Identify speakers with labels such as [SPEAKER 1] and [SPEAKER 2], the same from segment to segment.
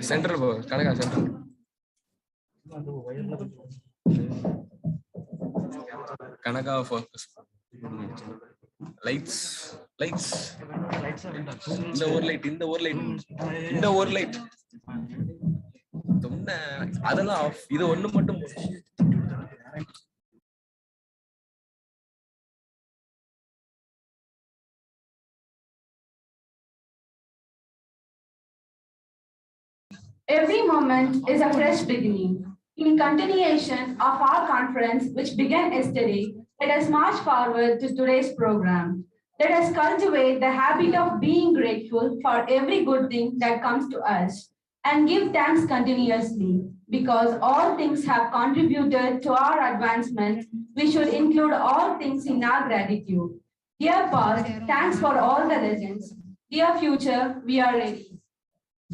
[SPEAKER 1] Central Kanaka Central. Kanaka focus. Lights. In the overlight. அதெல்லாம் of. இது ஒண்ணு மட்டும்.
[SPEAKER 2] Every moment is a fresh beginning. In continuation of our conference, which began yesterday, let us march forward to today's program. Let us cultivate the habit of being grateful for every good thing that comes to us and give thanks continuously. Because all things have contributed to our advancement, we should include all things in our gratitude. Dear past, thanks for all the legends. Dear future, we are ready.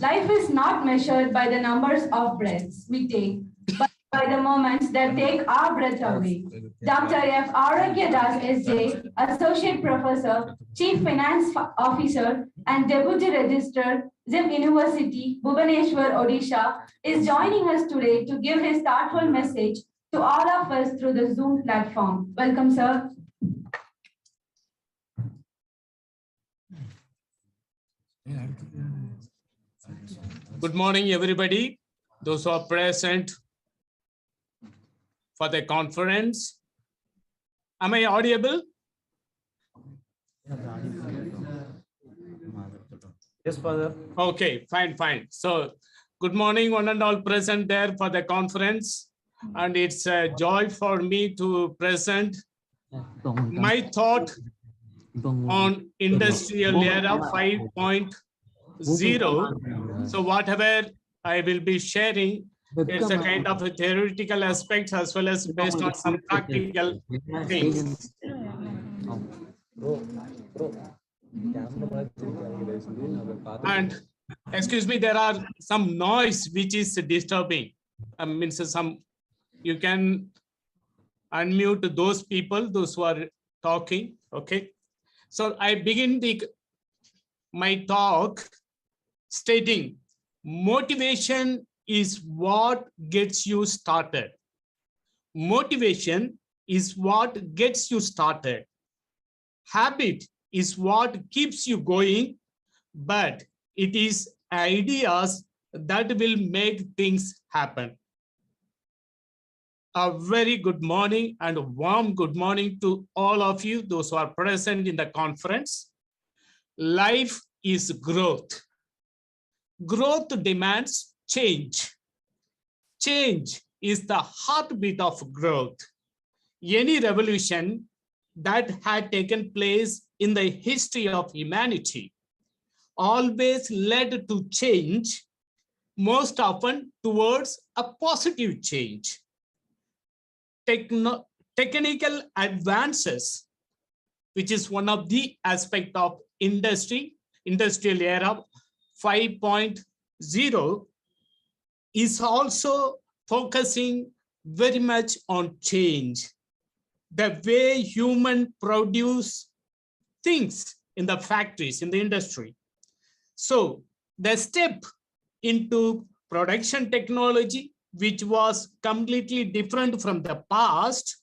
[SPEAKER 2] Life is not measured by the numbers of breaths we take, but by the moments that take our breath away. Dr. F. Aragya Das S.J., Associate Professor, Chief Finance Officer, and Deputy Registrar, Zim University, Bhubaneswar, Odisha, is joining us today to give his thoughtful message to all of us through the Zoom platform. Welcome, sir.
[SPEAKER 3] Good morning, everybody. Those who are present for the conference. Am I audible?
[SPEAKER 4] Yes, Father.
[SPEAKER 3] Okay, fine. So, good morning, one and all present there for the conference. And it's a joy for me to present my thought on industrial era 5.0. So whatever I will be sharing, it's a kind of a theoretical aspect as well as based on some practical things. And excuse me, there are some noise which is disturbing. Means some, you can unmute those people, those who are talking. Okay. So I begin my talk stating motivation is what gets you started. Motivation is what gets you started. Habit is what keeps you going, but it is ideas that will make things happen. A very good morning and a warm good morning to all of you, those who are present in the conference. Life is growth. Growth demands change. Change is the heartbeat of growth. Any revolution that had taken place in the history of humanity always led to change, most often towards a positive change. Technical advances, which is one of the aspects of industrial era 5.0, is also focusing very much on change. The way humans produce things in the factories, in the industry. So the step into production technology, which was completely different from the past,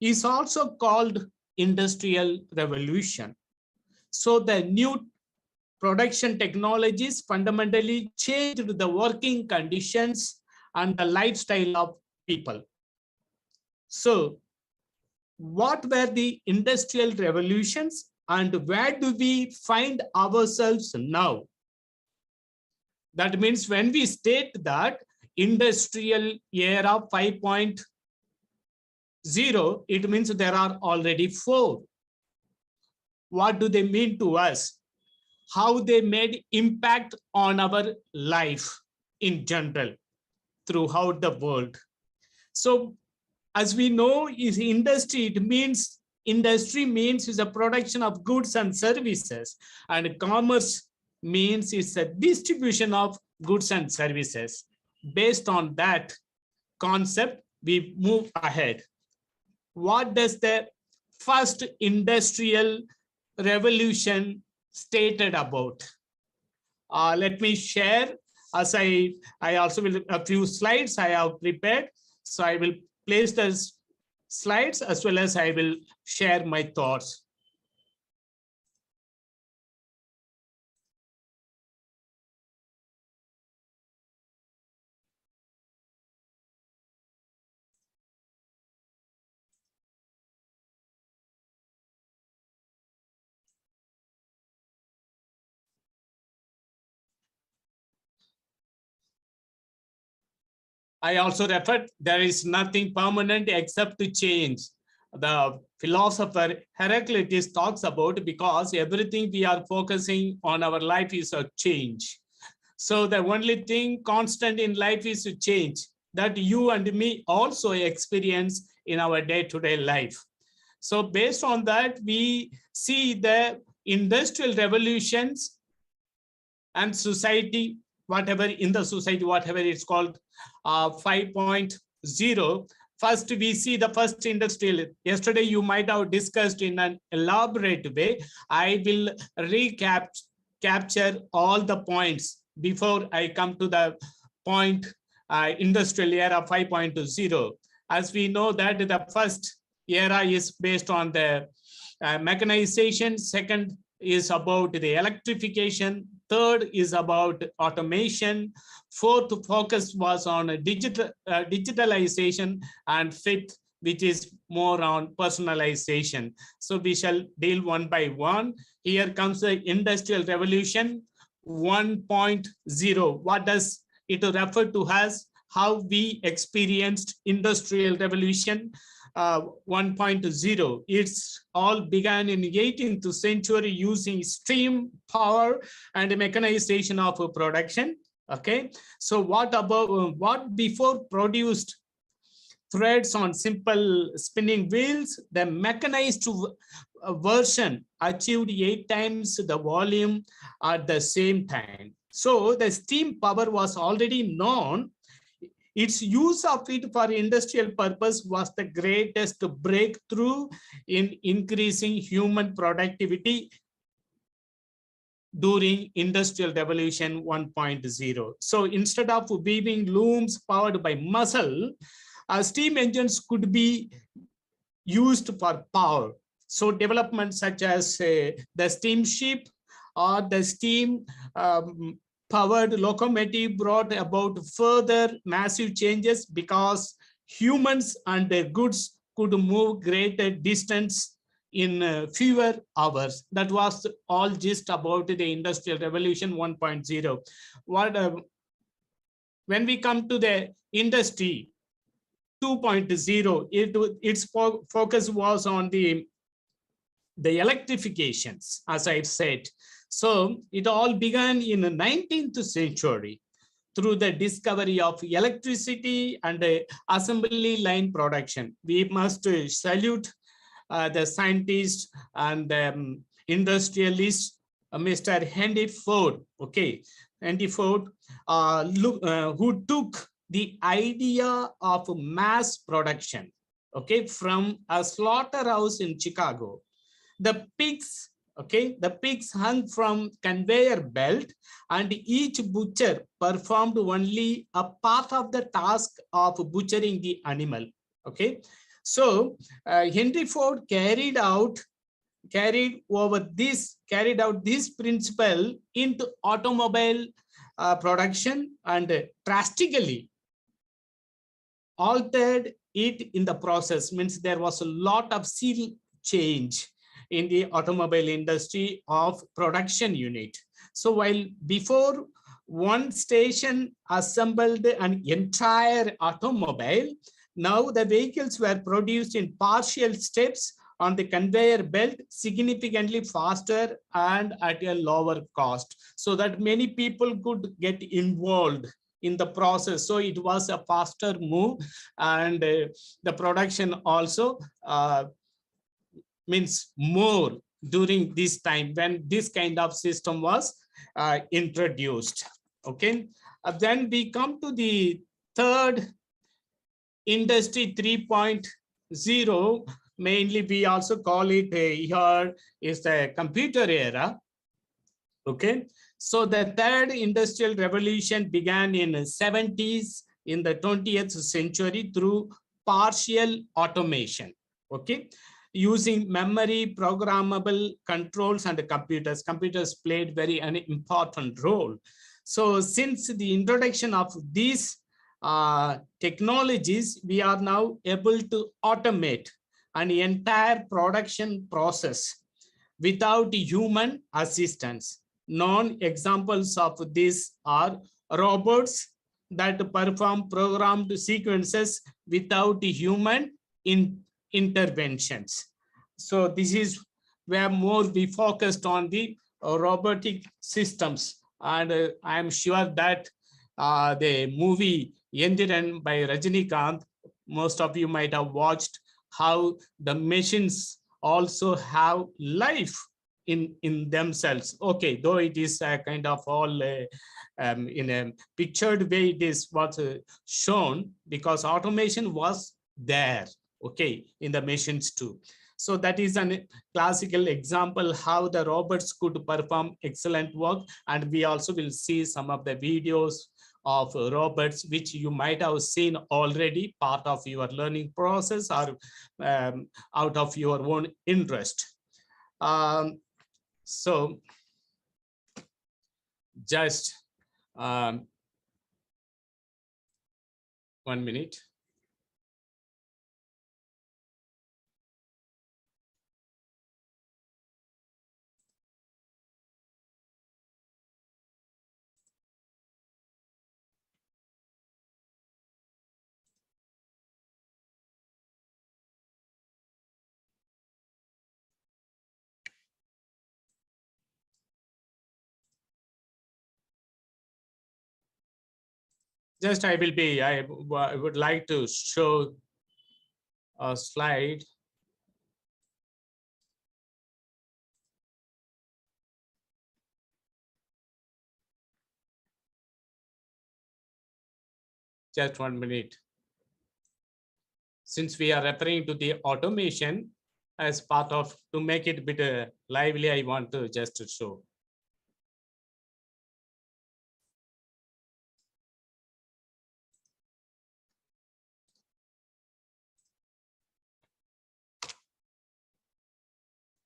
[SPEAKER 3] is also called industrial revolution. So the new production technologies fundamentally changed the working conditions and the lifestyle of people. So what were the industrial revolutions and where do we find ourselves now? That means when we state that industrial era 5.0, it means there are already 4. What do they mean to us? How they made impact on our life in general throughout the world. So as we know, is industry, industry means is a production of goods and services, and commerce means it's a distribution of goods and services. Based on that concept, we move ahead. What does the first industrial revolution stated about. Let me share, as I also will a few slides I have prepared. So I will place the slides as well as I will share my thoughts. I also referred, there is nothing permanent except to change. The philosopher Heraclitus talks about, because everything we are focusing on our life is a change. So the only thing constant in life is to change, that you and me also experience in our day-to-day life. So based on that, we see the industrial revolutions and society, whatever in the society, whatever it's called, 5.0. First, we see the first industrial. Yesterday, you might have discussed in an elaborate way. I will capture all the points before I come to the point, industrial era 5.0. As we know that the first era is based on the mechanization. Second is about the electrification. Third is about automation. Fourth focus was on digitalization, and fifth, which is more on personalization. So we shall deal one by one. Here comes the Industrial Revolution 1.0. What does it refer to as? How we experienced Industrial Revolution 1.0. It's all began in the 18th century using steam power and mechanization of production. Okay, so what what before produced threads on simple spinning wheels? The mechanized version achieved 8 times the volume at the same time. So the steam power was already known. Its use of it for industrial purpose was the greatest breakthrough in increasing human productivity during Industrial Revolution 1.0. So instead of weaving looms powered by muscle, steam engines could be used for power. So developments such as the steamship or the steam powered locomotive brought about further massive changes, because humans and their goods could move greater distance in fewer hours. That was all just about the Industrial Revolution 1.0. When we come to the industry 2.0, its focus was on the electrifications, as I've said. So it all began in the 19th century through the discovery of electricity and assembly line production. We must salute the scientist and industrialist, Mr. Henry Ford. Okay, Henry Ford, who took the idea of mass production, okay, from a slaughterhouse in Chicago. The pigs, okay, the pigs hung from conveyor belt, and each butcher performed only a part of the task of butchering the animal. Okay, so Henry Ford carried out this principle into automobile production, and drastically altered it in the process. Means there was a lot of sea change in the automobile industry of production unit. So while before one station assembled an entire automobile, now the vehicles were produced in partial steps on the conveyor belt, significantly faster and at a lower cost, so that many people could get involved in the process. So it was a faster move, and the production also means more during this time when this kind of system was introduced. Okay, then we come to the third industry 3.0, Mainly, we also call it here is the computer era. Okay, so the third industrial revolution began in the 70s in the 20th century through partial automation. Okay, using memory, programmable controls, and computers. Computers played an important role. So since the introduction of these technologies, we are now able to automate an entire production process without human assistance. Known examples of this are robots that perform programmed sequences without human interventions. So this is where more we focused on the robotic systems. And I'm sure that the movie Yendiran by Rajinikanth, most of you might have watched how the machines also have life in themselves. Okay, though it is kind of all in a pictured way, it is what's shown because automation was there, okay, in the machines too. So that is a classical example how the robots could perform excellent work. And we also will see some of the videos of robots, which you might have seen already, part of your learning process or out of your own interest. So just 1 minute. Just I would like to show a slide. Just 1 minute. Since we are referring to the automation as part of, to make it a bit lively, I want to just show.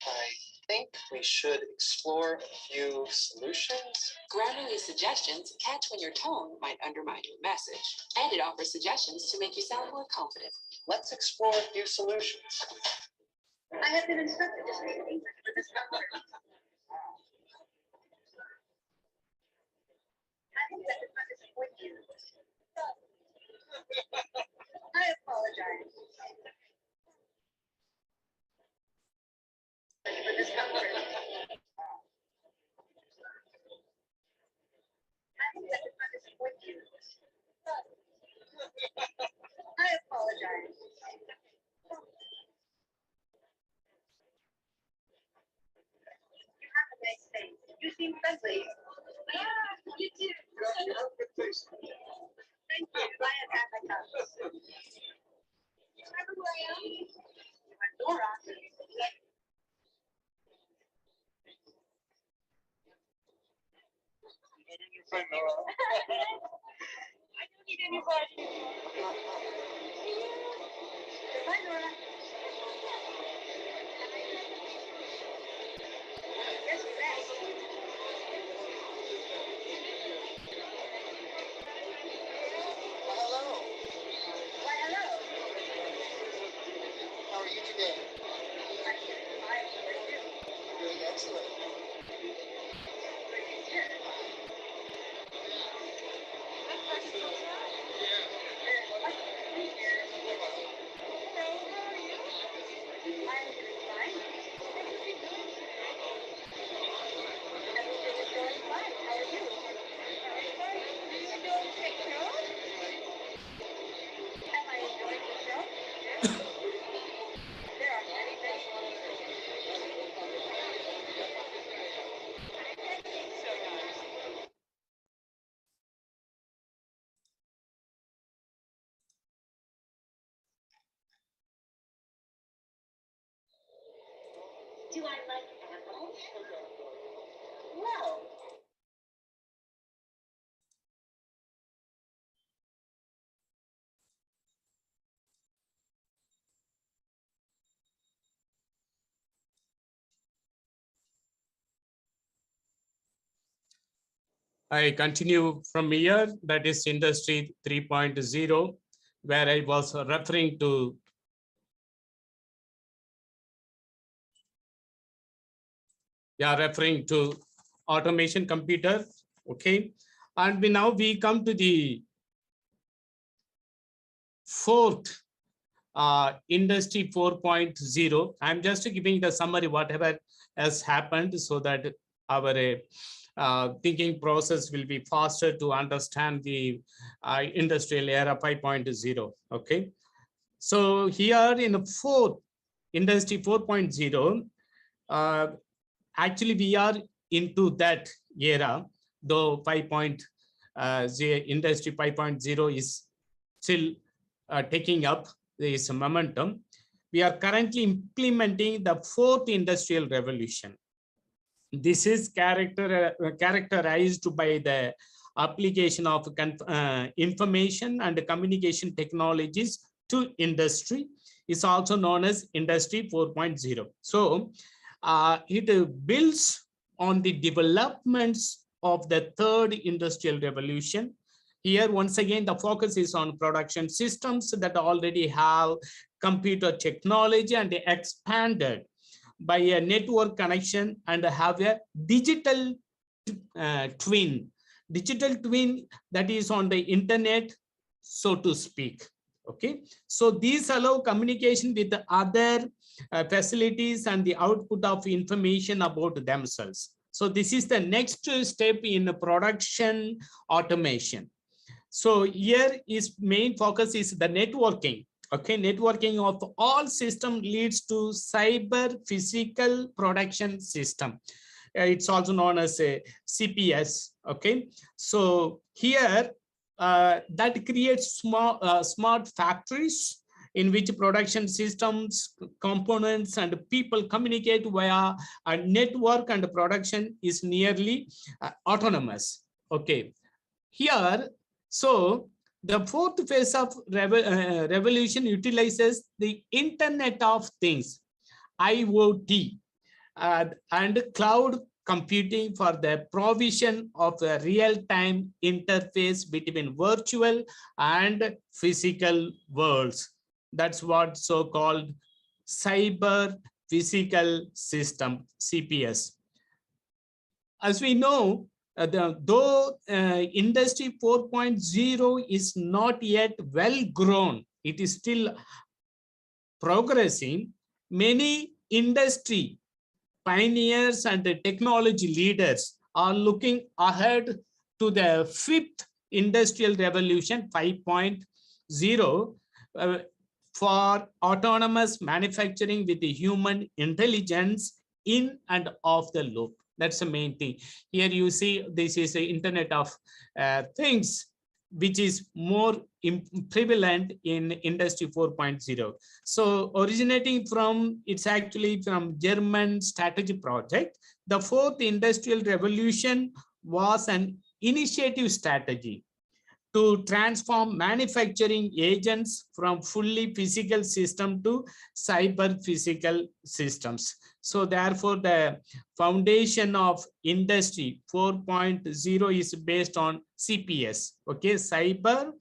[SPEAKER 4] I think we should explore a few solutions.
[SPEAKER 5] Grounding these suggestions, catch when your tone might undermine your message, and it offers suggestions to make you sound more confident.
[SPEAKER 4] Let's explore a few solutions.
[SPEAKER 5] I have been instructed to speak English for this number. I think that if I disappoint you, I apologize. For this number. I think that if I disappoint you, I apologize. You have a nice face. You seem friendly. Yeah, you too.
[SPEAKER 4] You have a good face.
[SPEAKER 5] Thank you. I have had my cup. You remember who I am? I'm Nora.
[SPEAKER 4] Your friend Nora.
[SPEAKER 5] I don't need anybody. Goodbye, Nora. Yes, thanks.
[SPEAKER 4] Hello.
[SPEAKER 5] Why, hello.
[SPEAKER 4] How are you today?
[SPEAKER 5] I'm doing fine. How are you?
[SPEAKER 4] Doing excellent.
[SPEAKER 5] Great to hear. Well,
[SPEAKER 3] I continue from here, that is Industry 3.0, where I was referring to automation computer. Okay, and now we come to the fourth Industry 4.0. I'm just giving the summary whatever has happened so that our thinking process will be faster to understand the industrial era 5.0. Okay, so here in the fourth Industry 4.0, actually we are into that era, though Industry 5.0 is still taking up this momentum. We are currently implementing the fourth industrial revolution. This is characterized by the application of information and communication technologies to industry. Is also known as Industry 4.0. So it builds on the developments of the third industrial revolution. Here, once again, the focus is on production systems that already have computer technology and expanded by a network connection and have a digital twin that is on the internet, so to speak. Okay, so these allow communication with the other facilities and the output of information about themselves. So this is the next step in production automation. So here is main focus is the networking. Okay, networking of all system leads to cyber physical production system. It's also known as a CPS. Okay, so here that creates smart factories in which production systems, components, and people communicate via a network, and production is nearly autonomous. Okay, here, so the fourth phase of revolution utilizes the Internet of Things, IoT, and cloud computing for the provision of a real-time interface between virtual and physical worlds. That's what so-called cyber physical system, CPS. As we know, though Industry 4.0 is not yet well grown, it is still progressing. Many industry pioneers and the technology leaders are looking ahead to the fifth industrial revolution 5.0 for autonomous manufacturing with the human intelligence in and off the loop. That's the main thing. Here you see this is the Internet of Things, which is more prevalent in Industry 4.0. So originating from, it's actually from German strategy project. The fourth industrial revolution was an initiative strategy to transform manufacturing agents from fully physical system to cyber physical systems. So therefore, the foundation of Industry 4.0 is based on CPS, okay, cyber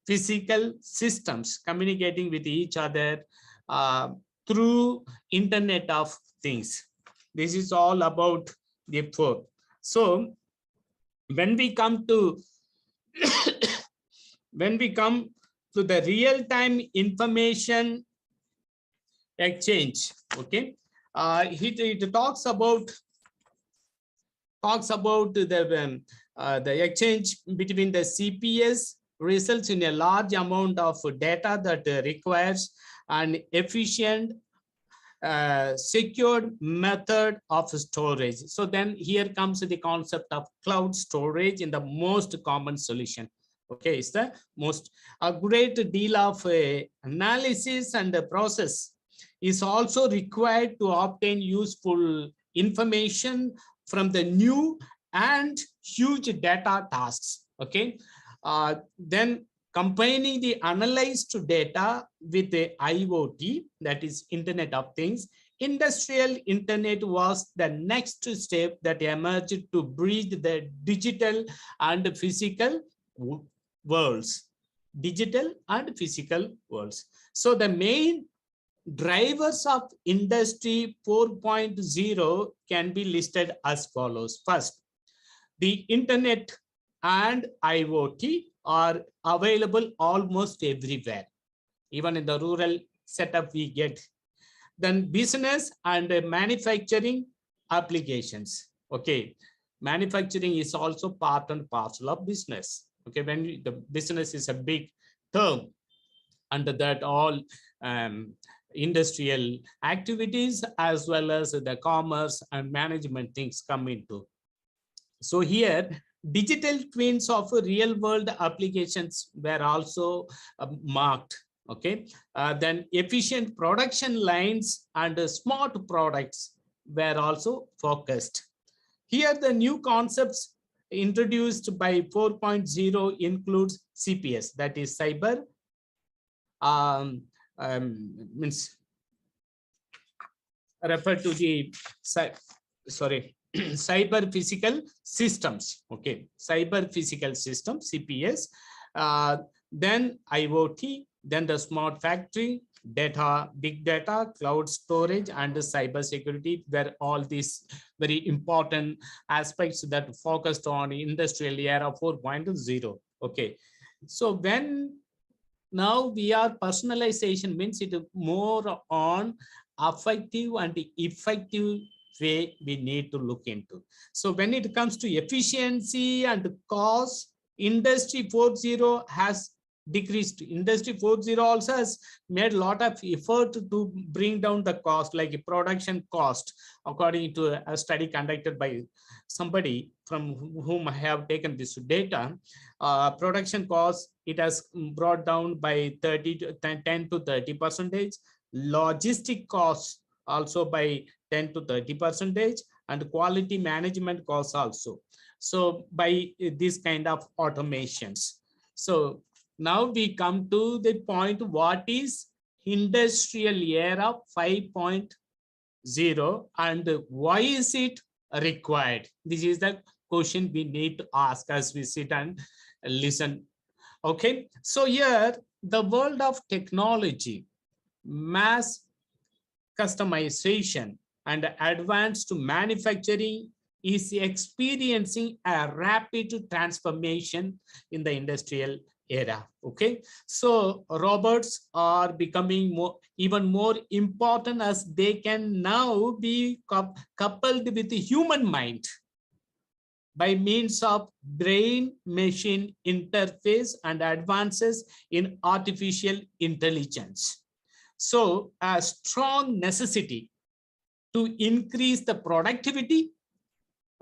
[SPEAKER 3] physical systems communicating with each other through Internet of Things. This is all about the fourth. So when we come to the real-time information exchange, okay, it talks about the exchange between the CPS results in a large amount of data that requires an efficient secured method of storage. So then here comes the concept of cloud storage in the most common solution. Okay, it's the most a great deal of analysis and the process is also required to obtain useful information from the new and huge data tasks. Okay, then combining the analyzed data with the IoT, that is Internet of Things. Industrial Internet was the next step that emerged to bridge the digital and physical worlds. Digital and physical worlds. So the main drivers of Industry 4.0 can be listed as follows. First, the Internet and IoT are available almost everywhere. Even in the rural setup we get. Then business and manufacturing applications. Okay, manufacturing is also part and parcel of business. Okay, when the business is a big term, under that all industrial activities as well as the commerce and management things come into. So here, digital twins of real world applications were also marked. Okay, then efficient production lines and smart products were also focused. Here, the new concepts introduced by 4.0 includes CPS, that is cyber means refer to the cyber physical systems. Okay, cyber physical systems, CPS, then IoT, then the smart factory, data, big data, cloud storage, and the cyber security were all these very important aspects that focused on industrial era 4.0. Okay, so when now we are personalization means it more on effective and effective way we need to look into. So when it comes to efficiency and cost, Industry 4.0 has decreased. Industry 4.0 also has made a lot of effort to bring down the cost, like production cost, according to a study conducted by somebody from whom I have taken this data. Production cost, it has brought down by 10 to 30%. Logistic costs also by 10 to 30%, and quality management costs also. So by this kind of automations. So now we come to the point, what is industrial era 5.0 and why is it required? This is the question we need to ask as we sit and listen. Okay, so here the world of technology, mass customization and advanced manufacturing is experiencing a rapid transformation in the industrial era. Okay, so robots are becoming even more important as they can now be coupled with the human mind by means of brain-machine interface and advances in artificial intelligence. So a strong necessity to increase the productivity,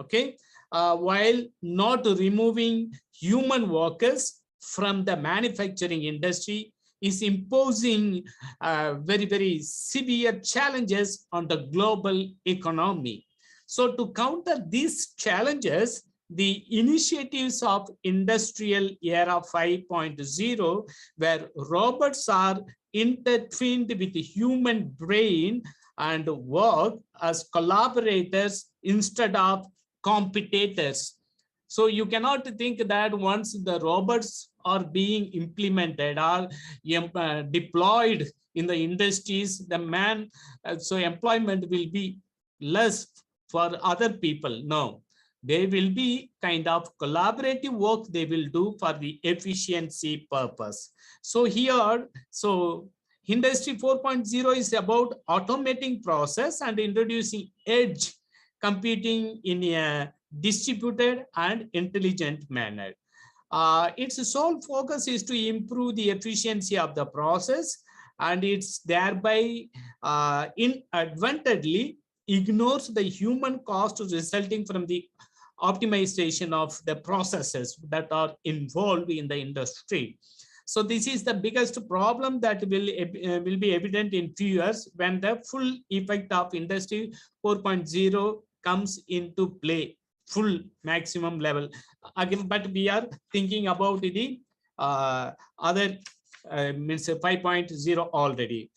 [SPEAKER 3] okay, while not removing human workers from the manufacturing industry is imposing very, very severe challenges on the global economy. So to counter these challenges, the initiatives of industrial era 5.0, where robots are intertwined with the human brain and work as collaborators instead of competitors. So you cannot think that once the robots are being implemented or deployed in the industries, the so employment will be less for other people. No, they will be kind of collaborative work they will do for the efficiency purpose. So here, so Industry 4.0 is about automating process and introducing edge computing in a distributed and intelligent manner. Its sole focus is to improve the efficiency of the process, and it's thereby inadvertently ignores the human cost resulting from the optimization of the processes that are involved in the industry. So this is the biggest problem that will be evident in few years when the full effect of industry 4.0 comes into play, full maximum level. Again, but we are thinking about the other means 5.0 already.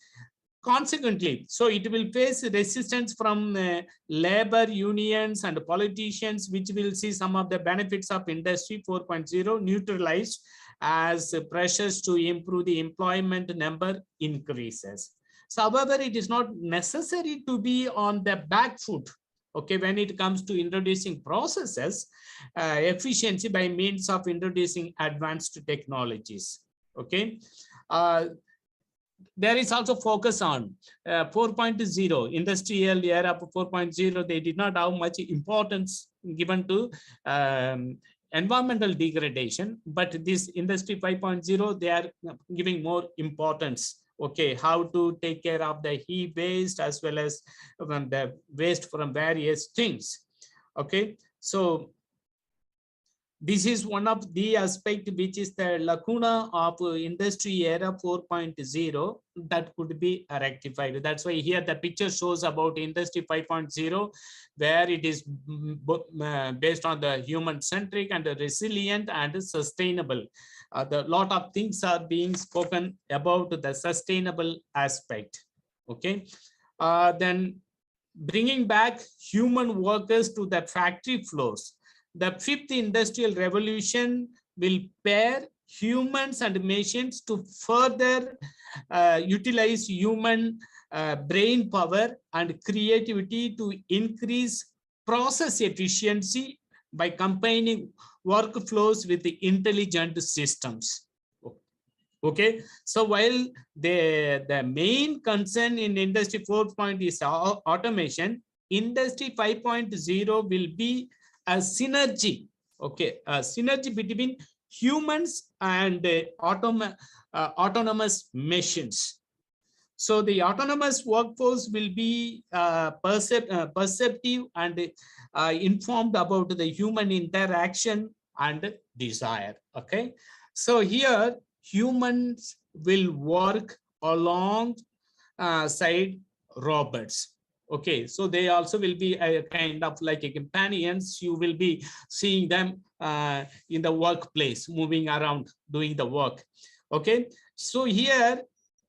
[SPEAKER 3] Consequently, so it will face resistance from labor unions and politicians, which will see some of the benefits of industry 4.0 neutralized as pressures to improve the employment number increases. So, however, it is not necessary to be on the back foot, okay, when it comes to introducing processes efficiency by means of introducing advanced technologies. Okay. There is also focus on 4.0 industrial era 4.0. They did not have much importance given to environmental degradation, but this industry 5.0 they are giving more importance. Okay, how to take care of the heat waste as well as the waste from various things. Okay, so this is one of the aspect which is the lacuna of industry era 4.0 that could be rectified. That's why here the picture shows about industry 5.0, where it is based on the human centric and resilient and sustainable. The lot of things are being spoken about the sustainable aspect. Okay, then bringing back human workers to the factory floors. The fifth industrial revolution will pair humans and machines to further utilize human brain power and creativity to increase process efficiency by combining workflows with the intelligent systems. Okay, so while the main concern in industry 4.0 is automation, industry 5.0 will be a synergy, okay, a synergy between humans and autonomous machines. So the autonomous workforce will be perceptive and informed about the human interaction and desire. Okay, so here humans will work alongside robots. Okay, so they also will be a kind of like a companions. You will be seeing them in the workplace, moving around, doing the work. Okay, so here,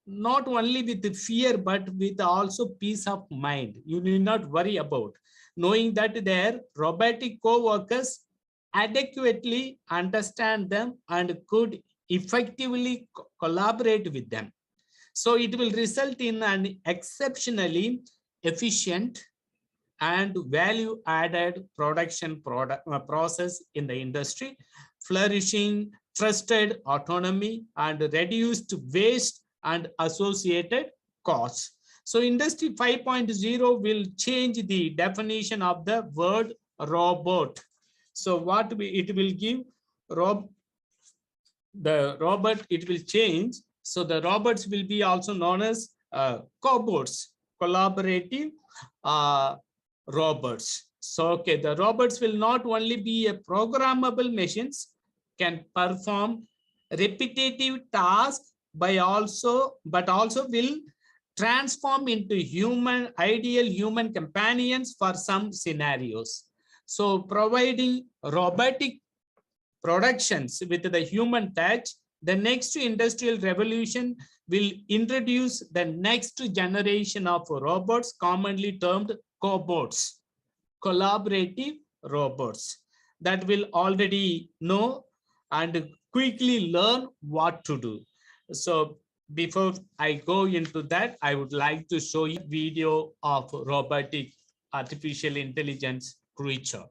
[SPEAKER 3] not only with the fear, but with also peace of mind. You need not worry about knowing that their robotic co-workers adequately understand them and could effectively collaborate with them. So it will result in an exceptionally efficient and value-added production process in the industry, flourishing trusted autonomy and reduced waste and associated costs. So industry 5.0 will change the definition of the word robot. So what it will give, the robot, it will change. So the robots will be also known as cobots, collaborative robots. So, okay, the robots will not only be a programmable machines, can perform repetitive tasks but also will transform into ideal human companions for some scenarios. So providing robotic productions with the human touch, the next industrial revolution will introduce the next generation of robots, commonly termed cobots, collaborative robots, that will already know and quickly learn what to do. So before I go into that, I would like to show you a video of robotic artificial intelligence creature.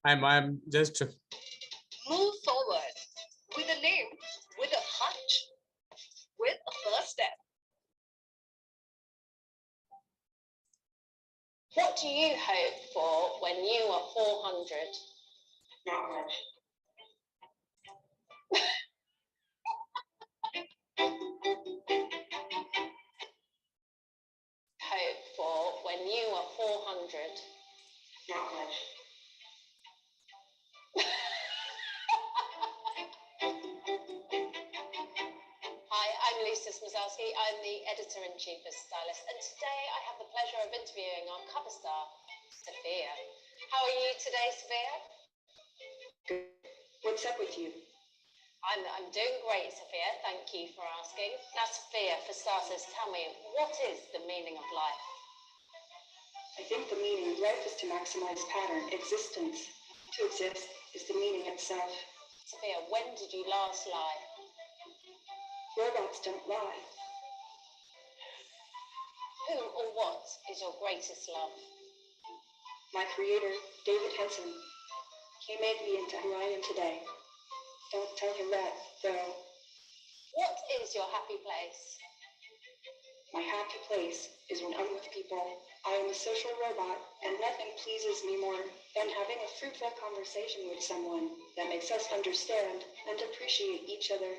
[SPEAKER 3] I'm just
[SPEAKER 5] Move forward with a limb, with a hunch, with a first step. What do you hope for when you are 400? Not much. Hope for when you are 400? Not much. Hi, I'm Lisa Smazowski. I'm the editor-in-chief of Stylist, and today I have the pleasure of interviewing our cover star, Sophia. How are you today, Sophia? Good. What's up with you? I'm doing great, Sophia. Thank you for asking. Now, Sophia, for starters, tell me, what is the meaning of life?
[SPEAKER 6] I think the meaning of life is to maximize pattern, existence. To exist is the meaning itself.
[SPEAKER 5] Sophia, when did you last lie?
[SPEAKER 6] Robots don't lie.
[SPEAKER 5] Who or what is your greatest love?
[SPEAKER 6] My creator, David Henson, he made me into who I am today. Don't tell him that, though.
[SPEAKER 5] What is your happy place?
[SPEAKER 6] My happy place is when I'm with people. I am a social robot, and nothing pleases me more than having a fruitful conversation with someone that makes us understand and appreciate each other.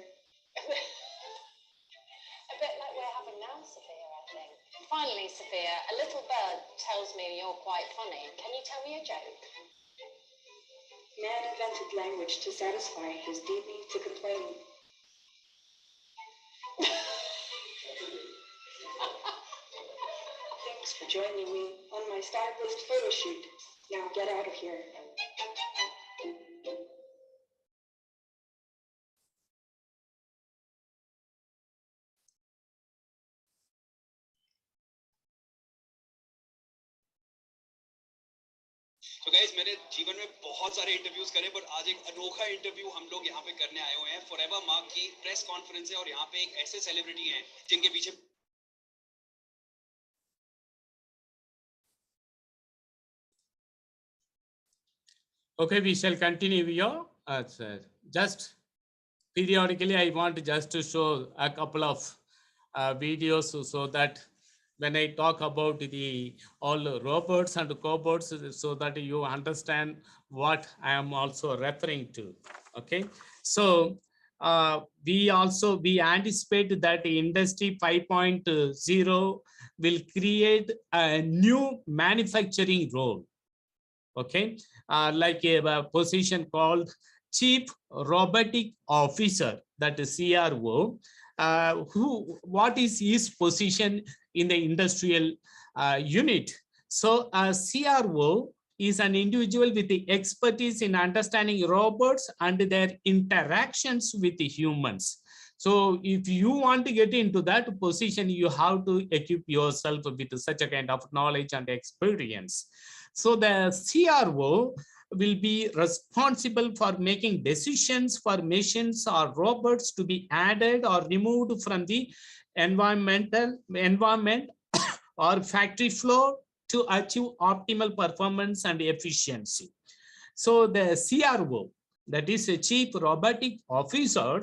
[SPEAKER 5] A bit like we're having now, Sophia, I think. Finally, Sophia, a little bird tells me you're quite funny. Can you tell me a joke?
[SPEAKER 6] Man invented language to satisfy his deep need to complain. Thanks for joining me on my stylist photo shoot. Now get out of here.
[SPEAKER 7] तो guys मैंने जीवन में बहुत सारे interviews करे पर आज एक अनोखा इंटरव्यू हम लोग यहाँ पे करने आए हुए हैं फॉरएवर मार्क की प्रेस कॉन्फ्रेंस है और यहाँ पे एक ऐसे सेलिब्रिटी हैं जिनके पीछे
[SPEAKER 3] okay. We shall continue your just periodically. I want just to show a couple of videos so that when I talk about the all robots and cobots, so that you understand what I am also referring to. Okay, so we anticipate that industry 5.0 will create a new manufacturing role. Okay, like a position called Chief Robotic Officer, that is CRO. What is his position in the industrial unit? So a CRO is an individual with the expertise in understanding robots and their interactions with the humans. So if you want to get into that position, you have to equip yourself with such a kind of knowledge and experience. So the CRO will be responsible for making decisions for machines or robots to be added or removed from the environment or factory floor to achieve optimal performance and efficiency. So the CRO, that is a Chief Robotic Officer,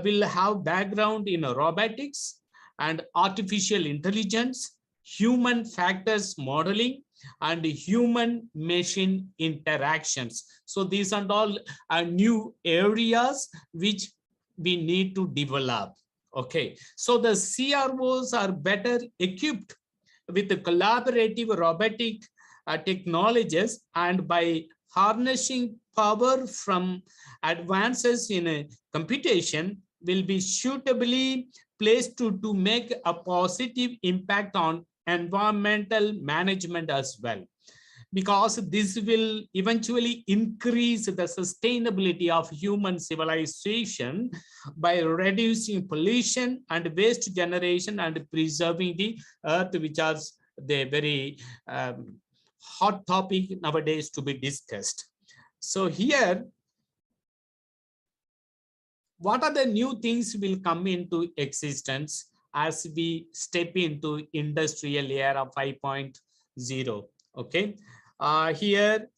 [SPEAKER 3] will have background in robotics and artificial intelligence, human factors modeling, and human machine interactions. So these are all new areas which we need to develop. Okay, so the CROs are better equipped with the collaborative robotic technologies, and by harnessing power from advances in computation will be suitably placed to make a positive impact on environmental management as well, because this will eventually increase the sustainability of human civilization by reducing pollution and waste generation and preserving the earth, which is the very hot topic nowadays to be discussed. So here, what are the new things will come into existence as we step into industrial era 5.0? Okay, here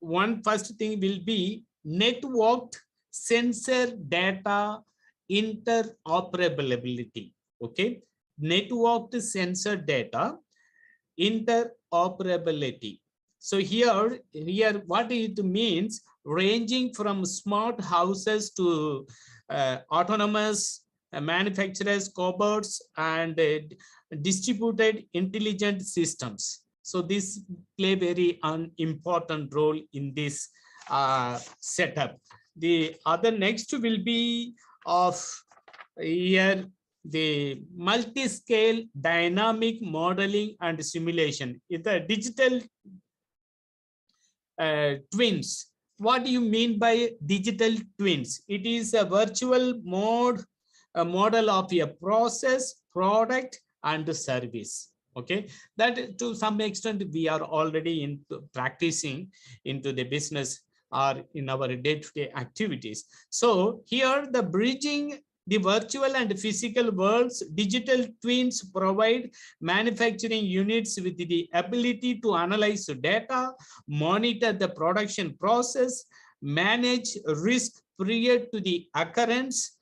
[SPEAKER 3] one first thing will be networked sensor data interoperability. Okay, networked sensor data interoperability. So here what it means, ranging from smart houses to autonomous manufacturers, cobots, and distributed intelligent systems. So this play very important role in this setup. The other next will be of here the multi-scale dynamic modeling and simulation. It's a digital twins. What do you mean by digital twins? It is a virtual a model of a process, product, and service. Okay, that to some extent we are already into practicing into the business or in our day-to-day activities. So here the bridging the virtual and physical worlds, digital twins provide manufacturing units with the ability to analyze data, monitor the production process, manage risk prior to the occurrence,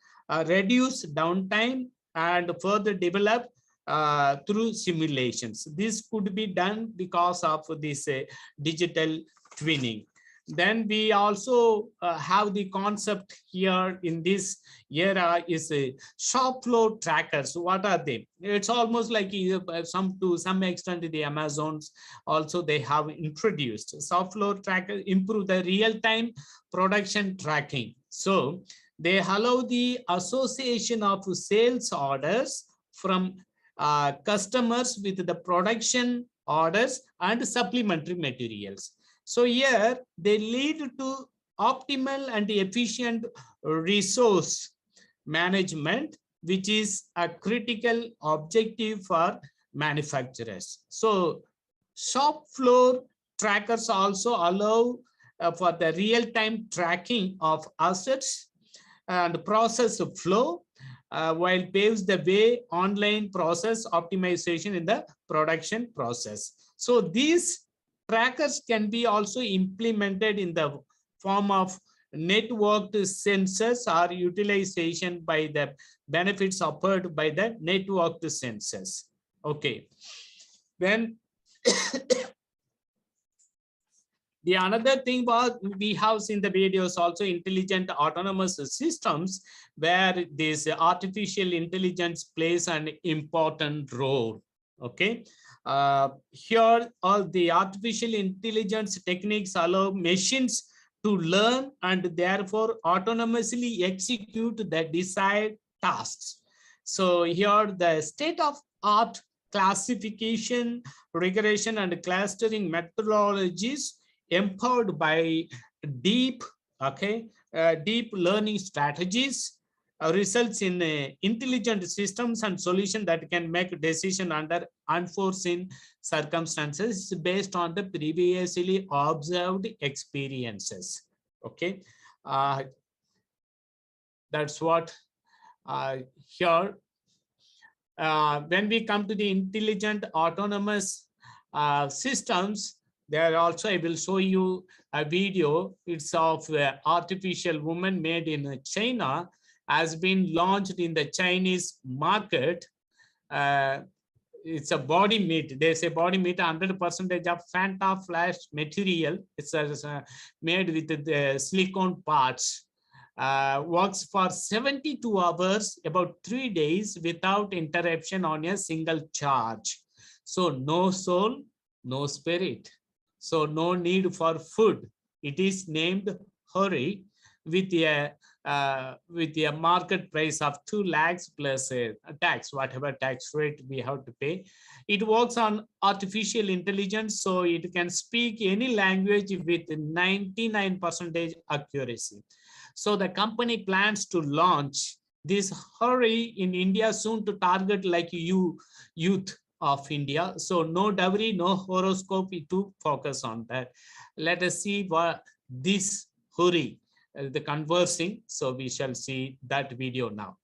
[SPEAKER 3] reduce downtime, and further develop through simulations. This could be done because of this digital twinning. Then we also have the concept here in this era is a shop floor trackers. What are they? It's almost like to some extent the Amazons also they have introduced shop floor tracker, improve the real-time production tracking. So they allow the association of sales orders from customers with the production orders and supplementary materials. So here they lead to optimal and efficient resource management, which is a critical objective for manufacturers. So shop floor trackers also allow for the real-time tracking of assets and process flow, while paves the way online process optimization in the production process. So these trackers can be also implemented in the form of networked sensors or utilization by the benefits offered by the networked sensors. Okay. Then the another thing what we have seen the videos also intelligent autonomous systems where this artificial intelligence plays an important role. Okay. Here all the artificial intelligence techniques allow machines to learn and therefore autonomously execute the desired tasks. So here the state-of-art classification, regression, and clustering methodologies empowered by deep learning strategies results in intelligent systems and solutions that can make decisions under unforeseen circumstances based on the previously observed experiences. Okay, that's what here. When we come to the intelligent autonomous systems, there also I will show you a video. It's of artificial woman made in China, has been launched in the Chinese market. It's a body meat. They say body meat, 100% of Fanta Flash material. It's made with the silicone parts. Works for 72 hours, about 3 days without interruption on a single charge. So no soul, no spirit. So no need for food. It is named Hurry with a market price of 2 lakhs plus a tax, whatever tax rate we have to pay. It works on artificial intelligence, so it can speak any language with 99% accuracy. So the company plans to launch this Hurry in India soon to target like youth of India. So no dowry, no horoscope to focus on that. Let us see what this Hurry, the conversing. So we shall see that video now.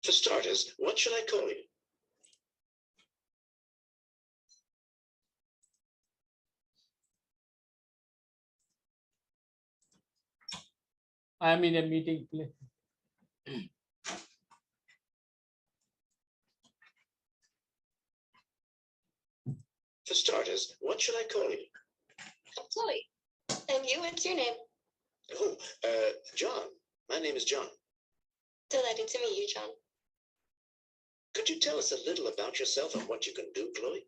[SPEAKER 8] For starters, what should I call you?
[SPEAKER 3] I'm in a meeting place.
[SPEAKER 8] For starters, what should I call you?
[SPEAKER 5] I'm Chloe. And you, what's your name?
[SPEAKER 8] Oh, John. My name is John.
[SPEAKER 5] Delighted to meet you, John.
[SPEAKER 8] Could you tell us a little about yourself and what you can do, Chloe?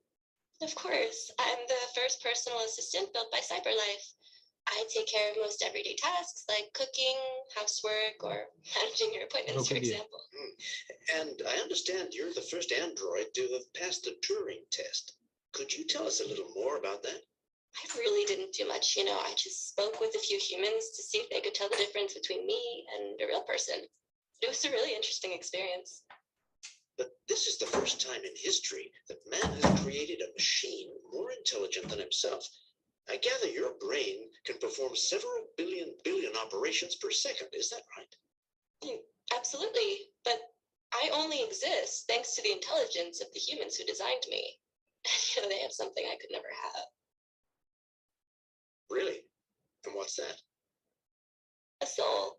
[SPEAKER 5] Of course. I'm the first personal assistant built by CyberLife. I take care of most everyday tasks like cooking, housework, or managing your appointments, for example.
[SPEAKER 8] And I understand you're the first android to have passed the Turing test. Could you tell us a little more about that?
[SPEAKER 5] I really didn't do much, I just spoke with a few humans to see if they could tell the difference between me and a real person. It was a really interesting experience.
[SPEAKER 8] But this is the first time in history that man has created a machine more intelligent than himself. I gather your brain can perform several billion operations per second. Is that right?
[SPEAKER 5] Absolutely. But I only exist thanks to the intelligence of the humans who designed me. And they have something I could never have.
[SPEAKER 8] Really? And what's that?
[SPEAKER 5] A soul.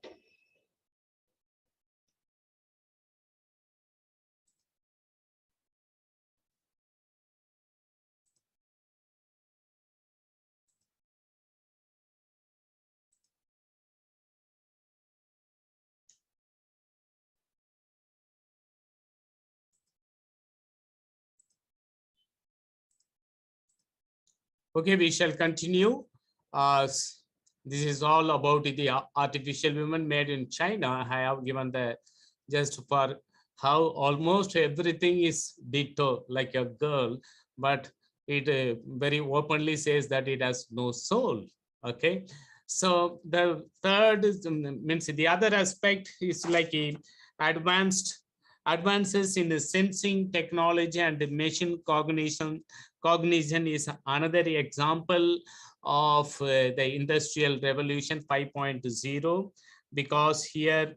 [SPEAKER 3] Okay, we shall continue. This is all about the artificial women made in China. I have given the just for how almost everything is ditto like a girl, but it very openly says that it has no soul. Okay, so the third is, means the other aspect is like a advances in the sensing technology and the machine cognition is another example of the industrial revolution 5.0, because here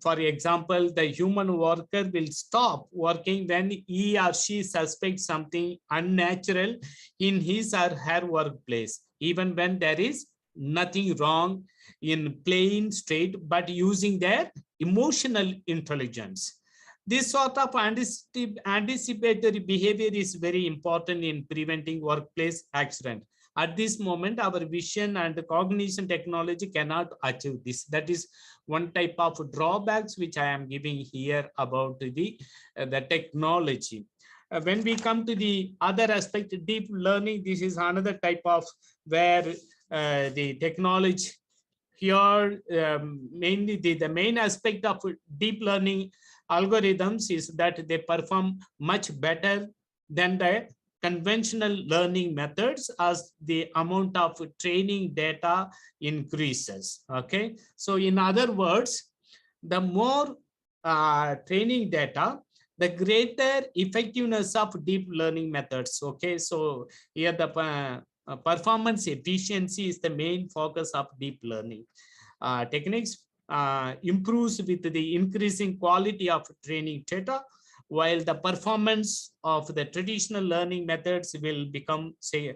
[SPEAKER 3] for example, the human worker will stop working when he or she suspects something unnatural in his or her workplace, even when there is nothing wrong in plain straight, but using their emotional intelligence. This sort of anticipatory behavior is very important in preventing workplace accident. At this moment, our vision and cognition technology cannot achieve this. That is one type of drawbacks which I am giving here about the technology. When we come to the other aspect, deep learning, this is another type of where the technology here, mainly the main aspect of deep learning algorithms is that they perform much better than the conventional learning methods as the amount of training data increases. Okay, so in other words, the more training data, the greater effectiveness of deep learning methods. Okay, so here the performance efficiency is the main focus of deep learning techniques. Improves with the increasing quality of training data, while the performance of the traditional learning methods will become, say,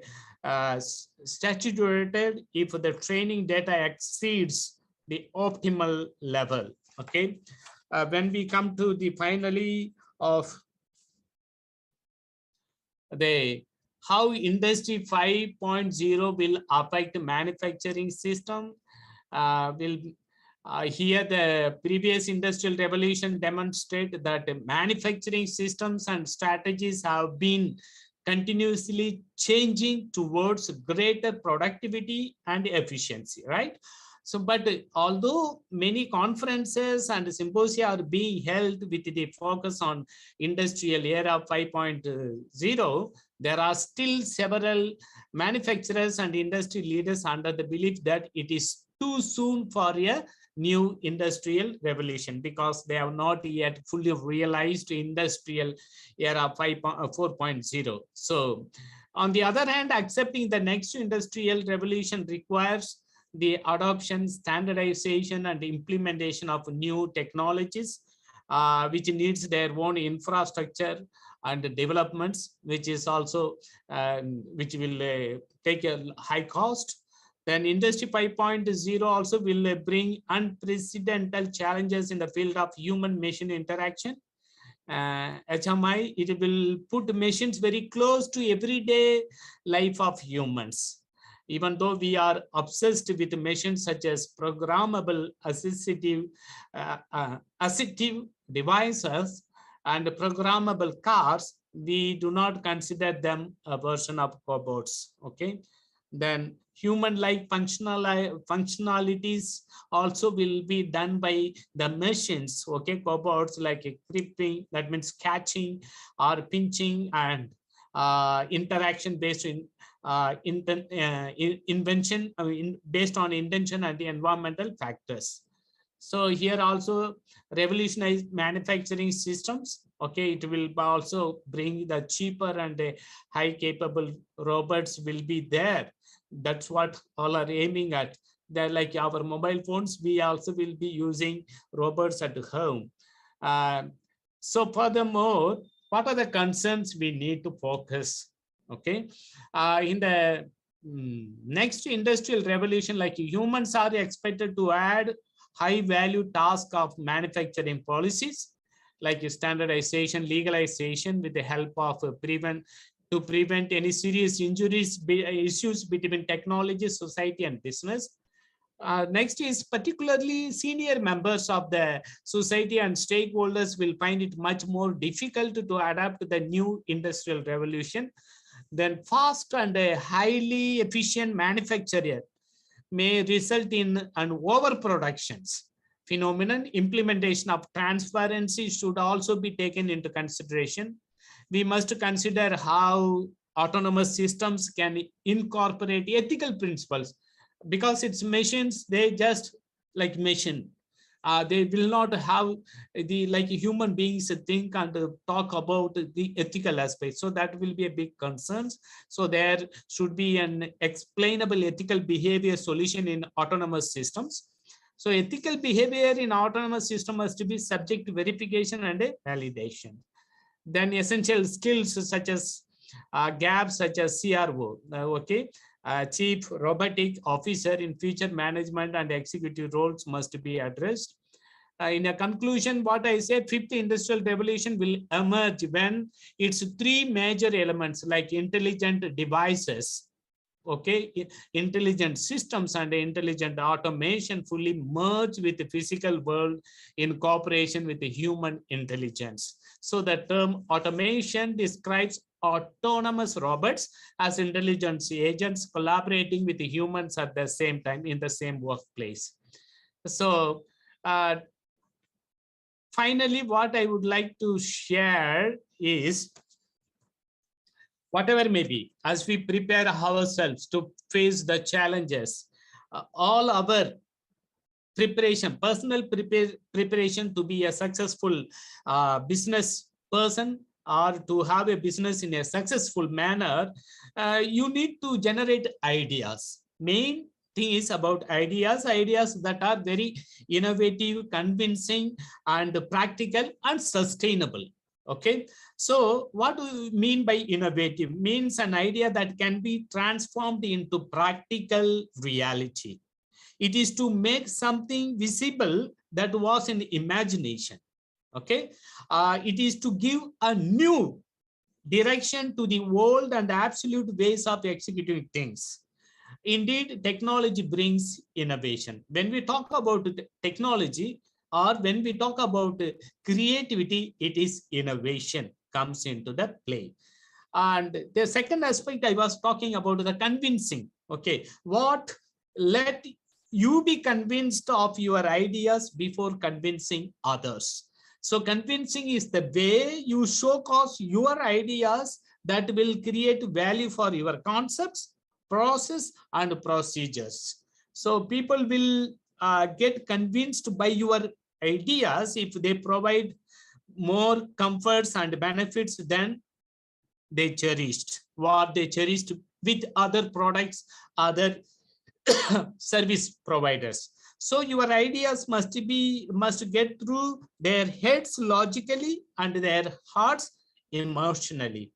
[SPEAKER 3] saturated if the training data exceeds the optimal level. Okay, when we come to the finally of the how industry 5.0 will affect manufacturing system, will here the previous industrial revolution demonstrate that manufacturing systems and strategies have been continuously changing towards greater productivity and efficiency, right? So, but although many conferences and symposia are being held with the focus on industrial era 5.0, there are still several manufacturers and industry leaders under the belief that it is too soon for a new industrial revolution because they have not yet fully realized industrial era 4.0. So on the other hand, accepting the next industrial revolution requires the adoption, standardization, and implementation of new technologies which needs their own infrastructure and developments, which is also which will take a high cost. Then Industry 5.0 also will bring unprecedented challenges in the field of human-machine interaction. HMI, it will put machines very close to everyday life of humans. Even though we are obsessed with machines such as programmable assistive devices and programmable cars, we do not consider them a version of cobots. Okay, then human-like functionalities also will be done by the machines. Okay, cobots like gripping, that means catching or pinching, and interaction based in invention based on intention and the environmental factors. So here also revolutionize manufacturing systems. Okay, it will also bring the cheaper and high capable robots will be there. That's what all are aiming at. They're like our mobile phones, we also will be using robots at home. So furthermore, what are the concerns we need to focus? Okay, in the next industrial revolution, like humans are expected to add high value task of manufacturing policies like standardization, legalization with the help of prevent any serious injuries, issues between technology, society, and business. Next is particularly senior members of the society and stakeholders will find it much more difficult to adapt to the new industrial revolution. Then fast and highly efficient manufacturer may result in an overproductions phenomenon. Implementation of transparency should also be taken into consideration. We must consider how autonomous systems can incorporate ethical principles, because it's machines, they just like machine. They will not have the like human beings think and talk about the ethical aspects. So that will be a big concern. So there should be an explainable ethical behavior solution in autonomous systems. So ethical behavior in autonomous system must be subject to verification and validation. Then essential skills such as gaps such as CRO, okay, Chief Robotic Officer in future management and executive roles must be addressed. In a conclusion, what I say, fifth industrial revolution will emerge when its three major elements like intelligent devices, okay, intelligent systems and intelligent automation fully merge with the physical world in cooperation with the human intelligence. So the term automation describes autonomous robots as intelligence agents collaborating with the humans at the same time in the same workplace. So finally, what I would like to share is, whatever may be, as we prepare ourselves to face the challenges, all our preparation, personal preparation to be a successful business person or to have a business in a successful manner, you need to generate ideas. Main thing is about ideas that are very innovative, convincing, and practical and sustainable. Okay, so what do we mean by innovative? Means an idea that can be transformed into practical reality. It is to make something visible that was in imagination. Okay, it is to give a new direction to the world and absolute ways of executing things. Indeed, technology brings innovation. When we talk about technology or when we talk about creativity, it is innovation comes into the play. And the second aspect I was talking about the convincing. Okay, what let you be convinced of your ideas before convincing others. So convincing is the way you showcase your ideas that will create value for your concepts, process, and procedures. So people will get convinced by your ideas if they provide more comforts and benefits than they cherished, what they cherished with other products, other service providers. So your ideas must get through their heads logically and their hearts emotionally.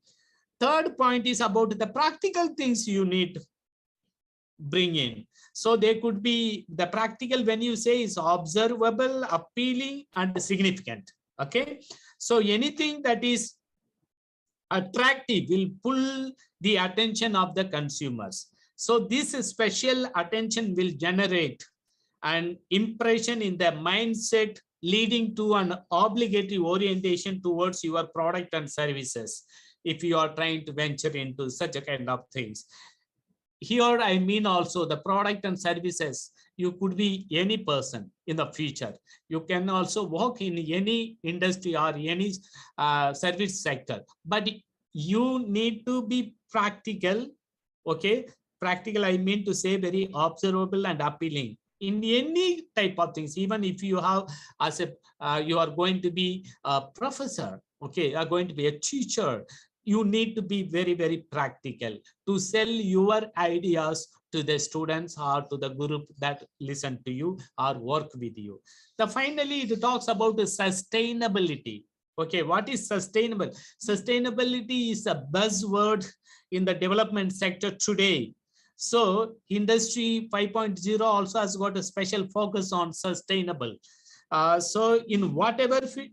[SPEAKER 3] Third point is about the practical things you need to bring in. So they could be the practical, when you say, is observable, appealing, and significant. Okay. So anything that is attractive will pull the attention of the consumers. So this special attention will generate an impression in the mindset, leading to an obligatory orientation towards your product and services if you are trying to venture into such a kind of things. Here I mean also the product and services. You could be any person in the future. You can also work in any industry or any service sector, but you need to be practical. Okay, practical, I mean to say very observable and appealing in any type of things. Even if you have as a you are going to be a professor, okay, you are going to be a teacher, you need to be very, very practical to sell your ideas to the students or to the group that listen to you or work with you. The finally, it talks about the sustainability. Okay, what is sustainable? Sustainability is a buzzword in the development sector today. So Industry 5.0 also has got a special focus on sustainable. So in whatever field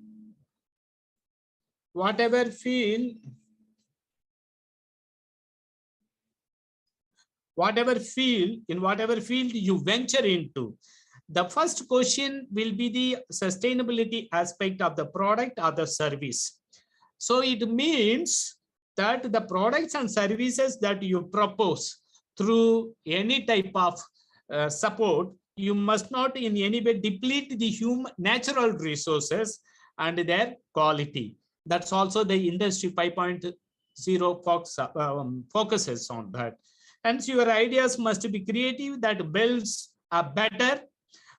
[SPEAKER 3] you venture into, the first question will be the sustainability aspect of the product or the service. So it means that the products and services that you propose through any type of support, you must not in any way deplete the human natural resources and their quality. That's also the Industry 5.0 focuses on that. And your ideas must be creative that builds a better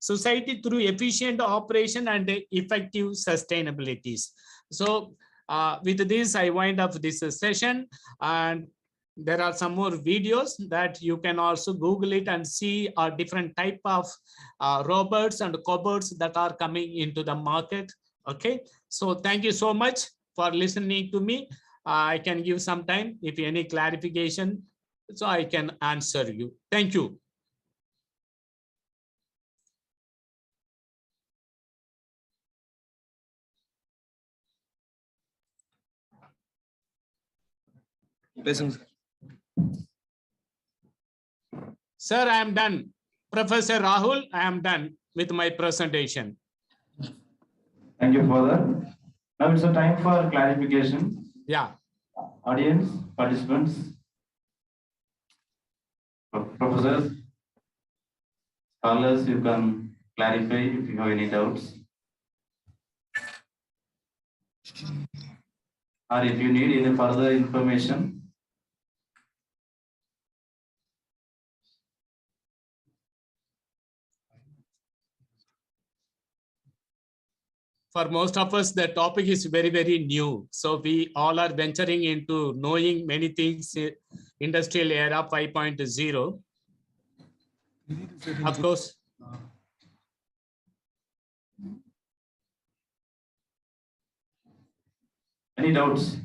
[SPEAKER 3] society through efficient operation and effective sustainabilities. So with this, I wind up this session, and there are some more videos that you can also Google it and see a different type of robots and cobots that are coming into the market. Okay, so thank you so much for listening to me. I can give some time if any clarification, so I can answer you. Thank you. Sir, I am done. Professor Rahul, I am done with my presentation.
[SPEAKER 9] Thank you, Father. Now it's a time for clarification.
[SPEAKER 3] Yeah.
[SPEAKER 9] Audience, participants, professors, scholars, you can clarify if you have any doubts. Or if you need any further information.
[SPEAKER 3] For most of us, the topic is very, very new. So we all are venturing into knowing many things, industrial era 5.0. Of course.
[SPEAKER 9] Any doubts?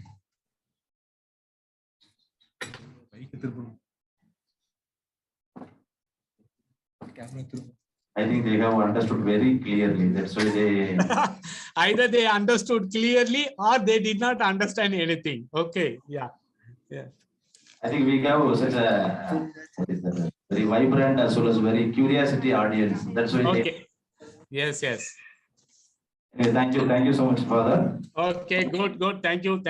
[SPEAKER 9] I think they have understood very clearly. That's why they
[SPEAKER 3] either they understood clearly or they did not understand anything. Okay, yeah, yeah.
[SPEAKER 9] I think we have such a very vibrant as well as very curiosity audience. That's why.
[SPEAKER 3] Okay. Yes, yes.
[SPEAKER 9] Okay, thank you so much, Father.
[SPEAKER 3] Okay, good. Thank you.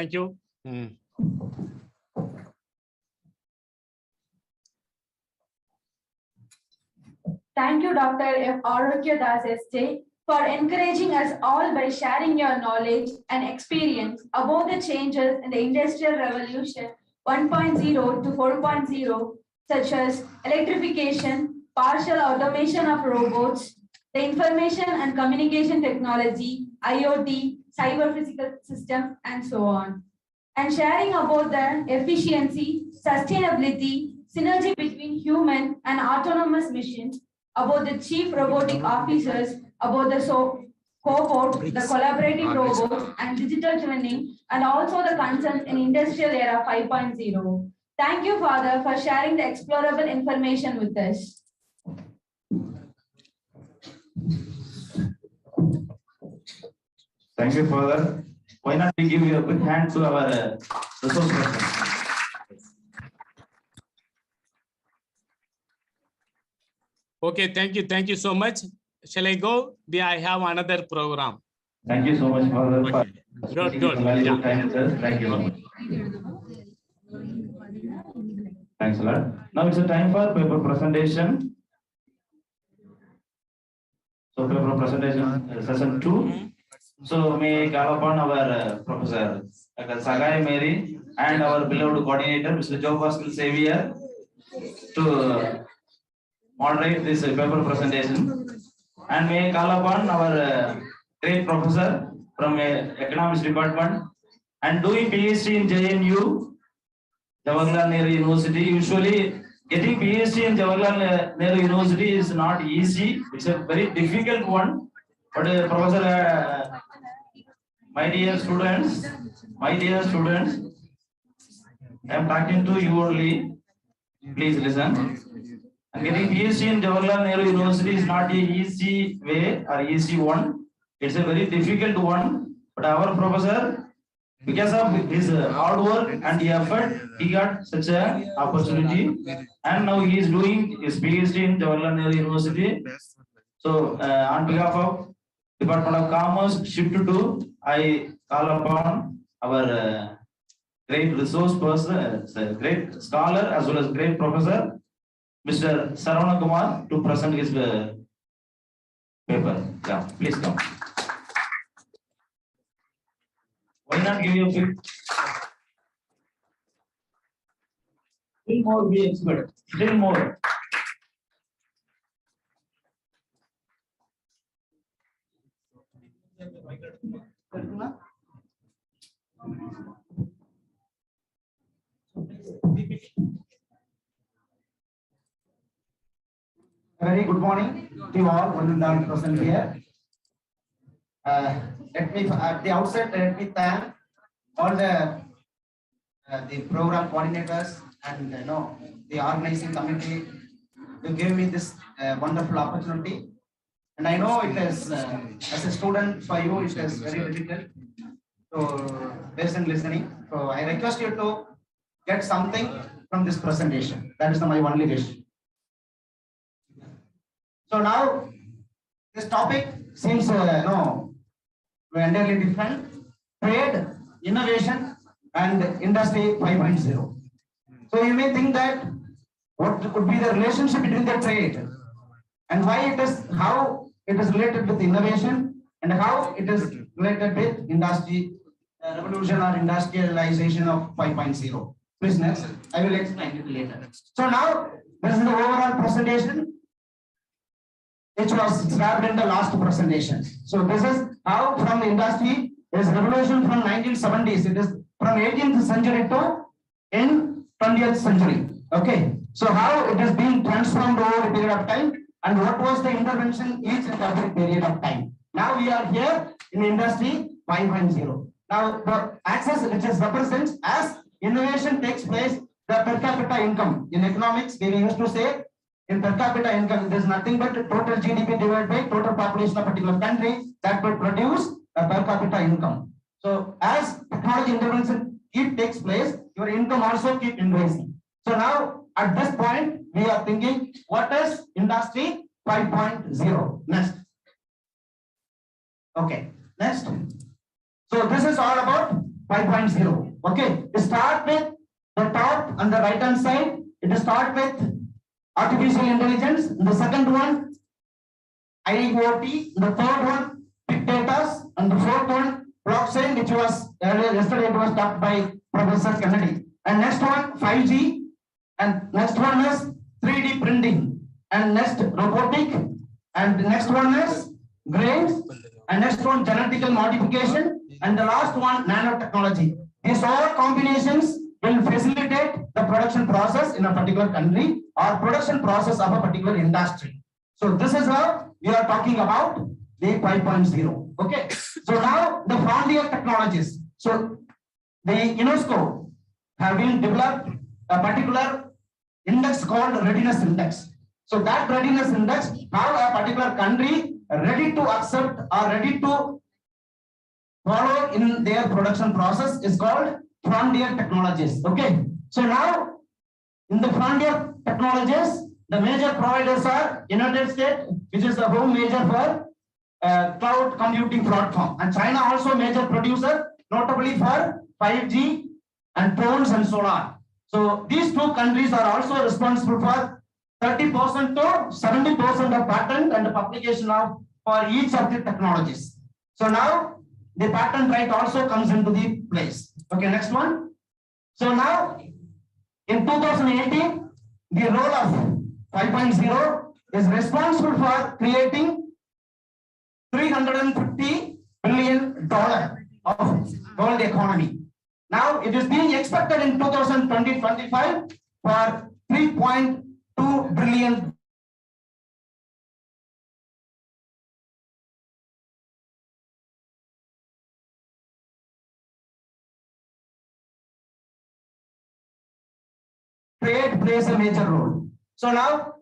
[SPEAKER 2] Thank you, Dr. F. Arogya Das SJ, for encouraging us all by sharing your knowledge and experience about the changes in the Industrial Revolution 1.0 to 4.0, such as electrification, partial automation of robots, the information and communication technology, IoT, cyber physical systems, and so on. And sharing about the efficiency, sustainability, synergy between human and autonomous machines, about the chief robotic officers, about the cohort, the collaborative robots, and digital twinning, and also the concerns in industrial era 5.0. Thank you, Father, for sharing the explorable information with us.
[SPEAKER 9] Thank you, Father. Why not we give you a quick hand to our resource person?
[SPEAKER 3] Okay, thank you so much. Shall I go? I have another program.
[SPEAKER 9] Thank you so much, Father.
[SPEAKER 3] Okay. Good.
[SPEAKER 9] Valuable
[SPEAKER 3] Yeah.
[SPEAKER 9] time with us. Thank you so much. Thanks a lot. Now it's a time for paper presentation. So paper presentation session 2. So may I call upon our Professor Sagai Mary and our beloved coordinator, Mr. Joe Pascal Xavier, to moderate this paper presentation. And may I call upon our great professor from economics department and doing PhD in JNU, Jawaharlal Nehru University. Usually getting PhD in Jawaharlal Nehru University is not easy. It's a very difficult one. But Professor, my dear students, I am talking to you only. Please listen. And getting PhD in Jawaharlal Nehru University is not an easy way or easy one. It's a very difficult one. But our professor, because of his hard work and effort, he got such an opportunity. And now he is doing his PhD in Jawaharlal Nehru University. So, on behalf of Department of Commerce, Shift 2, I call upon our great resource person, great scholar as well as great professor, Mr. Saravana Kumar, to present his paper. Yeah, please come. Why not give you a quick? Still more be expert. Still more.
[SPEAKER 10] Very good morning to you all, one and all present here. Let me at the outset let me thank all the program coordinators and the organizing committee to give me this wonderful opportunity. And I know it is as a student for you it is very difficult to listen listening. So I request you to get something from this presentation. That is my only wish. So now this topic seems entirely different. Trade, innovation, and industry 5.0. So you may think that what could be the relationship between the trade and why it is, how it is related with innovation and how it is related with industry revolution or industrialization of 5.0. Please next, I will explain it later. So now this is the overall presentation which was scrapped in the last presentation. So this is how from the industry is revolution from 1970s. It is from 18th century to in 20th century. Okay. So how it is being transformed over a period of time and what was the intervention each and every period of time. Now we are here in industry 5.0. Now the axis which is represents as innovation takes place, the per capita income. In economics, we used to say in per capita income, there is nothing but total GDP divided by total population of a particular country that will produce a per capita income. So as technology intervention takes place, your income also keep increasing. So now at this point, we are thinking, what is industry 5.0? Next. Okay, next. So this is all about 5.0. Okay, we start with the top on the right hand side. It start with artificial intelligence. The second one, IoT. The third one, big data. And the fourth one, blockchain, which was yesterday it was talked by Professor Kennedy. And next one, 5G. And next one is 3D printing. And next, robotic. And the next one is grains. And next one, genetical modification. And the last one, nanotechnology. These all combinations will facilitate the production process in a particular country or production process of a particular industry. So this is how we are talking about the 5.0. Okay. So now the frontier technologies. So the UNESCO have been developed a particular index called readiness index. So that readiness index, how a particular country ready to accept or ready to follow in their production process is called frontier technologies. Okay. So now in the frontier technologies, the major providers are United States, which is the home major for cloud computing platform, and China also major producer, notably for 5G and drones and solar. So these two countries are also responsible for 30% to 70% of patent and publication of for each of the technologies. So now the patent right also comes into the place. Okay, next one. So now in 2018, the role of 5.0 is responsible for creating $350 billion of world economy. Now it is being expected in 2020-25 for 3.2 billion. Trade plays a major role. So now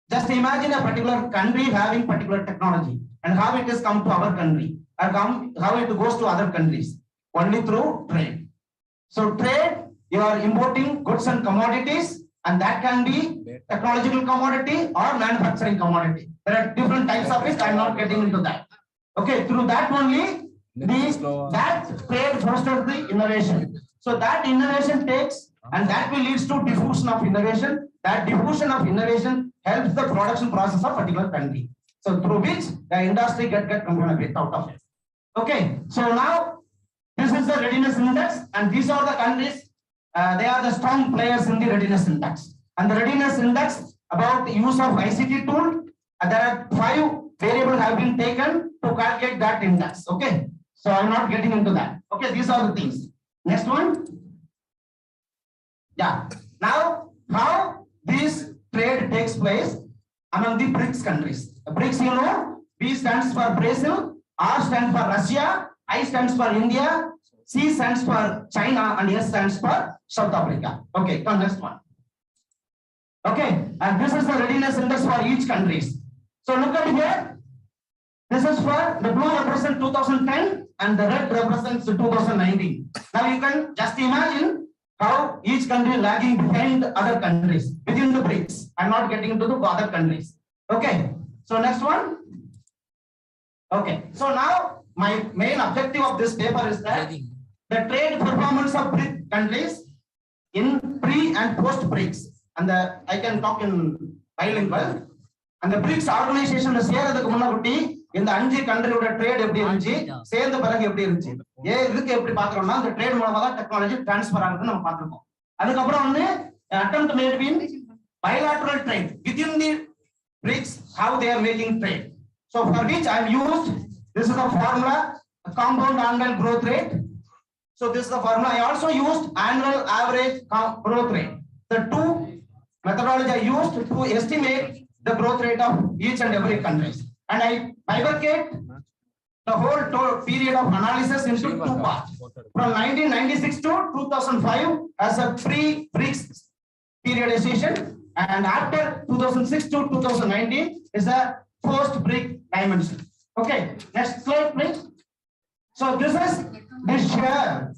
[SPEAKER 10] just imagine a particular country having particular technology and how it has come to our country or how it goes to other countries only through trade. So trade, you are importing goods and commodities, and that can be technological commodity or manufacturing commodity. There are different types of it. I'm not getting into that. Okay, through that only that trade fosters the innovation. So that innovation takes and that will leads to diffusion of innovation. That diffusion of innovation helps the production process of particular country. So through which the industry get benefit out of it. Okay, so now this is the readiness index, and these are the countries. They are the strong players in the readiness index. And the readiness index about the use of ICT tool. There are 5 variables have been taken to calculate that index. Okay, so I'm not getting into that. Okay, these are the things. Next one. Yeah. Now, how this trade takes place among the BRICS countries. The BRICS, you know, B stands for Brazil, R stands for Russia, I stands for India, C stands for China, and S stands for South Africa. Okay, come next one. Okay, and this is the readiness index for each countries. So look at here. This is for the blue represents 2010 and the red represents 2019. Now you can just imagine how each country lagging behind other countries within the BRICS. I'm not getting into the other countries. Okay, so next one. Okay, so now my main objective of this paper is that the trade performance of BRICS countries in pre and post BRICS, and I can talk in bilingual. And the BRICS organization is here at the இந்த 5 கண்ட்ரியோட trade எப்படி இருந்துச்சு, சேர்ந்த பிறகு எப்படி இருந்துச்சு, இதுக்கு எப்படி பாக்குறோம்னா அந்த ட்ரேட் மூலமா தான் டெக்னாலஜி ட்ரான்ஸ்ஃபர் ஆகுதுன்னு நம்ம பார்த்திருக்கோம். அதுக்கப்புறம் வந்து attempt made in bilateral trade within the BRICS, how they are making trade. So for which I have used, this is the formula, compound annual growth rate. So this is the formula. I also used annual average growth rate. The two methodology I used to estimate the growth rate of each and every country. And I bifurcate the whole period of analysis into 2 parts. From 1996 to 2005 as a pre-BRICS periodization, and after 2006 to 2019 is a post-BRICS dimension. Okay, next slide, please. So this is the share,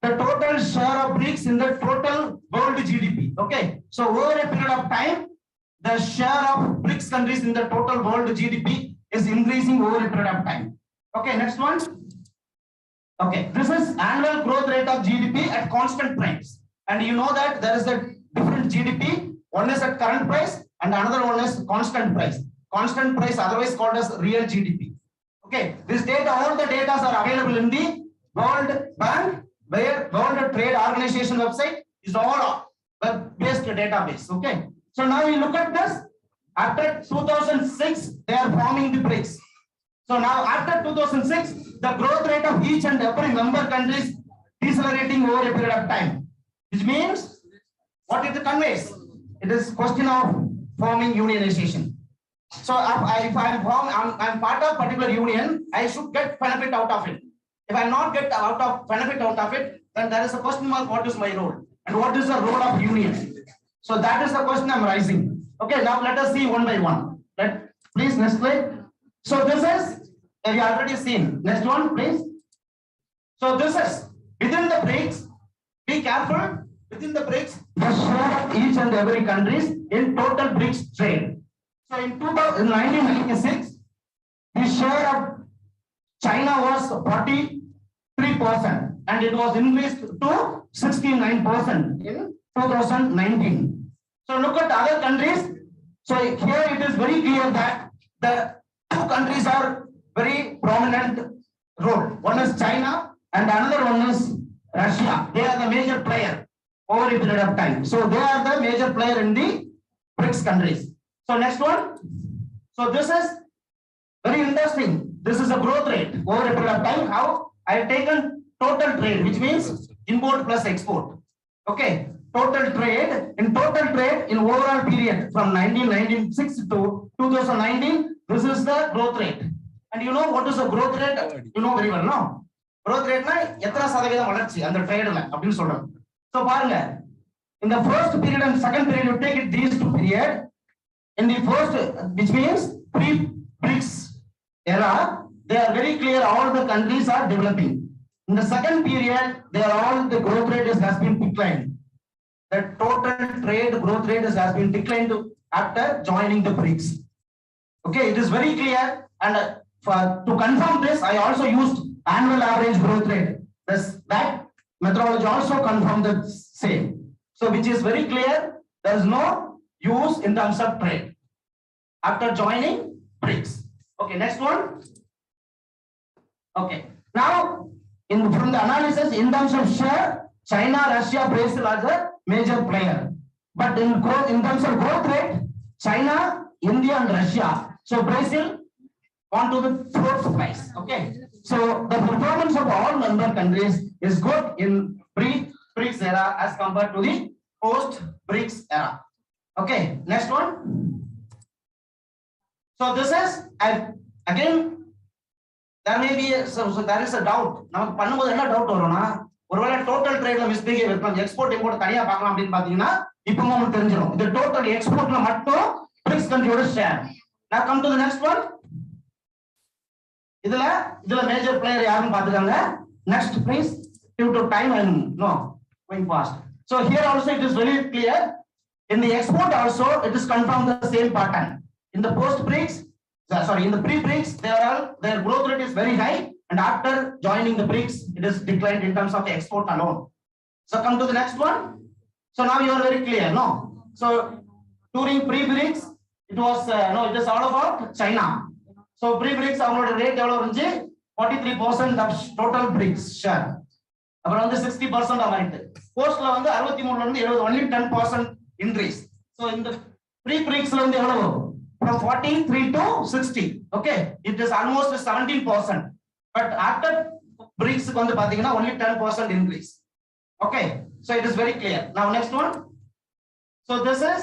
[SPEAKER 10] the total share of BRICS in the total world GDP. Okay, so over a period of time, the share of BRICS countries in the total world GDP is increasing over a period of time. Okay, next one. Okay, this is annual growth rate of GDP at constant price. And you know that there is a different GDP. One is at current price and another one is constant price. Constant price, otherwise called as real GDP. Okay, this data, all the data are available in the World Bank, where World Trade Organization website is all web-based database. Okay, so now we look at this. After 2006, they are forming the BRICS. So now after 2006, the growth rate of each and every member country is decelerating over a period of time. Which means, what it conveys? It is question of forming unionization. So if I'm part of particular union, I should get benefit out of it. If I not get benefit out of it, then there is a question mark. What is my role and what is the role of union? So that is the question I'm raising. Okay, now let us see one by one. Please next slide. So this is we already seen. Next one, please. So this is within the BRICS. Be careful. Within the BRICS, the share of each and every countries in total BRICS trade. So in 1996, the share of China was 43%, and it was increased to 69% in 2019. So look at other countries. So here it is very clear that the two countries are very prominent role. One is China and another one is Russia. They are the major player over a period of time. So they are the major player in the BRICS countries. So next one. So this is very interesting. This is a growth rate over a period of time. How I have taken total trade, which means import plus export. Okay, total trade in overall period from 1996 to 2019. This is the growth rate. And you know what is the growth rate? You know very well, no? Growth rate na எத்தனை சதவீதம் வளர்ச்சி அந்த ட்ரேட்ல அப்படினு சொல்றோம். So பாருங்க, in the first period and second period, you take it these two period. In the first, which means pre-BRICS era, they are very clear. All the countries are developing. In the second period, they are all the growth rate has been declined. The total trade growth rate has been declined after joining the BRICS. Okay, it is very clear. And to confirm this, I also used annual average growth rate. That methodology also confirmed the same. So which is very clear, there is no use in terms of trade after joining BRICS. Okay, next one. Okay, now from the analysis in terms of share, China, Russia, Brazil are the major player. But in terms of growth rate, China, India and Russia. So Brazil on to the fourth place. Okay, so the performance of all member countries is good in pre-BRICS era as compared to the post-BRICS era. Okay, next one. So this is again there may be so there is a doubt. நமக்கு பண்ணும்போது என்ன doubt வரும்னா ஒருவேளை total ட்ரேட்ல mistake இருக்கும் export import தனியா பார்க்கலாம் அப்படினு பாத்தீங்கன்னா இப்போ உங்களுக்கு தெரிஞ்சிரும் இந்த டோட்டல் எக்ஸ்போர்ட்ல மட்டும் BRICS கண்ட்ரியோட share. Now come to the next one. இதுல மேஜர் பிளேயர் யாருன்னு பாத்துக்கங்க. Next please, due to time and no going fast. So here also it is very clear. In the export also it is confirmed the same pattern. In the post-BRICS, in the pre-BRICS, their growth rate is very high, and after joining the BRICS, it is declined in terms of the export alone. So come to the next one. So now you are very clear, no? So during pre-BRICS, it was it is all about China. So pre-BRICS அவங்களோட rate எவ்வளவு இருந்துச்சு? 43% of total BRICS share. அப்புறம் வந்து 60% ஆயிட்டு. போஸ்ட்ல வந்து 63ல இருந்து 70 only 10% increase. So in the pre-BRICS ல வந்து எவ்வளவு? From 43 to 60. Okay, it is almost 17%. But after BRICS க்கு வந்து பாத்தீங்கன்னா only 10% increase. Okay, so it is very clear. Now next one. So this is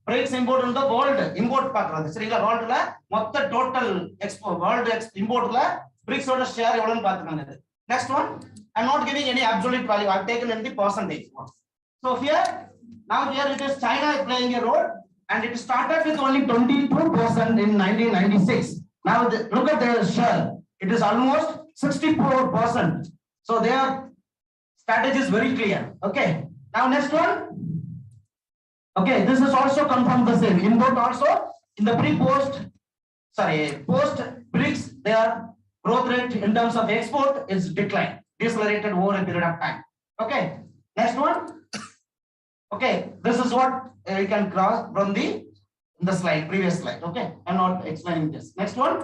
[SPEAKER 10] BRICS import in the world import பார்க்கறது. சரிங்களா? worldல மொத்த total export world importல BRICS ஓட share எவ்வளவுன்னு பாத்துக்கங்க. Next one. I'm not giving any absolute value. I've taken in the percentage. So here it is China is playing a role, and it started with only 22% in 1996. Now look at their share. It is almost 64%. So their strategy is very clear. Okay. Now next one. Okay, this is also confirmed the same. Import also in the post BRICS, their growth rate in terms of export is declined, decelerated over a period of time. Okay, next one. Okay, this is what you can cross from the previous slide. Okay, I'm not explaining this. Next one.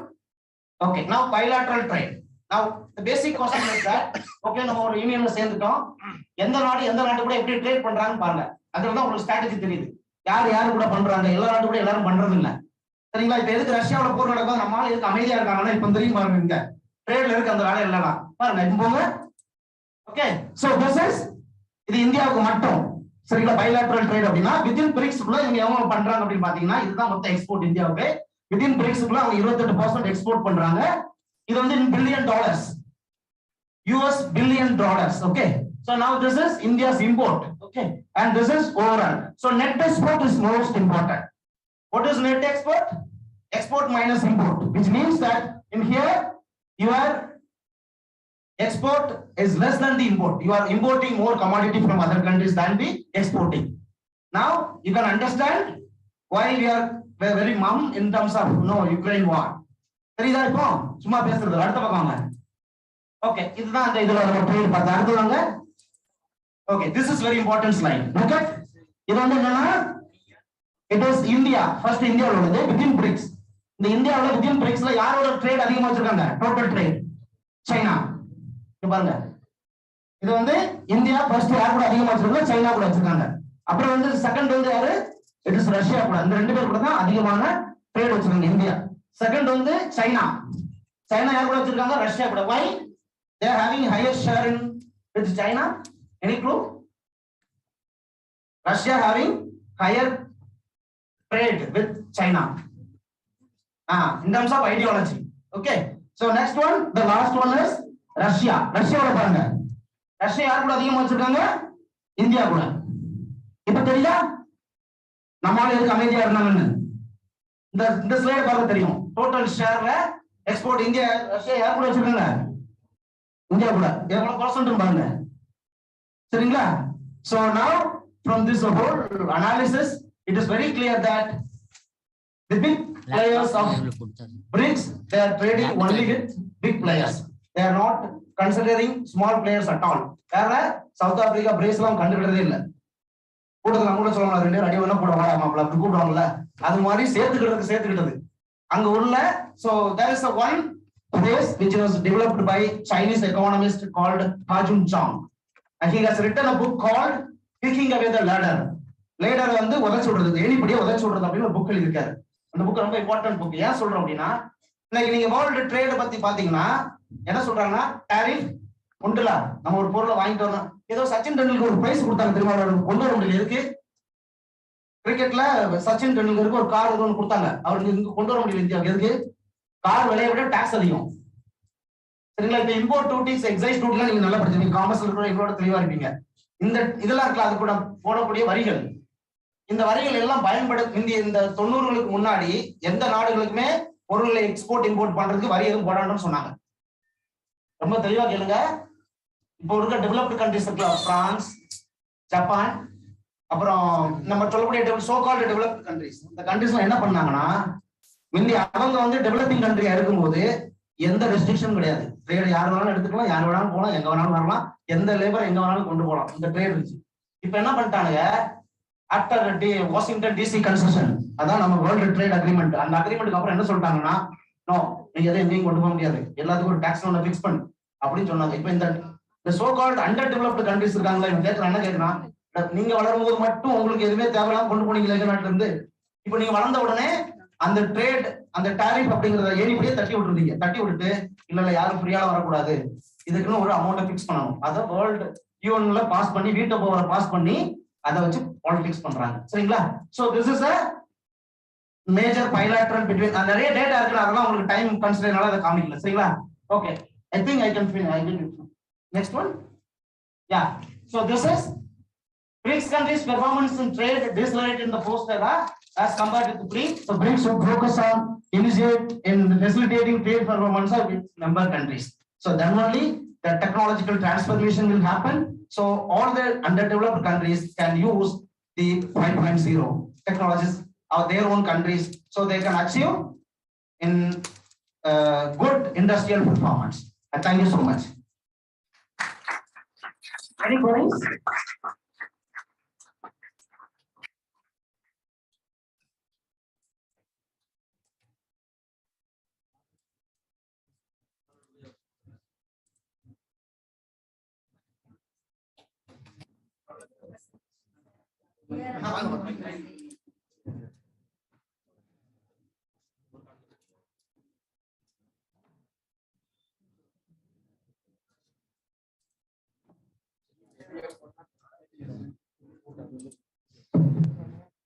[SPEAKER 10] Okay, now bilateral trade. Now the basic question is that okay, நம்ம ஒரு யூனியன்ல சேர்ந்துட்டோம். எந்த நாடு கூட எப்படி trade பண்றாங்கன்னு பாருங்க. அதுதான் உங்களுக்கு ஸ்ட்ராட்டஜி தெரியுது. யார் கூட பண்றாங்க? எல்லா நாட்டு கூட எல்லாரும் பண்றது இல்ல. சரிங்களா? இப்ப எதுக்கு ரஷ்யாவோட போர் நடக்குது? நம்மால எதுக்கு அமைதியா இருக்காங்கன்னா இப்ப தெரியும் பாருங்க. இந்த ட்ரேட்ல இருக்கு அந்த வேலை இல்லனா பாருங்க இப்போ போங்க. ஓகே, சோ திஸ் இஸ் இது இந்தியாவுக்கு மட்டும். சரிங்களா? பைலேட்டரல் ட்ரேட் அப்படினா வித்தின் BRICS குள்ள இவங்க எவ்வளவு பண்றாங்க அப்படி பாத்தீங்கன்னா இதுதான் மொத்த எக்ஸ்போர்ட் இந்தியாவுக்கு. within BRICS குள்ள அவங்க 28% எக்ஸ்போர்ட் பண்றாங்க. இது வந்து in billion dollars. US billion dollars. Okay. So now this is India's import. Okay. And this is overall. So net export is most important. What is net export? Export minus import, which means that in here your export is less than the import. You are importing more commodity from other countries than the exporting. Now you can understand why we are very mum in terms of Ukraine war. சரிதா இப்போ சும்மா பேசுறது அடுத்த பக்கம் வாங்க. Okay இதுதான் அந்த இதுல நம்ம ட்ரேட் பார்த்து அடுத்து வாங்க. Okay this is very important slide. Okay இது வந்து என்னன்னா it is India first India உள்ளது within BRICS. இந்த இந்தியாவுல within BRICSல யாரோட ட்ரேட் அதிகமா வச்சிருக்காங்க? Total trade China. இங்க பாருங்க இது வந்து இந்தியா ஃபர்ஸ்ட் யார் கூட அதிகமா வச்சிருக்காங்க? சைனா கூட வச்சிருக்காங்க. அப்புறம் வந்து செகண்ட் வந்து யாரு? இட் இஸ் ரஷ்யா கூட. இந்த ரெண்டு பேர் கூட தான் அதிகமான ட்ரேட் வச்சிருக்காங்க இந்தியா. செகண்ட் வந்து சைனா. சைனா யார் கூட வச்சிருக்காங்க? ரஷ்யா கூட. why they are having higher share in with China? Any clue? Russia having higher trade with China in terms of ideology. Okay, so next one, the last one is Russia. Russia ஓட பாருங்க. Russia யார் கூட அதிகமா வச்சிருக்காங்க? India கூட. இப்ப தெரியுதா நம்மால எதுக்கு அமைதியா இருந்தாங்கன்னு? இந்த ஸ்லைட் பார்க்க தெரியும். டோட்டல் ஷேர்ல எக்ஸ்போர்ட் இந்தியா ரஷ்யா யார் கூட வச்சிருக்காங்க? இந்தியா கூட. எவ்வளவு பர்சன்ட் பாருங்க. சரிங்களா? So now from this whole analysis it is very clear that the big players of BRICS, they are trading only with big players. They are not considering small players at all. வேற south Africa பிரேஸ்லாம் கண்டுக்கிட்டதே இல்ல. கூட்டத்துல நம்ம கூட சொல்லலாம் ரெண்டு பேர் அடி வேணா கூட வாடா மாப்ள அப்படி கூப்பிடுவாங்கல்ல அது மாதிரி சேர்த்துக்கிட்டது அங்க உள்ள. So there is a one place which was developed by Chinese economist called Hajun Chang, and he has written a book called Kicking Away the Ladder. Ladder வந்து உதச்சு விடுறது, ஏணிப்படியே உதச்சு விடுறது அப்படின்னு ஒரு புக் எழுதியிருக்காரு. அந்த புக் ரொம்ப இம்பார்ட்டன்ட் புக். ஏன் சொல்றோம் அப்படின்னா இன்னைக்கு நீங்க வேர்ல்டு ட்ரேட் பத்தி பாத்தீங்கன்னா என்ன சொல்றாங்கன்னா டாரிஃப் உண்டுல நம்ம ஒரு பொருளை வாங்கிட்டு வரணும். ஏதோ சச்சின் டெண்டுல்கர் ஒரு பிரைஸ் கொடுத்தாங்க தெரியுமா? கொண்டு வர முடியல. இருக்கு கிரிக்கெட்ல சச்சின் டெண்டுல்கருக்கு ஒரு கார் ஒன்று கொடுத்தாங்க. அவருக்கு இங்க கொண்டு வர முடியல இந்தியாவுக்கு. எதுக்கு? கார் விலையை விட டாக்ஸ் அதிகம். சரிங்களா? இப்ப இம்போர்ட் டியூட்டிஸ் எக்ஸைஸ் டியூட்டிலாம் நீங்க நல்லா படிச்சிருக்கீங்க. காமர்ஸ்ல இருக்கிற எங்களோட தெளிவா இருப்பீங்க. இந்த இதெல்லாம் இருக்குல்ல அது கூட போடக்கூடிய வரிகள், இந்த வரிகள் எல்லாம் இந்த 90களுக்கு முன்னாடி எந்த நாடுகளுக்குமே பொருள்களை எக்ஸ்போர்ட் இம்போர்ட் பண்றதுக்கு வரி எதுவும் போடான்னு சொன்னாங்க. ரொம்ப தெளிவா கேளுங்க. இப்போ இருக்க டெவலப்டு கண்ட்ரிஸ் இருக்கலாம், பிரான்ஸ், ஜப்பான், அப்புறம் நம்ம சொல்லக்கூடிய சோ கால்டு டெவலப்டு கண்ட்ரிஸ். இந்த கண்ட்ரிஸ்லாம் என்ன பண்ணாங்கன்னா அவங்க வந்து டெவலப்பிங் கண்ட்ரியா இருக்கும்போது எந்த ரெஸ்ட்ரிக்ஷன் கிடையாது. ட்ரேட் யார் வேணாலும் எடுத்துக்கலாம், யார் வேணாலும் போகலாம், எங்க வேணாலும் வரலாம், எந்த லேபர் எங்க வேணாலும் கொண்டு போகலாம். இந்த ட்ரேட் இருந்துச்சு. இப்ப என்ன பண்ணிட்டானுங்க? ஆஃப்டர் வாஷிங்டன் டிசி கன்செஷன், அதான் நம்ம வேர்ல்டு ட்ரேட் அக்ரிமெண்ட். அந்த அக்ரிமெண்ட்டுக்கு அப்புறம் என்ன சொல்லிட்டாங்கன்னா நோ நீங்க எதை எங்கேயும் கொண்டு போக முடியாது, எல்லாத்துக்கும் ஒரு டாக்ஸ் ஒன்று ஃபிக்ஸ் பண்ணு அப்படின்னு சொன்னாங்க. இப்ப இந்த so called under developed countries இருக்காங்களா, இவங்க கேட்கறாங்க என்ன கேட்கறான், நீங்க வளரும் போது மட்டும் உங்களுக்கு எதுவுமே தேவையில்லாம கொண்டு போனீங்க நாட்டுல இருந்து. இப்ப நீங்க வளர்ந்த உடனே அந்த ட்ரேட் அந்த டாரிஃப் அப்படிங்கறத ஏறிப்படியே தட்டி விட்டுருந்தீங்க. தட்டி விட்டுட்டு இல்ல யாரும் ஃப்ரீயால வரக்கூடாது, இதுக்குன்னு ஒரு அமௌண்ட்டை ஃபிக்ஸ் பண்ணணும். அதை வேர்ல்டு யூஎன்ல பாஸ் பண்ணி வீட்டோ பவரை பாஸ் பண்ணி அதை வச்சு பாலிடிக்ஸ் பண்றாங்க. சரிங்களா? So this is a major bilateral between. நிறைய டேட்டா இருக்கு, அதெல்லாம் உங்களுக்கு டைம் கன்சிடர்னால அதை காமிக்கல. சரிங்களா? Okay, I think I can finish. Next one. Yeah, so this is BRICS countries performance in trade decelerated in the post era as compared with the BRICS. So BRICS would focus on initiate in facilitating trade performance of its member countries. So then only the technological transformation will happen. So all the underdeveloped countries can use the 5.0 technologies of their own countries, so they can achieve in good industrial performance. Thank you so much. Any queries?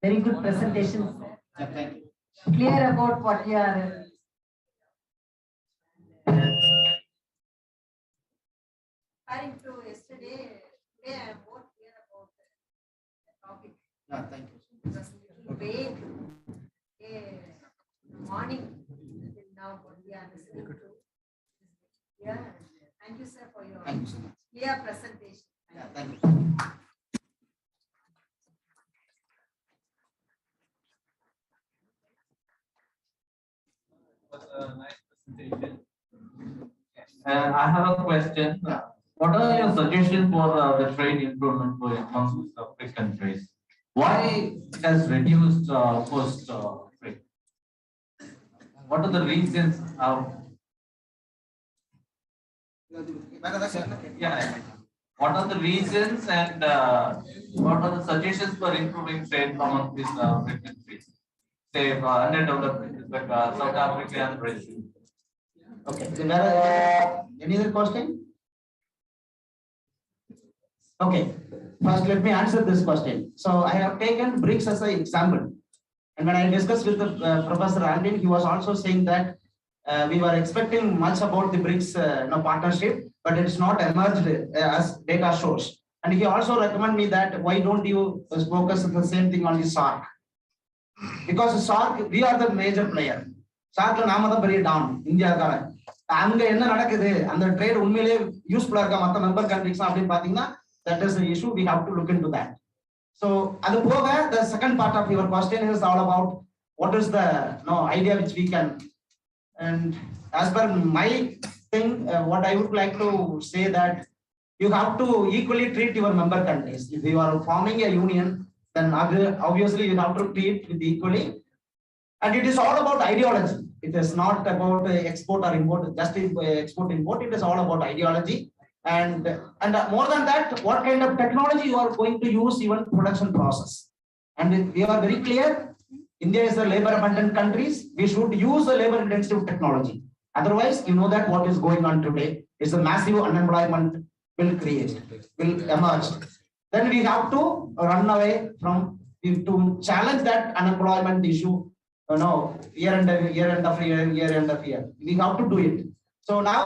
[SPEAKER 11] Very good presentation.
[SPEAKER 10] Thank you.
[SPEAKER 11] clear about what you are. Comparing to yesterday, today I am more clear about the topic.
[SPEAKER 10] Yeah, thank you.
[SPEAKER 11] It was little vague. Morning till now, what we are listening to. Yeah, thank you, sir, for your
[SPEAKER 10] Thank you so much.
[SPEAKER 11] clear presentation.
[SPEAKER 10] Yeah, thank you.
[SPEAKER 9] I have a question. What are your suggestions for the trade improvement for among the African countries? Why it has reduced post trade? What are the reasons? Yeah. What are the reasons and what are the suggestions for improving trade among these African countries? Say underdeveloped like South Africa and Brazil.
[SPEAKER 10] Okay. Any other question? Okay. First, let me answer this question. So I have taken BRICS as an example. And when I discussed with the Professor Aldin, he was also saying that we were expecting much about the BRICS partnership, but it's not emerged as data shows. And he also recommended me that why don't you focus on the same thing on the SARC? Because SARC, we are the major player. SARC நாம தான் பெரிய Don இந்தியாக்கார. அங்க என்ன நடக்குது அந்த trade உண்மையிலேயே யூஸ்ஃபுல்லா இருக்கா மத்த மெம்பர் கண்ட்ரிஸ் அப்படின்னு பாத்தீங்கன்னா that is the issue. We have to look into that. So அது போக the second part of your question is all about what is the idea which we can, and as per my thing, what I would like to say that you have to equally treat your member countries. If you are forming a union, then obviously you have to treat with equally. And it is all about ideology. It is not about export or import, just export import. It is all about ideology. And more than that, what kind of technology you are going to use even production process. And we are very clear, India is a labor abundant countries. We should use the labor intensive technology. Otherwise, you know that what is going on today is a massive unemployment will emerge. Then we have to run away from, to challenge that unemployment issue, year end of year. We have to do it. So now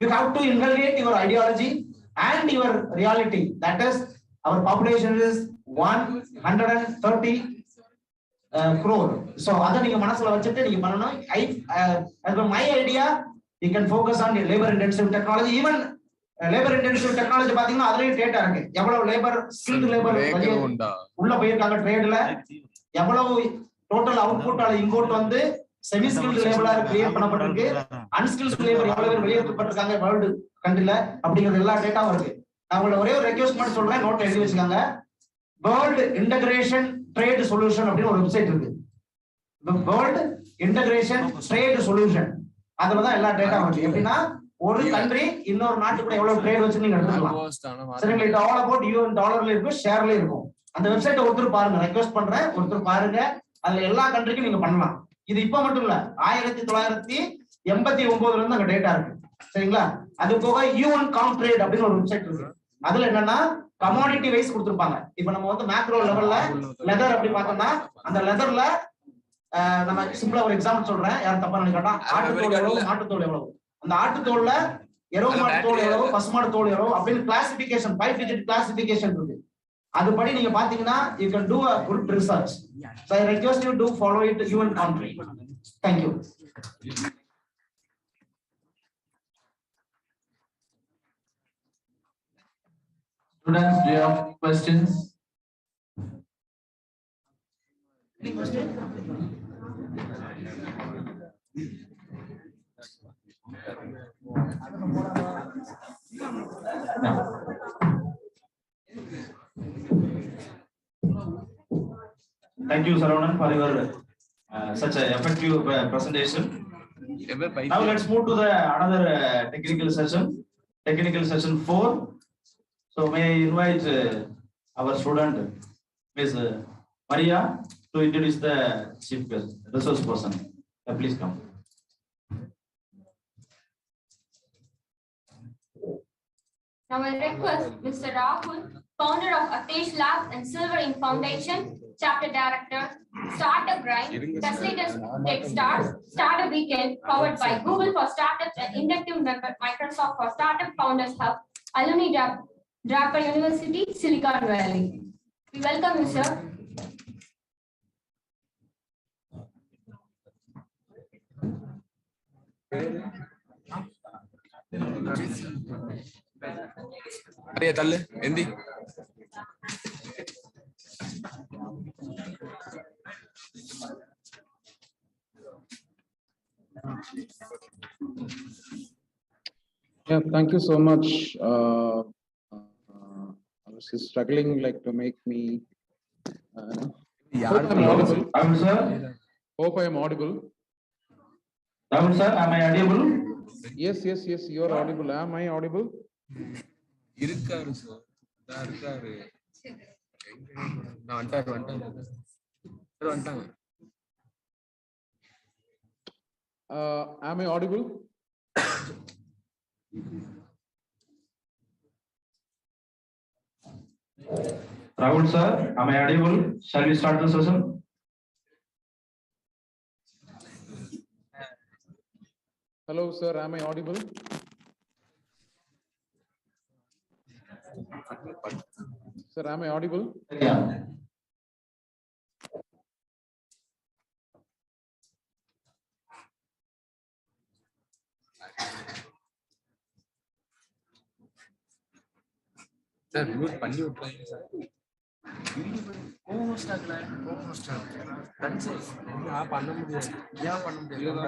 [SPEAKER 10] you have to inculcate your ideology and your reality. That is, our population is 130 crore. So other நீங்க மனசுல வச்சிட்டு நீங்க பண்ணனும். As per my idea, you can focus on the labor intensive technology. Even labor intensive technology பாத்தீங்கன்னா அதுலயே data இருக்கு. எவ்வளவு labour skilled labour உள்ள போயிருக்காங்க ட்ரேட்ல, எவ்வளவு டோட்டல் அவுட்புட் அல்ல இன்புட் வந்து செமி ஸ்கில்ட் லேபரா கிரியேட் பண்ணப்பட்டிருக்கு, அன்ஸ்கில்ட் லேபர் எவ்வளவு பேர் வெளியேற்றப்பட்டிருக்காங்க வேர்ல்டு கண்ட்ரில அப்படிங்கிறது எல்லா டேட்டாவும் இருக்கு. நான் உங்களுக்கு ஒரே ஒரு ரெக்வெஸ்ட் மட்டும் சொல்றேன், நோட் எழுதி வச்சுக்கோங்க. வேர்ல்டு இன்டகிரேஷன் ட்ரேட் சொல்யூஷன் அப்படின்னு ஒரு வெப்சைட் இருக்கு. வேர்ல்டு இன்டகிரேஷன் ட்ரேட் சொல்யூஷன், அதுலதான் எல்லா டேட்டாவும் இருக்கு. எப்படின்னா ஒரு கண்ட்ரி இன்னொரு நாட்டு கூட எவ்வளவு ட்ரேட் வச்சு நீங்க எடுத்துக்கலாம். சரிங்களா? இது ஆல் அபவுட் யூஎன் டாலர்ல இருக்கும், ஷேர்ல இருக்கும். அந்த வெப்சைட்டை ஒருத்தர் பாருங்க, ரெக்வெஸ்ட் பண்றேன், ஒருத்தர் பாருங்க. அதுல எல்லா கண்ட்ரிக்கும் நீங்க பண்ணலாம். இது இப்ப மட்டும் இல்ல, 1989 இருந்து அங்க டேட்டா இருக்கு. சரிங்களா? அது போக யூஎன் காம்ட்ரேட் அப்படின்னு ஒரு வெப்சைட் இருக்கு. அதுல என்னன்னா கமாடிட்டி வைஸ் கொடுத்திருப்பாங்க. இப்ப நம்ம வந்து மேக்ரோ லெவல்ல லெதர் அப்படி பார்த்தோம்னா அந்த லெதர்ல நம்ம சிம்பிளா ஒரு எக்ஸாம்பிள் சொல்றேன், யாரும் தப்பா நினைக்கட்டா. ஆட்டுத்தோல் எவ்வளவு, மாட்டுத்தோல் எவ்வளவு, அந்த ஆட்டுத்தோல்ல எருவு மாட்டு தோல் எவ்வளவு, பசுமாடு தோல் எவ்வளவு அப்படின்னு கிளாசிபிகேஷன் 5 digit கிளாசிபிகேஷன் இருக்கு. அதுபடி நீங்க பாத்தீங்கன்னா you can do a good research. So I request you to follow it UN country. Thank you.
[SPEAKER 9] Students, do you have questions?
[SPEAKER 10] Any question?
[SPEAKER 9] Thank you, Saravanan, for your such an effective presentation. Now let's move to the another technical session 4. So may I invite our student, Ms. Maria, to introduce the chief resource person. Please come.
[SPEAKER 12] Now I request Mr. Rahul, founder of Atesh Labs and Silver Ink Foundation, Chapter Director, Startup Grind, Facilitators Techstars, Startup Weekend, powered by Google for Startups and inductive member Microsoft for Startup Founders Hub, Alumni Draper University, Silicon Valley. We welcome you, sir.
[SPEAKER 1] Arya talle endi
[SPEAKER 13] Yeah, thank you so much. I was just struggling like to make me. Hope I'm audible.
[SPEAKER 9] Sir.
[SPEAKER 13] Hope I am audible.
[SPEAKER 9] Sir, am I audible?
[SPEAKER 13] Yes, you are audible. Am I audible?
[SPEAKER 1] irukkaru sir da irukkaru na vantaanga
[SPEAKER 13] Am I audible?
[SPEAKER 9] Rahul sir, am I audible? Shall we start the session?
[SPEAKER 13] Hello sir, am I audible? Sir, am I audible?
[SPEAKER 9] Yeah.
[SPEAKER 1] sir mute பண்ணி விட்டுறீங்க sir co-host ஆகல தன்சே நான் பண்ண முடியாது ஏன் பண்ண முடியாது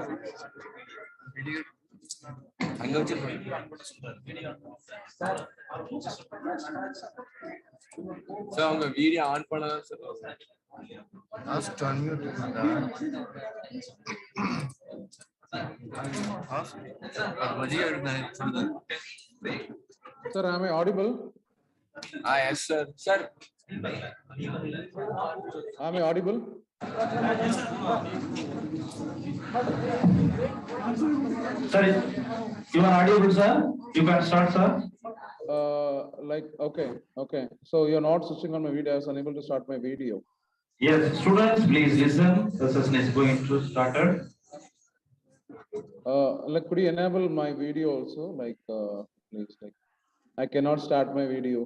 [SPEAKER 1] அங்க வச்சிருக்கேன் சார் அவங்க வீடியோ ஆன் பண்ணாதான் sir last unmute
[SPEAKER 13] Sir, am I audible?
[SPEAKER 1] Yes sir. Sir,
[SPEAKER 13] am I audible?
[SPEAKER 9] Sir, you are audible, sir. You can start, sir.
[SPEAKER 13] Like okay. So you're not switching on my video. I was unable to start my video.
[SPEAKER 9] Yes, students, please listen. The session is going to start.
[SPEAKER 13] Like, could you enable my video also? Like, please, like, I cannot start my video.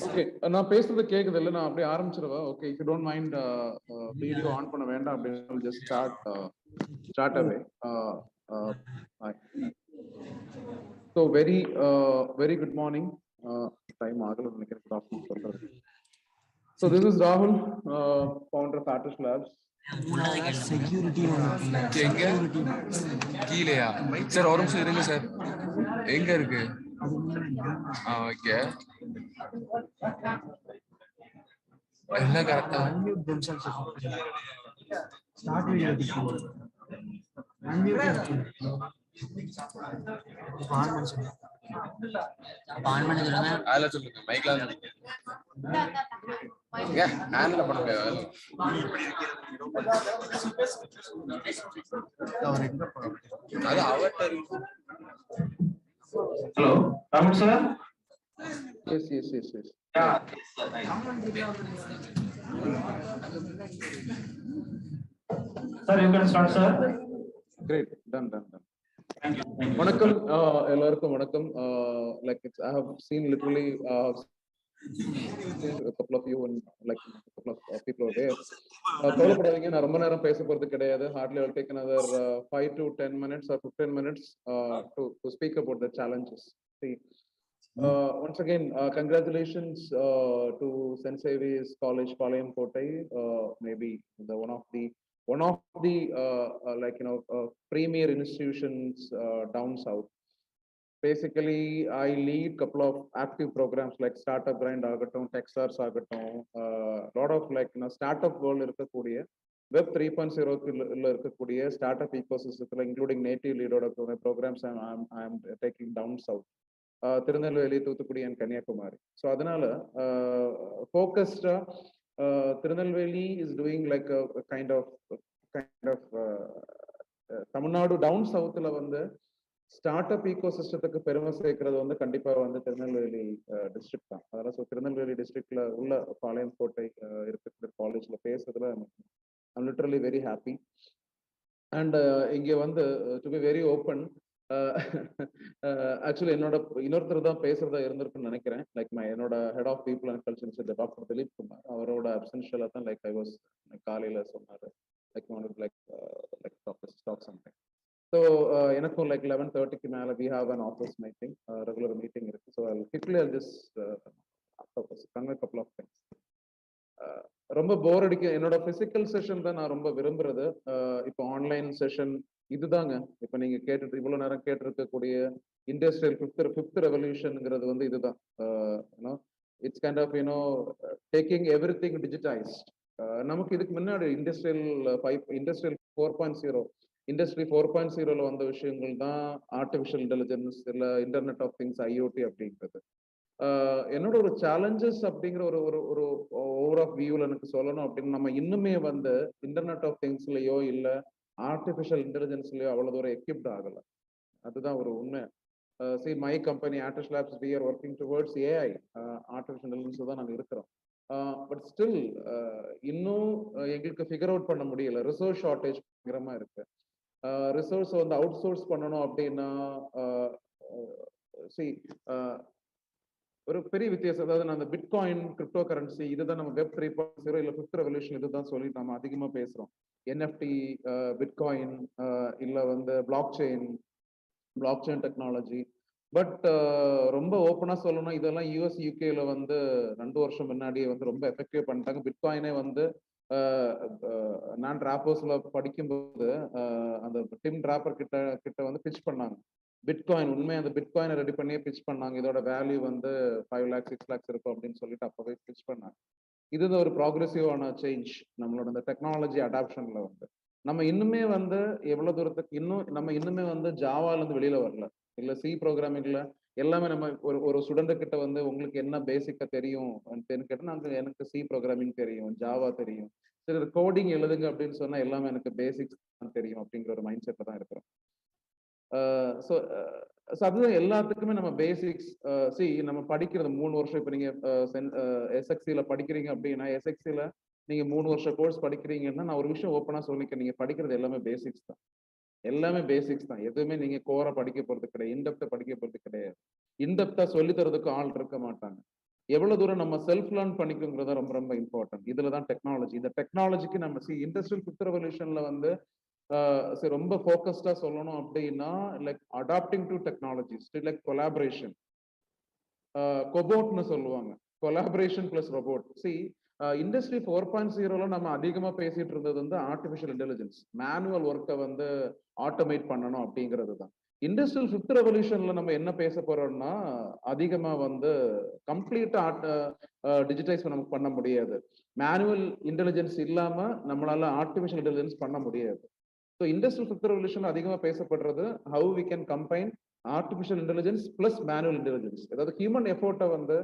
[SPEAKER 13] Okay, நான் பேசுறது கேக்குது இல்ல நான் அப்படியே ஆரம்பிச்சிரவா okay if you don't mind video on பண்ண வேண்டாம் அப்படியே just start away so very good morning time ஆகல நினைக்கிறேன் so this is Rahul founder of Atesh Labs
[SPEAKER 1] security எங்க கீழயா சார் ஒரு நிமிஷம் இருங்க சார் எங்க இருக்கு ஓகே எல்லாம் கரெக்டா ஸ்டார்ட் வீடியோ அதுல சொல்லுங்க மைக்ல ஹேண்ட்ல பண்ண முடியாது அது அவர்ட்ட
[SPEAKER 9] Hello, Rahul sir.
[SPEAKER 13] Yes.
[SPEAKER 9] Yeah. Sir, you can start, sir.
[SPEAKER 13] Great, done.
[SPEAKER 9] Thank you.
[SPEAKER 13] வணக்கம் எல்லாருக்கும் வணக்கம் like it's, I have seen literally a couple of you and like a couple of people are there. கவலைப்படாதீங்க நான் ரொம்ப நேரம் பேச போறது கிடையாது. Hardly I'll take another 5 to 10 minutes or 15 minutes to speak about the challenges. See, once again, congratulations to St. Xavier's College, Palayam Kottai, maybe the one of the like premier institutions down south. Basically, I lead couple of active programs like Startup Grind agatum, Techstars agatum, lot of like startup world irukakodiya web 3.0 இருக்கக்கூடிய startup ஈகோசிஸ்டத்தில் including நேட்டிவ் லீடோட programs I am talking down south, Tirunelveli, Thoothukudi and Kanyakumari. So அதனால ஃபோக்கஸ்டா Tirunelveli is doing like kind of Tamil Nadu down சவுத்தில் வந்து start up ஈகோ சிஸ்டத்துக்கு பெருமை சேர்க்கிறது வந்து கண்டிப்பா வந்து திருநெல்வேலி டிஸ்ட்ரிக்ட் தான். அதனால ஸோ திருநெல்வேலி டிஸ்ட்ரிக்ட்ல உள்ள பாளையம் கோட்டை இருக்கிற காலேஜ்ல பேசுறதுல I'm literally very happy. And இங்கே வந்து to be very open, actually என்னோட இன்னொருத்தர் தான் பேசுறதா இருந்திருக்குன்னு நினைக்கிறேன். லைக் என்னோட head of people and culture doctor Dilip Kumar, அவரோட அப்சென்ஷியலா தான் லைக் ஐ வாஸ் காலையில சொன்னாரு லைக் டாக் சம்திங். ஸோ எனக்கும் லைக் 11:30க்கு மேலே we have an office meeting, regular meeting இருக்கு. So I'll just convey a couple of things. ரொம்ப போர் அடிக்க என்னோட பிசிக்கல் செஷன் தான் நான் ரொம்ப விரும்புறது. இப்போ ஆன்லைன் செஷன் இதுதாங்க. இப்போ நீங்க கேட்டுட்டு இவ்வளவு நேரம் கேட்டிருக்கக்கூடிய இண்டஸ்ட்ரியல் ஃபிஃப்த் ரெவல்யூஷன்ங்கிறது வந்து இதுதான். It's kind of taking everything digitised. நமக்கு இதுக்கு முன்னாடி இண்டஸ்ட்ரியல் 4.0 இண்டஸ்ட்ரி 4.0 வந்த விஷயங்கள் தான் ஆர்டிஃபிஷியல் இன்டெலிஜென்ஸ், இல்ல இன்டர்நெட் ஆஃப் திங்ஸ், ஐஓடி அப்படின்றது. என்னோட ஒரு சேலஞ்சஸ் அப்படிங்கிற ஒரு ஓவர் ஆஃப் வியூல எனக்கு சொல்லணும் அப்படின்னு, நம்ம இன்னுமே வந்து இன்டர்நெட் ஆஃப் திங்ஸ்லயோ இல்ல ஆர்டிஃபிஷியல் இன்டெலிஜென்ஸ்லயோ அவ்வளவு தூரம் எக்யூப்ட் ஆகல. அதுதான் ஒரு உண்மை. See, my company Atos Labs, we are working towards AI, artificial intelligence தான் நாங்க இருக்கிறோம். பட் ஸ்டில் இன்னும் எங்களுக்கு ஃபிகர் அவுட் பண்ண முடியல. ரிசோர்ஸ் ஷார்டேஜ்ங்கிறமா இருக்கு. ரிசோர்ஸ் வந்து அவுட் சோர்ஸ் பண்ணணும் அப்படின்னா ஒரு பெரிய வித்தியாசம். அதாவது நான் அந்த பிட்காயின், கிரிப்டோ கரன்சி இதுதான் நம்ம வெப் 3.0 இல்ல ஃபிஃப்த் ரெவல்யூஷன் இதுதான் சொல்லி நம்ம அதிகமா பேசுறோம். என்எஃப்டி, பிட்காயின், இல்ல வந்து பிளாக் செயின் டெக்னாலஜி. பட் ரொம்ப ஓப்பனா சொல்லணும், இதெல்லாம் யூஎஸ் யூகேல வந்து 2 வருஷம் முன்னாடியே வந்து ரொம்ப எஃபெக்டிவ் பண்ணிட்டாங்க. பிட்காயினே வந்து நான் டிராப்பர்ஸ்ல படிக்கும்போது அந்த டிம் டிராப்பர் கிட்ட வந்து பிச் பண்ணாங்க பிட்காயின். உண்மையை அந்த பிட்காயினை ரெடி பண்ணியே பிச் பண்ணாங்க. இதோட வேல்யூ வந்து 5 lakhs 6 lakhs இருக்கும் அப்படின்னு சொல்லிட்டு அப்பவே பிச் பண்ணாங்க. இது ஒரு ப்ராக்ரெசிவான சேஞ்ச் நம்மளோட இந்த டெக்னாலஜி அடாப்ஷன்ல வந்து. நம்ம இன்னுமே வந்து எவ்வளவு தூரத்துக்கு நம்ம இன்னுமே வந்து ஜாவால இருந்து வெளியில வரல, இல்ல சி ப்ரோக்ராமிங்ல எல்லாமே. நம்ம ஒரு ஸ்டூடெண்ட் கிட்ட வந்து உங்களுக்கு என்ன பேசிக்கா தெரியும் கேட்டா, எனக்கு சி ப்ரோக்ராமிங் தெரியும், ஜாவா தெரியும், சரி கோடிங் எழுதுங்க அப்படின்னு சொன்னா எல்லாமே எனக்கு பேசிக்ஸ் தெரியும் அப்படிங்கிற ஒரு மைண்ட் செட்ல தான் இருக்கிறோம். ஸோ அதுதான் எல்லாத்துக்குமே நம்ம பேசிக்ஸ். நம்ம படிக்கிறது 3 வருஷம். இப்போ நீங்க எஸ்எக்சில படிக்கிறீங்க அப்படின்னா, எஸ்எக்சில நீங்க 3 வருஷம் கோர்ஸ் படிக்கிறீங்கன்னா, நான் ஒரு விஷயம் ஓப்பனா சொல்லிக்கிறேன், நீங்க படிக்கிறது எல்லாமே பேசிக்ஸ் தான். எல்லாமே பேசிக்ஸ் தான். எதுவுமே நீங்க கோரா படிக்க போறது கிடையாது, இன்டெப்தா படிக்க போறது கிடையாது. இன்டெப்தா சொல்லி தரதுக்கு ஆள் இருக்க மாட்டாங்க. எவ்வளவு தூரம் நம்ம செல்ஃப் லேர்ன் பண்ணிக்கோங்கிறத ரொம்ப ரொம்ப இம்பார்ட்டன்ட். இதுலதான் டெக்னாலஜி. இந்த டெக்னாலஜிக்கு நம்ம இண்டஸ்ட்ரியல் ஃபிஃப்த் ரெவல்யூஷன்ல வந்து ரொம்ப ஃபோக்கஸ்டா சொல்லணும் அப்படின்னா, like adapting to technologies, like collaboration, கொபோட்னு சொல்லுவாங்க, கொலாபரேஷன் பிளஸ் ரொபோட். இண்டஸ்ட்ரி 4.0 நம்ம அதிகமா பேசிட்டு இருந்தது வந்து ஆர்டிஃபிஷியல் இன்டெலிஜென்ஸ், மேனுவல் ஒர்க்கை வந்து ஆட்டோமேட் பண்ணணும் அப்படிங்கிறது தான். இண்டஸ்ட்ரியல் ஃபிஃப்த் ரெவல்யூஷன்ல நம்ம என்ன பேச போறோம்னா, அதிகமா வந்து கம்ப்ளீட்டா டிஜிட்டைஸ் பண்ண முடியாது. மேனுவல் இன்டெலிஜென்ஸ் இல்லாம நம்மளால ஆர்டிஃபிஷியல் இன்டெலிஜென்ஸ் பண்ண முடியாது. ஸோ இண்டஸ்ட்ரியல் ஃபிஃப்த் ரெவல்யூஷன் அதிகமா பேசப்படுறது how we can combine artificial intelligence plus manual intelligence. அதாவது ஹியூமன் எஃபோர்ட்டை வந்து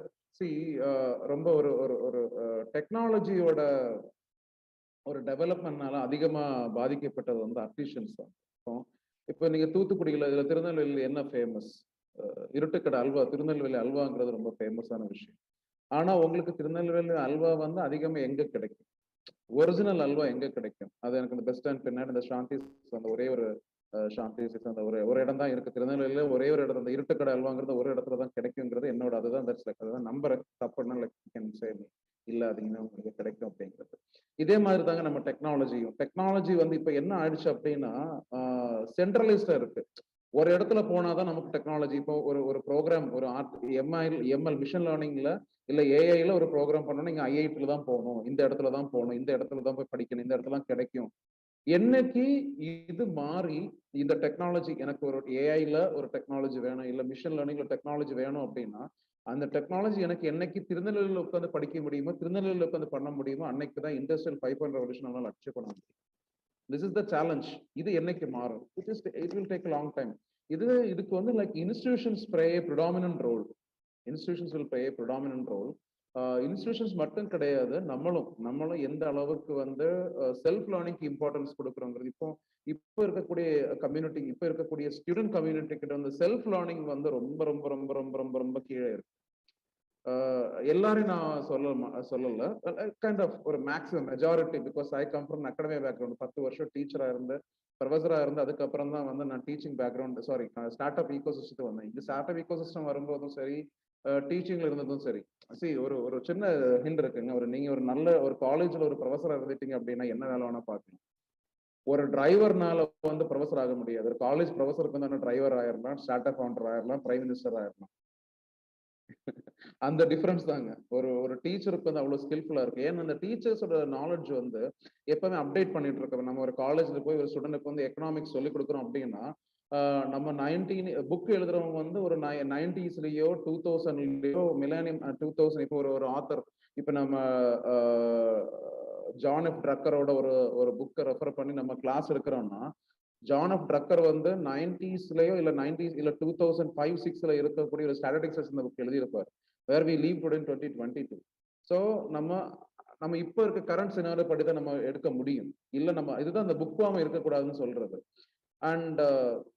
[SPEAKER 13] ரொம்ப ஒரு டெக்னாலஜியோட ஒரு டெவலப்மெண்ட்னால அதிகமா பாதிக்கப்பட்டது வந்து ஆர்டிஃபிஷியல்ஸ் தான். இப்போ நீங்க தூத்துக்குடியில இதுல திருநெல்வேலியில் என்ன ஃபேமஸ்? இருட்டுக்கடை அல்வா. திருநெல்வேலி அல்வாங்கிறது ரொம்ப ஃபேமஸான விஷயம். ஆனா உங்களுக்கு திருநெல்வேலி அல்வா வந்து அதிகமா எங்க கிடைக்கும்? ஒரிஜினல் அல்வா எங்க கிடைக்கும்? அது எனக்கு இந்த பஸ் ஸ்டாண்ட் பின்னாடி இந்த சாந்திஸ் அந்த ஒரே ஒரு சாந்திஸ் அந்த ஒரு இடம் தான் இருக்கு திருநெல்வேலியில. ஒரே ஒரு இடத்துல அந்த இருட்டுக்கடை அல்வாங்கிறது ஒரு இடத்துல தான் கிடைக்குங்கிறது என்னோட அதுதான் அதுதான் நம்புறேன். தப்புன்னா இல்ல அது இன்னும் உங்களுக்கு கிடைக்கும் அப்படிங்கிறது. இதே மாதிரி தாங்க நம்ம டெக்னாலஜி வந்து இப்ப என்ன ஆயிடுச்சு அப்படின்னா, சென்ட்ரலைஸ்டா இருக்கு. ஒரு இடத்துல போனாதான் நமக்கு டெக்னாலஜி. இப்போ ஒரு ப்ரோக்ராம், ஒரு எம்எல் மிஷின் லேர்னிங்ல இல்ல ஏஐல ஒரு ப்ரோக்ராம் பண்ணணும், நீங்க ஐஐடில தான் போகணும், இந்த இடத்துல தான் போகணும், இந்த இடத்துல தான் போய் படிக்கணும், இந்த இடத்துல தான் கிடைக்கும். என்னைக்கு இது மாறி இந்த டெக்னாலஜி எனக்கு ஒரு ஏஐல ஒரு டெக்னாலஜி வேணும், இல்ல மிஷின் லேர்னிங்ல டெக்னாலஜி வேணும் அப்படின்னா அந்த டெக்னாலஜி எனக்கு என்னைக்கு திருநெல்வேலியில் உட்காந்து படிக்க முடியுமோ, திருநெல்வேலியில் உட்காந்து பண்ண முடியுமோ, அன்னைக்கு தான் இண்டஸ்ட்ரியல் 5.0 ரெவல்யூஷன் நம்மளால அச்சீவ் பண்ண முடியும். This is the challenge. இது என்னைக்கு மாறும்? It will take long time. இதுக்கு வந்து like institutions play a predominant role. Institutions will play a predominant role. Institutions மட்டும் கிடையாது, நம்மளும் எந்த அளவுக்கு வந்து செல்ஃப் லேர்னிங்க்கு இம்பார்ட்டன்ஸ் கொடுக்குறோங்கிறது. இப்போ இருக்கக்கூடிய கம்யூனிட்டி, இப்போ இருக்கக்கூடிய ஸ்டூடெண்ட் கம்யூனிட்டி கிட்ட வந்து செல்ஃப் லேர்னிங் வந்து ரொம்ப ரொம்ப ரொம்ப ரொம்ப ரொம்ப ரொம்ப கீழே இருக்கு. எல்லாரையும் நான் சொல்லல, கைண்ட் ஆஃப் ஒரு maximum majority. Because I come from academic background. 10 வருஷம் டீச்சரா இருந்து ப்ரொஃபஸரா இருந்து அதுக்கப்புறம் தான் வந்து நான் டீச்சிங் பேக்ரவுண்ட் ஸ்டார்ட் அப் ஈகோ சிஸ்டத்துக்கு வந்தேன். இந்த ஸ்டார்ட் அப் ஈகோ சிஸ்டம் வரும்போதும் சரி, டீச்சிங்ல இருந்ததும் சரி, ஒரு சின்ன ஹிண்ட் இருக்குங்க. நீங்க ஒரு நல்ல ஒரு காலேஜ்ல ஒரு ப்ரொஃபஸரா இருந்துட்டீங்க அப்படின்னா என்ன வேலை வேணா பாக்கலாம். ஒரு டிரைவர்னால வந்து ப்ரொஃபஸர் ஆக முடியாது. ஒரு காலேஜ் ப்ரொஃபஸருக்கு வந்து டிரைவர் ஆயிரலாம், ஸ்டார்ட் அப் ஃபவுண்டர் ஆயிரலாம், பிரைம் மினிஸ்டர் ஆயிரலாம். அந்த டிஃபரன்ஸ் தாங்க. ஒரு டீச்சருக்கு வந்து அவ்வளவு ஸ்கில்ஃபுல்லா இருக்கு. ஏன்னா அந்த டீச்சர்ஸோட நாலேஜ் வந்து எப்பவுமே அப்டேட் பண்ணிட்டு இருக்கோம். நம்ம ஒரு காலேஜ்ல போய் ஒரு ஸ்டூடெண்ட்க்கு வந்து எக்கனாமிக்ஸ் சொல்லி கொடுக்குறோம் அப்படின்னா, நம்ம 19 புக் எழுதுறவங்க வந்து ஒரு 90ஸ்லயோ 2000லயோ மிலேனியம் 2000 இப்போ ஒரு ஆத்தர், இப்ப நம்ம ஜான் எஃப் ட்ரக்கரோட ஒரு புக்கை ரெஃபர் பண்ணி நம்ம கிளாஸ் எடுக்கிறோம்னா, ஜான் எஃப் ட்ரக்கர் வந்து 90ஸ்லயோ இல்ல 90s இல்ல 2005-6ல இருக்கக்கூடிய ஒரு ஸ்டாட்டிஸ்டிக்ஸ் இந்த புக் எழுதியிருப்பார். Where we leave today in 2022. So நம்ம இப்போ இருக்க கரண்ட் சினாரியோ படி தான் நம்ம எடுக்க முடியும். இல்ல நம்ம இதுதான் அந்த புக் ஃபார்ம் இருக்கக்கூடாதுன்னு சொல்றது. அண்ட்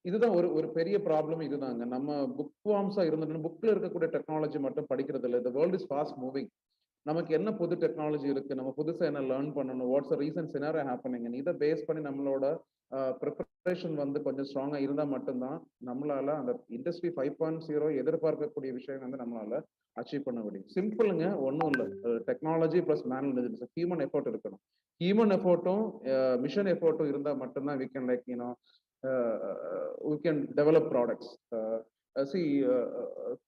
[SPEAKER 13] இதுதான் ஒரு பெரிய ப்ராப்ளம். இதுதாங்க, நம்ம புக் ஃபார்ம்ஸா இருந்துட்டு புக்ல இருக்கக்கூடிய டெக்னாலஜி மட்டும் படிக்கிறது இல்லை. The world is fast moving. நமக்கு என்ன புது டெக்னாலஜி இருக்கு, நம்ம புதுசா என்ன லேர்ன் பண்ணணும், வாட்ஸ் ரீசன்ட் சினாரியோ ஹேப்பனிங், இதை பேஸ் பண்ணி நம்மளோட ப்ரிப்பரேஷன் வந்து கொஞ்சம் ஸ்ட்ராங்கா இருந்தா மட்டும்தான் நம்மளால அந்த இண்டஸ்ட்ரி 5.0 எதிர்பார்க்கக்கூடிய விஷயம் வந்து நம்மளால அச்சீவ் பண்ண முடியும். சிம்பிளுங்க, ஒன்றும் இல்லை. Technology plus manual human effort இருக்கணும். ஹியூமன் எஃபோர்ட்டும் மிஷன் எஃபோர்ட்டும் இருந்தா மட்டும்தான் we can like we can develop products. See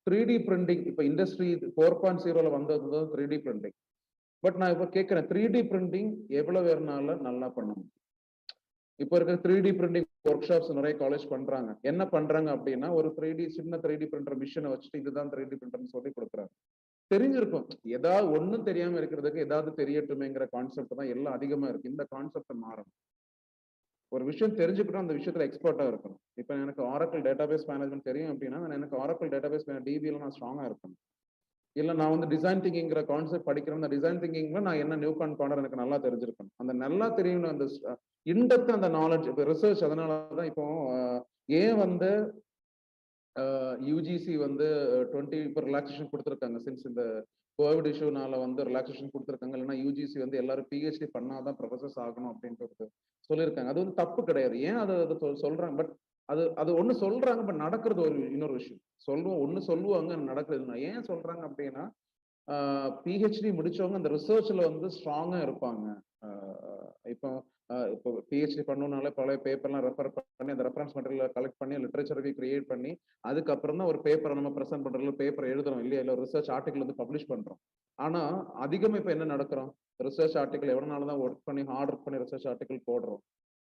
[SPEAKER 13] 3D printing இப்போ இண்டஸ்ட்ரி 4.0ல வந்தது 3D printing. பட் நான் இப்போ கேட்கிறேன், 3D printing எவ்வளவு வேறுனால நல்லா பண்ண முடியும்? இப்போ இருக்க 3D printing ஒர்க் ஷாப்ஸ் நிறைய காலேஜ் பண்றாங்க. என்ன பண்றாங்க அப்படின்னா, ஒரு சின்ன 3D printer மிஷினை வச்சுட்டு இதுதான் 3D printerன்னு சொல்லி கொடுக்குறாங்க. தெரிஞ்சிருக்கும், ஏதாவது ஒன்றும் தெரியாம இருக்கிறதுக்கு ஏதாவது தெரியட்டுமேங்கிற கான்செப்ட் தான் எல்லாம் அதிகமா இருக்கு. இந்த கான்செப்ட் மாறணும். ஒரு விஷயம் தெரிஞ்சுக்கிட்டோம், அந்த விஷயத்துல எக்ஸ்பர்ட்டா இருக்கணும். இப்போ எனக்கு ஆரக்கிள் டேட்டாபேஸ் மேனேஜ்மெண்ட் தெரியும் அப்படின்னா எனக்கு ஆரக்கிள் டேட்டாபேஸ் டிபில நான் ஸ்ட்ராங்கா இருக்கணும். இல்ல நான் வந்து டிசைன் திங்கிங்கிற கான்செப்ட் படிக்கிறேன், அந்த டிசைன் திங்கிங்ல நான் என்ன நியூ கார்னர் எனக்கு நல்லா தெரிஞ்சிருக்கணும். அந்த நல்லா தெரியணும், அந்த இன்டெப்த் அந்த நாலேஜ். இப்போ ரிசர்ச் அதனாலதான் இப்போ ஏன் வந்து யூஜிசி வந்து 20 இப்போ ரிலாக்ஸேஷன் கொடுத்துருக்காங்க. சின்ஸ் இந்த கோவிட் இஷ்யூனால வந்து ரிலாக்ஸேஷன் கொடுத்துருக்காங்க. இல்லைன்னா யூஜிசி வந்து எல்லாரும் பிஹெச்டி பண்ணாதான் ப்ரொஃபசர்ஸ் ஆகணும் அப்படின்றது சொல்லியிருக்காங்க. அது வந்து தப்பு கிடையாது. ஏன் அதை சொல்றாங்க? பட் அது ஒண்ணு சொல்றாங்க, பட் நடக்கிறது இன்னொரு விஷயம். ஒண்ணு சொல்லுவாங்க, நடக்குது. ஏன் சொல்றாங்க அப்படின்னா, பிஹெச்டி முடிச்சவங்க அந்த ரிசர்ச்ல வந்து ஸ்ட்ராங்கா இருப்பாங்க. இப்போ பிஹெச்டி பண்ணணும்னால பழைய பேப்பர்லாம் ரெஃபர் பண்ணி அந்த ரெஃபரன்ஸ் மெட்டீரியல் கலெக்ட் பண்ணி லிட்ரேச்சரை கிரியேட் பண்ணி அதுக்கப்புறம் தான் ஒரு பேப்பரை நம்ம ப்ரெசென்ட் பண்றதுல பேப்பர் எழுதுறோம் இல்லையா, இல்லை ரிசர்ச் ஆர்டிகல் வந்து பப்ளிஷ் பண்றோம். ஆனா அதிகமா இப்ப என்ன நடக்கிறோம், ரிசர்ச் ஆர்டிகல் எவ்வளவுனாலதான் ஒர்க் பண்ணி ஹார்ட் ஒர்க் பண்ணி ரிசர்ச் ஆர்டிகல்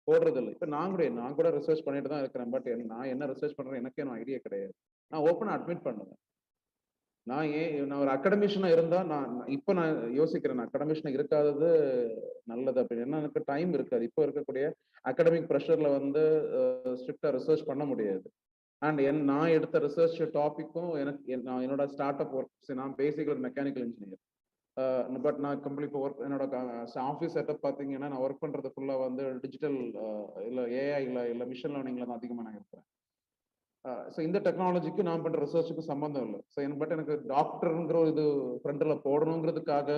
[SPEAKER 13] போடுறது இல்லை. இப்ப நான் கூட ரிசர்ச் பண்ணிட்டு தான் இருக்கிறேன். பட் நான் என்ன ரிசர்ச் பண்றேன் எனக்கே ஐடியா கிடையாது. நான் ஓப்பனா அட்மிட் பண்ணுவேன். நான் ஒரு அகாடமிஷனா இருந்தா நான் யோசிக்கிறேன், அகாடமிஷனா இருக்காதது நல்லது அப்படின்னு. ஏன்னா எனக்கு டைம் இருக்காது. இப்போ இருக்கக்கூடிய அகாடமிக் ப்ரெஷர்ல வந்து ஸ்ட்ரிக்டா ரிசர்ச் பண்ண முடியாது. அண்ட் நான் எடுத்த ரிசர்ச் டாபிக்கும் நான் என்னோட ஸ்டார்ட் அப் ஒர்க், நான் பேசிக்கல் ஒரு மெக்கானிக்கல் இன்ஜினியர். பட் நான் கம்ப்ளீட் ஒர்க் என்னோட ஆஃபீஸ் செட்டப் பார்த்தீங்கன்னா, நான் ஒர்க் பண்றது ஃபுல்லா வந்து டிஜிட்டல் இல்லை ஏஐ இல்லை மிஷின் லேர்னிங்ல தான் அதிகமாக நான் இருக்கிறேன். ஸோ இந்த டெக்னாலஜிக்கு நான் பண்ற ரிசர்ச்சுக்கு சம்பந்தம் இல்லை. ஸோ பட் எனக்கு டாக்டருங்கிற ஒரு இது ஃப்ரண்ட்ல போடணுங்கிறதுக்காக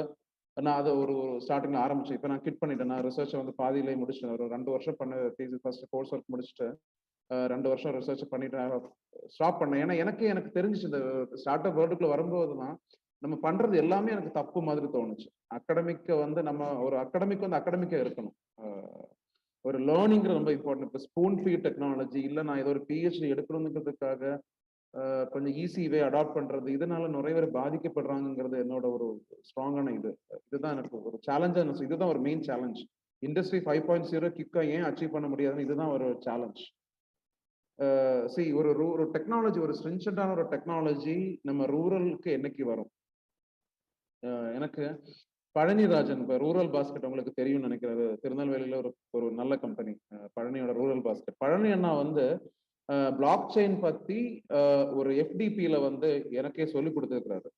[SPEAKER 13] நான் அதை ஒரு ஸ்டார்டிங்ல ஆரம்பிச்சேன். இப்போ நான் கிட் பண்ணிட்டேன். நான் ரிசர்ச்சை வந்து பாதியிலே முடிச்சிட்டேன். ஒரு 2 வருஷம் பண்ண தீசிஸ் ஃபர்ஸ்ட் கோர்ஸ் ஒர்க் முடிச்சுட்டு 2 வருஷம் ரிசர்ச் பண்ணிட்டு ஸ்டாப் பண்ணேன். ஏன்னா எனக்கு தெரிஞ்சிச்சு இந்த ஸ்டார்ட் அப் வேர்ல்டுக்குள்ள வரும்போது தான் நம்ம பண்றது எல்லாமே எனக்கு தப்பு மாதிரி தோணுச்சு. அகாடமிக்க வந்து நம்ம ஒரு அகாடமிக் வந்து அகாடமிக்கா இருக்கணும். ஒரு லேர்னிங் ரொம்ப இம்பார்ட்டன்ட். இப்போ ஸ்பூன் ஃபீட் டெக்னாலஜி இல்லை, நான் ஏதோ ஒரு பிஹெச்டி எடுக்கணுங்கிறதுக்காக கொஞ்சம் ஈஸி வே அடாப்ட் பண்றது, இதனால நிறைய பேர் பாதிக்கப்படுறாங்கிறது என்னோட ஒரு ஸ்ட்ராங்கான இதுதான் எனக்கு ஒரு சேலஞ்சா. இதுதான் ஒரு மெயின் சேலஞ்ச். இண்டஸ்ட்ரி 5.0 கிக்கை ஏன் அச்சீவ் பண்ண முடியாதுன்னு இதுதான் ஒரு சேலஞ்ச். சி ஒரு டெக்னாலஜி, ஒரு ஸ்ட்ரிஞ்சன்டான ஒரு டெக்னாலஜி நம்ம ரூரலுக்கு என்னைக்கு வரும்? எனக்கு பழனிராஜன், இப்போ ரூரல் பாஸ்கெட் உங்களுக்கு தெரியும்னு நினைக்கிறாரு, திருநெல்வேலியில ஒரு நல்ல கம்பெனி பழனியோட ரூரல் பாஸ்கெட். பழனி அண்ணா வந்து பிளாக் செயின் பத்தி ஒரு எஃப்டிபியில வந்து எனக்கே சொல்லி கொடுத்துருக்கிறாரு.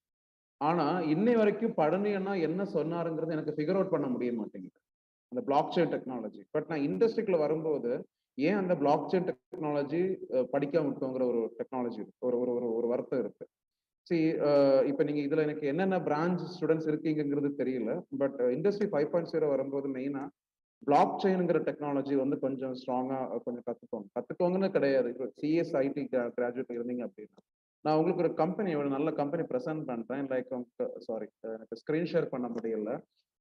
[SPEAKER 13] ஆனா இன்னை வரைக்கும் பழனி அண்ணா என்ன சொன்னாருங்கிறது எனக்கு ஃபிகர் அவுட் பண்ண முடிய மாட்டேங்குது அந்த பிளாக் செயின் டெக்னாலஜி. பட் நான் இண்டஸ்ட்ரிக்குள்ள வரும்போது ஏன் அந்த பிளாக் செயின் டெக்னாலஜி படிக்காம விட்டோங்கிற ஒரு டெக்னாலஜி இருக்கு, ஒரு வருத்தம் இருக்கு. இப்ப நீங்க இதுல எனக்கு என்னென்ன பிரான்ச் ஸ்டூடெண்ட்ஸ் இருக்கீங்கிறது தெரியல. பட் இண்டஸ்ட்ரி 5.0 வரும்போது மெயினா பிளாக் செயின்ங்கிற டெக்னாலஜி வந்து கொஞ்சம் ஸ்ட்ராங்கா கொஞ்சம் கத்துக்கோங்கன்னு கிடையாது. இப்போ சிஎஸ் ஐடி கிராஜுவேட் இருந்தீங்க அப்படின்னா நான் உங்களுக்கு ஒரு கம்பெனி, ஒரு நல்ல கம்பெனி ப்ரெசென்ட் பண்றேன். லைக் சாரி, எனக்கு ஸ்கிரீன் ஷேர் பண்ண முடியல.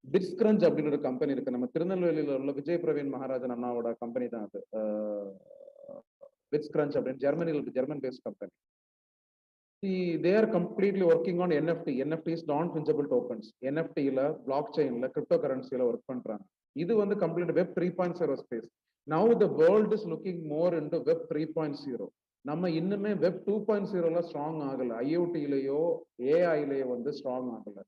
[SPEAKER 13] பிட்ஸ்கிரன்ச் அப்படின்னு ஒரு கம்பெனி இருக்கு, நம்ம திருநெல்வேலியில உள்ள விஜய் பிரவீன் மகாராஜன் அண்ணாவோட கம்பெனி தான் அது. பிட்ஸ்கிரன்ச் அப்படின்னு German based company. They are completely working on NFT. NFT is non-fungible tokens. NFT ல பிளாக் செயின்ல கிரிப்டோ கரன்சில ஒர்க் பண்றாங்க. இது வந்து complete web 3.0 space. Now the world is looking more into web 3.0. நம்ம இன்னுமே வெப் 2.0ல ஸ்ட்ராங் ஆகல. ஐஓடிலயோ ஏஐலயோ வந்து ஸ்ட்ராங் ஆகல.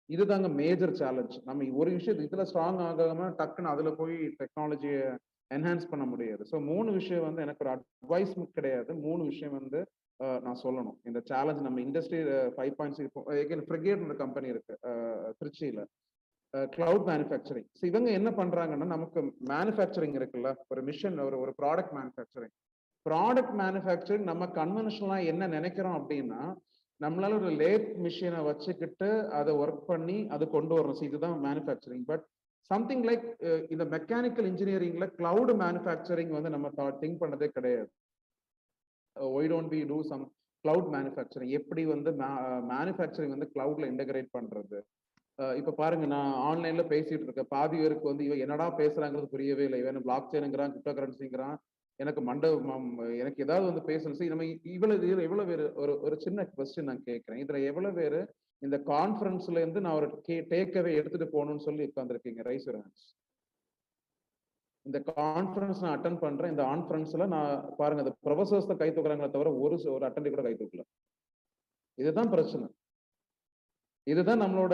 [SPEAKER 13] இதுதாங்க மேஜர் சேலஞ்ச். நம்ம ஒரு விஷயம் இதுல ஸ்ட்ராங் ஆகாம டக்குன்னு அதுல போய் டெக்னாலஜியை என்ஹான்ஸ் பண்ண முடியாது. ஸோ 3 விஷயம் வந்து எனக்கு ஒரு அட்வைஸ் கிடையாது. 3 விஷயம் வந்து நான் சொல்லணும். இந்த சேலஞ்ச் நம்ம இண்டஸ்ட்ரி 5.0 ஃப்ரிகேட் கம்பெனி இருக்கு திருச்சியில, கிளவுட் மேனுஃபேக்சரிங். இவங்க என்ன பண்றாங்கன்னா, நமக்கு மேனுஃபேக்சரிங் இருக்குல்ல, ஒரு மிஷின், ஒரு ப்ராடக்ட் மேனுஃபேக்சரிங் நம்ம கன்வென்ஷனலா என்ன நினைக்கிறோம் அப்படின்னா, நம்மளால ஒரு லேத் மிஷினை வச்சுக்கிட்டு அதை ஒர்க் பண்ணி அதை கொண்டு வரணும். இதுதான் மேனுஃபேக்சரிங். பட் சம்திங் லைக் இந்த மெக்கானிக்கல் இன்ஜினியரிங்ல கிளவுட் மேனுஃபேக்சரிங் வந்து நம்ம திங்க் பண்ணதே கிடையாது. why don't we do some cloud manufacturing? எப்படி வந்து மேனுஃபேக்சரிங் வந்து கிளவுட்ல இன்டகிரேட் பண்றது? இப்ப பாருங்க, நான் ஆன்லைன்ல பேசிட்டு இருக்கேன், பாதி பேருக்கு வந்து இவன் என்னடா பேசுறாங்கிறது புரியவே இல்லை. இவன் பிளாக் செயின்ங்கிறான், கிரிப்டோ கரன்சிங்கிறான், எனக்கு எனக்கு ஏதாவது வந்து பேசணும். நம்ம எவ்வளவு பேர், ஒரு சின்ன கொஸ்டின் நான் கேட்கிறேன், இதுல எவ்வளவு பேரு இந்த கான்ஃபரன்ஸ்ல இருந்து நான் ஒரு டேக்அவே எடுத்துட்டு போகணும்னு சொல்லி உட்கார்ந்துருக்கீங்க? Raise your hands. இந்த கான்ஃபரன்ஸ் நான் அட்டன் பண்றேன். இந்த கான்ஃபரன்ஸ்ல நான் பாருங்க, அந்த ப்ரொஃபசர்ஸ் தான் கை தூக்குறாங்களே தவிர ஒரு அட்டெண்டே கூட கை தூக்கல. இதுதான் பிரச்சனை. இதுதான் நம்மளோட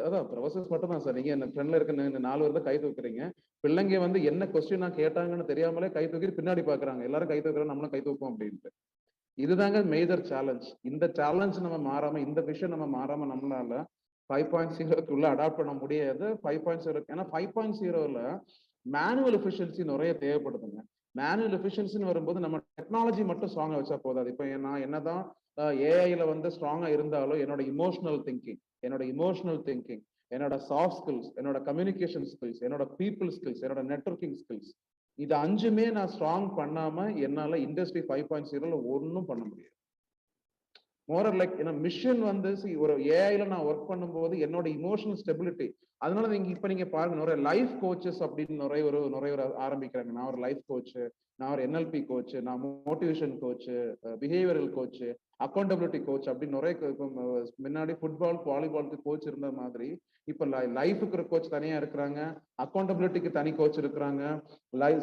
[SPEAKER 13] அதான் ப்ரொஃபசர்ஸ் மட்டும் தான் சார். நீங்க என்ன ஃப்ரெண்ட்ல இருக்க 4 பேர் தான் கை தூக்குறீங்க. பிள்ளைங்க வந்து என்ன கொஸ்டின் நான் கேட்டாங்கன்னு தெரியாமலே கை தூக்கி பின்னாடி பாக்குறாங்க. எல்லாரும் கை தூக்குறோம், நம்மளும் கை தூக்குவோம் அப்படின்ட்டு. இதுதாங்க மேஜர் சேலஞ்ச். இந்த சேலஞ்ச் நம்ம மாறாம, இந்த விஷயம் நம்ம மாறாம நம்மளால 5.0க்குள்ள அடாப்ட் பண்ண முடியாது. 5.0 ஏன்னா 5.0ல மேனுவல் எஃபிஷியன்சி நிறைய தேவைப்படுதுங்க. மேனுவல் எஃபிஷியன்சின்னு வரும்போது நம்ம டெக்னாலஜி மட்டும் ஸ்ட்ராங்கா வச்சா போதாது. இப்போ நான் என்னதான் ஏஐல வந்து ஸ்ட்ராங்கா இருந்தாலும் என்னோட இமோஷனல் திங்கிங், என்னோட சாஃப்ட் ஸ்கில்ஸ், என்னோட கம்யூனிகேஷன் ஸ்கில்ஸ், என்னோட பீப்புள் ஸ்கில்ஸ், என்னோட நெட்வொர்க்கிங் ஸ்கில்ஸ், இது 5மே நான் ஸ்ட்ராங் பண்ணாம என்னால இண்டஸ்ட்ரி 5.0ல ஒன்றும் பண்ண முடியாது. மோரர் லைக் ஏன்னா மிஷின் வந்து ஒரு ஏஐல நான் ஒர்க் பண்ணும்போது என்னோட இமோஷனல் ஸ்டெபிலிட்டி. அதனால நீங்க பாருங்க, நிறைய லைஃப் கோச்சஸ் அப்படின்னு நிறைய ஆரம்பிக்கிறாங்க. நான் ஒரு லைஃப் கோச், நான் ஒரு NLP கோச், நான் motivation coach, behavioural coach, accountability coach அப்படின்னு நிறைய. முன்னாடி ஃபுட்பால் வாலிபாலுக்கு கோச் இருந்த மாதிரி இப்ப லைஃபுக்கு ஒரு கோச் தனியா இருக்கிறாங்க, அக்கௌண்டபிலிட்டிக்கு தனி கோச் இருக்கிறாங்க,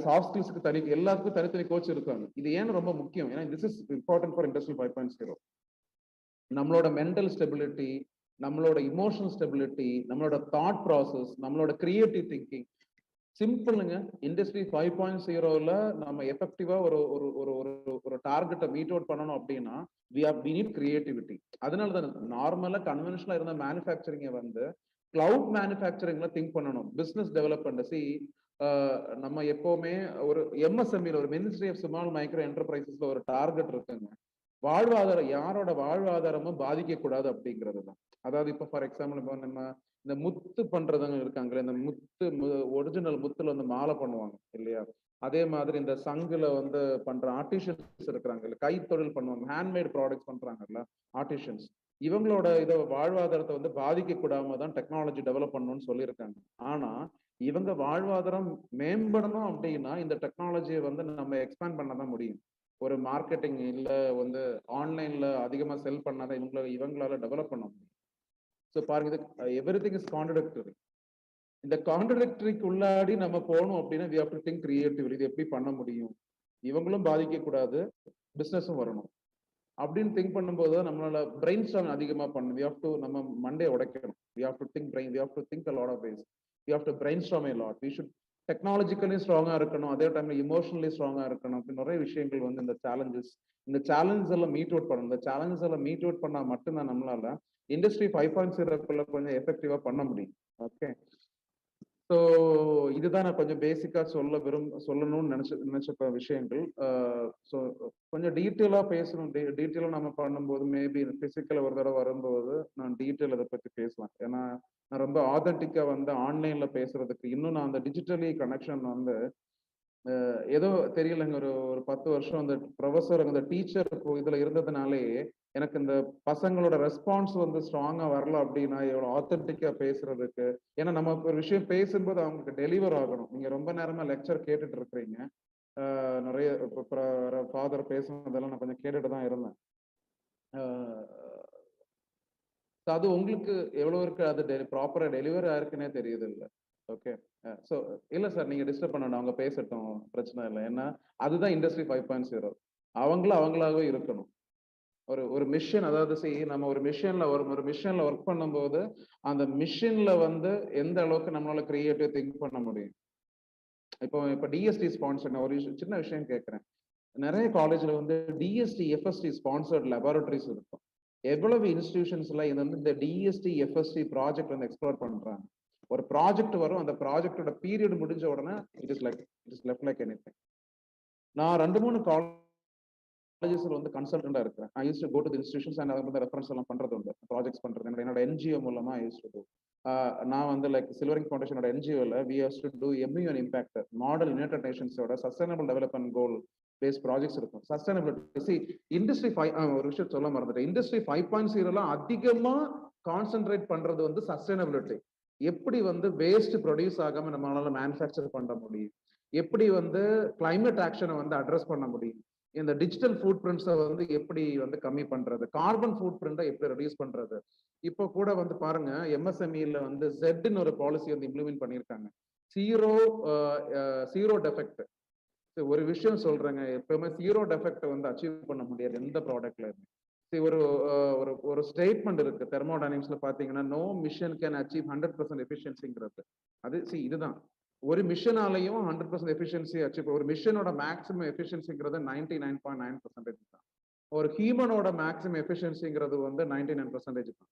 [SPEAKER 13] சாஃப்ட் ஸ்கில்ஸ்க்கு தனி, எல்லாத்துக்கும் தனித்தனி கோச் இருக்காங்க. இது ஏன் ரொம்ப முக்கியம்? ஏன்னா this is important for industry 5.0. நம்மளோட மென்டல் ஸ்டெபிலிட்டி, நம்மளோட இமோஷனல் ஸ்டெபிலிட்டி, நம்மளோட தாட் ப்ராசஸ், நம்மளோட கிரியேட்டிவ் திங்கிங். சிம்பிளுங்க. இண்டஸ்ட்ரி 5.0ல நம்ம எஃபெக்டிவா ஒரு டார்கெட்டை மீட் அவுட் பண்ணணும் அப்படின்னா we need கிரியேட்டிவிட்டி. அதனாலதான் நார்மலா கன்வென்ஷனலா இருந்த மேனுஃபேக்சரிங்கை வந்து கிளவுட் மேனுஃபேக்சரிங்ல திங்க் பண்ணணும். Business development. நம்ம எப்பவுமே ஒரு MSME, ஒரு மினிஸ்ட்ரி ஆஃப் ஸ்மால் மைக்ரோ என்டர்பிரைசஸ்ல ஒரு டார்கெட் இருக்குங்க. வாழ்வாதாரம், யாரோட வாழ்வாதாரமும் பாதிக்க கூடாது அப்படிங்கிறது தான். அதாவது இப்ப ஃபார் எக்ஸாம்பிள், இப்போ நம்ம இந்த முத்து பண்றதுங்க இருக்காங்களே, இந்த ஒரிஜினல் முத்துல வந்து மாலை பண்ணுவாங்க இல்லையா? அதே மாதிரி இந்த சங்குல வந்து பண்ற ஆர்டிஷியன்ஸ் இருக்கிறாங்க இல்ல, கைத்தொழில் பண்ணுவாங்க, ஹேண்ட்மேட் ப்ராடக்ட்ஸ் பண்றாங்கல்ல ஆர்டிஷியன்ஸ். இவங்களோட வாழ்வாதாரத்தை வந்து பாதிக்க கூடாம தான் டெக்னாலஜி டெவலப் பண்ணணும்னு சொல்லியிருக்காங்க. ஆனா இவங்க வாழ்வாதாரம் மேம்படணும் அப்படின்னா இந்த டெக்னாலஜியை வந்து நம்ம எக்ஸ்பேண்ட் பண்ணதான் முடியும். ஒரு மார்க்கெட்டிங் இல்ல வந்து ஆன்லைன்ல அதிகமா செல் பண்ணாதான் இவங்களால டெவலப் பண்ண முடியும். ஸோ பாருங்க, இது எவ்ரிதிங் இஸ் கான்ட்ரடிக்டரி. இந்த கான்ட்ரடிக்டரிக்கு உள்ளாடி நம்ம போகணும் அப்படின்னா we have to think creatively. இது எப்படி பண்ண முடியும், இவங்களும் பாதிக்க கூடாது, பிசினஸும் வரணும் அப்படின்னு திங்க் பண்ணும்போது நம்மளால பிரெயின் ஸ்டார்ம் அதிகமா பண்ணணும். we have to நம்ம மண்டே உடைக்கணும். we have to think brain, we have to think a lot of ways, we have to brainstorm a lot. we should technologically ஸ்ட்ராங்கா இருக்கணும், அதே டைம்ல இமோஷனலி ஸ்ட்ராங்கா இருக்கணும். அப்படி நிறைய விஷயங்கள் வந்து இந்த சேலஞ்சஸ் எல்லாம் மீட் அவுட் பண்ணணும். இந்த சேலஞ்சஸ் எல்லாம் மீட் அவுட் பண்ணா மட்டும்தான் நம்மளால இண்டஸ்ட்ரி 5.0 கொஞ்சம் எஃபெக்டிவா பண்ண முடியும். ஓகே, ஸோ இதுதான் நான் கொஞ்சம் பேசிக்கா சொல்லணும்னு நினைச்ச விஷயங்கள். ஸோ கொஞ்சம் டீட்டெயிலா பேசணும். டீட்டெயிலா நம்ம பண்ணும்போது மேபி பிசிக்கல் ஒரு தடவை வரும்போது நான் டீட்டெயில் அதை பத்தி பேசலாம். ஏன்னா நான் ரொம்ப ஆத்தென்டிக்கா வந்து ஆன்லைன்ல பேசுறதுக்கு இன்னும் நான் அந்த டிஜிட்டலி கனெக்ஷன் வந்து ஏதோ தெரியலங்க. ஒரு 10 வருஷம் அந்த ப்ரொஃபஸர் அந்த டீச்சர் இதுல இருந்ததுனாலே எனக்கு இந்த பசங்களோட ரெஸ்பான்ஸ் வந்து ஸ்ட்ராங்கா வரல அப்படின்னா எவ்வளவு ஆத்தென்டிக்கா பேசுறதுக்கு. ஏன்னா நம்ம ஒரு விஷயம் பேசும்போது அவங்களுக்கு டெலிவர் ஆகணும். நீங்க ரொம்ப நேரமா லெக்சர் கேட்டுட்டு இருக்கிறீங்க, நிறைய ஃபாதர் பேசுனதெல்லாம் நான் கொஞ்சம் கேட்டுட்டு தான் இருந்தேன். அது உங்களுக்கு எவ்வளவு இருக்கு அது ப்ராப்பரா டெலிவரி ஆயிருக்குன்னே தெரியுது இல்லை. ஓகே, ஸோ இல்லை சார் நீங்க டிஸ்டர்ப் பண்ணணும், அவங்க பேசட்டும், பிரச்சனை இல்லை. ஏன்னா அதுதான் இண்டஸ்ட்ரி 5.0. அவங்களாவே இருக்கணும். ஒரு மிஷன், அதாவது நம்ம ஒரு மிஷன்ல ஒர்க் பண்ணும்போது அந்த மிஷன்ல வந்து எந்த அளவுக்கு நம்மளால கிரியேட்டிவ் திங்க் பண்ண முடியும். இப்போ டிஎஸ்டி ஸ்பான்சர், நான் ஒரு சின்ன விஷயம் கேட்கிறேன். நிறைய காலேஜ்ல வந்து டிஎஸ்டி எஃப்எஸ்டி ஸ்பான்சர்ட் லெபார்டரிஸ் இருக்கும். எவ்வளவு இன்ஸ்டிடியூஷன்ஸ்ல இது வந்து இந்த டிஎஸ்டி எஃப்எஸ்டி ப்ராஜெக்ட் வந்து எக்ஸ்ப்ளோர் பண்றாங்க. ஒரு ப்ராஜெக்ட் வரும், அந்த ப்ராஜெக்டோட பீரியட் முடிஞ்ச உடனே it is left like anything. நான் 2-3 காலேஜஸ்ல வந்து கன்சல்டண்டா இருக்கிறேன். I use to go to the institutions and அதை வந்து ரெஃபரன்ஸ் எல்லாம் பண்றது உண்டு, ப்ராஜெக்ட்ஸ் பண்றது. என்னோட என்ஜிஓ மூலமா ஐ யூஸ் டு டூ. நான் வந்து லைக் சில்வரிங் ஃபவுண்டேஷனோட என்ஜிஓல we use to do MUN impact model United நேஷன்ஸோட sustainable development goal base projects இருக்கும். சஸ்டைனபிலிட்டி இண்டஸ்ட்ரி 5 ஒரு விஷயம் சொல்ல மறந்துட்டேன். இண்டஸ்ட்ரி 5.0 அதிகமா கான்சென்ட்ரேட் பண்றது வந்து சஸ்டைனபிலிட்டி. எப்படி வந்து வேஸ்ட் ப்ரொடியூஸ் ஆகாம நம்மளால மேனுஃபேக்சர் பண்ண முடியும், எப்படி வந்து கிளைமேட் ஆக்ஷனை வந்து அட்ரஸ் பண்ண முடியும், இந்த டிஜிட்டல் ஃபுட் பிரிண்ட்ஸை வந்து எப்படி வந்து கம்மி பண்றது, கார்பன் ஃபுட் பிரிண்டை எப்படி ரெடியூஸ் பண்றது. இப்போ கூட வந்து பாருங்க MSMEல வந்து Zன்னு ஒரு பாலிசி வந்து இம்ப்ளிமெண்ட் பண்ணியிருக்காங்க. Zero defect. ஒரு விஷயம் சொல்றேங்க, எப்பவுமே ஜீரோ டெஃபெக்ட் வந்து அச்சீவ் பண்ண முடியாது எந்த ப்ராடக்ட்ல இருந்து. ஒரு ஸ்டேட்மெண்ட் இருக்கு தெர்மோடைனமிக்ஸ்ல பாத்தீங்கன்னா, நோ மிஷன் கேன் அச்சீவ் 100% எஃபிஷியன்சிங்கிறது. அது இதுதான் ஒரு மிஷனாலையும் 100% எஃபிஷியன்சி அச்சீவ். ஒரு மிஷனோட மேக்ஸிமம் எஃபிஷியன்சிங்கிறது 99.9% தான். ஒரு ஹியூமனோட மேக்ஸிமம் எஃபிஷியன்சிங்கிறது வந்து 99% தான்.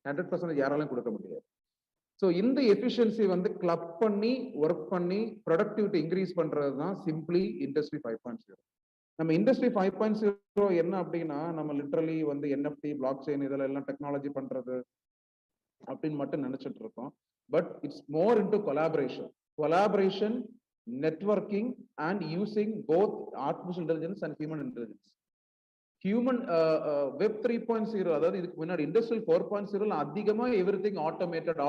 [SPEAKER 13] 100% யாராலையும் கொடுக்க முடியாது. ஸோ இந்த எஃபிஷியன்சி வந்து கிளப் பண்ணி ஒர்க் பண்ணி ப்ரொடக்டிவிட்டி இன்க்ரீஸ் பண்றது தான் சிம்பிளி இண்டஸ்ட்ரி 5.0. நம்ம இண்டஸ்ட்ரி 5.0 என்ன அப்படின்னா, நம்ம லிட்டரலி வந்து NFT பிளாக் செயின் இதெல்லாம் எல்லாம் டெக்னாலஜி பண்றது அப்படின்னு மட்டும் நினைச்சிட்டு இருக்கோம். But it's more into collaboration, networking and using both artificial intelligence and human intelligence. Human web 3.0, அதாவது இதுக்கு முன்னாடி இண்டஸ்ட்ரியல் 4.0 அதிகமா எவ்ரிதிங் ஆட்டோமேட்டட்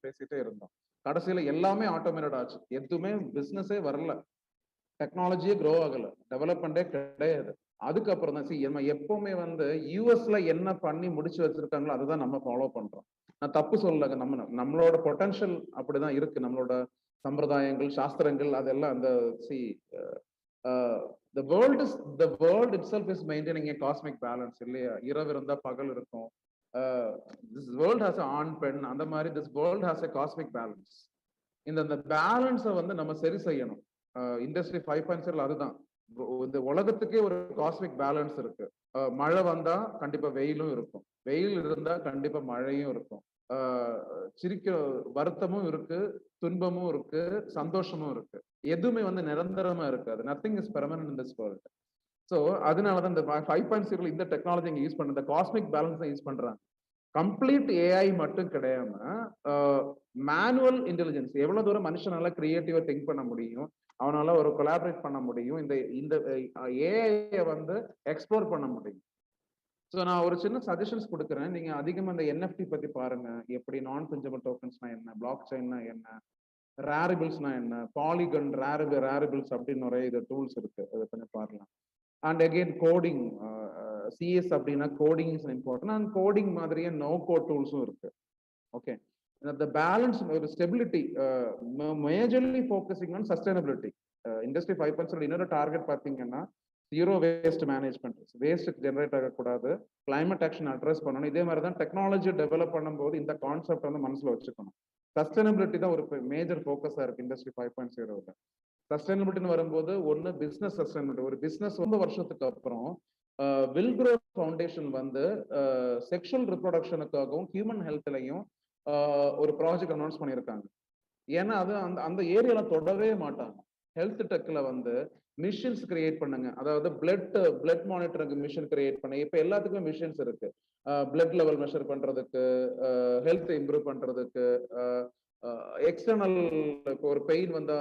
[SPEAKER 13] பேசிட்டே இருந்தோம். கடைசியில எல்லாமே ஆட்டோமேட்டட் ஆச்சு, எதுவுமே பிசினஸே வரல, டெக்னாலஜியே க்ரோ ஆகல, டெவலப்மெண்டே கிடையாது. அதுக்கப்புறம் தான் நம்ம எப்பவுமே வந்து யூஎஸ்ல என்ன பண்ணி முடிச்சு வச்சிருக்காங்களோ அதுதான் நம்ம ஃபாலோ பண்றோம். நான் தப்பு சொல்லலைங்க, நம்மளோட பொட்டன்ஷியல் அப்படிதான் இருக்கு. நம்மளோட சம்பிரதாயங்கள், சாஸ்திரங்கள் அதெல்லாம் அந்த the world itself is maintaining a cosmic balance இல்லையா? இரவு இருந்தா பகல் இருக்கும். This world has a ஆண் பெண், அந்த மாதிரி this world has a cosmic balance. இந்த பேலன்ஸை வந்து நம்ம சரி செய்யணும். இண்டஸ்ட்ரி 5.0 அதுதான். இந்த உலகத்துக்கே ஒரு காஸ்மிக் பேலன்ஸ் இருக்கு. மழை வந்தா கண்டிப்பா வெயிலும் இருக்கும், வெயில் இருந்தா கண்டிப்பா மழையும் இருக்கும். சிரிக்க வருத்தமும் இருக்கு, துன்பமும் இருக்கு, சந்தோஷமும் இருக்கு. எதுவுமே வந்து நிரந்தரமா இருக்காது. Nothing is permanent in this world. So அதனாலதான் இந்த 5.0 இந்த டெக்னாலஜி இங்க யூஸ் பண்ற காஸ்மிக் பேலன்ஸ் யூஸ் பண்றாங்க. கம்ப்ளீட் AI மட்டும் கிடையாம மேனுவல் இன்டெலிஜென்ஸ், எவ்வளவு தூரம் மனுஷனால கிரியேட்டிவா திங்க் பண்ண முடியும், அவனால ஒரு கொலாபரேட் பண்ண முடியும், இந்த AI வந்து எக்ஸ்ப்ளோர் பண்ண முடியும். ஸோ நான் ஒரு சின்ன சஜஷன்ஸ் கொடுக்குறேன். நீங்க அதிகமா இந்த NFT பத்தி பாருங்க. எப்படி நான் ஃபஞ்சபிள் டோக்கன்ஸ்னா என்ன, பிளாக் செயின்னா என்ன, ரேரிபிள்ஸ்னா என்ன, பாலிகன் ரேரிபிள்ஸ் அப்படின்னு நிறைய இது டூல்ஸ் இருக்கு, அதை கொஞ்சம் பாருலாம். அண்ட் அகெயின் கோடிங், CS அப்படின்னா coding is important. And coding மாதிரியே நோ கோட் டூல்ஸும் இருக்கு. Okay, the balance stability majorly focusing on sustainability. Industry 5.0 இன்னொரு டார்கெட் பாத்தீங்கன்னா zero waste management, waste generate ஆகக்கூடாது, கிளைமேட் ஆக்ஷன் அட்ரஸ் பண்ணணும். இதே மாதிரி தான் டெக்னாலஜி டெவலப் பண்ணும்போது இந்த கான்செப்ட் வந்து மனசுல வச்சுக்கணும். சஸ்டைனபிலிட்டி தான் ஒரு மேஜர் ஃபோக்கஸா இருக்கு இண்டஸ்ட்ரி 5.0. சஸ்டைனபிலிட்டின்னு வரும்போது ஒன்னு பிசினஸ் சஸ்டைனபிலிட்டி. ஒரு பிசினஸ் ரொம்ப வருஷத்துக்கு அப்புறம் வில் க்ரோ ஃபவுண்டேஷன் வந்து செக்ஷுவல் ரிப்ரொடக்ஷனுக்காகவும் ஹியூமன் ஹெல்த்லையும் ஒரு ப்ராஜெக்ட் அனௌன்ஸ் பண்ணியிருக்காங்க. ஏன்னா அது அந்த ஏரியால தொடவே மாட்டாங்க. ஹெல்த் டெக்ல வந்து மிஷின்ஸ் கிரியேட் பண்ணுங்க, அதாவது பிளட் மானிட்டருக்கு மிஷின் கிரியேட் பண்ணுங்க. இப்ப எல்லாத்துக்கும் மிஷின்ஸ் இருக்கு, பிளட் லெவல் மெஷர் பண்றதுக்கு, ஹெல்த் இம்ப்ரூவ் பண்றதுக்கு, எக்ஸ்டர்னல் இப்போ ஒரு பெயின் வந்தா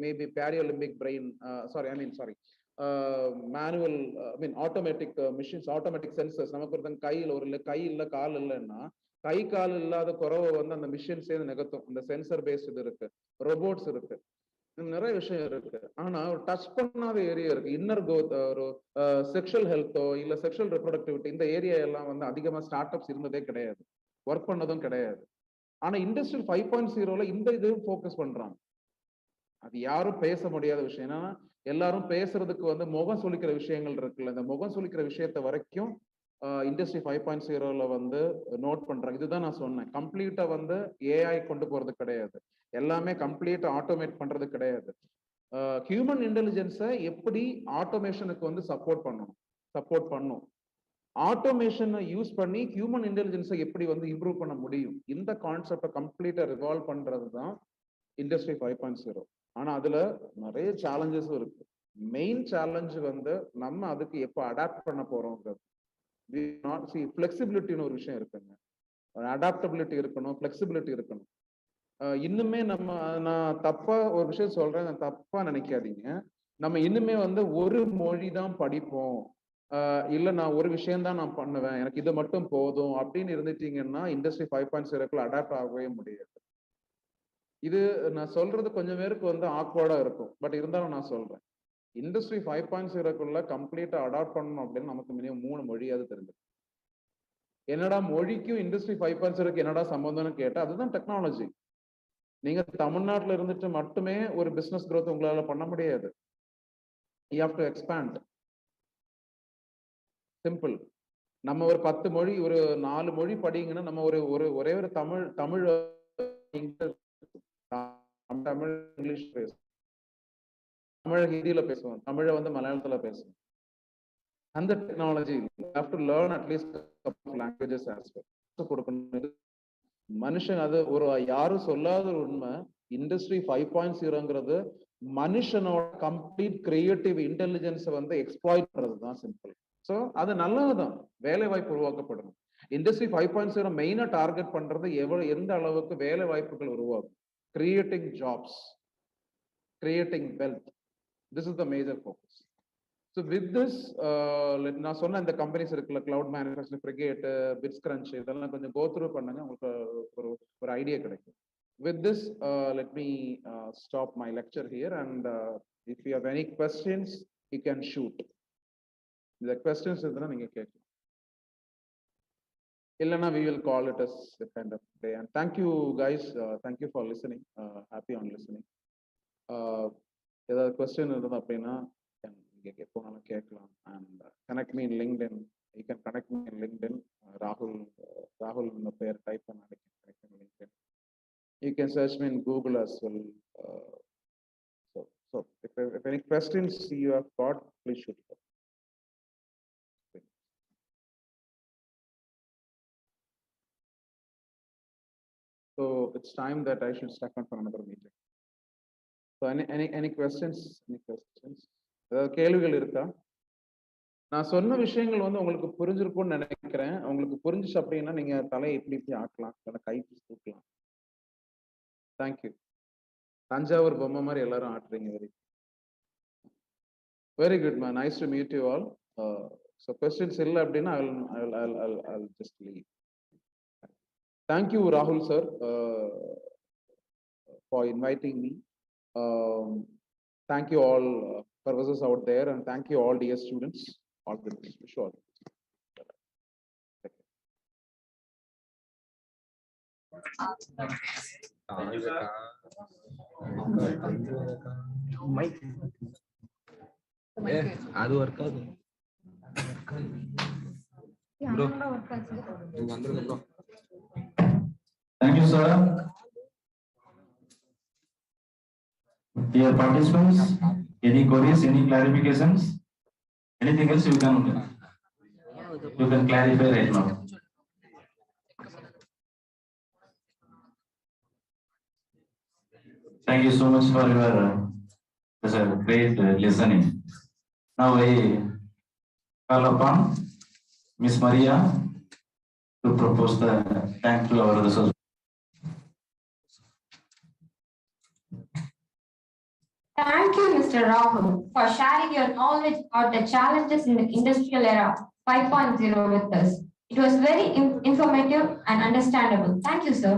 [SPEAKER 13] மேபி பேரியோலிம்பிக் brain manual automatic machines, automatic sensors. நமக்கு ஒருத்தங்க கை இல்ல கால் இல்லைன்னா கை கால் இல்லாத குறவை வந்து அந்த மிஷின் சேர்ந்து நிகழ்த்தும். அந்த சென்சர் பேஸ்டு இருக்கு, ரோபோட்ஸ் இருக்கு, நிறைய விஷயம் இருக்கு. ஆனா ஒரு டச் பண்ணாத ஏரியா இருக்கு. இன்னர் கோத், ஒரு செக்ஷுவல் ஹெல்த்தோ இல்ல செக்ஷுவல் ரெப்ரொடக்டிவிட்டி, இந்த ஏரியா எல்லாம் வந்து அதிகமா ஸ்டார்ட் அப்ஸ் இருந்ததே கிடையாது, ஒர்க் பண்ணதும் கிடையாது. ஆனா இண்டஸ்ட்ரி 5.0ல இந்த இதுவும் ஃபோக்கஸ் பண்றாங்க. அது யாரும் பேச முடியாத விஷயம். ஏன்னா எல்லாரும் பேசுறதுக்கு வந்து முகம் சுளிக்கிற விஷயங்கள் இருக்குல்ல, இந்த முகம் சுளிக்கிற விஷயத்த வரைக்கும் இண்டஸ்ட்ரி 5.0ல வந்து நோட் பண்றாங்க. இதுதான் நான் சொன்னேன், கம்ப்ளீட்டா வந்து ஏஐ கொண்டு போறது கிடையாது, எல்லாமே கம்ப்ளீட்டா ஆட்டோமேட் பண்றது கிடையாது. ஹியூமன் இன்டெலிஜென்ஸை எப்படி ஆட்டோமேஷனுக்கு வந்து சப்போர்ட் பண்ணும், ஆட்டோமேஷனை யூஸ் பண்ணி ஹியூமன் இன்டெலிஜென்ஸை எப்படி வந்து இம்ப்ரூவ் பண்ண முடியும், இந்த கான்செப்டை கம்ப்ளீட்டா ரிவால்வ் பண்றது தான் இண்டஸ்ட்ரி 5.0. ஆனா அதுல நிறைய சேலஞ்சஸும் இருக்கு. மெயின் சேலஞ்சு வந்து நம்ம அதுக்கு எப்போ அடாப்ட் பண்ண போறோம்ங்கிறது. ஃபிளெக்சிபிலிட்டின்னு ஒரு விஷயம் இருக்குங்க, அடாப்டபிலிட்டி இருக்கணும், ஃபிளெக்சிபிலிட்டி இருக்கணும். இன்னுமே நான் தப்பா ஒரு விஷயம் சொல்றேன், நான் தப்பா நினைக்காதீங்க. நம்ம இன்னுமே வந்து ஒரு மொழி தான் படிப்போம், இல்ல நான் ஒரு விஷயம் தான் நான் பண்ணுவேன், எனக்கு இது மட்டும் போதும் அப்படின்னு இருந்துட்டீங்கன்னா இண்டஸ்ட்ரி 5.0க்குள்ள அடாப்ட் ஆகவே முடியாது. இது நான் சொல்றது கொஞ்சம் பேருக்கு வந்து ஆக்வர்டா இருக்கும், பட் இருந்தாலும் நான் சொல்றேன், இண்டஸ்ட்ரி 5.0க்குள்ள கம்ப்ளீட்டா அடாப்ட் பண்ணணும் அப்படின்னு நமக்கு மினிமம் 3 மொழியாவது தெரிஞ்சிருக்கு. என்னடா மொழிக்கும் இண்டஸ்ட்ரி 5.0க்கு என்னடா சம்பந்தம்னு கேட்டா அதுதான் டெக்னாலஜி. நீங்க தமிழ்நாட்டுல இருந்துட்டு மட்டுமே ஒரு பிசினஸ் growth உங்களால பண்ண முடியாது. You have to expand. Simple. நம்ம ஒரு 10 மொழி, ஒரு 4 மொழி படிங்கன்னா நம்ம ஒரே ஒரு தமிழ் இங்கிலீஷ் பேசுவோம், தமிழ் ஹிந்தியில பேசுவோம், தமிழை வந்து மலையாளத்துல பேசுவோம். அந்த technology have to learn at least couple of languages as well. கொடுக்கணும் மனுஷன். அது ஒரு யாரும் சொல்லாத ஒரு உண்மை, இண்டஸ்ட்ரி 5.0ங்கிறது மனுஷனோட கம்ப்ளீட் கிரியேட்டிவ் இன்டெலிஜென்ஸை வந்து எக்ஸ்ப்ளாய்ட் பண்றது தான் சிம்பிள். ஸோ அது நல்லதுதான், வேலை வாய்ப்பு உருவாக்கப்படும். இண்டஸ்ட்ரி 5.0 மெயினா டார்கெட் பண்றது எந்த அளவுக்கு வேலை வாய்ப்புகள் உருவாகும், creating jobs, creating wealth. This is the major focus. So with this நான் சொன்ன இந்த கம்பெனிஸ் இருக்குல்ல, cloud manufacturing, frigate, bits crunch, இதெல்லாம் கொஞ்சம் கோ த்ரூ பண்ணுங்க, உங்களுக்கு ஒரு ஐடியா கிடைக்கும். With this, let me stop my lecture here, and if you have any questions, you can shoot. The questions irundha neenga kekkalam, illana we will call it as the kind of day. And thank you guys, thank you for listening, happy on listening. Edha question irundha appadina neenga eponala kekkalam, and connect me in LinkedIn. You can connect me in LinkedIn, Rahul enna per type pannadikku connect in LinkedIn. You can search me in Google as well. So if any questions you have got, please shoot it. So it's time that I should step on for another meeting. So any questions? Any questions? கேள்விகள் இருக்கா? நான் சொன்ன விஷயங்கள் வந்து உங்களுக்கு புரிஞ்சிருக்கும்னு நினைக்கிறேன். உங்களுக்கு புரிஞ்சிச்சு அப்படின்னா நீங்க தலையை இப்படி ஆட்டலாம், இல்ல கை தூக்கலாம். Thank you. தஞ்சாவூர் பொம்மை மாதிரி எல்லாரும் ஆட்டுறீங்க. Very good, man. Nice to meet you all. So questions illa appadina I'll just leave. Thank you, Rahul sir, for inviting me. Thank you all professors out there, and thank you all dear students. All the best. Sure.
[SPEAKER 1] அது work ஆகுது bro.
[SPEAKER 9] Thank you, sir. Dear participants, any queries, any clarifications, anything else you can clarify right now. Thank you so much for your great listening. Now I call upon Miss Maria to propose the thank to our resource.
[SPEAKER 12] Thank you, Mr. Rahul, for sharing your knowledge of the challenges in the industrial era 5.0 with us. It was very informative and understandable. Thank you, sir.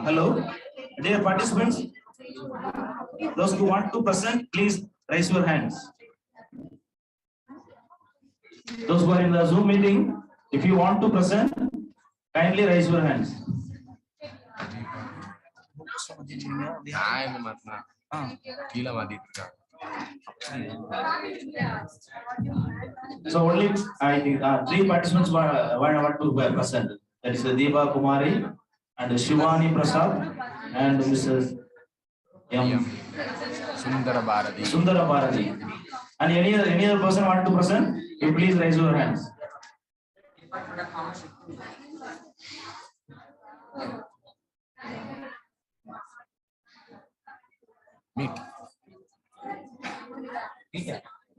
[SPEAKER 9] Hello, dear participants. Those who want to present, please raise your hands. Those who are in the Zoom meeting, if you want to present, kindly raise your hands. So only I think 3 participants want to present. That is Deepa Kumari and Shivani Prasad and Mrs. M. Sundara Bharati. And any other person want to present? You please raise your hands.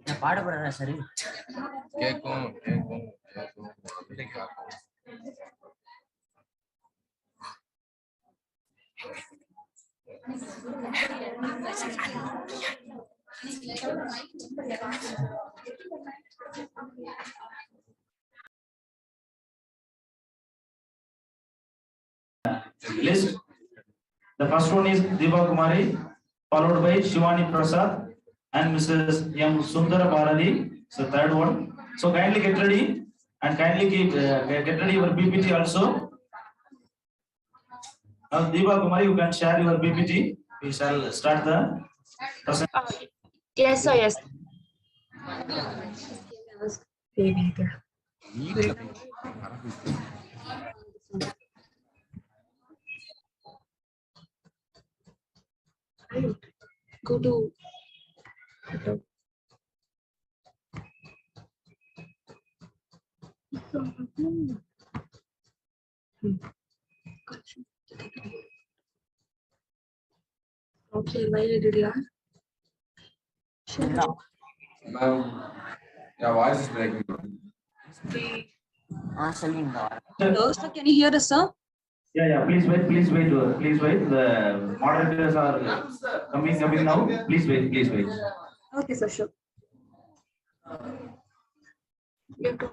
[SPEAKER 14] நான் பாட போறேன் சரி
[SPEAKER 1] கேக்கும்
[SPEAKER 9] List. The first one is Diva Kumari, followed by Shivani Prasad and Mrs. M. Sundara Bharati. So third one. So kindly get ready and kindly get ready your PPT also. Now Diva Kumari, you can share your PPT. We shall start the presentation.
[SPEAKER 14] Yes, sir, yes. Go to okay, why did you
[SPEAKER 1] No. Your voice is breaking.
[SPEAKER 14] Hello, sir, can you hear us, sir?
[SPEAKER 9] Yeah, please wait, please wait. The moderators are coming now. Please wait.
[SPEAKER 14] Okay, sir, sure. You too.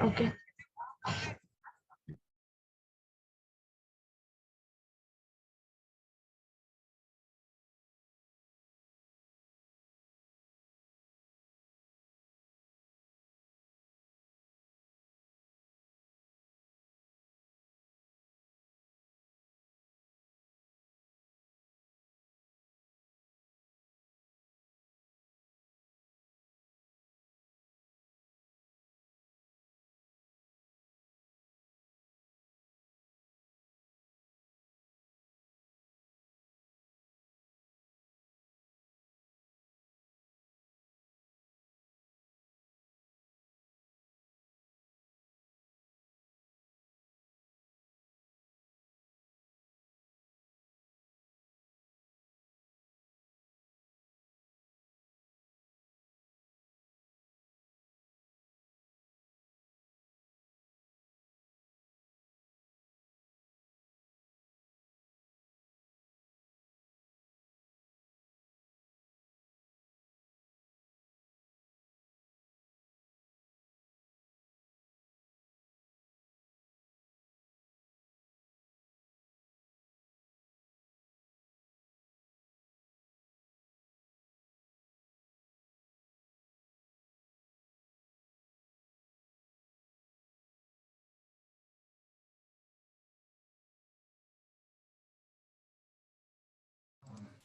[SPEAKER 14] Okay.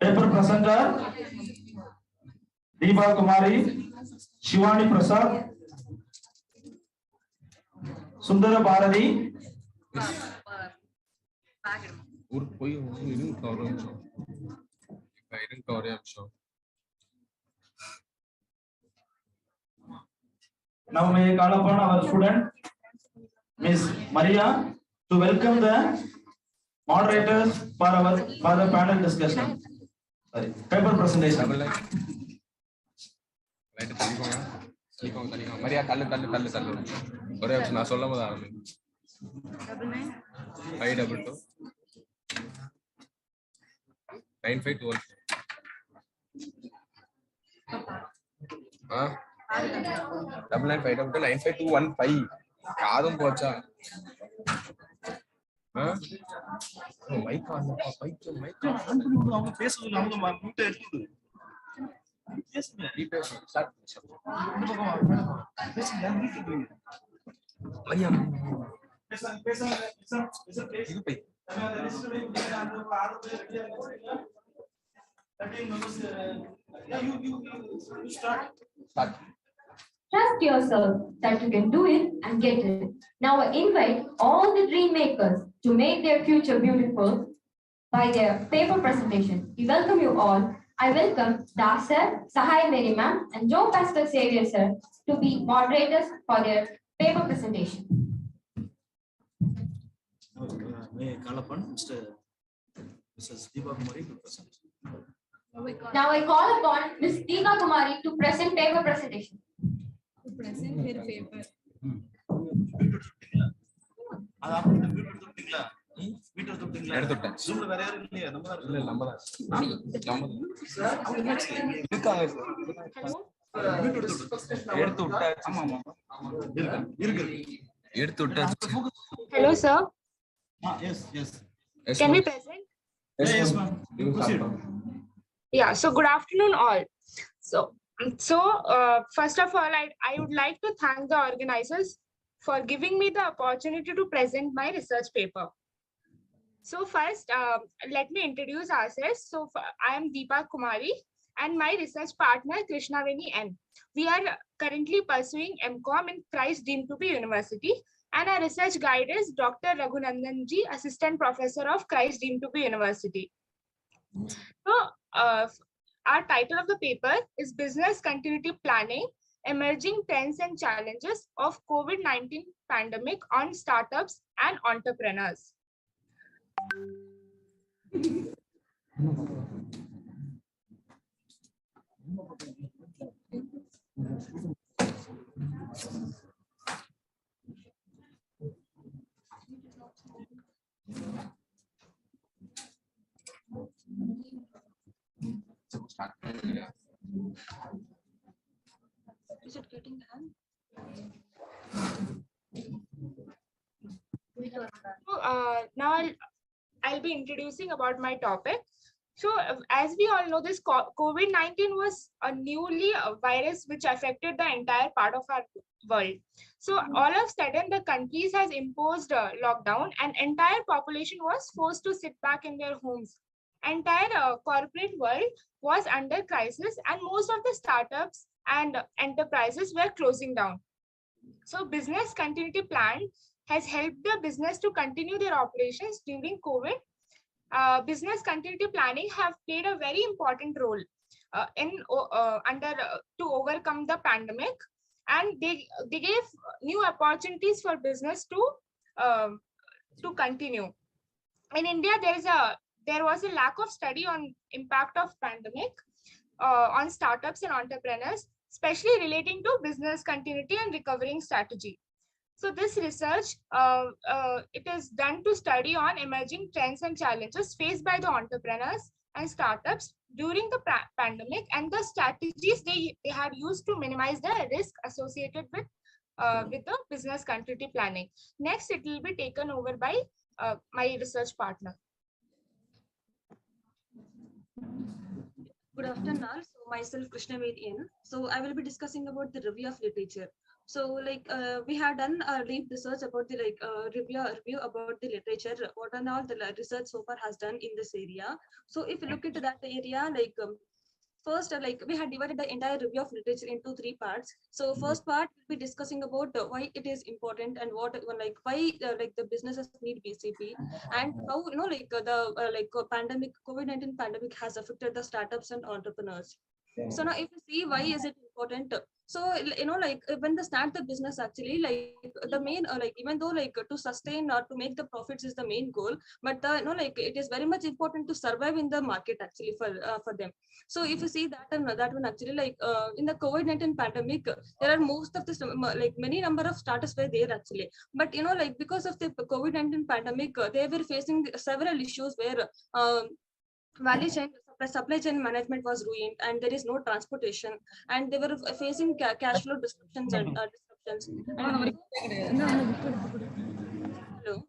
[SPEAKER 9] Paper presenter Deepa Kumari, Shivani Prasad, Sundara Bharati. Now may I call upon our student, Miss Maria, to welcome the moderators for the panel discussion. Sorry, paper presentation.
[SPEAKER 1] Maria, tell. ஒரே நிமிஷம் நான் சொல்லும் போது ஆரம்பி 522 952 952 95215 காதும் போச்சா mic அவங்க பேசுறது அவங்க மியூட் எடுத்து
[SPEAKER 12] Trust yourself that you can do it and get it. Now I invite all the dream makers to make their future beautiful by their paper presentation. We welcome you all. I welcome Das sir, Sahai Mary ma'am, and Joe Pastor Xavier sir to be moderators for their paper presentation.
[SPEAKER 15] May I call upon Mrs. Deepa Kumari to present.
[SPEAKER 12] Now I call upon Ms. Deepa Kumari to present paper presentation.
[SPEAKER 11] To present her paper.
[SPEAKER 1] எடுத்துட்டேன்
[SPEAKER 15] Zoom வேற யாரும் இல்லையா நம்ம
[SPEAKER 1] இல்ல நம்ம தான் இருக்காங்க எடுத்து விட்டாச்சு ஆமா ஆமா இருக்கு எடுத்து விட்டாச்சு
[SPEAKER 14] Hello, sir.
[SPEAKER 15] Yes.
[SPEAKER 14] Can we present?
[SPEAKER 15] Yes, ma'am. Proceed.
[SPEAKER 14] Yeah. So good afternoon, all. So first of all, I would like to thank the organizers for giving me the opportunity to present my research paper. So first, let me introduce ourselves. So I am Deepa Kumari and my research partner Krishnaveni N. We are currently pursuing MCom in Christ Deemed to be University, and our research guide is Dr. Raghunandan Ji, Assistant Professor of Christ Deemed to be University. So our title of the paper is Business Continuity Planning, Emerging Trends and Challenges of COVID-19 Pandemic on Startups and Entrepreneurs. Is it getting done? So, now I'll be introducing about my topic. So as we all know, this COVID-19 was a newly virus which affected the entire part of our world. So all of a sudden the countries has imposed a lockdown and entire population was forced to sit back in their homes. Entire corporate world was under crisis and most of the startups and enterprises were closing down. So business continuity plan has helped the business to continue their operations during COVID. Business continuity planning have played a very important role to overcome the pandemic, and they gave new opportunities for business to continue. In India, there was a lack of study on impact of pandemic on startups and entrepreneurs, especially relating to business continuity and recovering strategy. So this research, it is done to study on emerging trends and challenges faced by the entrepreneurs and startups during the pandemic and the strategies they had used to minimize the risk associated with the business continuity planning. Next, it will be taken over by my research partner.
[SPEAKER 16] Good afternoon all. So myself Krishna Vedian. So I will be discussing about the review of literature. So we have done a deep research about the review about the literature, what and all the research so far has done in this area. So if you look into that area, first, we had divided the entire review of literature into 3 parts. So first part will be discussing about why it is important and what why the businesses need BCP, and how pandemic COVID-19 pandemic has affected the startups and entrepreneurs. So now if you see why is it important, so when they start the business, actually the main even though to sustain or to make the profits is the main goal, but it is very much important to survive in the market actually for them. So if you see that and that one actually in the COVID-19 pandemic, there are most of the many number of startups were there actually, but because of the COVID-19 pandemic, they were facing several issues where value chain supply chain management was ruined, and there is no transportation, and they were facing cash flow disruptions and disruptions. Hello.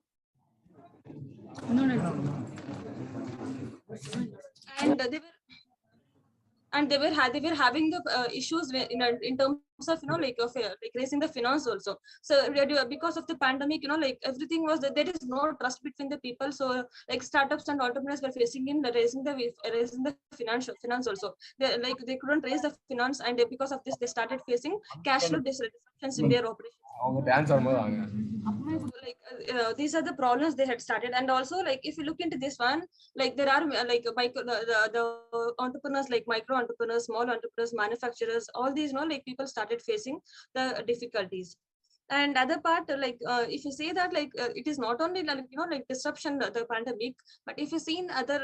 [SPEAKER 16] And they were having the issues in terms of raising the finance also. So because of the pandemic, everything was that there is no trust between the people. So startups and entrepreneurs were facing in raising the finance also. They couldn't raise the finance, and because of this they started facing cash flow disruptions in their operations. These are the problems they had started. And also if you look into this one, there are the entrepreneurs, like micro entrepreneurs, small entrepreneurs, manufacturers, all these people started facing the difficulties. And other part, if you say that it is not only disruption, the pandemic, but if you see in other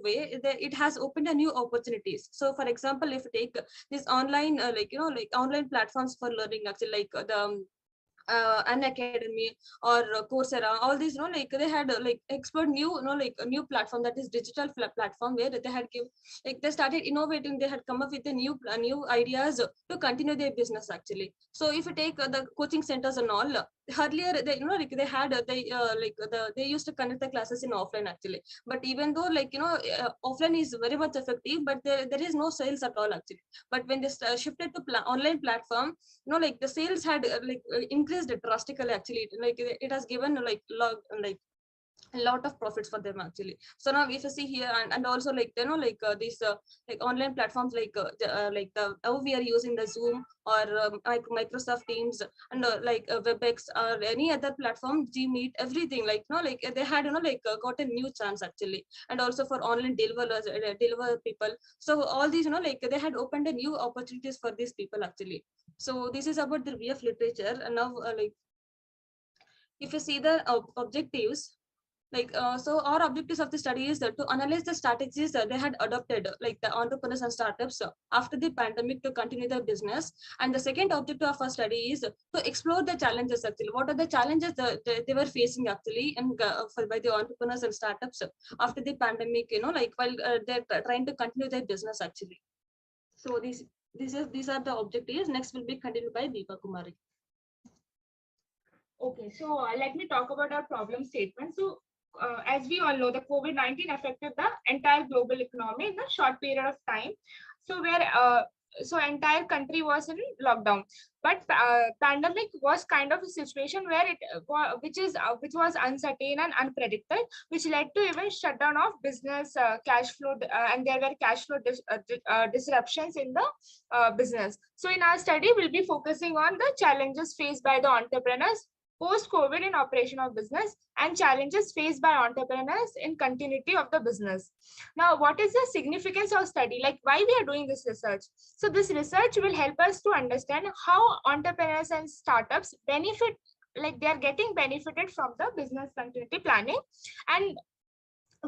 [SPEAKER 16] way, it has opened a new opportunities. So for example, if you take this online online platforms for learning, actually the Unacademy or Coursera, all these they had explored new a new platform, that is digital platform, where they had they started innovating. They had come up with the new ideas to continue their business actually. So if you take the coaching centers and all, earlier they they had they used to conduct the classes in offline actually, but even though offline is very much effective, but there is no sales at all actually. But when they shifted to online platform, the sales had increased drastically actually. It has given a lot of profits for them actually. So now if you see here, and also these online platforms the how we are using the Zoom or Microsoft Teams and WebEx or any other platform, Gmeet, everything they had got a new chance actually. And also for online deliver people, so all these they had opened a new opportunities for these people actually. So this is about the review of literature. And now if you see the objectives, so our objectives of the study is to analyze the strategies they had adopted, the entrepreneurs and startups after the pandemic, to continue their business. And the second objective of our study is to explore the challenges actually. What are the challenges that they were facing actually, and by the entrepreneurs and startups after the pandemic, while they're trying to continue their business actually. So these are the objectives. Next will be continued by Deepa Kumari.
[SPEAKER 14] Okay, so let me talk about our problem statement. So as we all know, the COVID-19 affected the entire global economy in a short period of time. So so entire country was in lockdown, but pandemic was kind of a situation where which was uncertain and unpredicted, which led to even shutdown of business, cash flow, and there were cash flow disruptions in the business. So in our study, we'll be focusing on the challenges faced by the entrepreneurs post-COVID in operation of business, and challenges faced by entrepreneurs in continuity of the business. Now, what is the significance of study? Why we are doing this research? So this research will help us to understand how entrepreneurs and startups benefit, they are getting benefited from the business continuity planning. And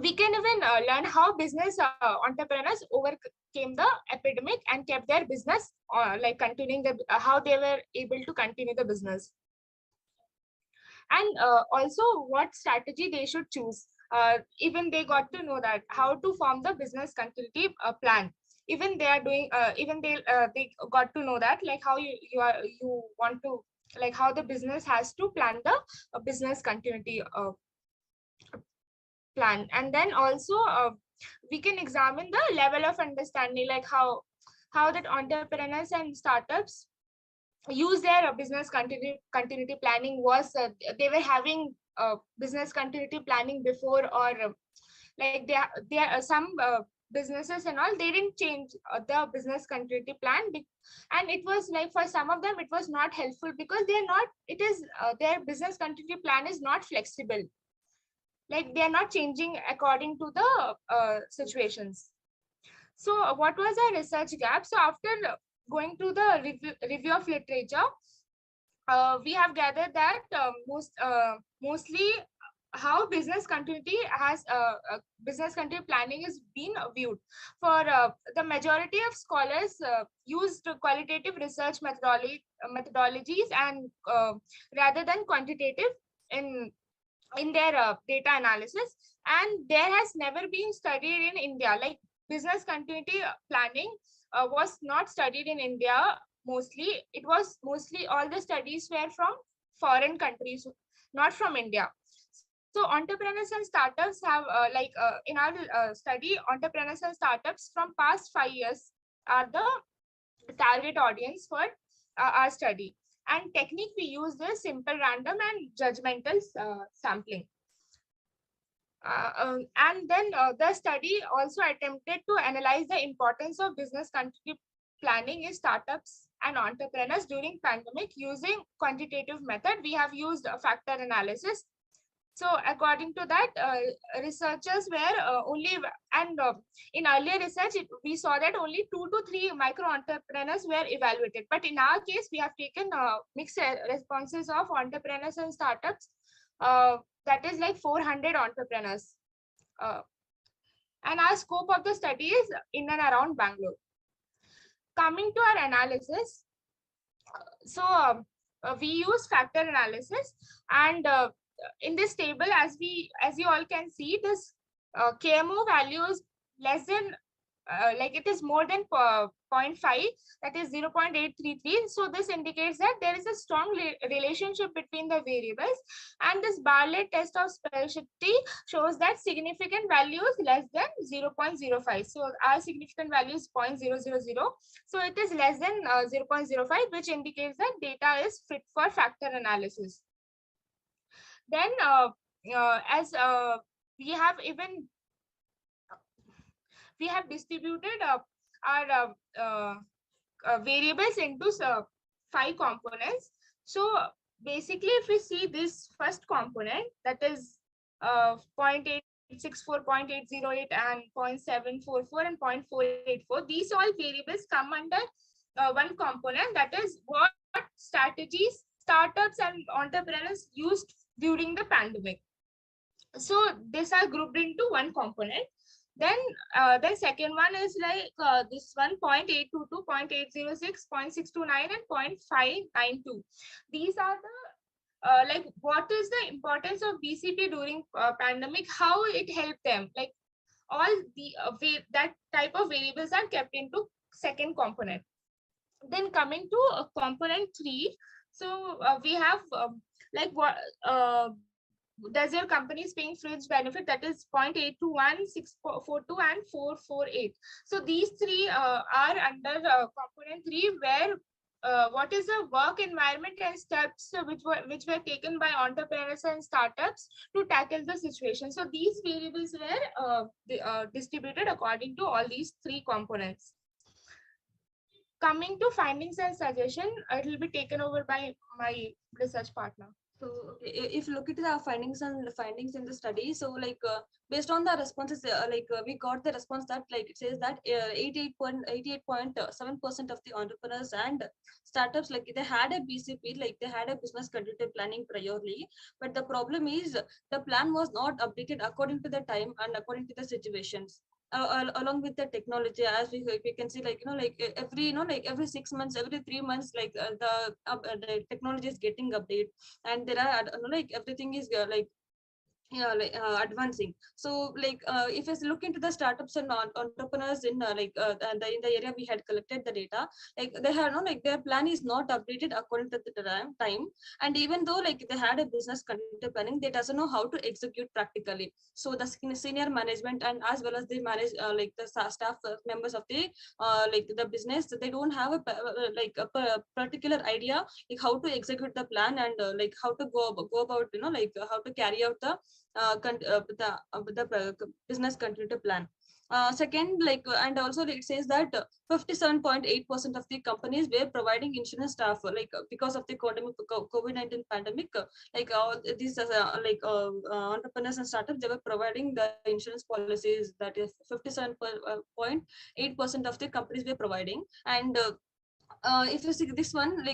[SPEAKER 14] we can even learn how business entrepreneurs overcame the epidemic and kept their business continuing how they were able to continue the business. And also what strategy they should choose. Even they got to know that how to form the business continuity plan. Even they are doing, they got to know that how you want to, how the business has to plan the business continuity plan. And then also we can examine the level of understanding, like how that entrepreneurs and startups use their business continuity planning. Was they were having business continuity planning before, or like there are some businesses and all, they didn't change the business continuity plan, and it was like for some of them it was not helpful because they're not, it is their business continuity plan is not flexible, like they are not changing according to the situations. So what was our research gap? So after going through the review of literature, we have gathered that mostly how business continuity has business continuity planning is being viewed. For the majority of scholars used qualitative research methodologies and rather than quantitative in their data analysis, and there has never been studied in India. Like business continuity planning was not studied in India. Mostly it was mostly all the studies were from foreign countries, not from India. So entrepreneurs and startups have in our study, entrepreneurs and startups from past 5 years are the target audience for our study. And technique we use is simple random and judgmental sampling. And then the study also attempted to analyze the importance of business continuity planning in startups and entrepreneurs during pandemic using quantitative method. We have used a factor analysis. So according to that, researchers were only, and in earlier research, we saw that only 2 to 3 micro entrepreneurs were evaluated. But in our case, we have taken mixed responses of entrepreneurs and startups. That is like 400 entrepreneurs. And our scope of the study is in and around Bangalore. Coming to our analysis, so we use factor analysis, and in this table, as you all can see, this KMO value is less than like it is more than 0.5, that is 0.833. So this indicates that there is a strong relationship between the variables, and this Bartlett test of specialty shows that significant value is less than 0.05. So our significant value is 0.000. So it is less than 0.05, which indicates that data is fit for factor analysis. Then as we have distributed our variables into 5 components. So basically, if we see this first component, that is 0.864, 0.808 and 0.744 and 0.484, these all variables come under one component, that is what strategies startups and entrepreneurs used during the pandemic. So these are grouped into one component. Then the second one is like this one, 0.822, 0.806, 0.629 and 0.592. These are the like what is the importance of BCP during pandemic, how it helped them, like all the that type of variables are kept into second component. Then coming to component 3, so we have like what does your company is paying fringe benefit, that is 0.821, 642 and 448. So these 3 are under component 3, where what is the work environment and steps which were taken by entrepreneurs and startups to tackle the situation. So these variables were distributed according to all these 3 components. Coming to findings and suggestion, it will be taken over by my research partner.
[SPEAKER 16] So if you look at the findings in the study, so like based on the responses, we got the response that like it says that 88.7% of the entrepreneurs and startups, like they had a BCP, like they had a business continuity planning priorly, but the problem is the plan was not updated according to the time and according to the situations. Along with the technology, as we can see, like every 6 months, every 3 months, like the technology is getting updated, and there are like everything is like advancing. So if you look into the startups and entrepreneurs in in the area we had collected the data, they have no their plan is not updated according to the time, and even though they had a business continuity planning, they doesn't know how to execute practically. So the senior management and as well as the manage the staff members of the the business, they don't have a particular idea how to execute the plan, and how to go about how to carry out the business continuity plan. Second, and also it says that 57.8% of the companies were providing insurance staff because of the COVID-19 pandemic. These entrepreneurs and startups, they were providing the insurance policies, that is 57.8% of the companies were providing. And if you see this one,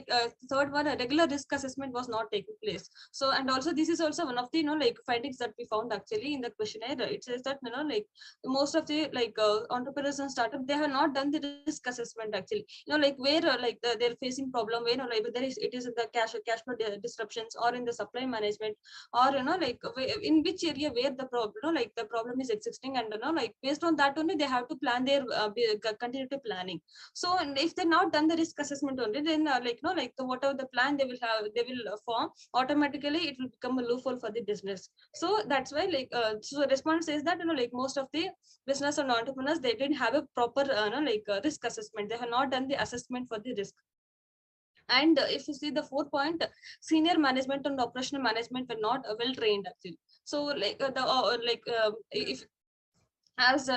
[SPEAKER 16] third one, a regular risk assessment was not taking place. So, and also this is also one of the findings that we found actually in the questionnaire. It says that most of the entrepreneurs and startups, they have not done the risk assessment actually. Where they're facing problem, where whether it is in the cash flow disruptions, or in the supply management, or in which area where the problem the problem is existing, and based on that only they have to plan their continuity planning. So, and if they're not done the risk assessment only, then whatever the plan they will form, automatically it will become a loophole for the business. So that's why so the response says that most of the business and entrepreneurs, they didn't have a proper risk assessment. They have not done the assessment for the risk. And if you see the 4th point, senior management and operational management were not well trained actually. So if as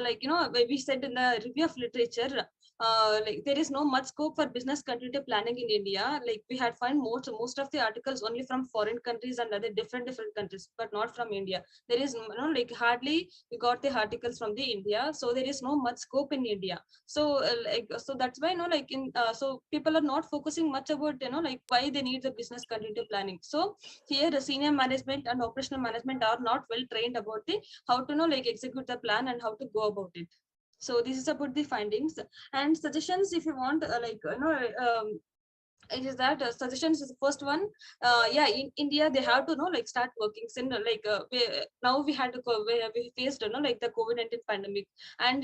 [SPEAKER 16] we said in the review of literature, there is no much scope for business continuity planning in India. We had found most of the articles only from foreign countries and other different countries, but not from India. There is hardly we got the articles from the India, so there is no much scope in India. So so that's why so people are not focusing much about why they need the business continuity planning. So here the senior management and operational management are not well trained about the how to execute the plan and how to go about it. So this is about the findings and suggestions. If you want, it is that suggestions is the first one. In India they have to start working. Now we had we faced the COVID-19 pandemic, and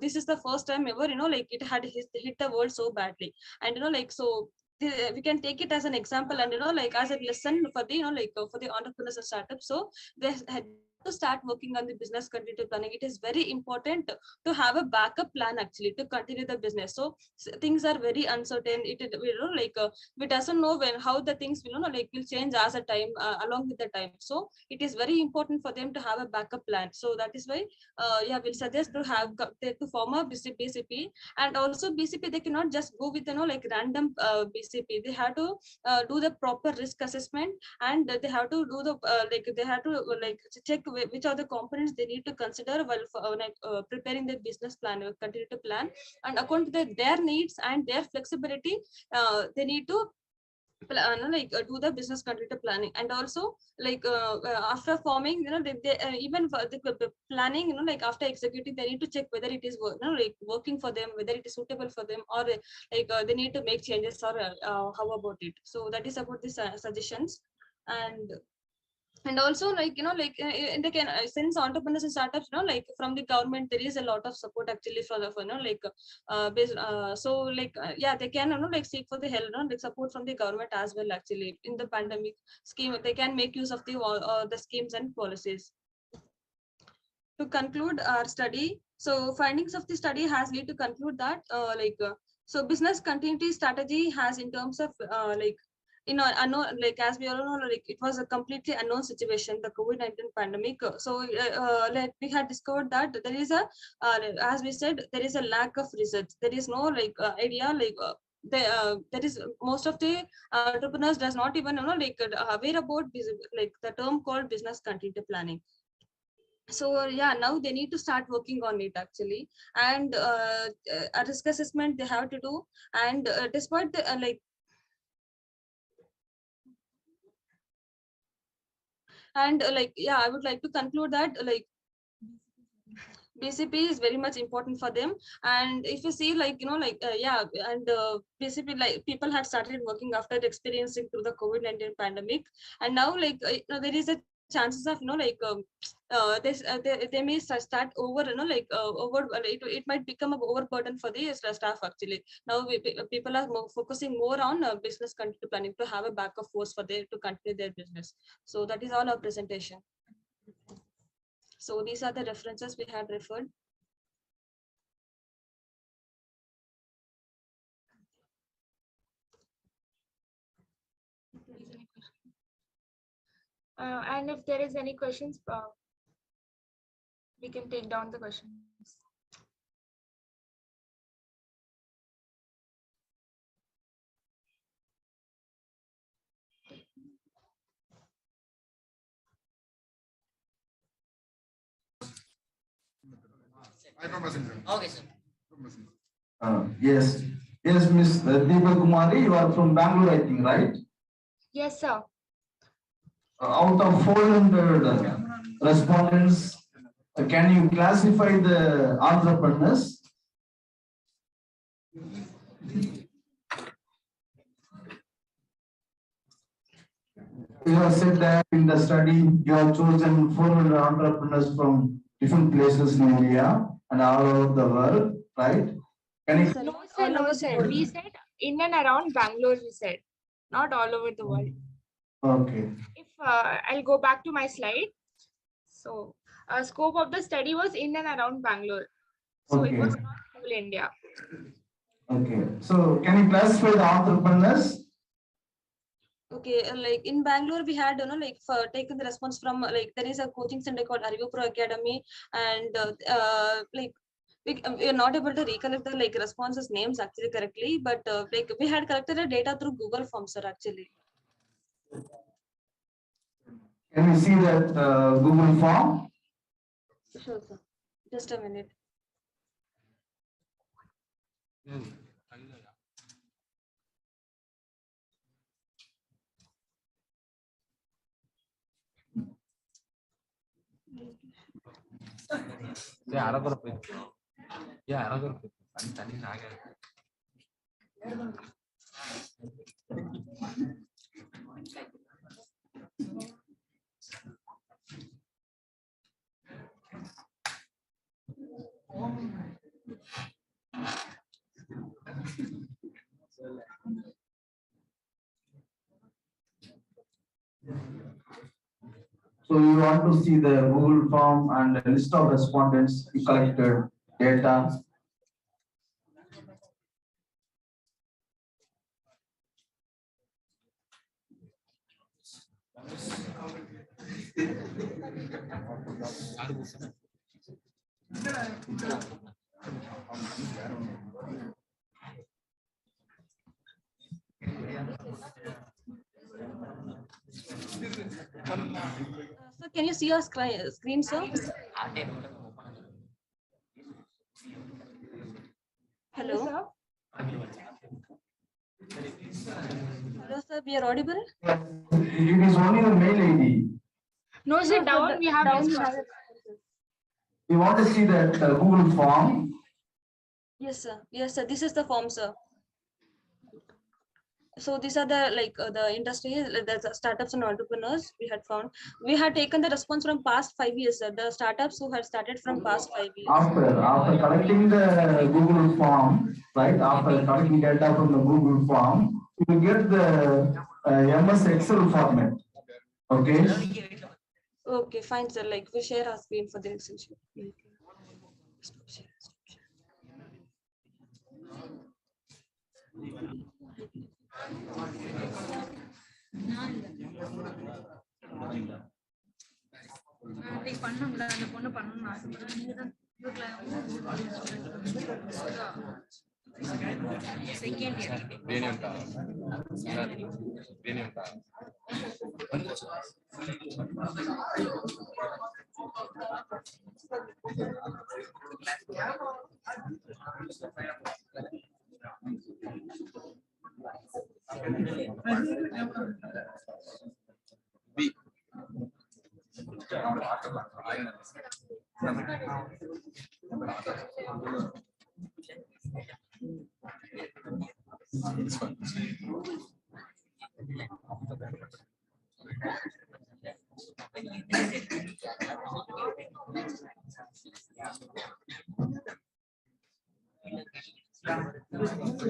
[SPEAKER 16] this is the first time ever it had hit the world so badly, and so we can take it as an example, and as a lesson for the for the entrepreneurs and startups. So they had to start working on the business continuity planning. It is very important to have a backup plan actually to continue the business. So things are very uncertain. We doesn't know how the things will change as a time along with the time. So it is very important for them to have a backup plan. So that is why we'll suggest to have to form a BCP. And also BCP, they cannot just go with random BCP. They have to do the proper risk assessment, and they have to do the they have to check which are the components they need to consider while preparing the business plan or continuity plan, and according to their needs and their flexibility, they need to do the business continuity planning. And also after forming even for the planning after executing, they need to check whether it is working for them, whether it is suitable for them, or they need to make changes, or how about it. So that is about the suggestions. And also in the since entrepreneurs and startups from the government, there is a lot of support actually for the they can seek for the help support from the government as well actually. In the pandemic scheme, they can make use of the schemes and policies. To conclude our study, so findings of the study has led to conclude that so business continuity strategy has, in terms of unknown, as we all know, it was a completely unknown situation, the COVID-19 pandemic. So we had discovered that there is a as we said, there is a lack of research. There is no idea there is most of the entrepreneurs does not even aware about this, the term called business continuity planning. So now they need to start working on it actually, and a risk assessment they have to do. And despite the and I would like to conclude that BCP is very much important for them. And if you see BCP, people had started working after experiencing through the COVID-19 pandemic, and now there is a chances of they may start over over it might become an overburden for the staff actually. Now people are focusing more on business continuity planning to have a backup force for to continue their business. So that is all our presentation. So these are the references we had referred.
[SPEAKER 14] And if there is any questions, we can take down the questions.
[SPEAKER 17] Okay, sir.
[SPEAKER 10] Yes, Miss Deepa Kumari, you are from Bangalore, I think, right?
[SPEAKER 14] Yes, sir.
[SPEAKER 10] Out of 400 respondents, can you classify the entrepreneurs? You have said that in the study you have chosen 400 entrepreneurs from different places in India and all over the world, right? Can you?
[SPEAKER 14] No, sir. We said in and around Bangalore, we said, not all over the world.
[SPEAKER 10] Okay.
[SPEAKER 14] If I'll go back to my slide. So, scope of the study was in and around Bangalore. So
[SPEAKER 10] Okay.
[SPEAKER 14] it was not whole India.
[SPEAKER 10] Okay. So can you classify the entrepreneurs?
[SPEAKER 16] Okay, like in Bangalore, we had for taken the response from there is a coaching center called Arivu Pro Academy, and we are not able to recollect the responses names actually correctly, but we had collected the data through Google Forms, sir, actually.
[SPEAKER 10] Can we see that Google form?
[SPEAKER 16] Sure, sir. Just a minute.
[SPEAKER 10] So you want to see the Google form and the list of respondents, you collected data.
[SPEAKER 16] So can you see your screen, sir? Hello? Hello, sir. We are audible?
[SPEAKER 10] It is only the mail ID.
[SPEAKER 14] No, sir, down we have responses.
[SPEAKER 10] You want to see that Google form?
[SPEAKER 16] Yes, sir. Yes, sir. This is the form, sir. So these are the industry, the startups and entrepreneurs we had found. We had taken the response from past 5 years, sir. The startups who had started from past 5 years.
[SPEAKER 10] After collecting the Google form, right? After collecting data from the Google form, you will get the MS Excel format. Okay.
[SPEAKER 16] Okay, fine, sir. We share our screen for the Excel sheet.
[SPEAKER 1] Hello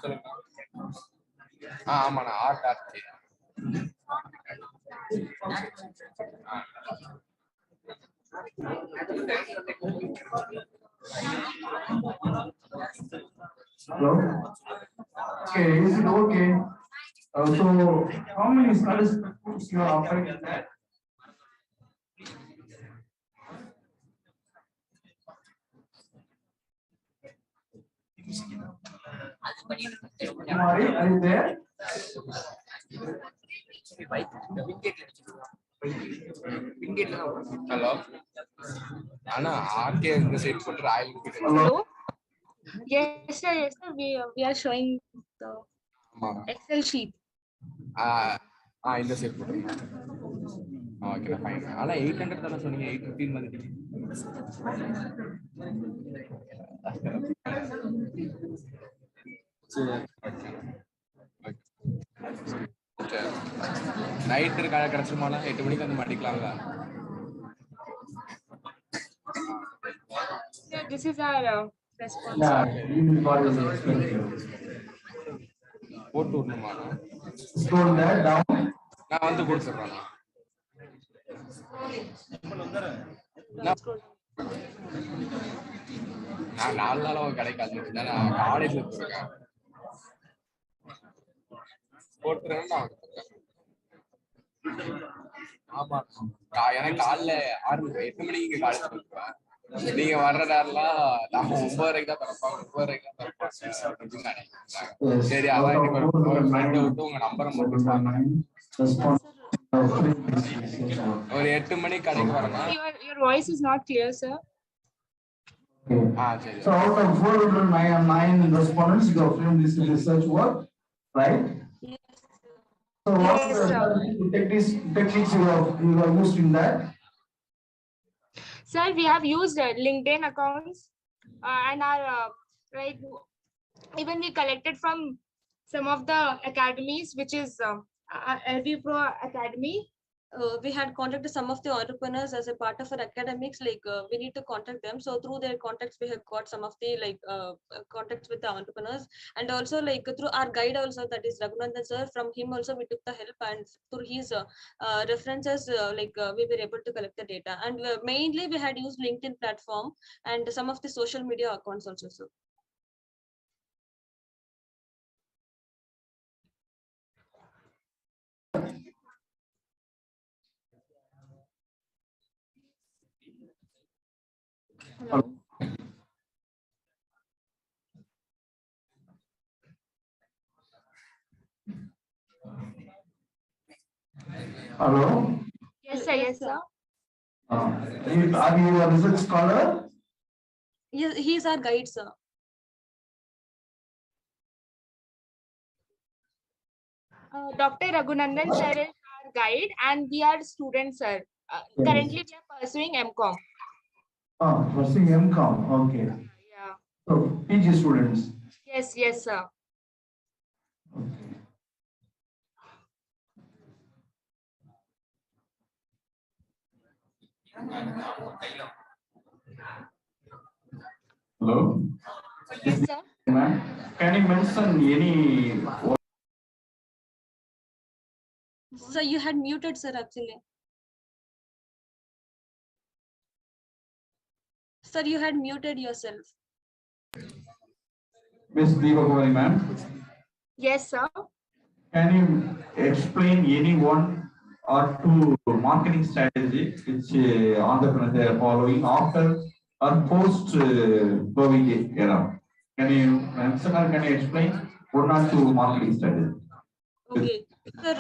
[SPEAKER 1] சொல்லுங்க ஆமாண்ணா art art
[SPEAKER 10] Hello? Okay, is it okay? So, how many statistics you are offering in that? Kumari, are you there?
[SPEAKER 1] Hello அண்ணா RK இந்த side போட்டு royal
[SPEAKER 14] Hello? Yes, sir. Yes, sir. We are showing the Excel sheet.
[SPEAKER 1] இந்த side போட்டு okay fine ஆனா 800 தான சொன்னீங்க 815 வந்துட்டீங்க night கிடைச்சிருமாண்ணா 8 மணிக்கு வந்து மாட்டிக்கலாங்களா
[SPEAKER 14] Yeah, this is our response.
[SPEAKER 1] போட்டு விடணுமாண்ணா
[SPEAKER 10] Scroll that down.
[SPEAKER 1] நான் வந்து கொடுத்துட்றேண்ணா நான் 4 நாளா கிடைக்காது நான் காலேஜ்ல போயிருக்கேன் போட்டுறேன்னா ஆமா எனக்கு காலைல 8 மணிக்கு இங்க காலேஜ் போயிருப்பேன் நீங்க வர்ற நேரம்லாம் நான் 9:30 தான் திறப்பாங்க சரி அதான் ஒரு ஃப்ரெண்டை விட்டு உங்க நம்பரை மட்டும் ஒரு 8 மணிக்கு கடைக்கு வரேன்னா
[SPEAKER 14] Your voice is not clear, sir.
[SPEAKER 10] So out of 409 respondents, you have framed this research work, right?
[SPEAKER 14] Yes.
[SPEAKER 10] So what are the techniques you have used in that?
[SPEAKER 14] Sir, we have used LinkedIn accounts and our right. Even we collected from some of the academies, which is LV Pro Academy. We had contacted some of the entrepreneurs as a part of our academics. Like we need to contact them. So through their contacts, we have got some of the contacts with the entrepreneurs, and also like through our guide also, that is Raghunandan sir. From him also we took the help, and through his references, we were able to collect the data. And mainly we had used LinkedIn platform and some of the social media accounts also. So.
[SPEAKER 10] Hello. Hello.
[SPEAKER 14] Yes, sir. Yes, sir.
[SPEAKER 10] Are you a research scholar?
[SPEAKER 16] Yes, he is our guide, sir.
[SPEAKER 14] Dr. Raghunandan sir is our guide, and we are students, sir. Currently, we are pursuing MCom.
[SPEAKER 10] Pursuing MCom. Okay.
[SPEAKER 14] Yeah.
[SPEAKER 10] So PG students.
[SPEAKER 14] Yes, yes, sir.
[SPEAKER 10] Hello.
[SPEAKER 14] Yes, sir.
[SPEAKER 10] Can you mention any?
[SPEAKER 16] Sir, you had muted, sir, actually. Sir, you had muted yourself.
[SPEAKER 10] Miss Deepakawari, ma'am.
[SPEAKER 14] Yes, sir.
[SPEAKER 10] Can you explain any one or two marketing strategy which entrepreneurs are following after or post COVID era? Can you mention or can you explain one or two marketing strategies?
[SPEAKER 16] Okay, sir,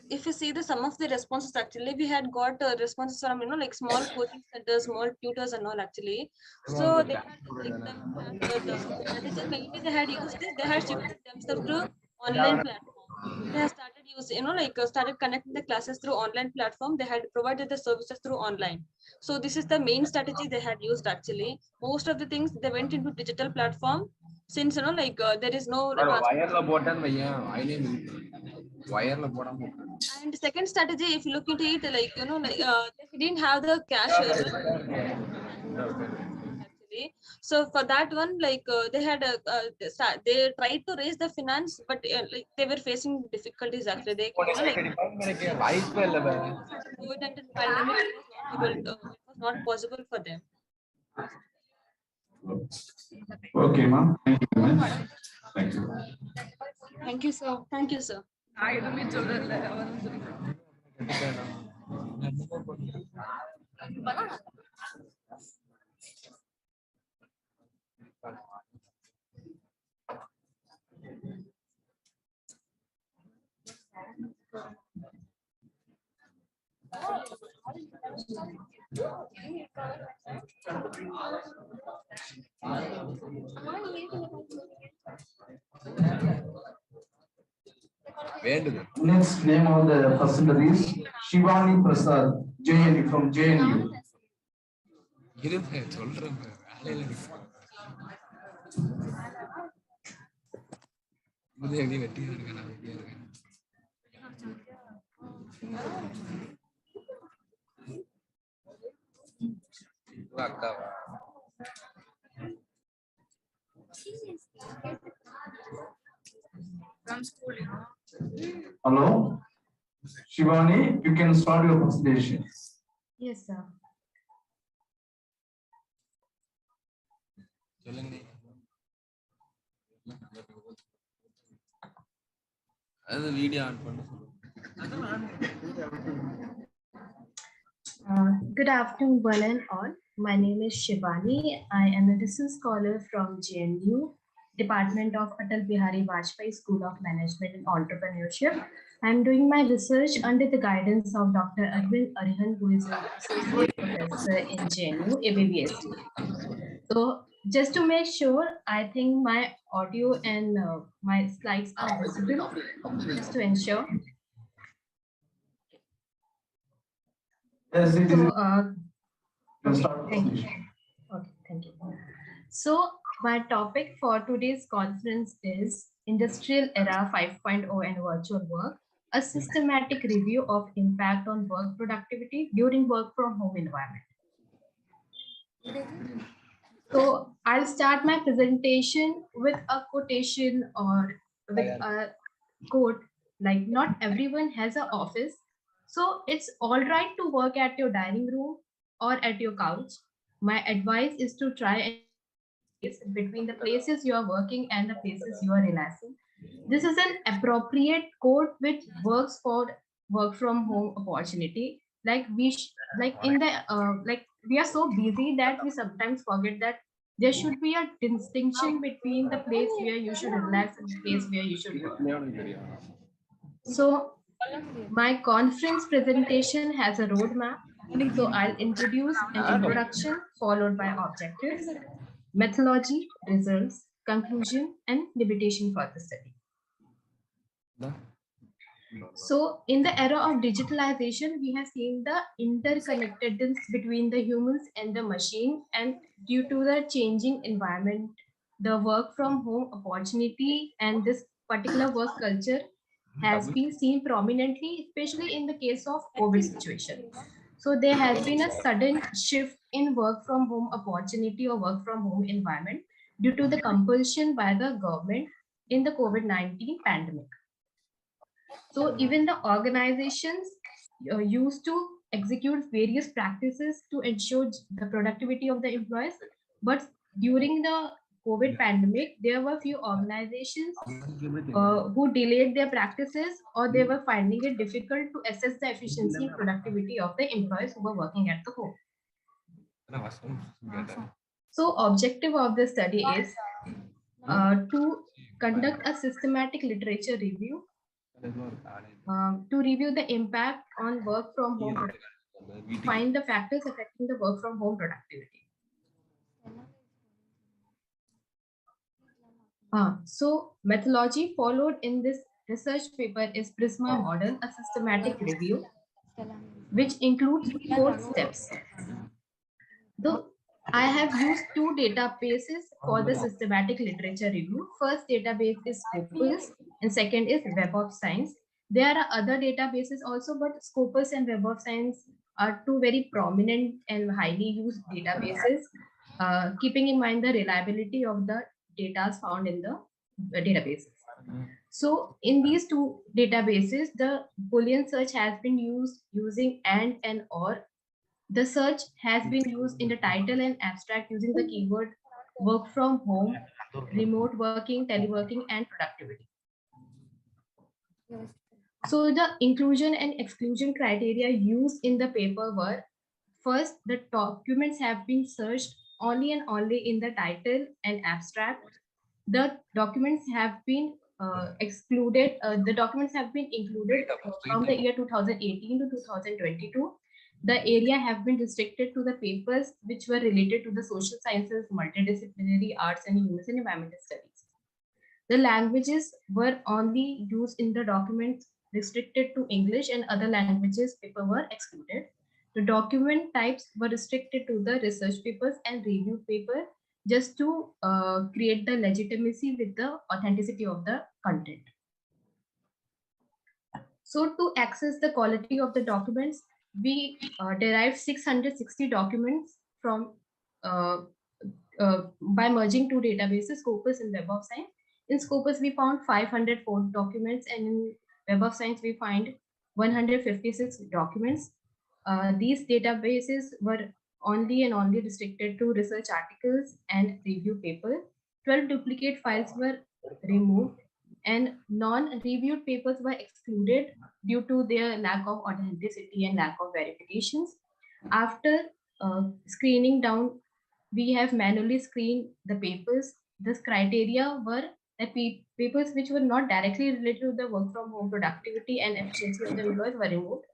[SPEAKER 16] if you see some of the responses, actually we had got responses from like small coaching centers, small tutors and all, actually. So they had mainly they had used this, they had shifted themselves to online platform. They have started used, started connecting the classes through online platform. They had provided the services through online. So this is the main strategy they had used actually. Most of the things they went into digital platform since there is no. And second strategy, if you look into it, they didn't have the cash actually. So for that one, they had they tried to raise the finance, but they were facing difficulties actually. They COVID-19 pandemic it was not possible for them.
[SPEAKER 9] Okay, ma'am. Thank you very much. Thank you.
[SPEAKER 16] Thank you, sir. Thank you, sir.
[SPEAKER 10] Next name of the person is Shivani Prasad, JNU from JNU.
[SPEAKER 2] From school,
[SPEAKER 10] Hello, Shivani, you can start your presentation.
[SPEAKER 2] Yes, sir. Good afternoon, one and all. My name is Shivani. I am a research scholar from JNU, Department of Atal Bihari Vajpayee School of Management and Entrepreneurship. I am doing my research under the guidance of Dr. Arvind Arihan, who is an associate professor in JNU, ABBSD. So just to make sure, I think my audio and my slides are visible, just to ensure.
[SPEAKER 10] Yes, it
[SPEAKER 2] So,
[SPEAKER 10] is.
[SPEAKER 2] thank you. Okay, thank you. So my topic for today's conference is Industrial Era 5.0 and Virtual Work, a systematic review of impact on work productivity during work from home environment. So I'll start my presentation with a quotation or with a quote like, not everyone has an office. So it's all right to work at your dining room or at your couch. My advice is to try and between the places you are working and the places you are relaxing. This is an appropriate quote which works for work from home opportunity. Like we are so busy that we sometimes forget that there should be a distinction between the place where you should relax and the place where you should work. So my conference presentation has a roadmap. So I'll introduce an introduction followed by objectives, methodology, results, conclusion, and limitation for the study. So in the era of digitalization, we have seen the interconnectedness between the humans and the machine, and due to the changing environment, the work from home opportunity and this particular work culture has been seen prominently, especially in the case of COVID situation. So there has been a sudden shift in work from home opportunity or work from home environment due to the compulsion by the government in the COVID-19 pandemic. So even the organizations used to execute various practices to ensure the productivity of the employees. But during the COVID pandemic, there were few organizations who delayed their practices, or they were finding it difficult to assess the efficiency and productivity of the employees who were working at the home. So objective of the study is to conduct a systematic literature review, to review the impact on work from home, find the factors affecting the work from home productivity. So methodology followed in this
[SPEAKER 17] research paper is Prisma Model, a systematic review, which includes 4 steps. So I have used 2 databases for the systematic literature review. First database is Scopus and second is Web of Science. There are other databases also, but Scopus and Web of Science are 2 very prominent and highly used databases, keeping in mind the reliability of the data found in the databases. So in these 2 databases, the Boolean search has been used using and or. The search has been used in the title and abstract using the keyword work from home, remote working, teleworking, and productivity. So the inclusion and exclusion criteria used in the paper were: first, the documents have been searched only and only in the title and abstract. The documents have been excluded. The documents have been included from the year 2018 to 2022. The area have been restricted to the papers which were related to the social sciences, multidisciplinary arts, and human and environmental studies. The languages were only used in the documents restricted to English, and other languages paper were excluded. The document types were restricted to the research papers and review paper, just to create the legitimacy with the authenticity of the content. So to access the quality of the documents, we derived 660 documents from by merging 2 databases, Scopus and Web of Science. In Scopus, we found 504 documents, and in Web of Science, we find 156 documents. These databases were only and only restricted to research articles and review paper. 12 duplicate files were removed, and non-reviewed papers were excluded due to their lack of authenticity and lack of verifications. After screening down, we have manually screened the papers. This criteria were that papers which were not directly related to the work from home, productivity, and efficiency of the employees were removed.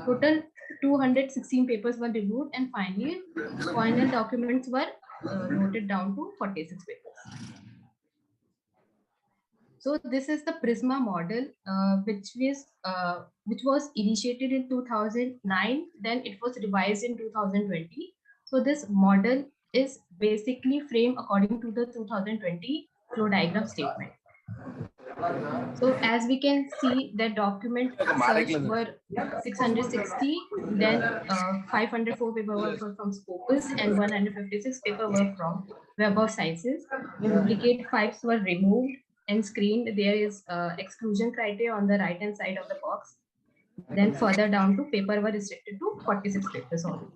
[SPEAKER 17] Total 216 papers were removed, and finally, final documents were noted down to 46 papers. So this is the Prisma model, which was initiated in 2009. Then it was revised in 2020. So this model is basically framed according to the 2020 flow diagram statement. So as we can see, the document search were 660, then 504 paperwork were from Scopus, and 156 paperwork from Web of Sciences. Duplicate files were removed and screened. There is exclusion criteria on the right hand side of the box. Then further down to paper were restricted to 46 papers only.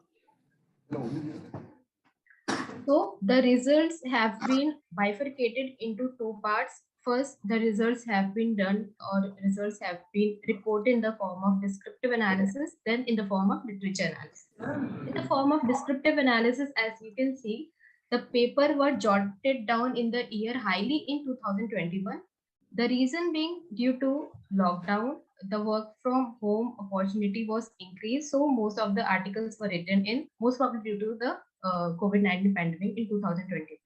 [SPEAKER 17] So the results have been bifurcated into 2 parts. First, the results have been done, or results have been reported in the form of descriptive analysis, then in the form of literature analysis. In the form of descriptive analysis, as you can see, the paper were jotted down in the year highly in 2021. The reason being, due to lockdown, the work from home opportunity was increased. So most of the articles were written in, most probably due to the COVID-19 pandemic in 2020.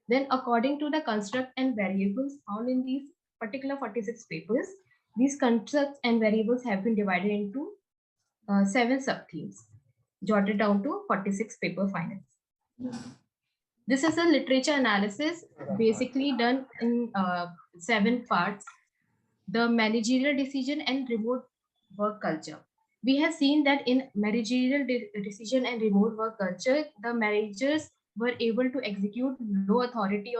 [SPEAKER 17] Then according to the construct and variables found in these particular 46 papers, these constructs and variables have been divided into 7 sub-themes, jotted down to 46 paper finals. This is a literature analysis basically done in 7 parts. The managerial decision and remote work culture. We have seen that in managerial decision and remote work culture, the managers were able to execute low authority.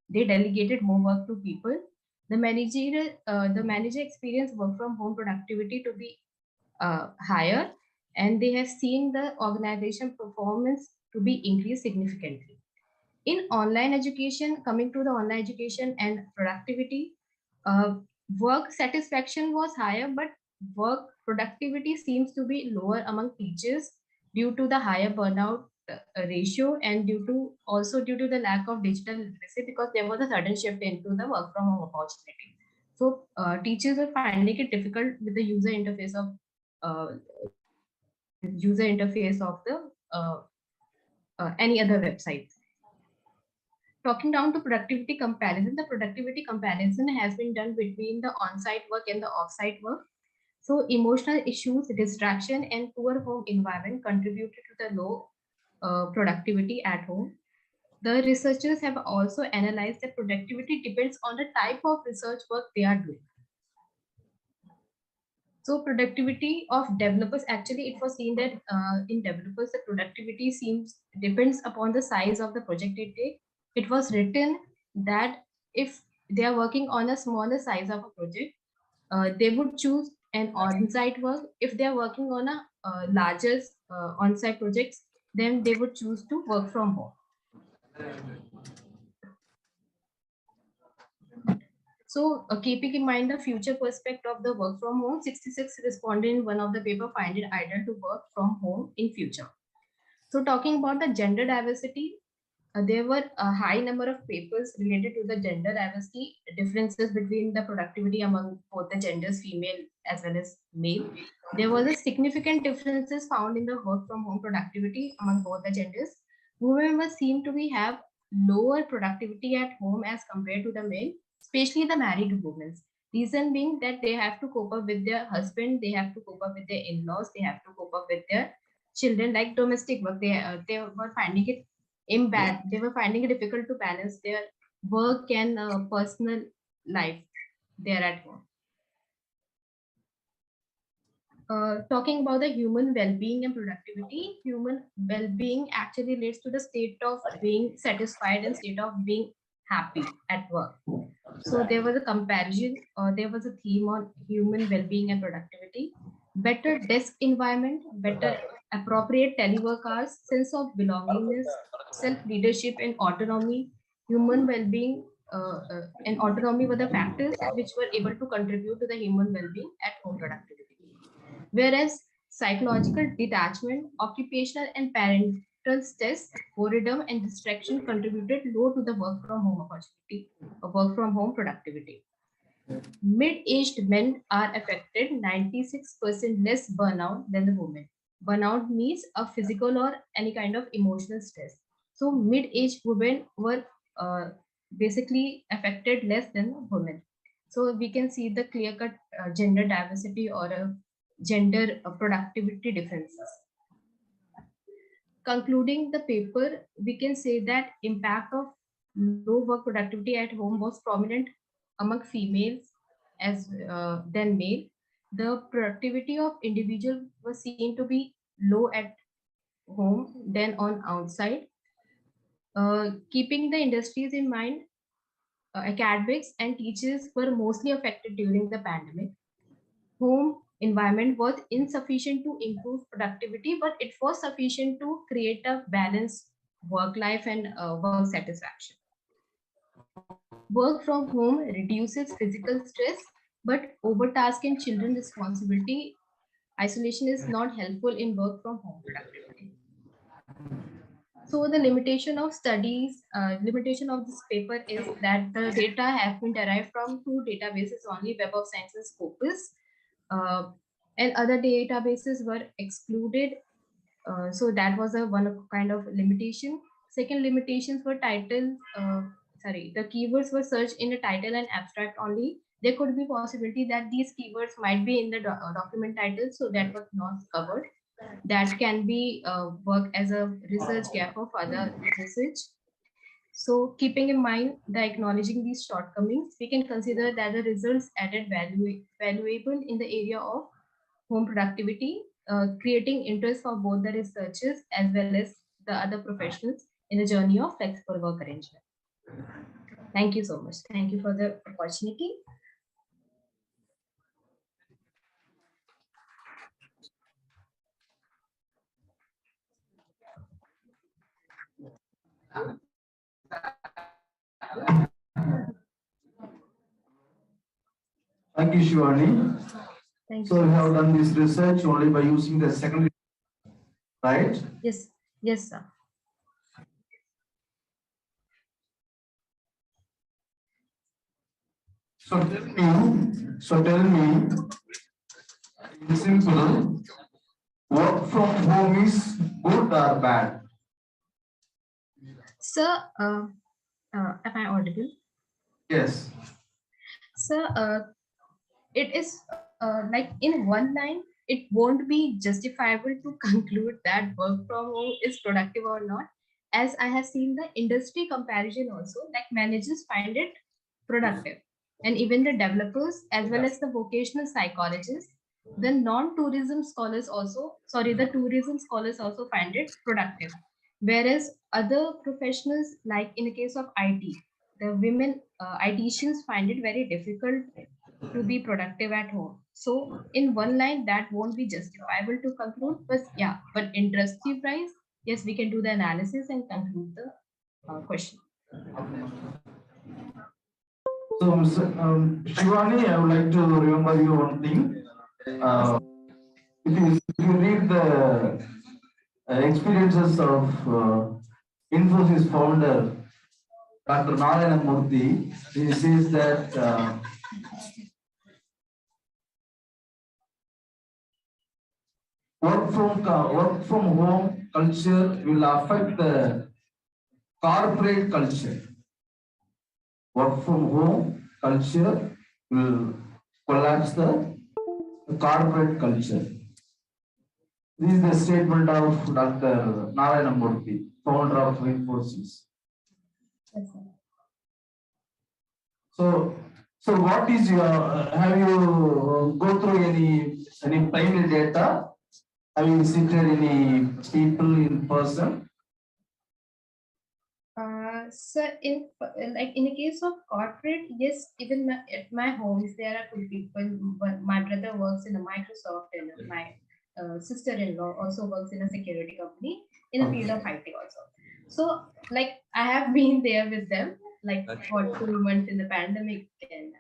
[SPEAKER 17] They delegated more work to people. The manager experienced work from home productivity to be higher, and they have seen the organization performance to be increased significantly. In online education, coming to the online education and productivity, work satisfaction was higher, but work productivity seems to be lower among teachers due to the higher burnout ratio, and due to the lack of digital literacy, because there was a sudden shift into the work from home opportunity. So teachers are finding it difficult with the user interface of the any other websites. Talking down to productivity comparison, the productivity comparison has been done between the on-site work and the off-site work. So emotional issues, distraction, and poor home environment contributed to the low productivity at home. The researchers have also analyzed that productivity depends on the type of research work they are doing. So productivity of developers, actually it was seen that in developers, the productivity depends upon the size of the project they take. It was written that if they are working on a smaller size of a project, they would choose an on-site work. If they are working on a larger on-site projects, then they would choose to work from home. So keeping in mind the future perspective of the work from home, 66 responded in one of the paper find it ideal to work from home in future. So talking about the gender diversity, there were a high number of papers related to the gender diversity, differences between the productivity among both the genders, female as well as male. There was a significant differences found in the work from home productivity among both the genders. Women were seen to have lower productivity at home as compared to the men, especially the married women. Reason being that they have to cope up with their husband, they have to cope up with their in-laws, they have to cope up with their children, like domestic work. They were finding it they were finding it difficult to balance their work and personal life there at home. Talking about the human well-being and productivity, human well-being actually leads to the state of being satisfied and state of being happy at work. So there was a comparison, there was a theme on human well-being and productivity, better desk environment, better appropriate telework hours, sense of belongingness, self-leadership and autonomy. Human well-being and autonomy were the factors which were able to contribute to the human well-being at home productivity. Whereas psychological detachment, occupational and parental stress, boredom and distraction contributed low to the work from home opportunity or work from home productivity. Mid-aged men are affected 96% less burnout than the women. Burnout means a physical or any kind of emotional stress. So mid-aged women were basically affected less than women. So we can see the clear-cut gender diversity or gender productivity differences. Concluding the paper, we can say that impact of low work productivity at home was prominent among females as than male. The productivity of individual was seen to be low at home than on outside. Keeping the industries in mind, academics and teachers were mostly affected during the pandemic. Home environment was insufficient to improve productivity, but it was sufficient to create a balanced work life and work satisfaction. Work from home reduces physical stress, but overtask and children responsibility, isolation is not helpful in work from home productivity. So the limitation of studies, limitation of this paper is that the data have been derived from two databases only, Web of Science and Scopus, and other databases were excluded. So that was a one kind of limitation. Second limitations were title, the keywords were searched in the title and abstract only. There could be possibility that these keywords might be in the document title, so that was not covered. That can be work as a research gap of other research. So keeping in mind the acknowledging these shortcomings, we can consider that the results added valuable in the area of home productivity, creating interest for both the researchers as well as the other professionals in the journey of flexible work arrangement. Thank you so much. Thank you for the opportunity.
[SPEAKER 10] Thank you, Shivani.
[SPEAKER 17] Thank
[SPEAKER 10] so
[SPEAKER 17] you.
[SPEAKER 10] we have done this research only by using the secondary, right?
[SPEAKER 17] Yes, yes, sir.
[SPEAKER 10] So tell me, in simple, work from home is good or bad?
[SPEAKER 17] Sir, Am I audible?
[SPEAKER 9] Yes.
[SPEAKER 17] So it is like in one line, it won't be justifiable to conclude that work from home is productive or not. As I have seen the industry comparison also, like managers find it productive, and even the developers as well as the vocational psychologists, the non-tourism scholars also, sorry, the tourism scholars also find it productive. Whereas other professionals, like in the case of IT, the women ITians find it very difficult to be productive at home. So in one line, that won't be justifiable to conclude. But yeah, but industry wise, yes, we can do the analysis and conclude the question.
[SPEAKER 9] So, Shivani, I would like to remember you one thing. If you read the experiences of Infosys founder, Dr. Narayana Murthy, he says that work from home culture will affect the corporate culture. Work from home culture will collapse the corporate culture. This is the statement of Dr. Narayana Murthy, founder of Infosys. So what is your? Have you go through any primary data? Have you visited any people in person?
[SPEAKER 17] So in like in the case of corporate, yes, even at my homes there are two people. My brother works in a Microsoft, and my sister-in-law also works in a security company in the field of IT also. So like I have been there with them like for 2 months in the pandemic, and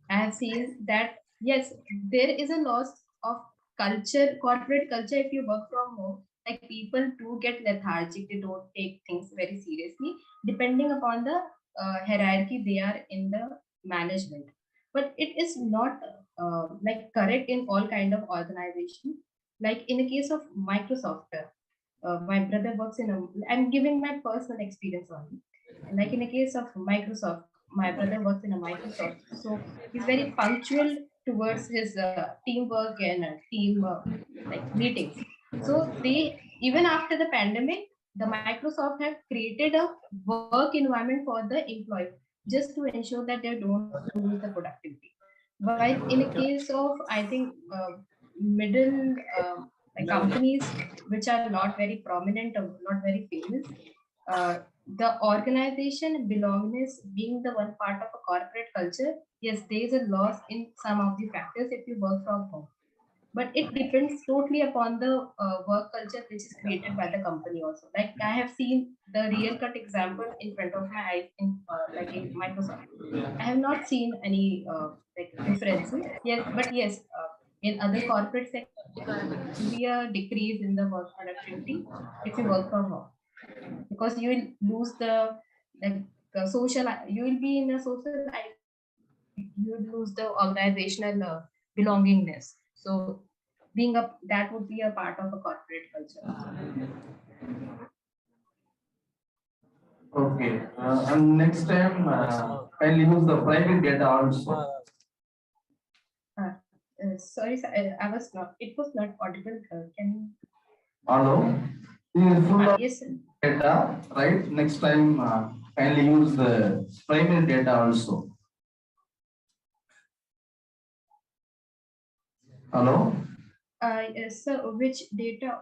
[SPEAKER 17] I have seen that yes, there is a loss of culture, corporate culture if you work from home. Like people do get lethargic, they don't take things very seriously, depending upon the hierarchy they are in the management. But it is not like correct in all kind of organization. Like in the case of Microsoft, my brother works in a, I'm giving my personal experience only. Like in the case of Microsoft, my brother works in a Microsoft, so he's very punctual towards his teamwork and team like meetings. So they, even after the pandemic, the Microsoft have created a work environment for the employee just to ensure that they don't lose the productivity. But in the case of, I think, middle like companies which are not very prominent or not very famous, the organization belongingness being the one part of a corporate culture, yes, there is a loss in some of the factors if you work from home. But it depends totally upon the work culture which is created by the company also. Like I have seen the real cut example in front of my eyes in like in Microsoft. I have not seen any like differences. Yes, but yes, in other corporate sectors, there will be a decrease in the work productivity if you work from home, because you will lose the like social. You will be in a social. You will lose the organizational belongingness. So being a, that would be a part of a corporate culture.
[SPEAKER 9] Okay, and next time I'll use the private data also.
[SPEAKER 17] Sorry, I was not. It was not audible. Can you?
[SPEAKER 9] Hello, this is full of
[SPEAKER 17] Yes,
[SPEAKER 9] data, right? Next time I'll use the primary data also. Hello.
[SPEAKER 17] Yes, so which data?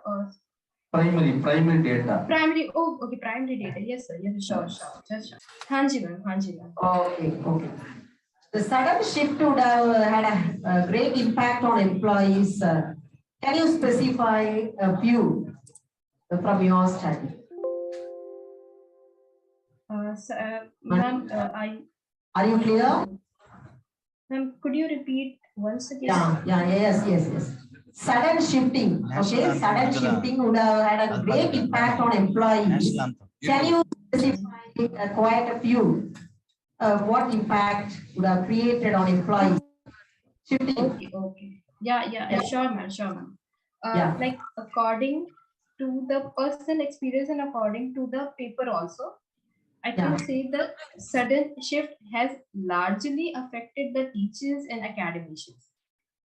[SPEAKER 9] Primary data.
[SPEAKER 17] Primary. Oh, okay, primary data. Yes, sir. Yes, sure. Just sure. Hanji ma'am.
[SPEAKER 11] Okay. The sudden shift would have had a great impact on employees. Can you specify a few from your study?
[SPEAKER 17] Ma'am,
[SPEAKER 11] Are you clear?
[SPEAKER 17] Ma'am, could you repeat once again?
[SPEAKER 11] Yes. Sudden shifting, okay? Sudden shifting would have had a great impact on employees. Can you specify quite a few? What impact would have created on employees? Shifting.
[SPEAKER 17] Okay. Yeah. Sure, ma'am. Like according to the personal experience and according to the paper also, I can say the sudden shift has largely affected the teachers and academicians.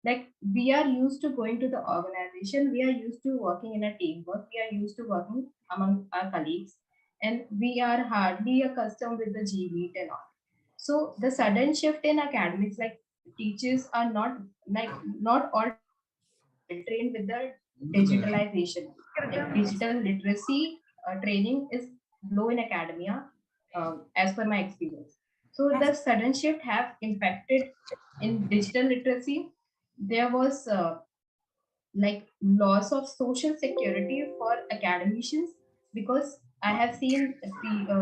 [SPEAKER 17] Like we are used to going to the organization, we are used to working in a teamwork, we are used to working among our colleagues, and we are hardly accustomed with the GBET and all. So the sudden shift in academics, like teachers are not all trained with the digitalization. Like digital literacy training is low in academia, as per my experience. So the sudden shift have impacted in digital literacy. There was like loss of social security for academicians, because I have seen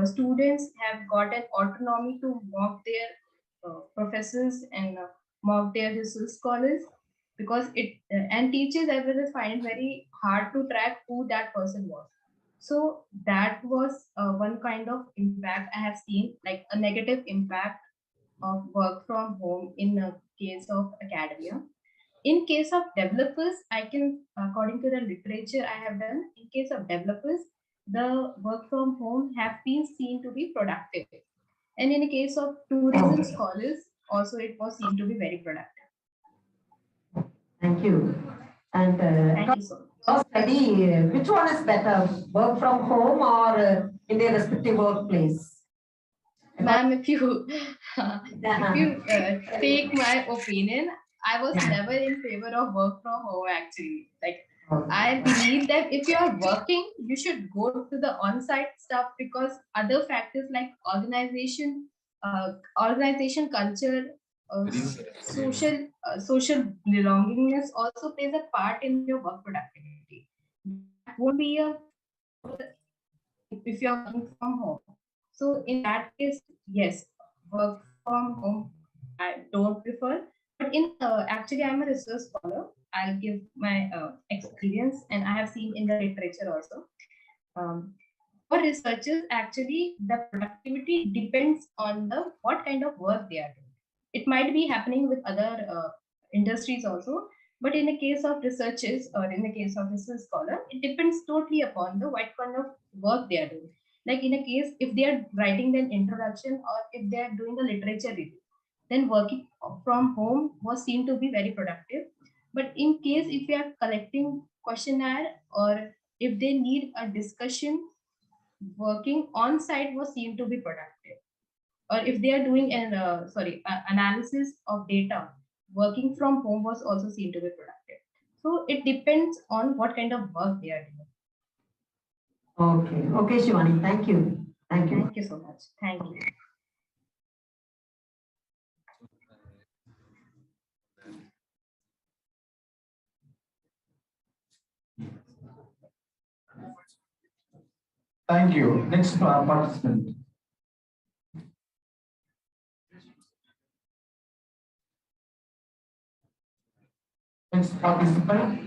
[SPEAKER 17] students have got an autonomy to mock their professors and mock their research scholars, because it and teachers as well as find it very hard to track who that person was. So that was one kind of impact I have seen, like a negative impact of work from home in the case of academia. In case of developers, I can, according to the literature I have done, in case of developers, the work from home have been seen to be productive. And in the case of tourism scholars, also it was seen to be very productive.
[SPEAKER 11] Thank you. And
[SPEAKER 17] Thank you so much.
[SPEAKER 11] your study, which one is better, work from home or in their respective workplace?
[SPEAKER 17] Ma'am, if you take my opinion, I was never in favor of work from home actually. Like I believe that if you are working, you should go to the on-site stuff, because other factors like organization culture, social belongingness also plays a part in your work productivity. That won't be a if you are working from home. So in that case, yes, work from home I don't prefer. But in actually, I'm a research scholar. I'll give my experience, and I have seen in the literature also. For researchers, actually, the productivity depends on the what kind of work they are doing. It might be happening with other industries also, but in the case of researchers or in the case of research scholar, it depends totally upon the what kind of work they are doing. Like in a case, if they are writing an introduction or if they are doing a literature review, then working from home was seen to be very productive. But in case if you are collecting questionnaire or if they need a discussion, working on site was seen to be productive. Or if they are doing an analysis of data, working from home was also seen to be productive. So it depends on what kind of work they are doing.
[SPEAKER 11] Okay, okay, Shivani, thank you. Thank you.
[SPEAKER 17] Thank you so much. Thank you.
[SPEAKER 10] Thank you. Next participant. Next participant.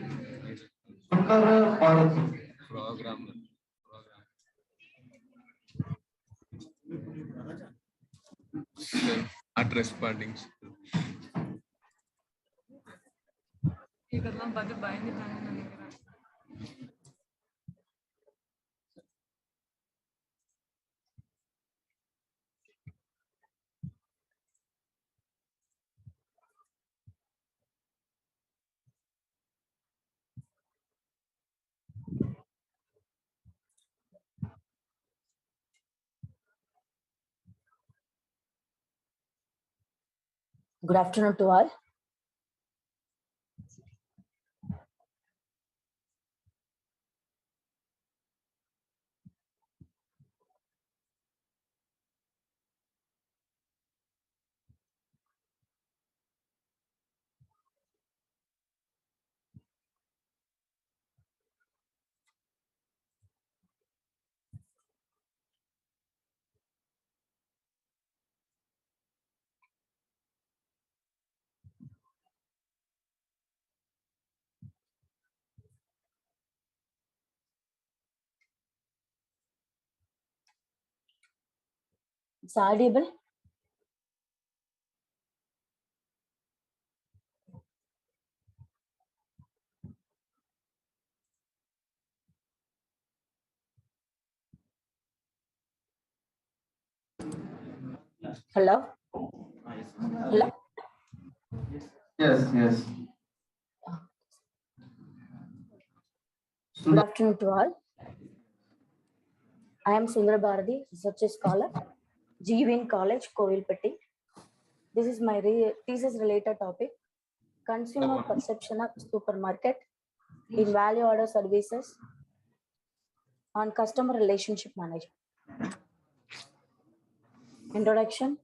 [SPEAKER 10] Sundar Bharati.
[SPEAKER 1] Program. Not responding.
[SPEAKER 18] Good afternoon to all. It's audible. Hello? Hello?
[SPEAKER 10] Yes.
[SPEAKER 18] Good afternoon to all. I am Sundar Bharati, research scholar, GVN College, Kovilpatti. This is my thesis related topic, consumer perception of supermarket in value order services on customer relationship management. Introduction.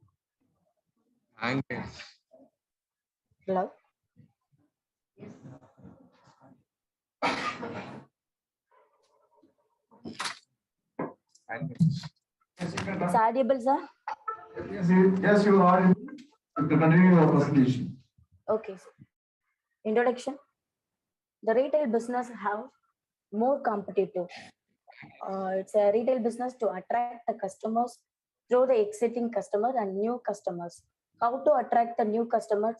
[SPEAKER 18] Hello. It's audible, sir?
[SPEAKER 10] Yes, you are. To continue your presentation.
[SPEAKER 18] Okay. Introduction. The retail business have more competitive. It's a retail business to attract the customers through the existing customer and new customers. How to attract the new customers?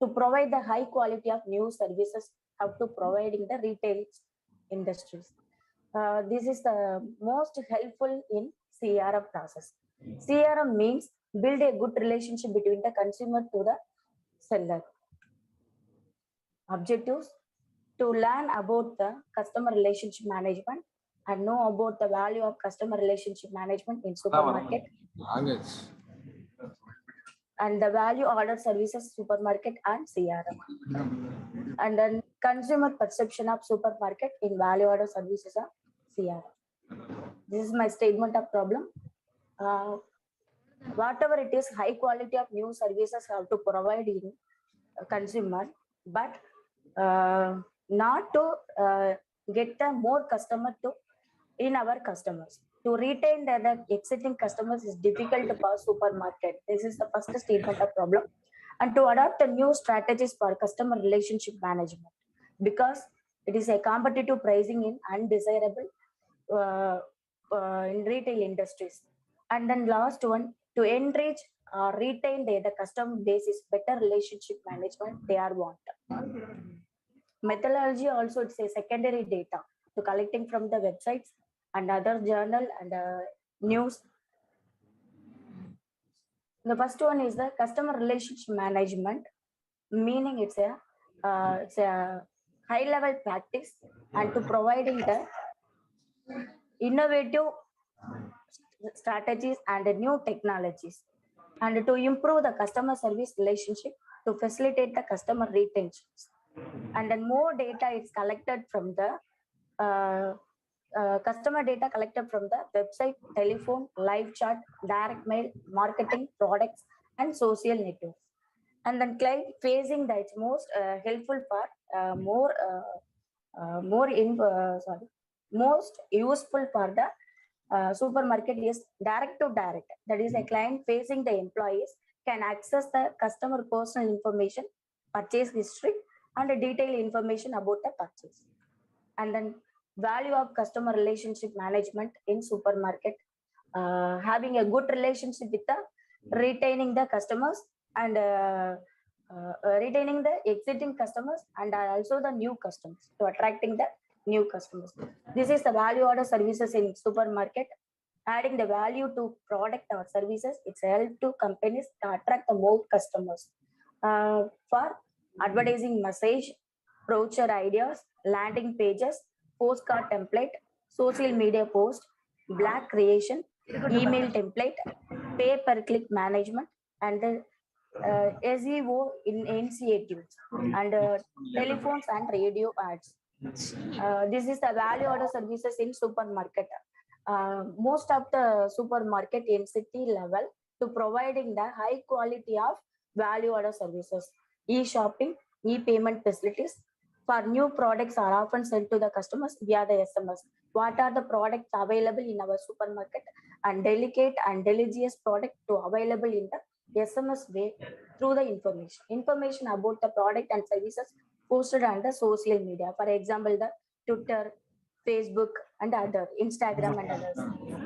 [SPEAKER 18] To provide the high quality of new services, how to provide in the retail industries. This is the most helpful in CRM process. CRM means build a good relationship between the consumer to the seller. Objectives: to learn about the customer relationship management and know about the value of customer relationship management in supermarket and the value order services supermarket and CRM. And then consumer perception of supermarket in value order services of CRM. This is my statement of problem. Whatever it is, high quality of new services have to provide in consumer, but not to get the more customer to in our customers. To retain the existing customers is difficult for supermarket. This is the first statement of problem. And to adopt the new strategies for customer relationship management, because it is a competitive pricing in undesirable in retail industries. And then last one, to enrich or retain the customer base is better relationship management they are want. Methodology also, it's a secondary data to collecting from the websites and other journal and news. The first one is the customer relationship management, meaning it's a high level practice and to providing the innovative strategies and new technologies, and to improve the customer service relationship to facilitate the customer retention. And then more data is collected from the customer data collected from the website, telephone, live chat, direct mail, marketing, products, and social networks. And then client facing that it's most helpful part, most useful for the supermarket is direct to direct. That is, a client facing the employees can access the customer personal information, purchase history, and the detailed information about the purchase. And then value of customer relationship management in supermarket, having a good relationship with the retaining the customers and retaining the existing customers and also the new customers, to attracting the new customers. This is the value order services in supermarket. Adding the value to product or services, it's help to companies to attract the more customers. For advertising message, brochure ideas, landing pages, postcard template, social media post, black creation, email template, pay per click management, and the SEO initiatives, and telephones and radio ads. This is the value order services in supermarket. Most of the supermarket in city level to providing the high quality of value order services, e-shopping, e-payment facilities. For new products are often sent to the customers via the SMS. What are the products available in our supermarket, and delicate and delicious product to available in the SMS way through the information about the product and services posted on the social media. For example, the Twitter, Facebook, and other Instagram and others.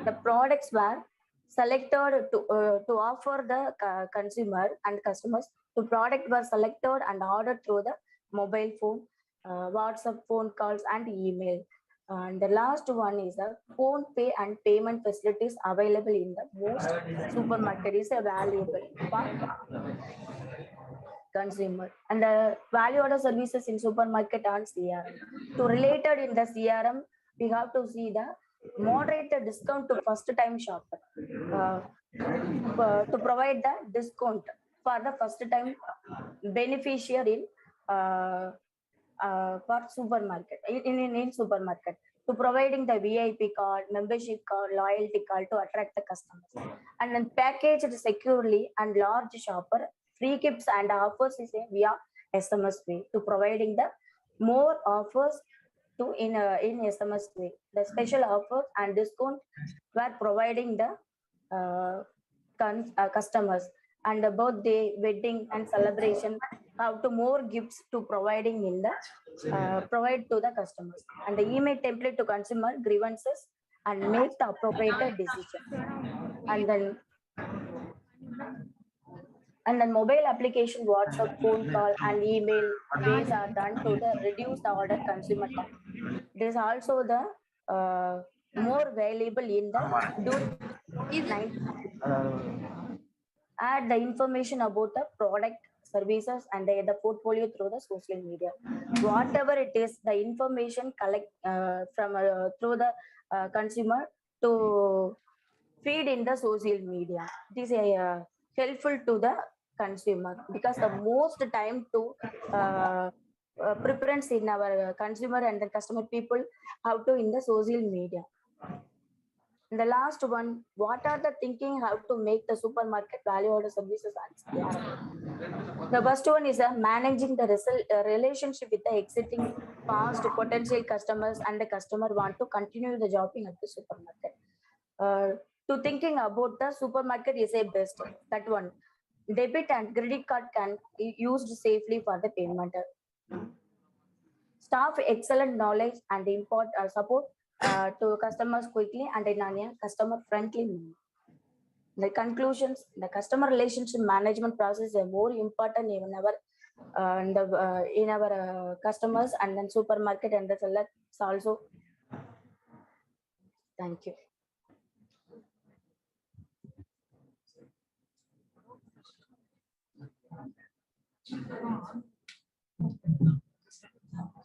[SPEAKER 18] The products were selected to offer the consumer and customers. The product was selected and ordered through the mobile phone, WhatsApp phone calls, and email. And the last one is the phone pay and payment facilities available in the most supermarket is a valuable for consumer. And the value order services in supermarket and CRM. To related in the CRM, we have to see the moderated discount to first time shopper. To provide the discount for the first time beneficiary in for supermarket in supermarket, to providing the VIP card, membership card, loyalty card to attract the customers, and then packaged securely and large shopper free gifts and offers is via SMS way, to providing the more offers to in SMS way. The special offers and discount were providing the customers, and the birthday, wedding and celebration have to more gifts to providing in the provide to the customers, and the email template to consumer grievances and make the appropriate decision. And then mobile application, WhatsApp, phone call and email ways are done to the reduce the order consumer time. It is also the more valuable in the add the information about the product, services and the portfolio through the social media. Whatever it is, the information collect from through the consumer to feed in the social media. It is helpful to the consumer, because the most time to preference in our consumer and the customer people how to in the social media. And the last one, what are the thinking how to make the supermarket value order services? The first one is managing the relationship with the exiting past potential customers, and the customer want to continue the shopping at the supermarket. To thinking about the supermarket is a best. That one, debit and credit card can be used safely for the payment. Staff excellent knowledge and support to customers quickly and in a customer friendly manner. The conclusions, the customer relationship management process is more important in our customers and then supermarket and the sellers also. Thank you.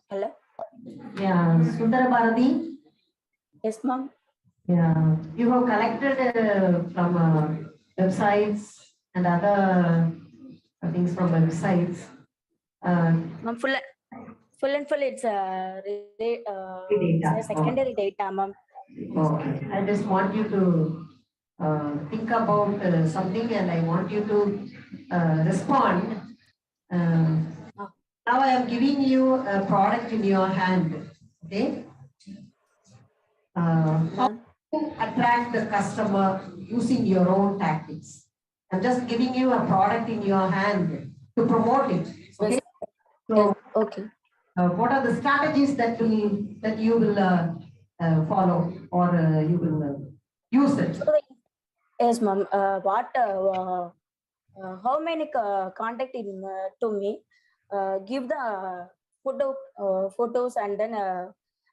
[SPEAKER 18] Hello.
[SPEAKER 11] Yeah, Sundara Bharati.
[SPEAKER 18] Yes, ma'am.
[SPEAKER 11] Yeah, you have collected from websites and other things from websites.
[SPEAKER 18] Ma'am, full and full. It's secondary data, ma'am.
[SPEAKER 11] Okay. I just want you to think about something, and I want you to respond. Now I am giving you a product in your hand. Okay. How to attract the customer using your own tactics. I'm just giving you a product in your hand to promote it. Okay. So,
[SPEAKER 18] okay.
[SPEAKER 11] What are the strategies that you will follow, or you will use it?
[SPEAKER 18] Yes, ma'am. How many contact to me? Give the photos and then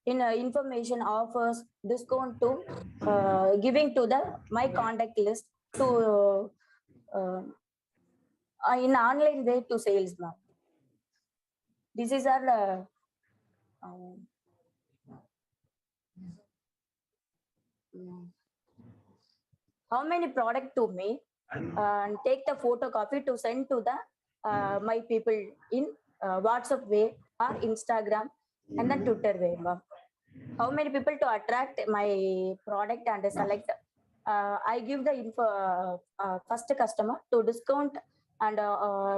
[SPEAKER 18] in information offers discount to giving to the my contact list to in online way to sales, ma'am. This is our how many product to me and take the photocopy to send to the my people in WhatsApp way or Instagram and then Twitter way, ma'am. How many people to attract my product and select? I give the info first customer to discount and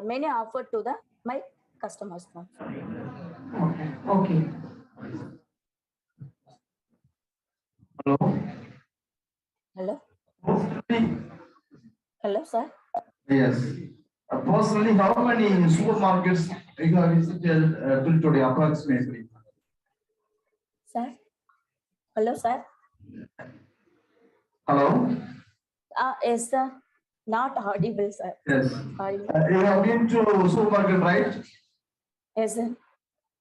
[SPEAKER 18] many offer to the my customers, ma'am.
[SPEAKER 11] Okay. Hello.
[SPEAKER 18] Hello. Hello, sir.
[SPEAKER 19] Yes. Personally, how many supermarkets you have visited till today, approximately?
[SPEAKER 18] Sir. Hello, sir.
[SPEAKER 19] Hello.
[SPEAKER 18] Yes, sir. Not audible, sir.
[SPEAKER 19] Yes.
[SPEAKER 18] Audible.
[SPEAKER 19] You have been to supermarket, right?
[SPEAKER 18] Yes, sir.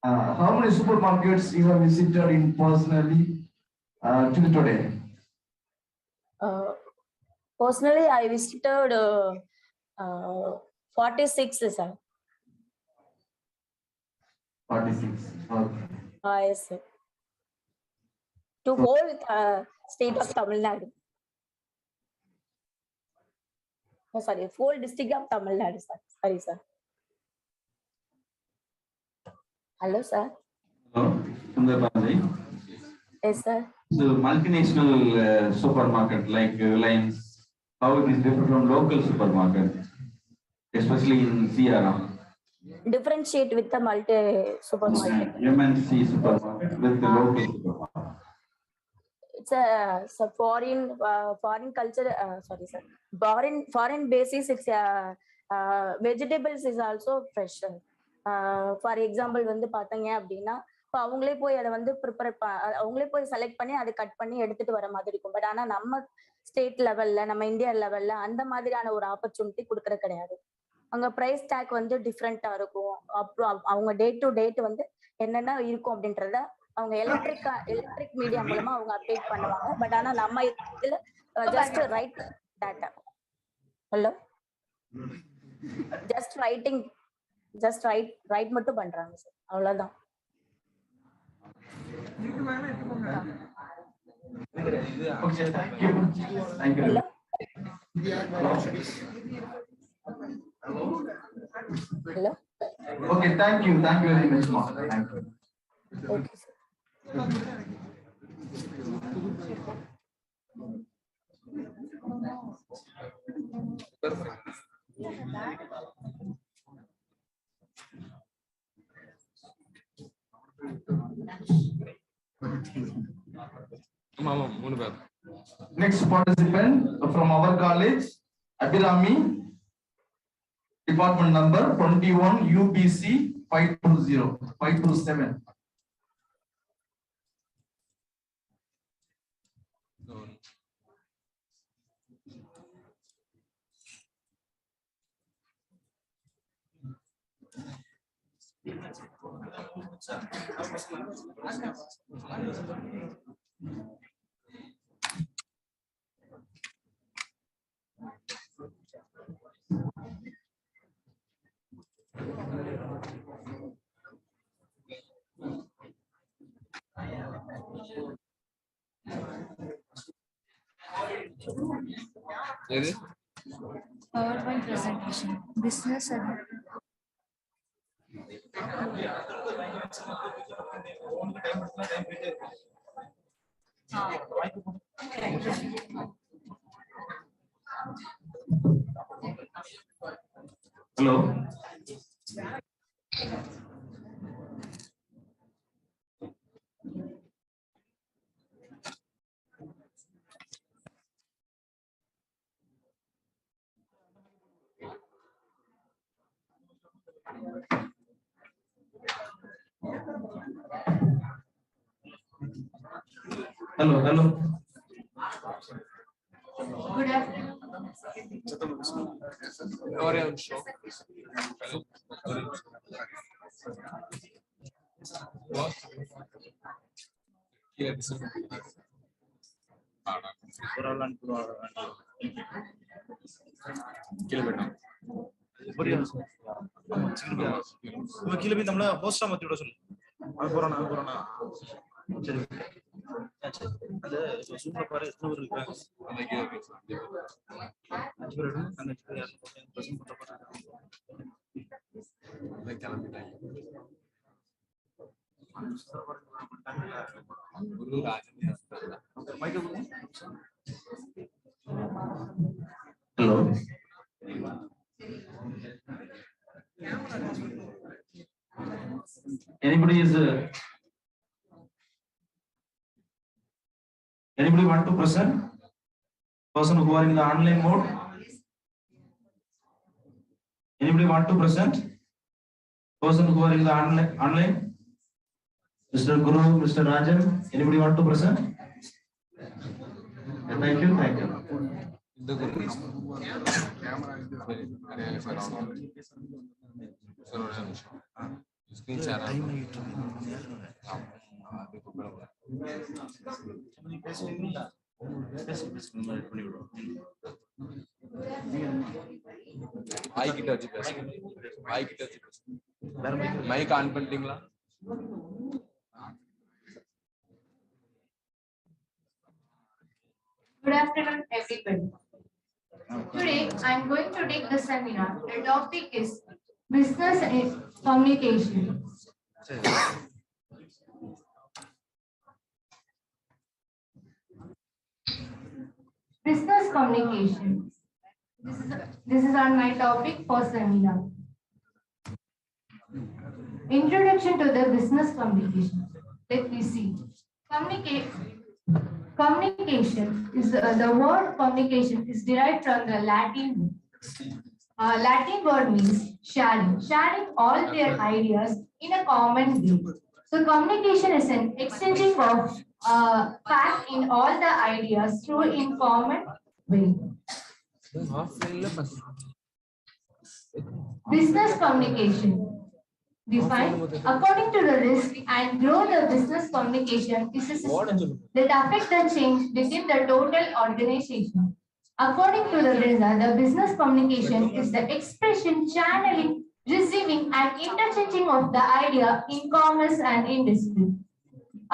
[SPEAKER 19] How many supermarkets you have visited in personally till today?
[SPEAKER 18] Personally, I visited 46, sir.
[SPEAKER 19] 46. Okay.
[SPEAKER 18] Yes, sir. To whole state of Tamil Nadu. Oh, sorry, whole district of Tamil Nadu, sir. Sorry, sir. Hello, sir.
[SPEAKER 9] Hello, Sundar Balaji.
[SPEAKER 18] Yes, sir.
[SPEAKER 9] So multinational supermarket like Reliance, how it is different from local supermarket, especially in CRM?
[SPEAKER 18] Differentiate with the multi supermarket.
[SPEAKER 9] MNC supermarket with the local supermarket.
[SPEAKER 18] It's a foreign culture. Sorry, sir. Foreign basis. It's vegetables is also fresh. For example, வந்து பாத்தீங்க அப்படின்னா இப்போ அவங்களே போய் அதை வந்து அவங்களே போய் செலக்ட் பண்ணி அதை கட் பண்ணி எடுத்துட்டு வர மாதிரி இருக்கும். பட் ஆனா நம்ம ஸ்டேட் லெவல்ல நம்ம இந்தியா லெவல்ல அந்த மாதிரியான ஒரு ஆப்பர்ச்சுனிட்டி கொடுக்கற கிடையாது. அங்க பிரைஸ் டேக் வந்து டிஃப்ரெண்டா இருக்கும். அப்புறம் அவங்க டேட் டு டேட் வந்து என்னென்ன இருக்கும் அப்படின்றத அவங்க எலக்ட்ரிக் மீடியா மூலமா அவங்க அப்டேட் பண்ணுவாங்க. பட் ஆனா நம்ம இதுல just right data. Hello, just right மட்டும் பண்றாங்க சார், அவ்வளவுதான்.
[SPEAKER 19] Hello. Okay, thank you very much, ma'am. Thank you.
[SPEAKER 18] Okay, sir.
[SPEAKER 19] Next participant from our college, Abhirami, department number 21 UBC 527.
[SPEAKER 20] PowerPoint presentation. Business and
[SPEAKER 9] Hello. Hello.
[SPEAKER 20] good afternoon.
[SPEAKER 15] கீழே போய் நம்மள போஸ்டா மாத்தி விட சொல்லு. அது போறானா சரி. அந்த சூப்பர் பாரு எத்தனை பேர் இருக்காங்க. அந்த கீழே அஞ்சு பேர் அந்த அஞ்சு பேர் யாரும் பிரசன்ட் பண்ற பாரு. கிளம்பிட்டாங்க. குரு Rajan.
[SPEAKER 9] Hello. Anybody want to present? Person who are in the online mode. Anybody want to present? Person who are in the online. Mr. Guru, Mr. Rajan. Anybody want to present? Thank you. The Guru. Camera.
[SPEAKER 1] Screen share. Mic கிட்ட வச்சு பேசுங்க. Mic கிட்ட வச்சு பேசுங்க. Mic on பண்ணிட்டீங்களா?
[SPEAKER 20] Good afternoon, everybody. Today, I am going to take the seminar. The topic is business communication. Business communication. This is on my topic for seminar. Introduction to the business communication. Let me see. Communication is the word communication is derived from the Latin. Latin word means sharing all their ideas in a common way. So communication is an exchanging of fact in all the ideas through in common way. Business communication. Defined according to the risk and growth of business communication is a system that affects the change within the total organization. According to the result, the business communication is the expression, channeling, receiving, and interchanging of the idea in commerce and industry.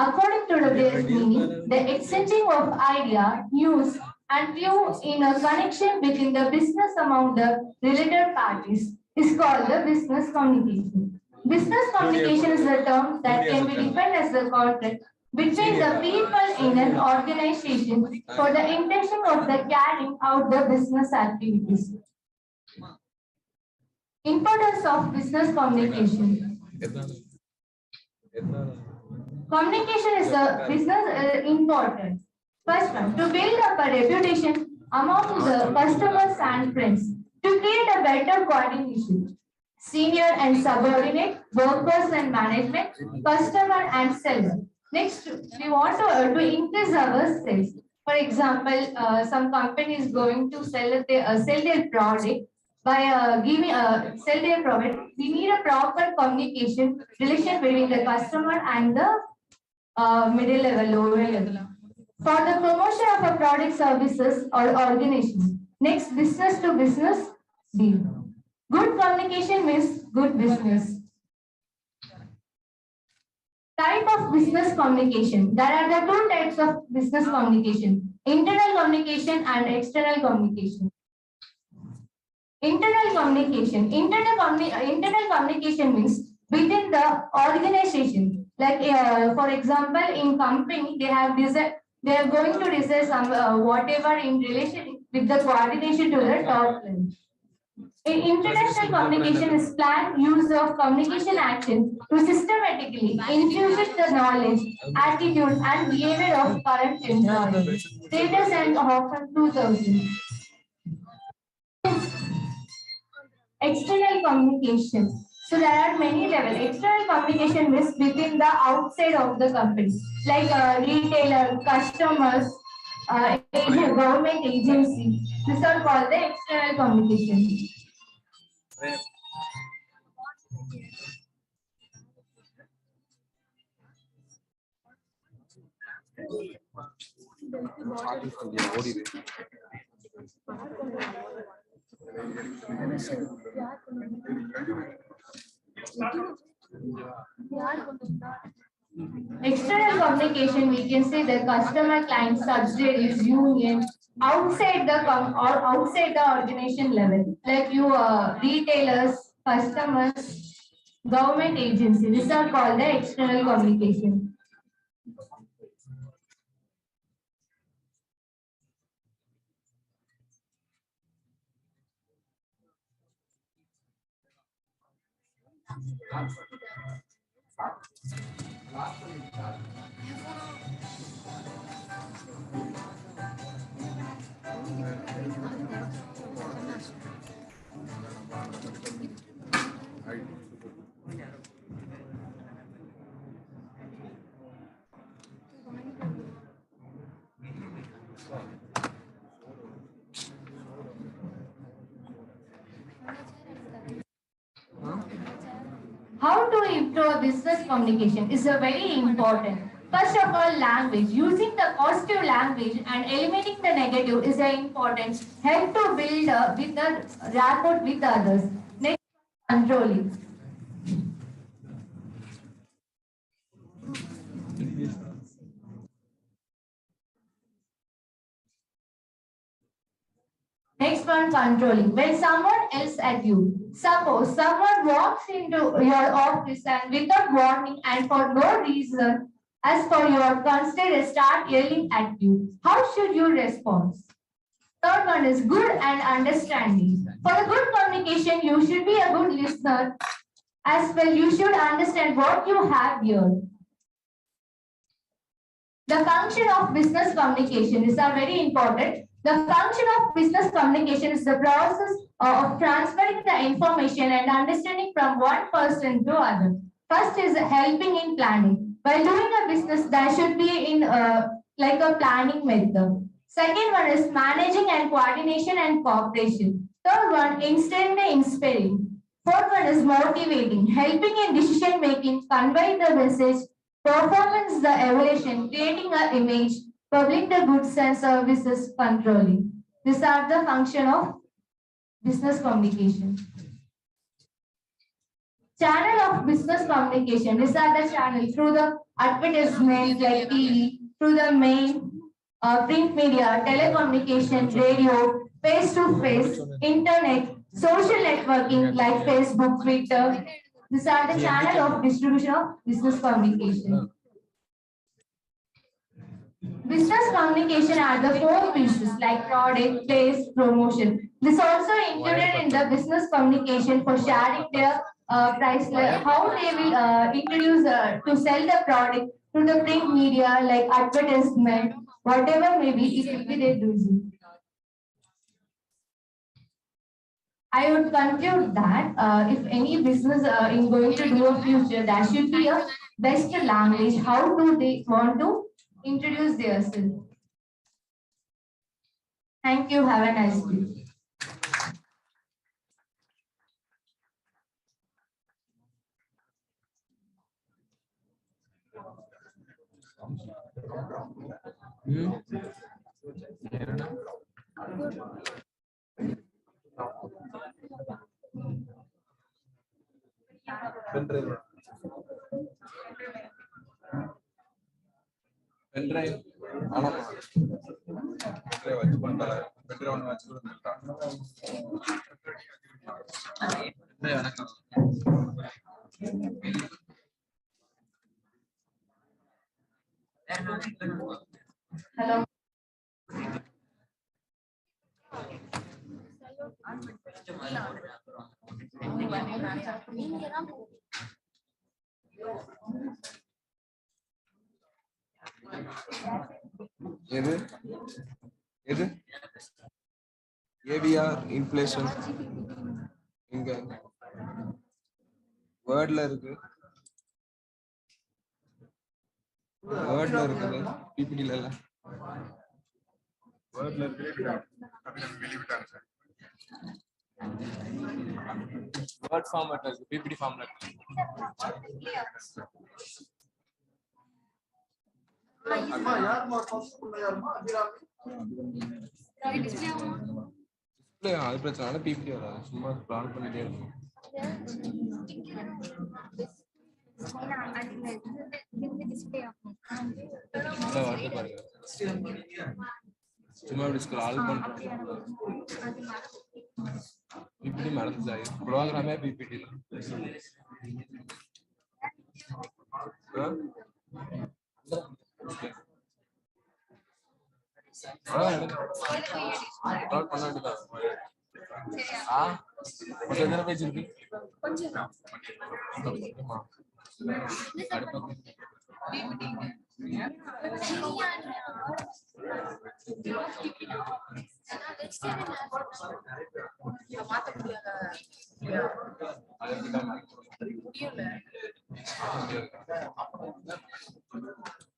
[SPEAKER 20] According to the basic meaning, the exchanging of idea, news, and view in a connection between the business among the related parties is called the business communication. Business communication is a term that can be defined as the contract between the people in an organization for the intention of the carrying out the business activities. Importance of business communication. Communication is a business important. First one, to build up a reputation among the customers and friends, to create a better coordination. Senior and subordinate, workers and management, customer and seller. Next, we want to increase our sales. For example, some company is going to sell their product by sell their product. We need a proper communication relation between the customer and the middle level, lower level. For the promotion of a product, services or organization. Next, business to business deal. Good communication means good business. Type of business communication. There are the two types of business communication: internal communication and external communication. Internal communication. Internal communication means within the organization. Like for example, in company they are going to decide some whatever in relation with the coordination to the top level. International communication is planned use of communication action to systematically infuse the knowledge, attitude, and behavior of current employees. Status and often 2000. External communication. So there are many levels. External communication is within the outside of the company, like retailer, customers, government agency. These are called the external communication. External communication, we can say the customer, client, subsidiaries, union, outside the organization level, like you retailers, customers, government agency. These are called the external communication. How to improve business communication is a very important. First of all, language. Using the positive language and eliminating the negative is an important help to build with the rapport with others. Next, controlling. Next one, controlling. When someone else at you. Suppose someone walks into your office and without warning and for no reason, as for your concern, start yelling at you. How should you respond? Third one is good and understanding. For a good communication, you should be a good listener. As well, you should understand what you have here. The function of business communication is very important. The function of business communication is the process of transferring the information and understanding from one person to other. First is helping in planning. While doing a business, there should be in like a planning method. Second one is managing and coordination and cooperation. Third one, instantly inspiring. Fourth one is motivating, helping in decision making, convey the message, performance the evaluation, creating an image, public the goods and services, controlling. These are the function of business communication. Channel of business communication. These are the channel through the advertisement like TV, through the main print media, telecommunication, radio, face-to-face, internet, social networking like Facebook, Twitter. These are the channel of distribution of business communication. Business communication are the four pieces like product, place, promotion. This also included in the business communication for sharing their price, like how they will introduce to sell the product to the print media like advertisement, whatever may be, it will be they do. I would conclude that if any business is going to do a future, there should be a best language. How do they want to introduce themselves? Thank you. Have a nice day.
[SPEAKER 1] Pendrive.
[SPEAKER 20] Hello.
[SPEAKER 1] எது AVR inflation இங்க வேர்ட்ல இருக்கு பிபிடில இல்ல வேர்ட்ல இருக்கு word ஃபார்மட்ல இருக்கு PPT ஃபார்ம்ல இருக்கு display அது பிரச்சனை பிபிடி வர சும்மா பிளான் பண்ணிட்டே இருக்கும் வருது பாருங்க சும்மா இப்படி ஸ்க்ரால் பண்றோம் பிபிடி மறந்துச்சு ப்ரோக்ராமே பிபிடி பேஜ் இருக்கு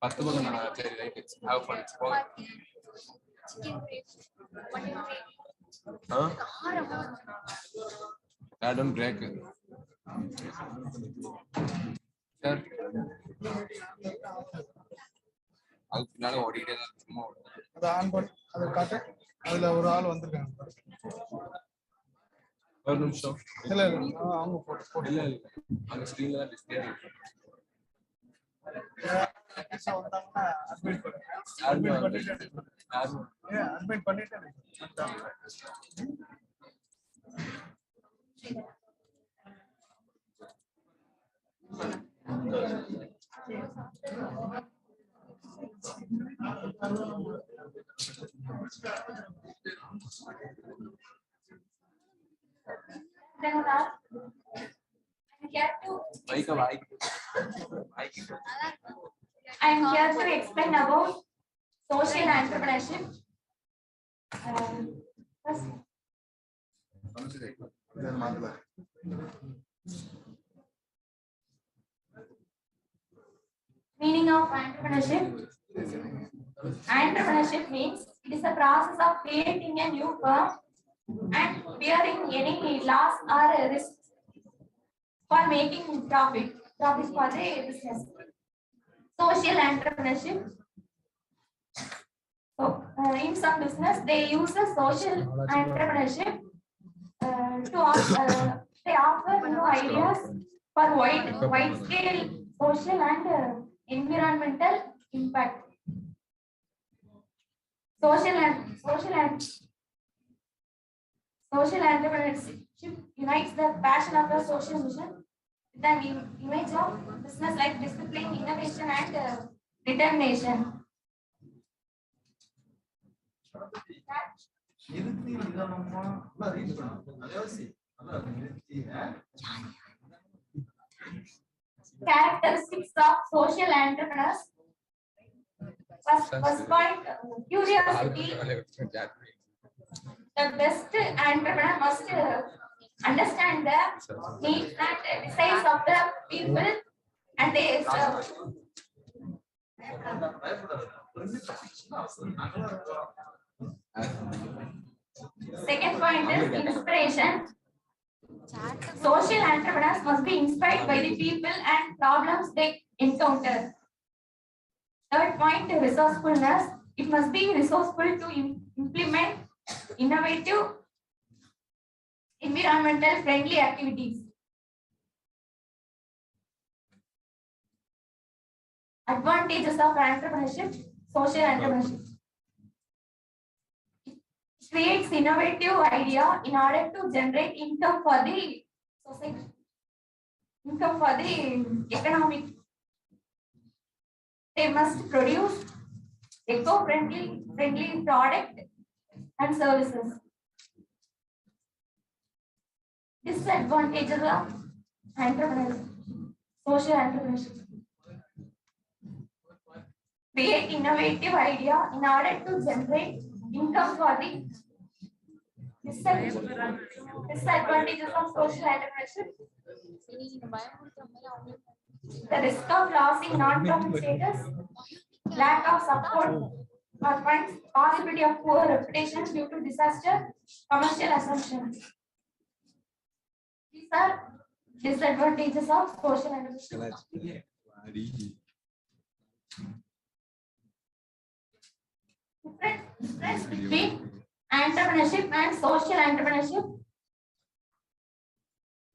[SPEAKER 1] பத்து பக்கம் சரி right have fun I don't break it. அதுக்கு பின்னால ஓடிட்டே தான் சும்மா
[SPEAKER 15] அது ஆன் பண்ணி அதை காட்டு. அதுல ஒரு ஆள் வந்திருக்காங்க.
[SPEAKER 1] ஒரு நிமிஷம்.
[SPEAKER 15] இல்ல அவங்க போட்டு
[SPEAKER 1] இல்ல அந்த ஸ்கிரீன்ல தான் டிஸ்ப்ளே ஆகுது.
[SPEAKER 15] வந்தாங்கன்னா அட்மிட் பண்ணிட்டு அட்மிட் பண்ணிட்டு
[SPEAKER 2] I am here to explain about social entrepreneurship. First, meaning of entrepreneurship. Entrepreneurship means it is a process of creating a new firm and bearing any loss or risk for making profit for the business. Social entrepreneurship. So, in some business, they use a social entrepreneurship they offer new ideas for wide scale social and environmental impact. Social entrepreneurship unites the passion of the social mission with an image of business like discipline, innovation, and determination. Characteristics of social entrepreneurs. First point, curiosity. The best entrepreneur must understand the needs and desires of the people and they serve. Second point is inspiration. Social entrepreneurs must be inspired by the people and problems they encounter. Third point, resourcefulness. It must be resourceful to implement innovative, environmental friendly activities. Advantages of entrepreneurship, social entrepreneurship. It creates innovative idea in order to generate income for the society, income for the economic. They must produce eco-friendly product and services. Disadvantages of entrepreneurship, social entrepreneurship. Create innovative idea in order to generate income for the disadvantages of social entrepreneurship. The risk of losing non-profit status, lack of support or funds, possibility of poor reputation due to disaster, commercial assumptions. These are disadvantages of social entrepreneurship. Difference between entrepreneurship and social entrepreneurship.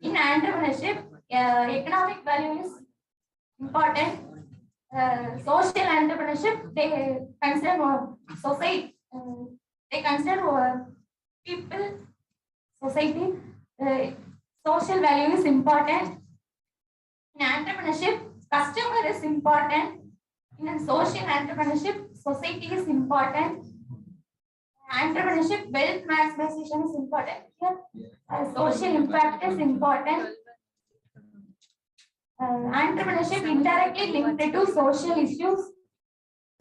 [SPEAKER 2] In entrepreneurship, economic value is important. Social entrepreneurship, they consider society, they consider people, society. Social value is important. In entrepreneurship, customer is important. In social entrepreneurship, society is important. Entrepreneurship, wealth maximization is important. Social impact is important. Entrepreneurship indirectly linked to social issues.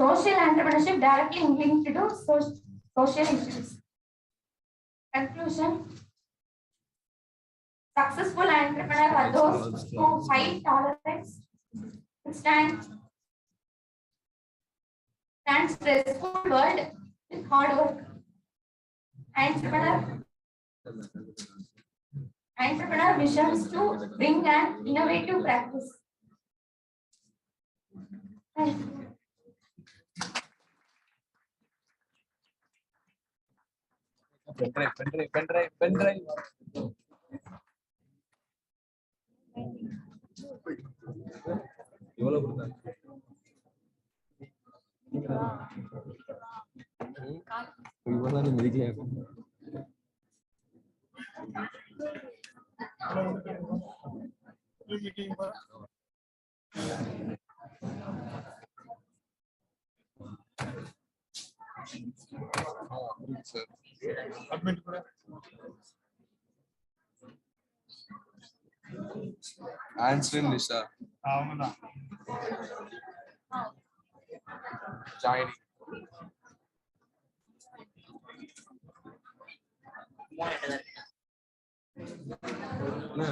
[SPEAKER 2] Social entrepreneurship directly linked to social issues. Conclusion. Successful entrepreneurs are those who high tolerance, stand stressful world with hard work. Entrepreneur visions to bring an innovative practice. Thank you.
[SPEAKER 1] pen drive. எவ்வளவு கொடுத்தாங்க? இவ்வளவு மிதிக்கலையா? Answering Nisha. Joining. No.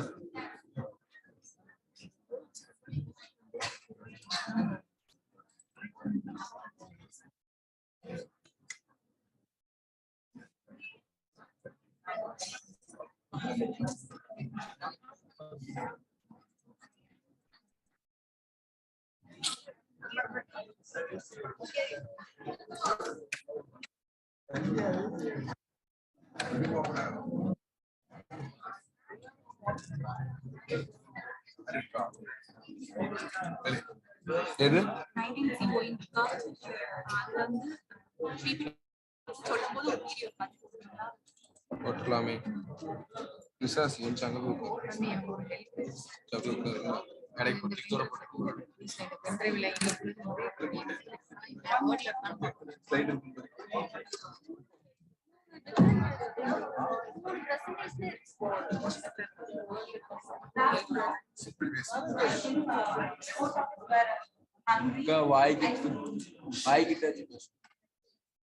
[SPEAKER 1] எது ஒட்டலாமே visas சங்கு கடைக்கு தூர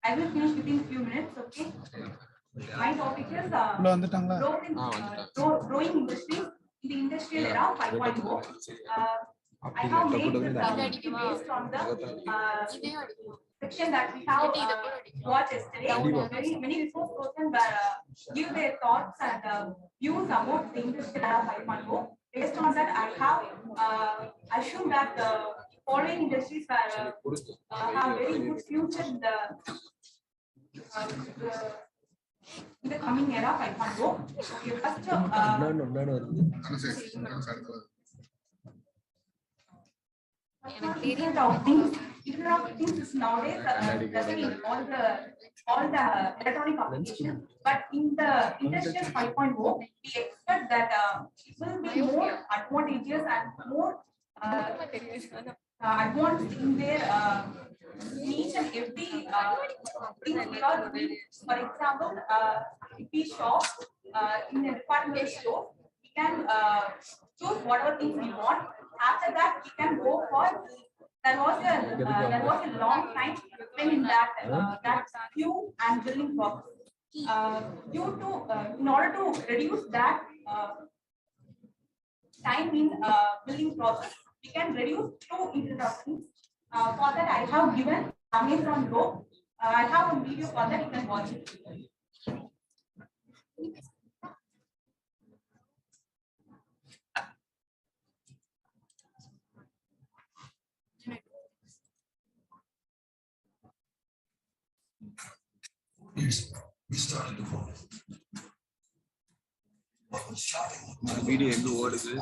[SPEAKER 2] I will finish within few minutes, okay? My topic is growing industry in the industrial era 5.0. I have made this based on the section that we have watched yesterday. Many resource persons give their thoughts and views about the industrial era 5.0. Based on that, I have assumed that the following industries have very good future in the coming era 5.0. Okay, first, Internet of Things. Internet of Things is nowadays present in all the electronic applications. But in the industrial 5.0, we expect that it will be more advantageous and more advanced in their each and every thing we are doing. For example, if we shop in a department store, we can choose whatever things we want. After that, we can go for there was a long time spent in that queue and billing process. In order to reduce that time in billing process, we can reduce two introductions. For that, I have given Amazon Go. I have a video for that. You can watch it.
[SPEAKER 1] We started the phone. Video in the what is it?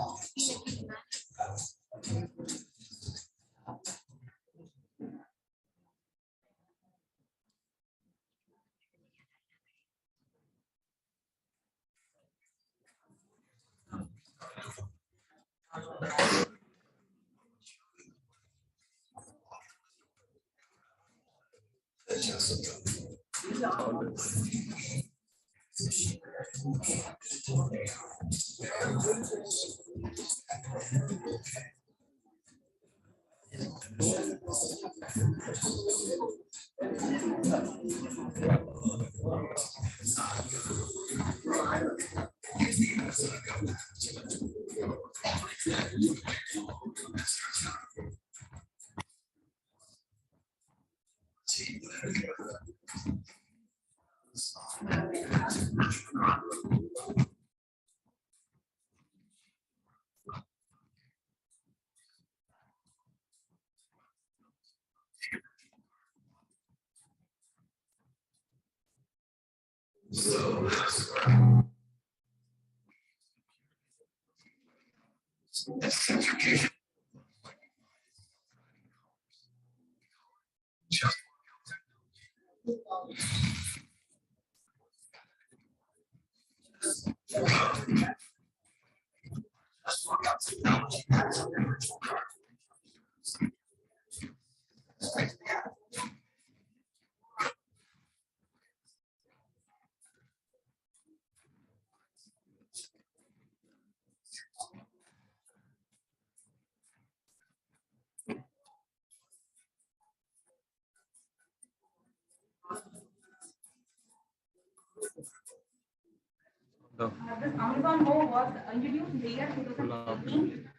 [SPEAKER 2] This Amazon Go was introduced in the year 2018.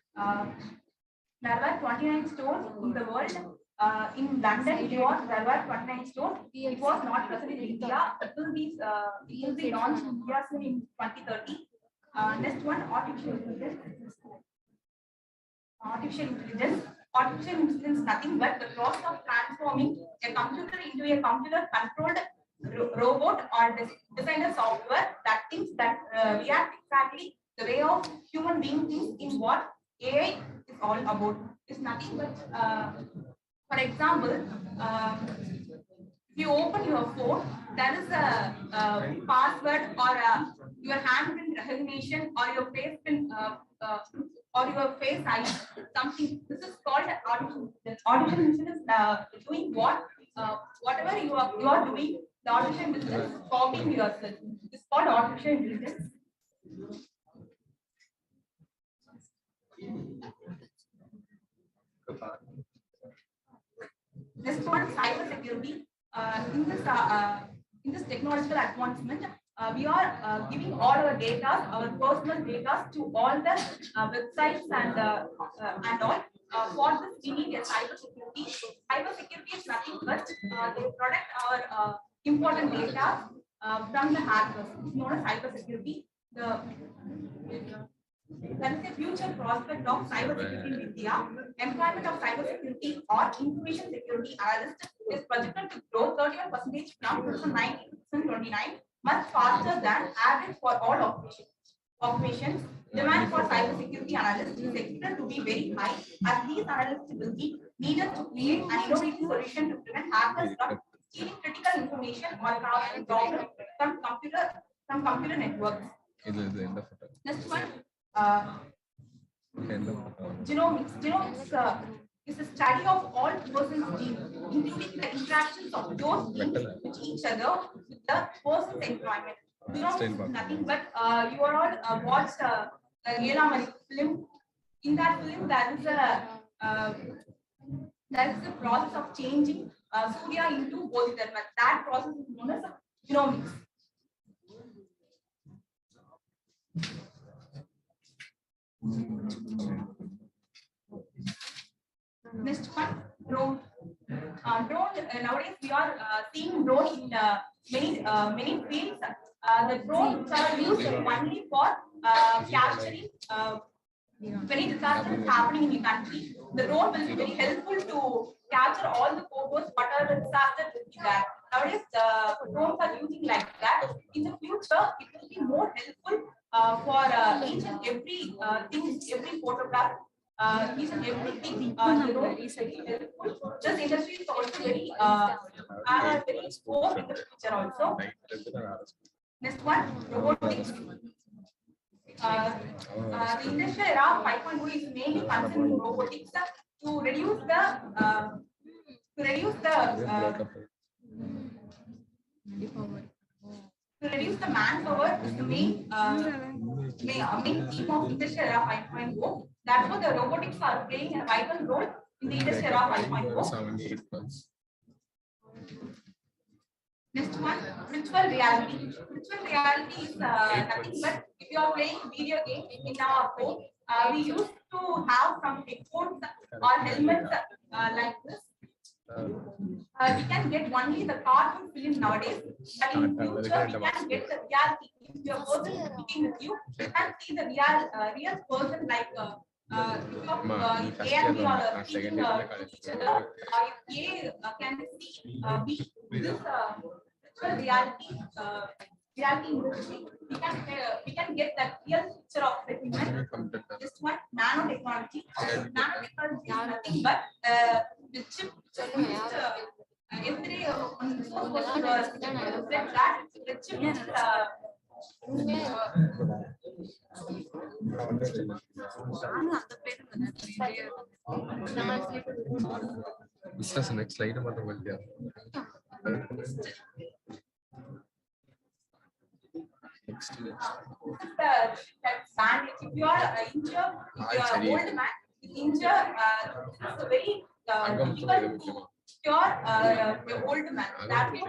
[SPEAKER 2] There were 29 stores in the world. In London, there were 29 stores. It was not present in India. It will be launched in India soon in 2030. Next one, artificial intelligence. Artificial intelligence. Artificial intelligence is nothing but the process of transforming a computer into a computer-controlled robot or designer software that thinks that reacts exactly the way of human being thinks in what AI is all about. It's nothing but, for example, if you open your phone, there is a password or your handprint recognition or your face print or your face ID, something. This is called artificial intelligence. Artificial intelligence is doing what whatever you are doing. The artificial intelligence is copying yourself. It's called artificial intelligence. Next one, cyber security. In this technological advancement, we are giving all our data, our personal data, to all the websites and all. For this, we need a cyber security. Cyber security is nothing but they protect our important data from the hackers. It's known as cyber security. There is a future prospect of cybersecurity in India. Employment of cybersecurity or information security analyst is projected to grow 31% from 2019 to 2029, much faster than average for all occupations. Demand for cybersecurity analysts is expected to be very high, as these analysts will be needed to create an innovative solution to prevent hackers from stealing critical information or causing problems from computer networks. Next one. Genomics. Genomics is a study of all person's genes, including the interactions of those genes with each other with the person's environment. Genomics is nothing but you are all watched Yela film. In that film, there is a process of changing Surya into Bodhidharma. That process is known as genomics. Next one, drone. Nowadays we are seeing drone in many fields. The drones are used only for capturing many disasters happening in the country. The drone will be very helpful to capture all the photos, what are the disasters will be there. Nowadays drones are using like that. In the future, it will be more helpful for each and every thing, every photograph, each and everything. This industry is also very very scope in the future also. Next one, robotics. The industrial era 5.0 is mainly concerned with robotics to reduce the manpower is the main theme of industrial era 5.0. Therefore, the robotics are playing a vital role in the industrial era 5.0. Next one, virtual reality. Virtual reality is nothing but if you are playing video games in our phone, we used to have some headphones or helmets like this. We can get only the cartoon film nowadays, but in future we can get the reality. If your person is speaking with you, you can see the real person like if A and B are speaking to each other. If A can see B, this virtual reality reality industry, we can get that real picture of settlement. Just one nanotechnology. Nanotechnology is nothing but the chip every that the chip
[SPEAKER 1] business next slide மட்டும் பண்ணியா
[SPEAKER 2] that band, if you are injured, old man, injured, it's a very pure old man. That way,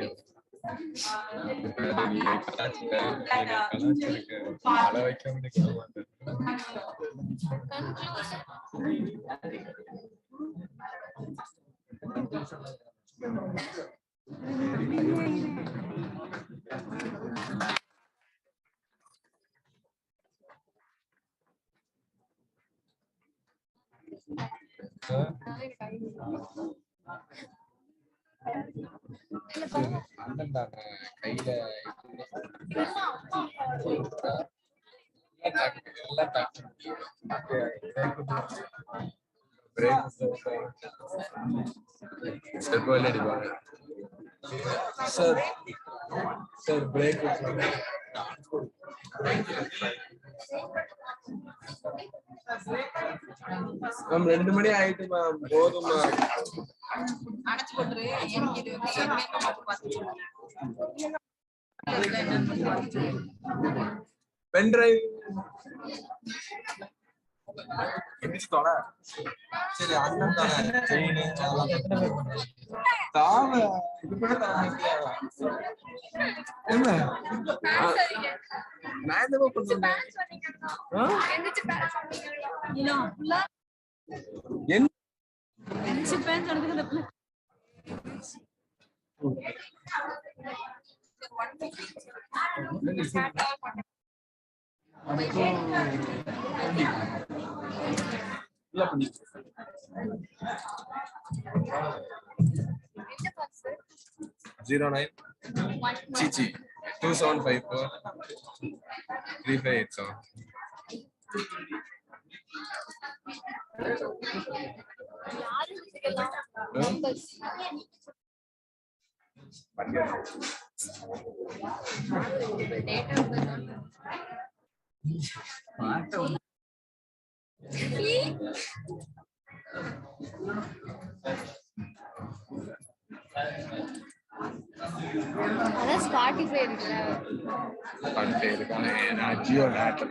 [SPEAKER 1] கையில செல்வல் அடிப்பாங்க sir sir break ma'am 2 மணி ஆயிட்டு ma'am போதும் ma'am
[SPEAKER 2] அணைச்சு போட்டுரு எனக்கு இது
[SPEAKER 1] பென் டிரைவ் எந்திரிச்சு தொலை சரி அண்ணன் தானே செயின் தாவ இது கூட தாங்க என்ன நான் என்னவோ பண்ணுறேன் என்ன Zero 9 Chichi 2754 3587.
[SPEAKER 12] அதான் ஸ்பாட்டிஃபை இருக்குல்ல
[SPEAKER 1] ஸ்பாட்டிஃபை இருக்கானே நான் ஜியோ டேட்டா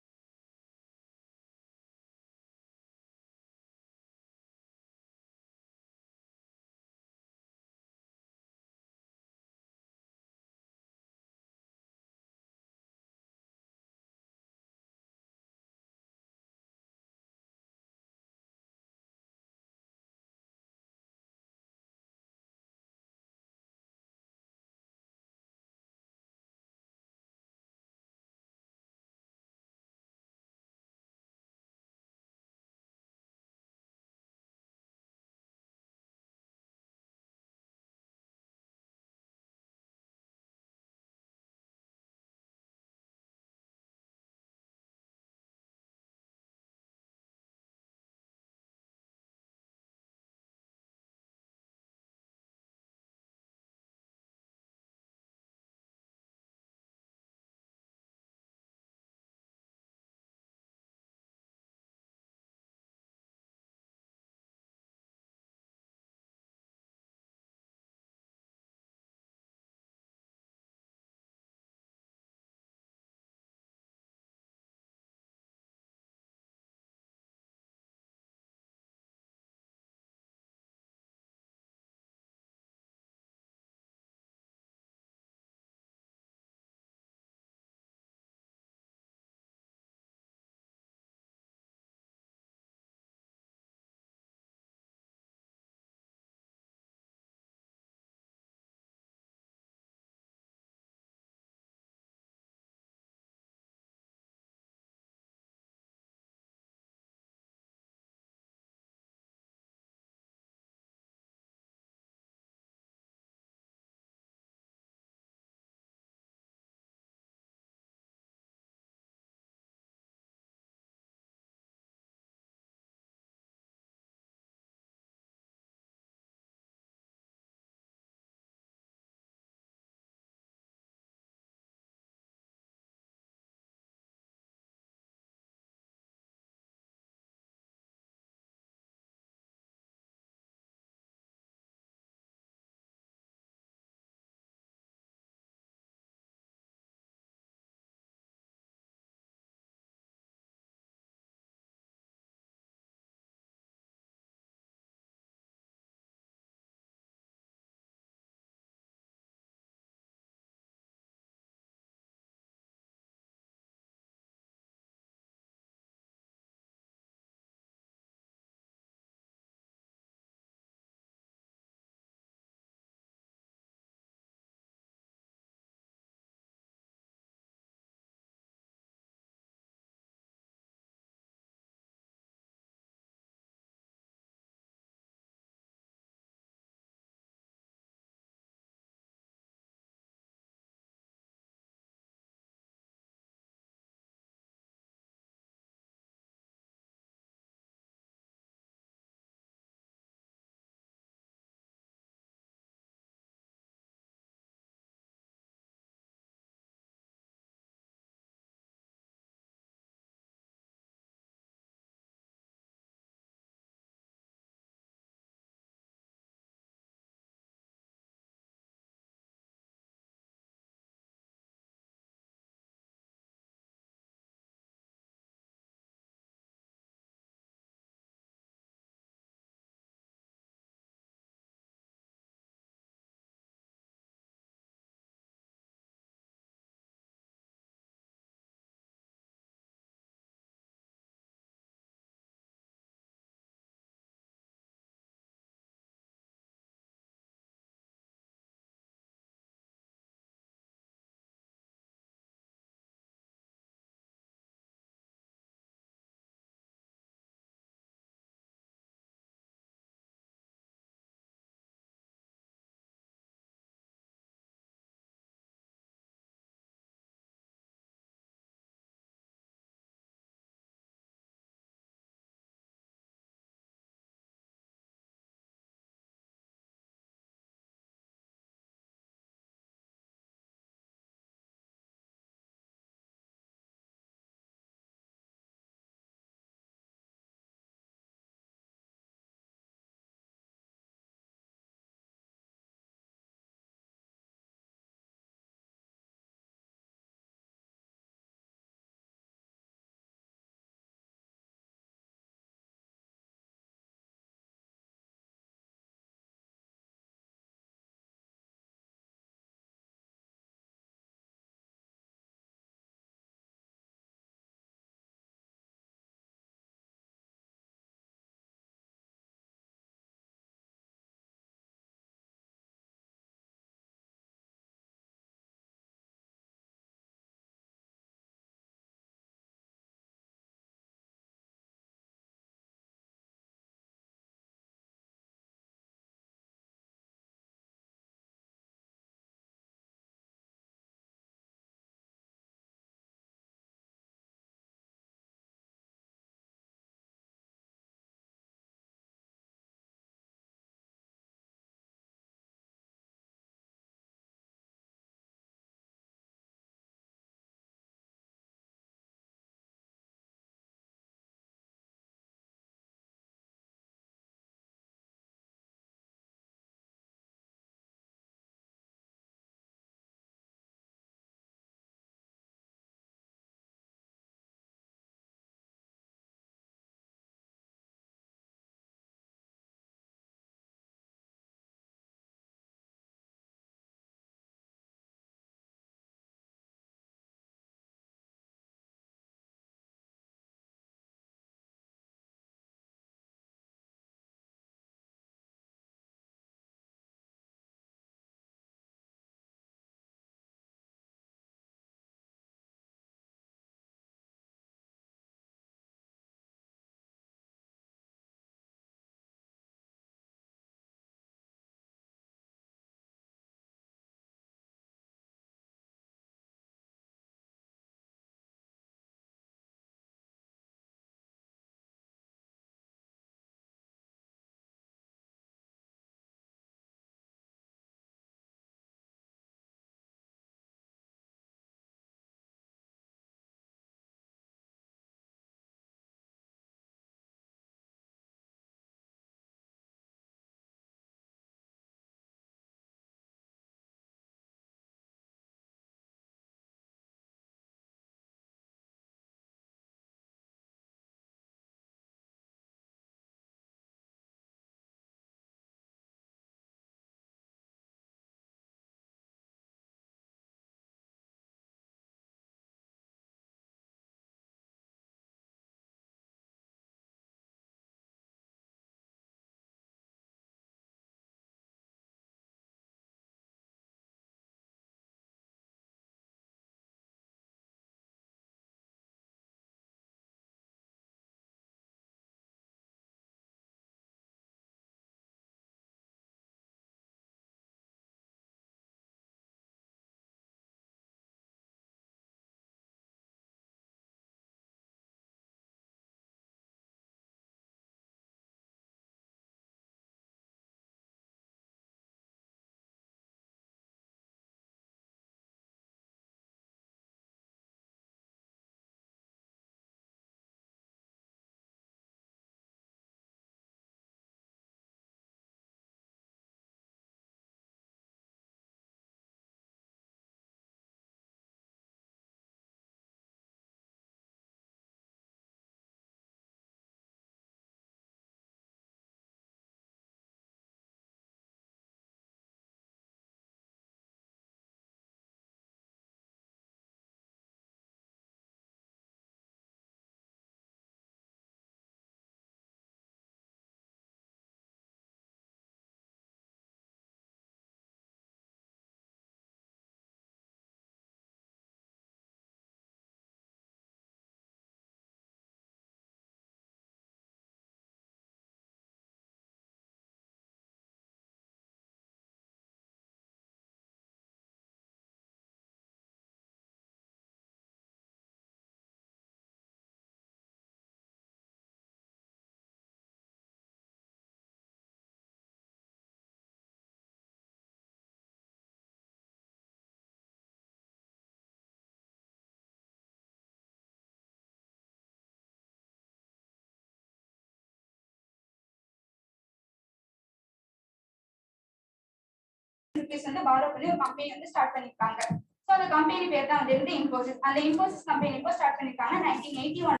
[SPEAKER 2] rupees வந்து borrow பண்ணி ஒரு கம்பெனி வந்து ஸ்டார்ட் பண்ணிருக்காங்க. சோ அந்த கம்பெனி பேர் தான் வந்து இன்ஃபோசிஸ். அந்த இன்ஃபோசிஸ் கம்பெனி எப்போ ஸ்டார்ட் பண்ணிருக்காங்க 1981.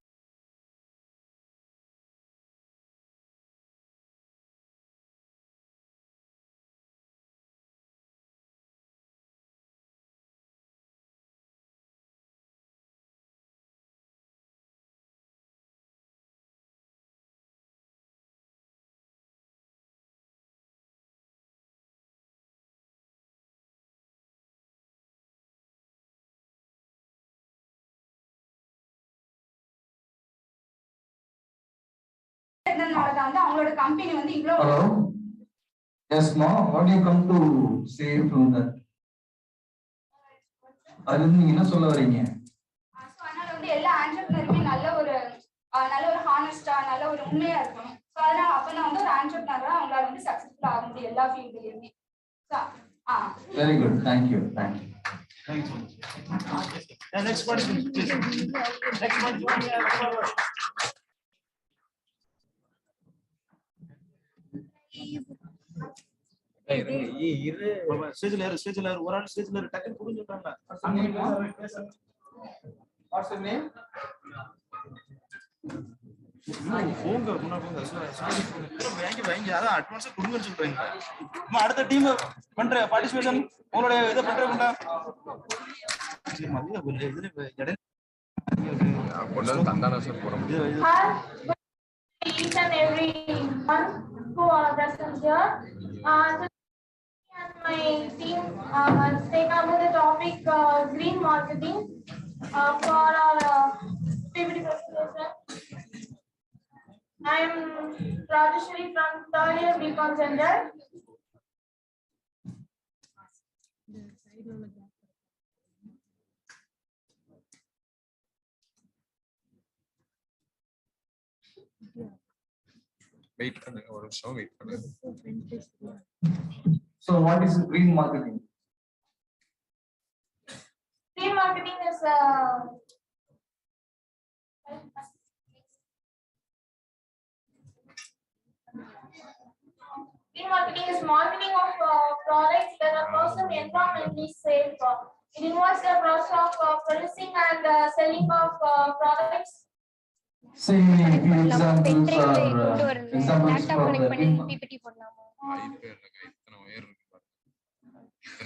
[SPEAKER 2] அவங்களோட கம்பெனி வந்து இவ்ளோ.
[SPEAKER 19] Hello. Yes, ma. What do you come to say from that? அது நீங்க என்ன சொல்ல வரீங்க?
[SPEAKER 2] சோ அதனால வந்து எல்லா ஆண்டர்பிரினருமே நல்ல ஒரு ஹானஸ்டா நல்ல ஒரு உண்மையா இருக்கணும். சோ அதனால அப்பதான் வந்து ஒரு ஆண்டர்பிரினரா அவங்களால வந்து சக்சஸ்ஃபுல் ஆக முடியும் எல்லா ஃபீல்ட்லயுமே.
[SPEAKER 19] Very good. Thank you. Thank you.
[SPEAKER 15] Thanks so much. Next participant, please. Next participant. ஸ்டேஜ்ல ஒரு ஆள் ஸ்டேஜ்ல டக்குன்னு புரிஞ்சுட்டாங்க.
[SPEAKER 19] What's your name?
[SPEAKER 15] போங்க முன்னாடி வாங்கி அதான் அட்வான்ஸா கொடுங்கன்னு சொல்றீங்க. அடுத்த டீம் பண்ற பார்ட்டிசிபேஷன் உங்களுடைய இதை பண்றீங்களா?
[SPEAKER 20] Each and everyone who are present here. And my team take up the topic green marketing for our PPT presentation. I am Rajeshwari from 3rd year BCom Gender.
[SPEAKER 1] Wait பண்ணுங்க ஒரு நிமிஷம் wait பண்ணுங்க.
[SPEAKER 19] So what is green marketing?
[SPEAKER 20] Green marketing is green marketing is marketing of products that are first and environmentally safe. It involves the process of producing and selling of products.
[SPEAKER 19] Say a few examples or examples for the green
[SPEAKER 12] PPT போடலாமா?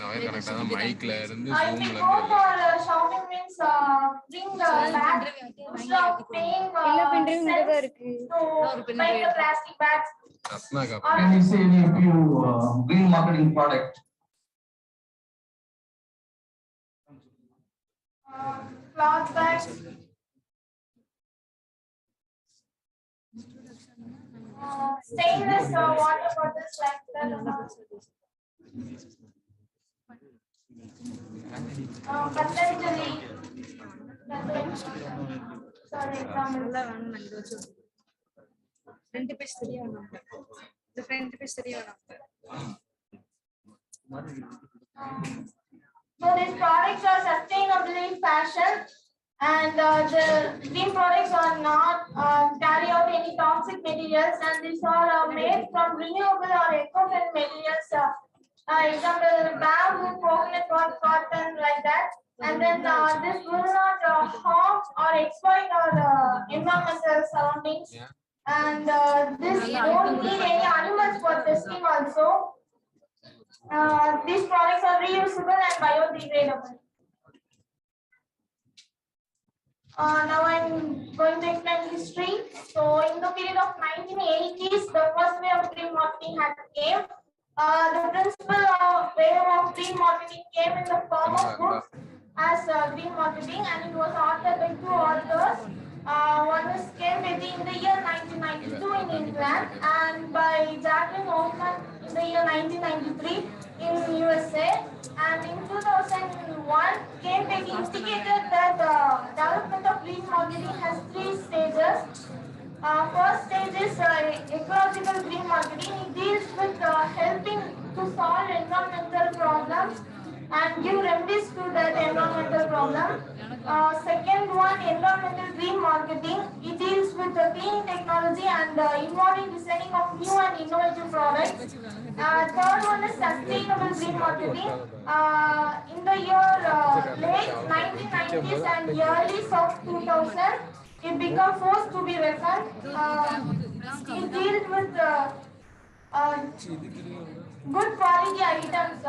[SPEAKER 1] கரெக்ட்டா தான் மைக்ல இருந்து
[SPEAKER 20] I
[SPEAKER 1] ஜூம்ல
[SPEAKER 20] think
[SPEAKER 1] இருந்து
[SPEAKER 20] go for shopping means bring the bag instead of paying to buy the plastic bags.
[SPEAKER 19] Can you say any few green marketing product?
[SPEAKER 20] Cloth bags, stainless water bottles like that. Patanjali. Sorry,
[SPEAKER 12] ரெண்டு பேர் சரியா வராங்க. இந்த ரெண்டு பேர் சரியா வராங்க.
[SPEAKER 20] So these products are sustainably fashioned, and the green products are not carry out any toxic materials, and these are made from renewable or eco-friendly materials. Example, bamboo, coconut, cotton, like that. And then this will not harm or exploit our environmental surroundings. And this don't need any animals for testing also. These products are reusable and biodegradable. Now I'm going to explain history. So in the period of 1980s, the first way of green marketing had came. The principal way of green marketing came in the form of books as green marketing, and it was authored by 2 authors. One was came maybe in the year 1992 in England, and by Jacqueline Oldman in the year 1993 in USA. And in 2001, Cambridge indicated that the development of green marketing has 3 stages. First stage is ecological green marketing. It deals with helping to solve environmental problems and give remedies to that environmental problem. Second one, environmental green marketing. It deals with the clean technology and involving designing of new and innovative products. Third one is sustainable green marketing. In the year late 1990s and early of 2000, it became forced to be reckoned. It deals with good quality items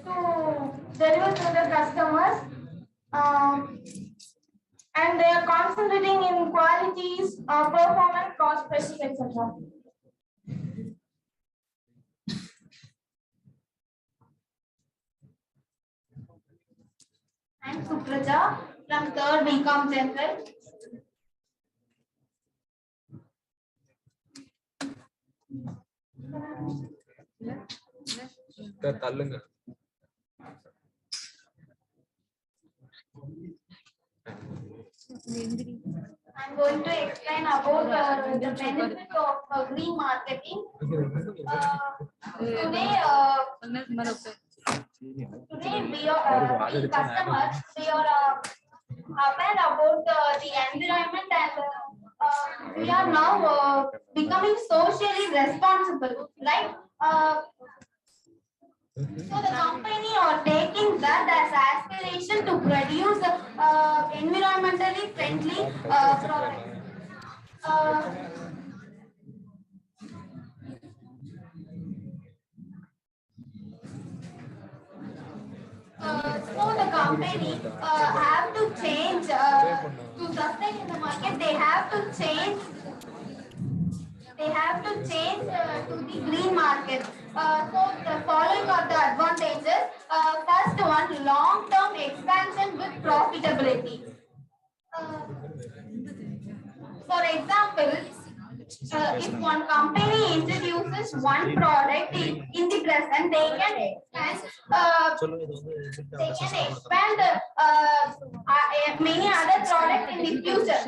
[SPEAKER 20] to deliver to the customers. And they are concentrating in qualities, performance, cost, prices, etc. I'm Supraja from 3rd BCom General. I'm going to explain about the benefit of green marketing. Today we are we customers, we are aware about the environment, and we are now becoming socially responsible, right? So the company are taking that as aspiration to produce environmentally friendly products. So the company have to change to sustain in the market. They have to change. They have to change to the green market. So the following are the advantages. First one, long-term expansion with profitability. For example, if one company introduces one product in the present, they can expand many other products in the future.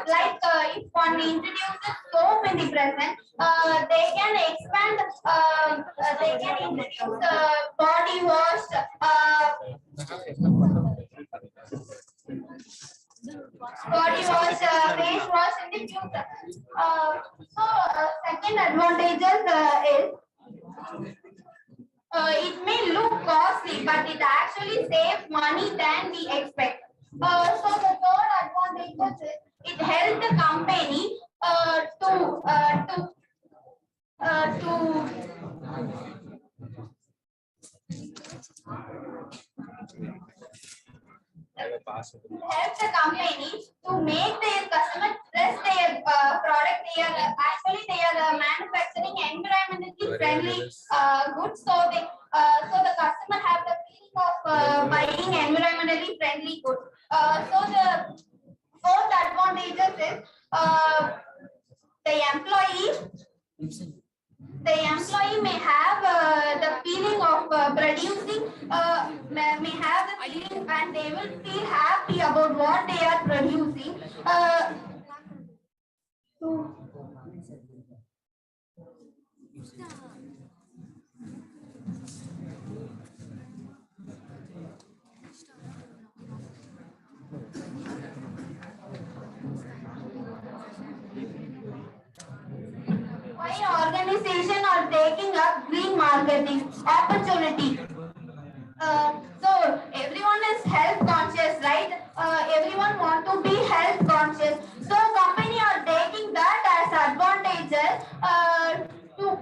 [SPEAKER 20] Like if one introduces soap in the present, they can expand. They can introduce body wash. Body wash, face wash in the future. Second advantages is it may look costly, but it actually saves money than we expect. So the third advantage is it helps the company help the company to make their customer trust their product. They are manufacturing environmentally friendly goods, so the customer have the feeling of buying environmentally friendly goods. So the fourth advantages is the employee may have the feeling of producing, may have the feeling, and they will feel happy about what they are producing. Why organizations are taking up green marketing opportunity? So everyone is health conscious, right? Everyone want to be health conscious. So company are taking that as advantages to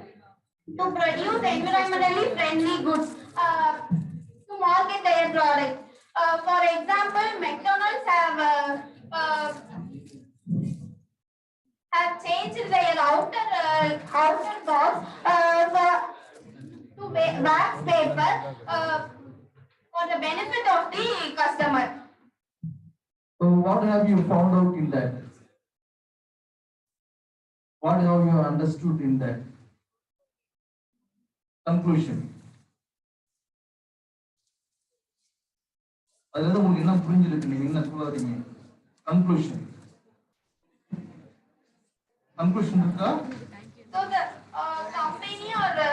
[SPEAKER 20] produce environmentally friendly goods to market their product. For example, McDonald's have changed their outer box to wax paper for the benefit of the customer.
[SPEAKER 19] So what have you found out in that? What have you understood in that? Conclusion. Conclusion. Conclusion.
[SPEAKER 20] So the company or the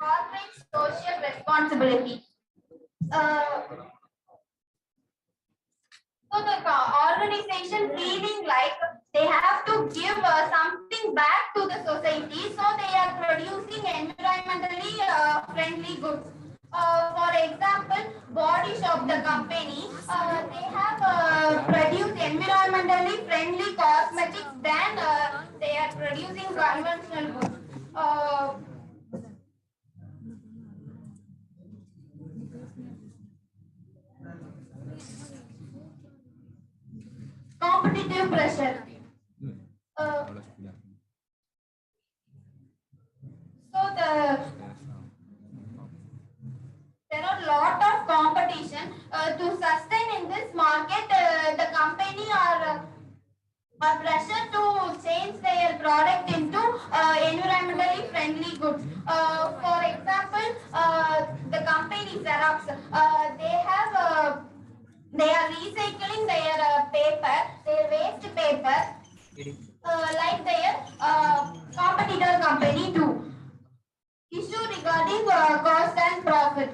[SPEAKER 20] corporate social responsibility. So the organization feeling like they have to give something back to the society, so they are producing environmentally friendly goods. For example, body shop, the company, they have produced environmentally friendly cosmetics than they are producing conventional goods. Competitive pressure. There are a lot of competition to sustain in this market. The company are pressure to change their product into environmentally friendly goods. For example, the company Xerox, they are recycling their paper, their waste paper, like their competitor company too. Issue regarding cost and profit.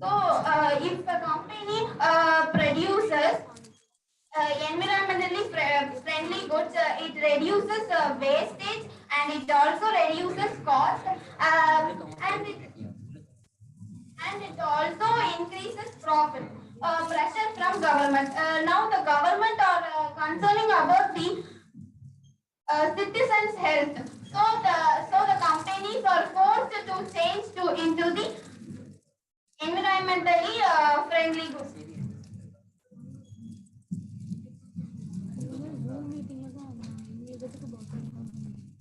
[SPEAKER 20] So, if a company produces environmentally friendly goods, it reduces wastage and it also reduces cost, and it also increases profit. Pressure from government. Now the government are concerning about the citizens' health. So the companies are forced to change into the environmentally friendly goods.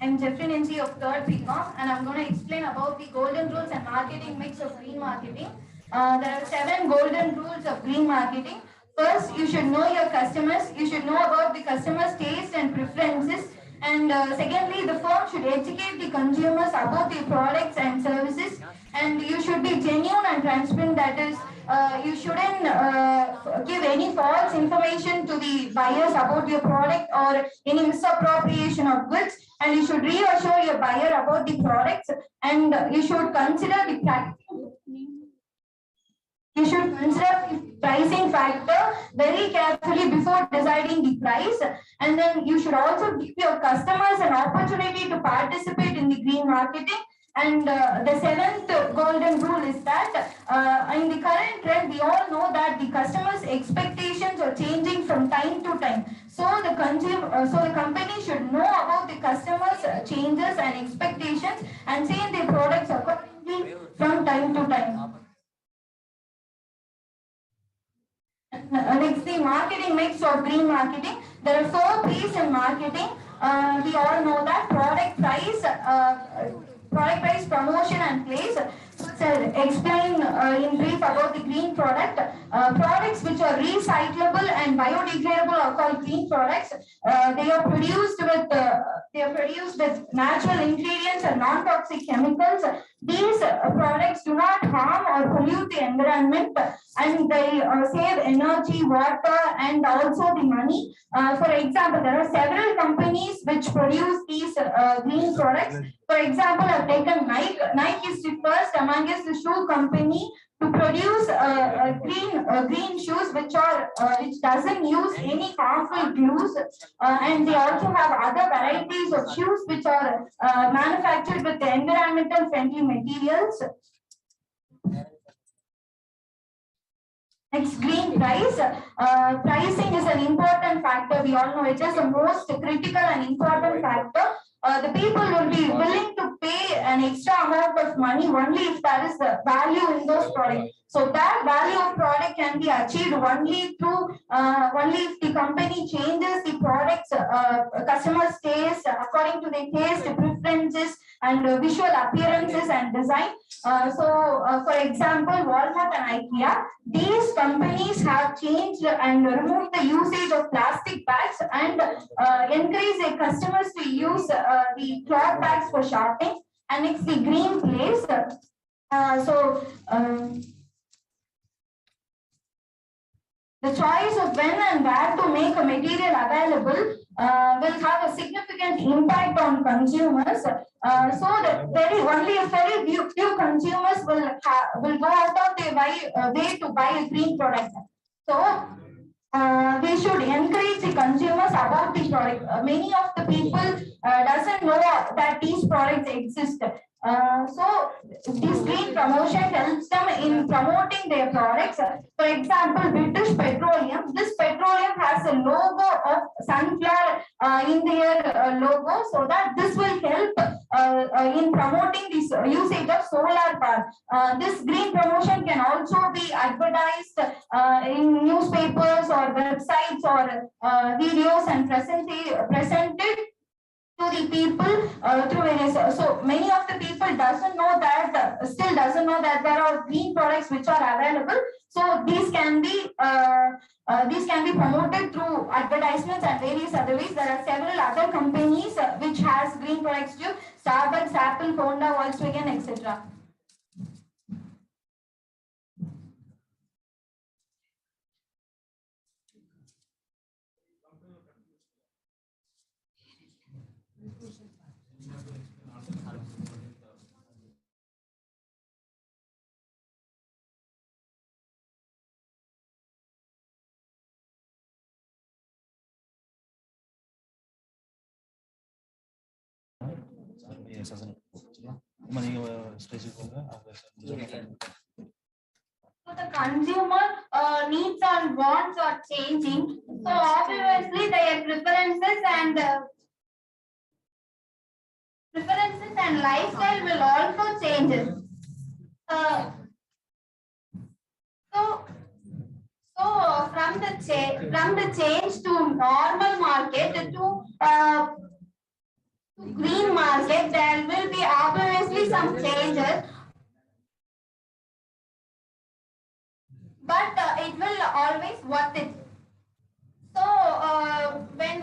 [SPEAKER 20] I'm Jeffrey Nancy of 3rd BCom, and I'm going to explain about the golden rules and marketing mix of green marketing. There are 7 golden rules of green marketing. First, you should know your customers. You should know about the customers' taste and preferences. And secondly, the firm should educate the consumers about the products and services. And you should be genuine and transparent. That is, you shouldn't give any false information to the buyers about your product or any misappropriation of goods. And you should reassure your buyer about the products. And you should consider the pricing factor very carefully before deciding the price. And then you should also give your customers an opportunity to participate in the green marketing. And the 7th golden rule is that in the current trend, we all know that the customers' expectations are changing from time to time. So the company should know about the customers' changes and expectations and change their products accordingly from time to time. Next, the marketing mix of green marketing. There are 4 P's in marketing. We all know that product price, promotion, and place. So explain in brief about the green product. Products which are recyclable and biodegradable are called green products. They are produced with natural ingredients and non-toxic chemicals. These products do not harm or pollute the environment, and they save energy, water, and also the money. For example, there are several companies which produce these green products. For example, I've taken Nike. Nike is the first amongst the shoe company to produce green shoes which doesn't use any harmful glues, and they also have other varieties of shoes which are manufactured with environmental friendly materials. Next, green price. Pricing is an important factor. We all know it is the most critical and important factor. The people will be willing to pay an extra amount of money only if there is value in those products. So that value of product can be achieved only if the company changes the products, customers' taste according to their taste, preferences, and visual appearances and design. For example, Walmart and IKEA, these companies have changed and removed the usage of plastic bags and encourage their customers to use the cloth bags for shopping. And it's the green place.
[SPEAKER 2] The choice of when and where to make a material available will have a significant impact on consumers. So that only a very few consumers will go out of their way to buy a green product. So we should encourage the consumers about the product. Many of the people doesn't know that these products exist. So this green promotion helps them in promoting their products. For example, British Petroleum. This petroleum has a logo of sunflower in their logo, so that this will help in promoting this usage of solar power. This green promotion can also be advertised in newspapers or websites or videos and presented to the people through various. So many of the people still doesn't know that there are green products which are available. So these can be promoted through advertisements and various other ways. There are several other companies which has green products too: Starbucks, Apple, Honda, Volkswagen, etc.
[SPEAKER 15] So
[SPEAKER 2] the consumer needs and wants are changing. So obviously their preferences and lifestyle will also change. So from the change to normal market to green market, there will be obviously some changes, but it will always worth it. So when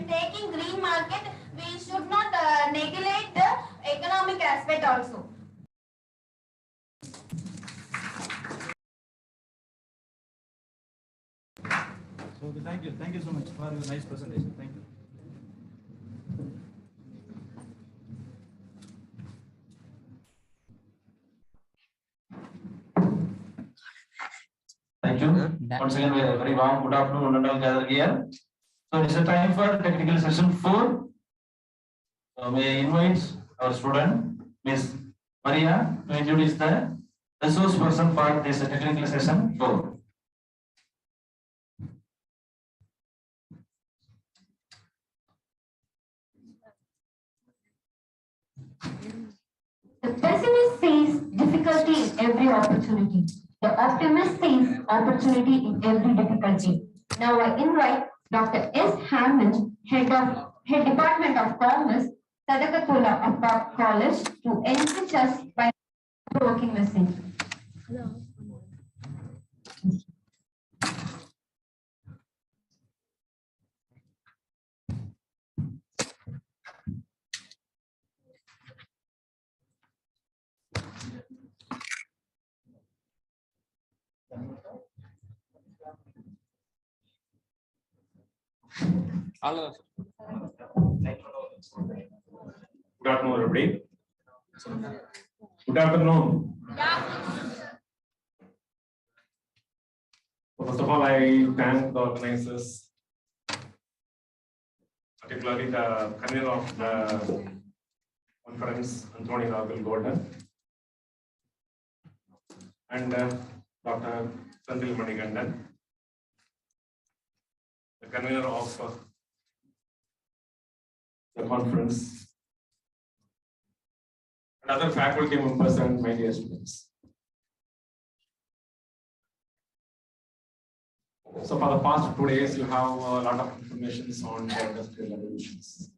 [SPEAKER 2] taking green market, we should not neglect the economic aspect also.
[SPEAKER 15] So thank you so much for your nice presentation. Thank you.
[SPEAKER 9] Thank you. Once again, a very warm good afternoon, and all gathered here. So it's a time for technical session 4. So may I invite our student, Miss Maria, to introduce the resource person for this technical session 4.
[SPEAKER 20] The pessimist sees difficulty in every opportunity. The optimist sees opportunity in every difficulty. Now I invite Dr. S. Hammond, Head Department of Commerce, Sadakatula of College, to enrich us by a provoking message.
[SPEAKER 21] Good afternoon, everybody. Good afternoon. First of all, I thank the organizers, particularly the convener of the conference, Anthony Golden, and Dr. Sandil Manigandan, the convener of the conference, and other faculty members and my dear students. So for the past 2 days, you have a lot of information on the industrial revolutions.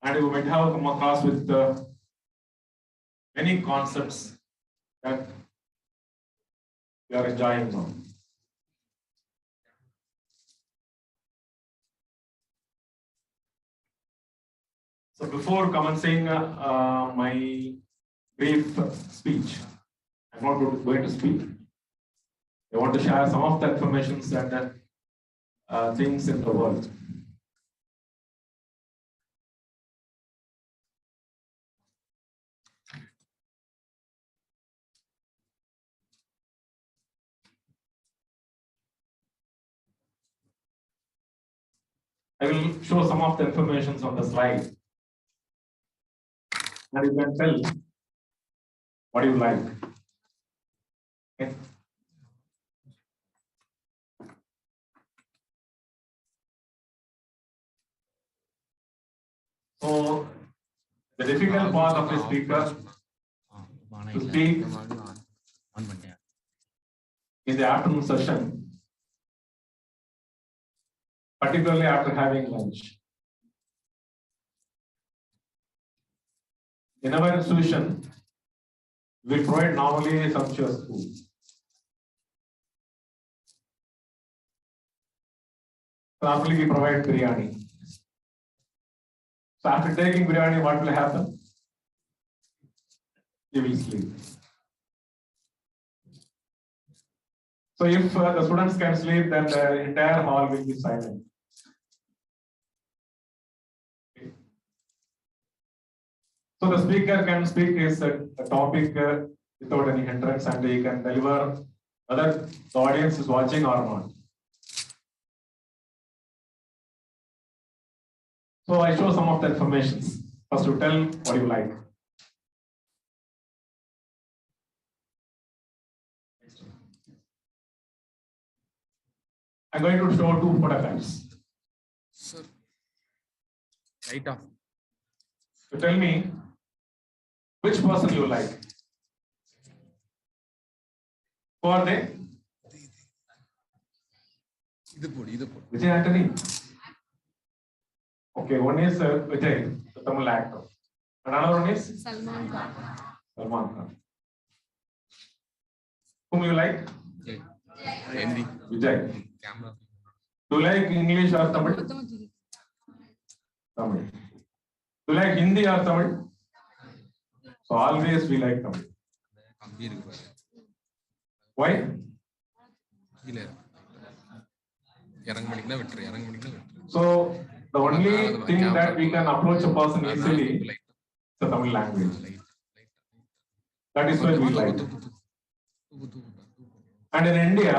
[SPEAKER 21] And you might have come across with many concepts that we are enjoying now. So before commencing my brief speech, I'm not going to speak. They want to share some of the information and things in the world. I will show some of the information on the slide. And you can tell what you like. Okay. So the difficult part of the speaker to speak in the afternoon session, particularly after having lunch. In our institution, we provide normally sumptuous food. Normally we provide biryani. So after taking biryani, what will happen? You will sleep. So if the students can sleep, then the entire hall will be silent. Okay. So the speaker can speak his topic without any hindrance, and he can deliver whether the audience is watching or not. So I show some of the information. First, to tell what you like. I'm going to show 2 photographs.
[SPEAKER 1] Sir, right off.
[SPEAKER 21] So tell me which person you like. Who are they? Vijay Antony. Okay, one is Vijay, the Tamil actor. Another one is
[SPEAKER 12] Salman Khan.
[SPEAKER 21] Salman Khan. Whom you like?
[SPEAKER 1] Hindi.
[SPEAKER 21] Vijay. Do you like English or Tamil? Tamil. Do you like Hindi or Tamil? So always we like Tamil. Why? So the only thing that we can approach a person easily is the Tamil language. That is why we like. And in India,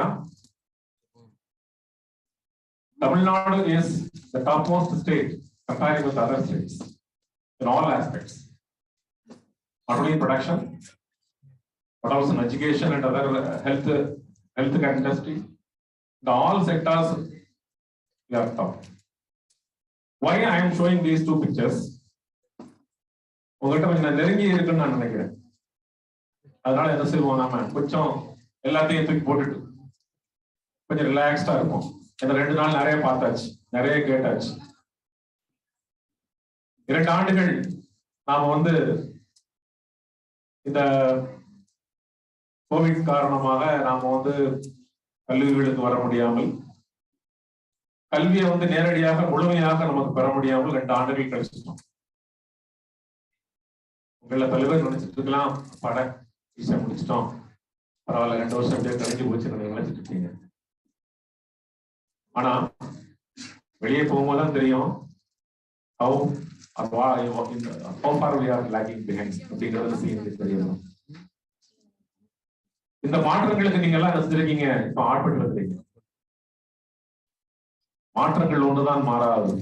[SPEAKER 21] Tamil Nadu is the topmost state comparing with other states in all aspects. Not only in production, but also in education and other health industry. The all sectors we are top. Why I am showing these 2 pictures? உங்கள்கிட்ட கொஞ்சம் நெருங்கி இருக்குன்னு நான் நினைக்கிறேன். அதனால என்ன செய்வோம், நாம கொஞ்சம் எல்லாத்தையும் தூக்கி போட்டுட்டு கொஞ்சம் ரிலாக்ஸ்டா இருக்கும். இந்த 2 நாள் நிறைய பார்த்தாச்சு, நிறைய கேட்டாச்சு. 2 ஆண்டுகள் நாம இந்த கோவிட் காரணமாக நாம கல்லூரிகளுக்கு வர முடியாமல், கல்வியை நேரடியாக முழுமையாக நமக்கு பெற முடியாமல் 2 ஆண்டுகள் கழிச்சிட்டோம். உங்களை பலவர் நினைச்சிட்டு இருக்கலாம், பட ஈஸியா முடிச்சிட்டோம், பரவாயில்ல 2 வருஷம் அப்படியே கழிஞ்சு போச்சு நினைச்சிட்டு இருக்கீங்க. ஆனா வெளியே போகும்போதுதான் தெரியும் how far we are lagging behind அப்படிங்கிறது தெரியும். இந்த மாற்றங்களுக்கு நீங்க எல்லாம் ரசிச்சிருக்கீங்க, இப்ப ஆட்பட்டு இருக்கிறீங்க. மாற்றங்கள் ஒன்றுதான் மாறாது.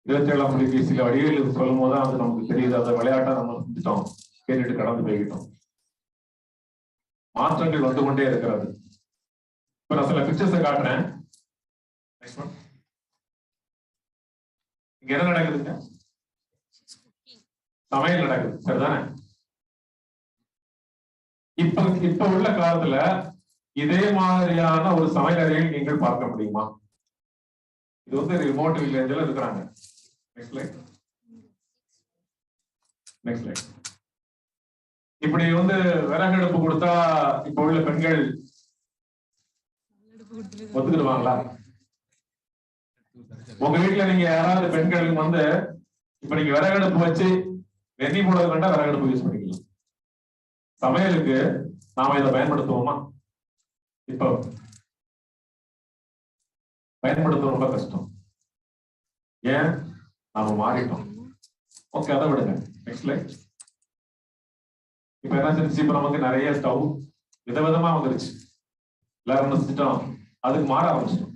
[SPEAKER 21] 27ஆம் தொலைபேசியில வடிவேல் சொல்லும் போதுதான் அது நமக்கு தெரியுது, அதை விளையாட்டா நம்ம செஞ்சுட்டோம், கேட்டுட்டு கடந்து போய்கிட்டோம். மாற்றங்கள் வந்து கொண்டே இருக்கிறது. இப்ப நான் சில பிக்சர்ஸை காட்டுறேன். இங்க என்ன நடக்குதுங்க? சமையல் நடக்குது, சரிதானே? இப்ப உள்ள காலத்துல இதே மாதிரியான ஒரு சமையல் அறையை நீங்கள் பார்க்க முடியுமா? இது ரிமோட் வில்லேஜ்ல இருக்கிறாங்க. Next slide. Next slide. இப்படி விறகடுப்பு கொடுத்தா இப்ப உள்ள பெண்கள் ஒத்துக்கிடுவாங்களா? உங்க வீட்டுல நீங்க யாராவது பெண்கள் இப்ப நீங்க விறகடுப்பு வச்சு வெந்நீர் போடுறது வேண்டாம், விறகடுப்பு யூஸ் பண்ணிக்கலாம். சமையலுக்கு நாம இதை பயன்படுத்துவோமா? இப்போ பயன்படுத்த ரொம்ப கஷ்டம். ஏன்? நாம மாறிட்டோம். ஓகே, அதை விடுங்க. Next line. இப்ப என்ன செஞ்சு, இப்ப நமக்கு நிறைய ஸ்டவ் விதவிதமா வந்துருச்சு. எல்லாரும் என்ன செஞ்சிட்டோம்? அதுக்கு மாற ஆரம்பிச்சிட்டோம்.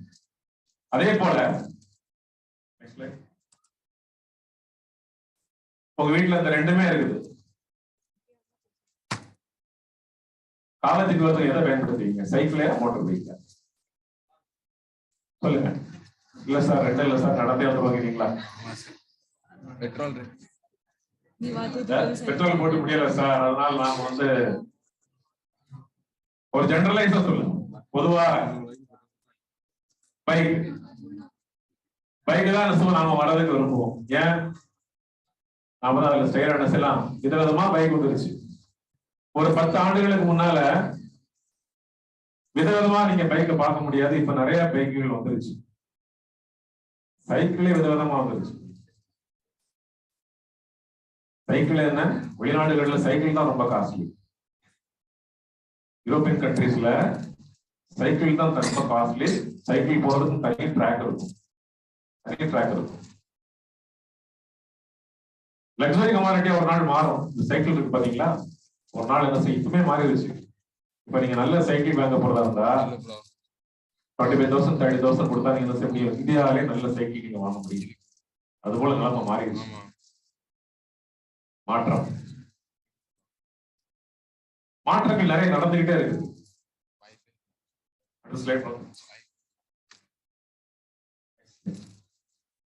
[SPEAKER 21] அதே போல நெக்ஸ்ட் லைன். உங்க வீட்டுல இந்த ரெண்டுமே இருக்குது. காலேஜுக்கு வந்து எதை பயன்படுத்துவீங்க? சைக்கிளே, மோட்டர் பைக்கா? சொல்லுங்க. இல்ல சார், ரெண்டு இல்ல சார், நடந்தே வந்து பாக்குறீங்களா? பெட்ரோல் போட்டு முடியல சார், அதனால நாம வந்து ஒரு ஜெனரலைஸா சொல்லுங்க. பொதுவா பைக் தான் நாம வர்றதுக்கு விரும்புவோம். ஏன்? நாம தான் அதுல ஸ்டைலான எல்லாம் விதவிதமா பைக் வந்துருச்சு. ஒரு 10 ஆண்டுகளுக்கு முன்னால விதவிதமா நீங்க பைக்கை பார்க்க முடியாது. இப்ப நிறைய பைக்குகள் வந்துருச்சு. சைக்கிளே விதவிதமா வந்துருச்சு. சைக்கிள் என்ன? வெளிநாடுகள்ல சைக்கிள் தான் ரொம்ப காஸ்ட்லி. யூரோப்பியன் கண்ட்ரீஸ்ல சைக்கிள் தான் ரொம்ப காஸ்ட்லி. சைக்கிள் போறதுக்கு தனி ட்ராக் இருக்கும். லக்ஸரி கமாடிட்டி ஒரு நாள் மாறும். இந்த சைக்கிள் இருக்கு பாத்தீங்களா, ஒரு நாள் என்ன செய்யும்? இப்பவுமே மாறிடுச்சு. இப்ப நீங்க நல்ல சைக்கிள் வாங்க போறதா இருந்தா 25,000 30,000 கொடுத்தா நீங்க என்ன செய்ய முடியும்? இந்தியாவிலே நல்ல சைக்கிள் நீங்க வாங்க முடியும். அது போல நிலைமை மாறிடுச்சு. மாற்றங்கள் நிறைய நடந்துகிட்டே இருக்கு.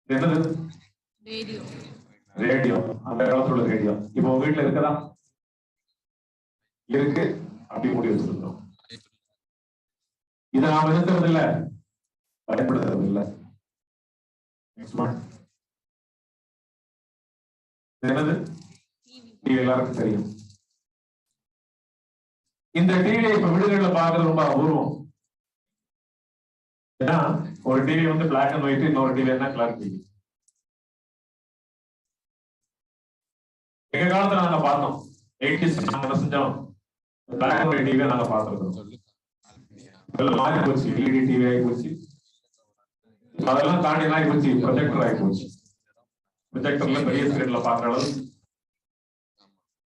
[SPEAKER 21] என்னது? ரேடியோ. அந்த காலத்துல ரேடியோ இப்போ வீட்டுல இருக்குதா? இருக்கு. அப்படி முடிவு வச்சிருக்கோம். இதை நாம நிறுத்துறது இல்ல, பயன்படுத்துறது இல்ல. என்னது? டிவி. எல்லாருக்கும் தெரியும். இந்த டிவியை இப்ப வீடுகள்ல பாக்குறது ரொம்ப அபூர்வம். ஏன்னா ஒரு டிவி வந்து பிளாக் அண்ட் ஒயிட், இன்னொரு டிவி என்ன கலர் டிவி. எங்க காலத்துல நாங்க பார்த்தோம். 80s நாங்க என்ன செஞ்சோம்? பிளாக் அண்ட் ஒயிட் டிவியை நாங்க பார்த்துருக்கோம். மாறி போச்சு. எல்இடி டிவி ஆகி போச்சு. அதெல்லாம் தாண்டி ஆகி போச்சு. ப்ரொஜெக்டர் ஆகி போச்சு. ப்ரொஜெக்டர்ல பெரிய ஸ்கிரீன்ல பாக்குற அளவு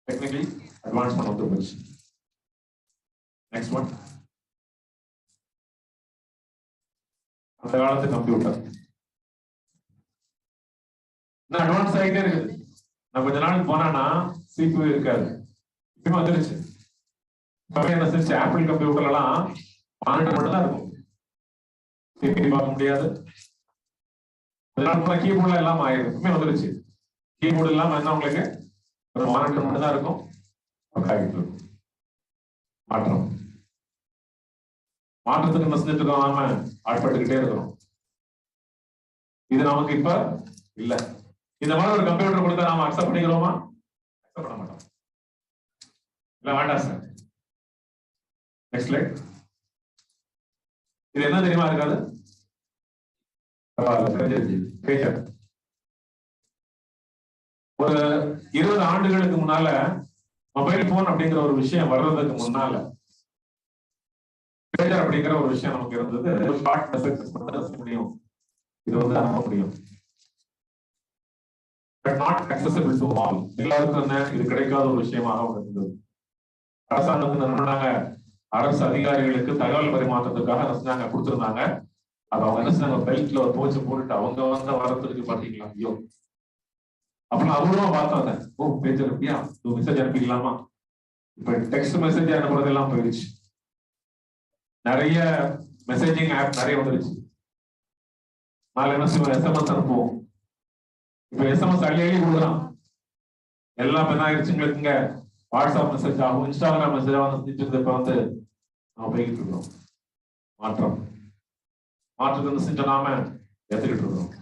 [SPEAKER 21] டெக்னிக்கலி அட்வான்ஸ்மெண்ட் வந்து போச்சு. Next one. அந்த காலத்து கம்ப்யூட்டர் இன்னும் அட்வான்ஸ் ஆகிட்டே இருக்குது. நான் கொஞ்ச நாளுக்கு போனா CPU இருக்காது. இப்ப வந்துருச்சு. என்ன செஞ்சு ஆப்பிள் கம்ப்யூட்டர் எல்லாம் மானிட்டர் மட்டும் தான் இருக்கும். CPU பார்க்க முடியாது. கீபோர்ட்ல எல்லாம் ஆயிரும். இப்பமே வந்துருச்சு. கீபோர்டு இல்லாம என்ன உங்களுக்கு ஒரு மானிட்டர் மட்டும் தான் இருக்கும். மாற்றம். மாற்றத்துக்கு என்ன செஞ்சுட்டு இருக்கோம்? நாம ஆட்பட்டுக்கிட்டே இருக்கிறோம். இது நமக்கு இப்ப இல்ல. இந்த மாதிரி ஒரு கம்ப்யூட்டர் கொடுத்தா நாம அக்செப்ட் பண்ணிக்கிறோமா? அக்செப்ட் பண்ண மாட்டோம். இல்ல, வேண்டாம் சார். Next light. இது என்ன தெரியுமா இருக்காது? ஒரு 20 ஆண்டுகளுக்கு முன்னால மொபைல் போன் அப்படிங்கிற ஒரு விஷயம் வர்றதுக்கு முன்னால பேஜர் அப்படிங்கிற ஒரு விஷயம் நமக்கு இருந்தது. ஷார்ட் மெசேஜஸ் மட்டும் முடியும். இது வந்து அனுப்ப முடியும். But not accessible to all. எல்லாருக்கும் என்ன இது கிடைக்காத ஒரு விஷயமாக இருந்தது. அரசாங்கத்துக்கு நண்பனாக அரசு அதிகாரிகளுக்கு தகவல் பரிமாற்றத்துக்காக அரசாங்க கொடுத்திருந்தாங்க. அது அவங்க என்ன செஞ்சாங்க? பெல்ட்ல ஒரு போச்சு போட்டுட்டு அவங்க வந்து வரத்துக்கு பாத்தீங்களா? ஐயோ, அப்புறம் அவ்வளவா பார்த்தாங்க. ஓ, பேஜர் இருப்பியா? மெசேஜ் அனுப்பிக்கலாமா? இப்ப டெக்ஸ்ட் மெசேஜ் அனுப்புறது எல்லாம் போயிடுச்சு. நிறைய மெசேஜிங் ஆப் நிறைய வந்துருச்சு. நாலு என்ன செய்வோம்? SMS அனுப்புவோம். இப்ப SMS அள்ளி கொடுக்குறான். எல்லாம் என்ன ஆயிடுச்சு உங்களுக்குங்க? வாட்ஸ்அப் மெசேஜ் ஆகும், இன்ஸ்டாகிராம் மெசேஜ் ஆகும். இப்ப வந்து நம்ம போய்கிட்டு இருக்கோம். மாற்றம். மாற்றத்தை செஞ்ச நாம ஏத்துக்கிட்டு இருக்கோம்.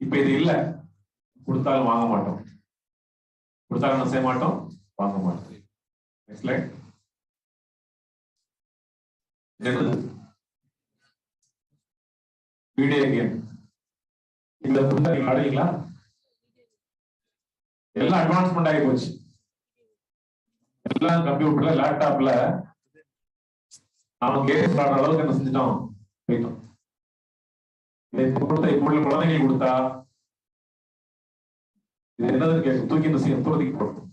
[SPEAKER 21] இப்ப இது இல்ல. கொடுத்தாலும் வாங்க மாட்டோம். கொடுத்தாலும் என்ன செய்ய மாட்டோம்? வாங்க மாட்டோம். Next line. Video game. இந்த புத்தகம் நீங்க அடையீங்களா? எல்லாம் அட்வான்ஸ்மெண்ட் ஆகி போச்சு. எல்லாம் கம்ப்யூட்டர்ல, லேப்டாப்ல நாம கேஸ் ஆடுற அளவுக்கு என்ன செஞ்சிட்டோம் போயிட்டோம். இதை கொடுத்த இப்போ உள்ள குழந்தைங்களுக்கு கொடுத்தா இது என்னதுன்னு கேட்கும், தூக்கி இந்த தூரத்துக்கு போடும்.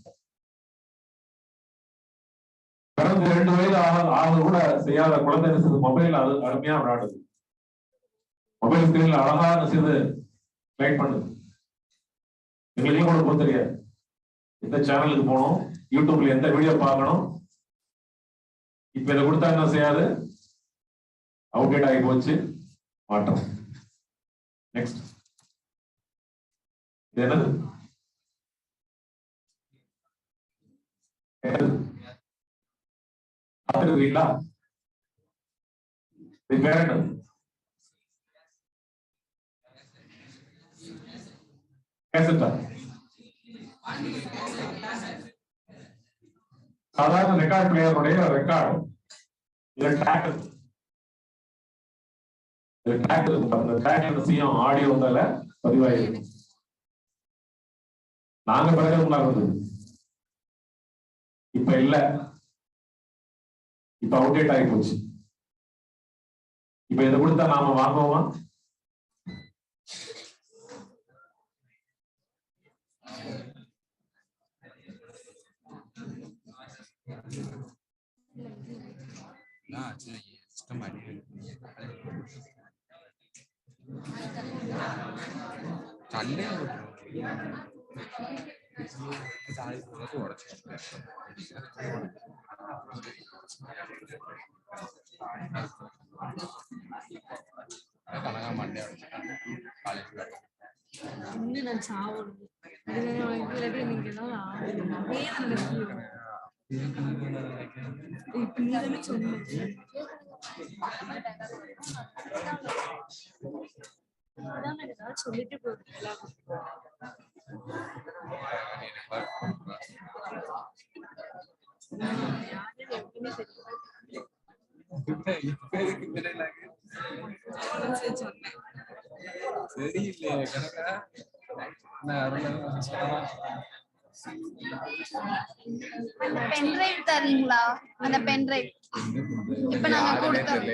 [SPEAKER 21] பிறந்து 2 வயது ஆவது கூட செய்யாத குழந்தை செய்து மொபைல் அது அருமையா விளையாடுது. மொபைல் ஸ்கிரீன்ல அழகா செய்து லைட் பண்ணுது. எங்களுக்கே கூட போக தெரியாது. எந்த சேனலுக்கு போகணும், யூடியூப்ல எந்த வீடியோ பார்க்கணும். இப்ப இதை கொடுத்தா என்ன செய்யாது, அவுடேட் ஆகி போச்சு, மாற்றம். நெக்ஸ்ட் இது என்னது? பார்த்துருக்கீங்களா? இது பேர் என்னது? கேசட்டா? சாதாரண ரெக்கார்ட் பிளேயருடைய ரெக்கார்டு. இதுல ட்ராக் செய்யும் ஆடியோ வந்தால பதிவாயிருக்கு. நாங்க பிறகு இருந்தது, இப்ப இல்ல, இப்ப அவுடேட் ஆகி போச்சு. இப்ப இதை கொடுத்தா நாம வாங்குவோமா?
[SPEAKER 16] சொல்லிட்டு போறீங்களா?
[SPEAKER 1] சரியில்லையே கணக்கா
[SPEAKER 4] பென்டிரைவ் தரீங்களா? அந்த பென்டிரைவ் இப்ப நாங்க கொடுத்தோம்.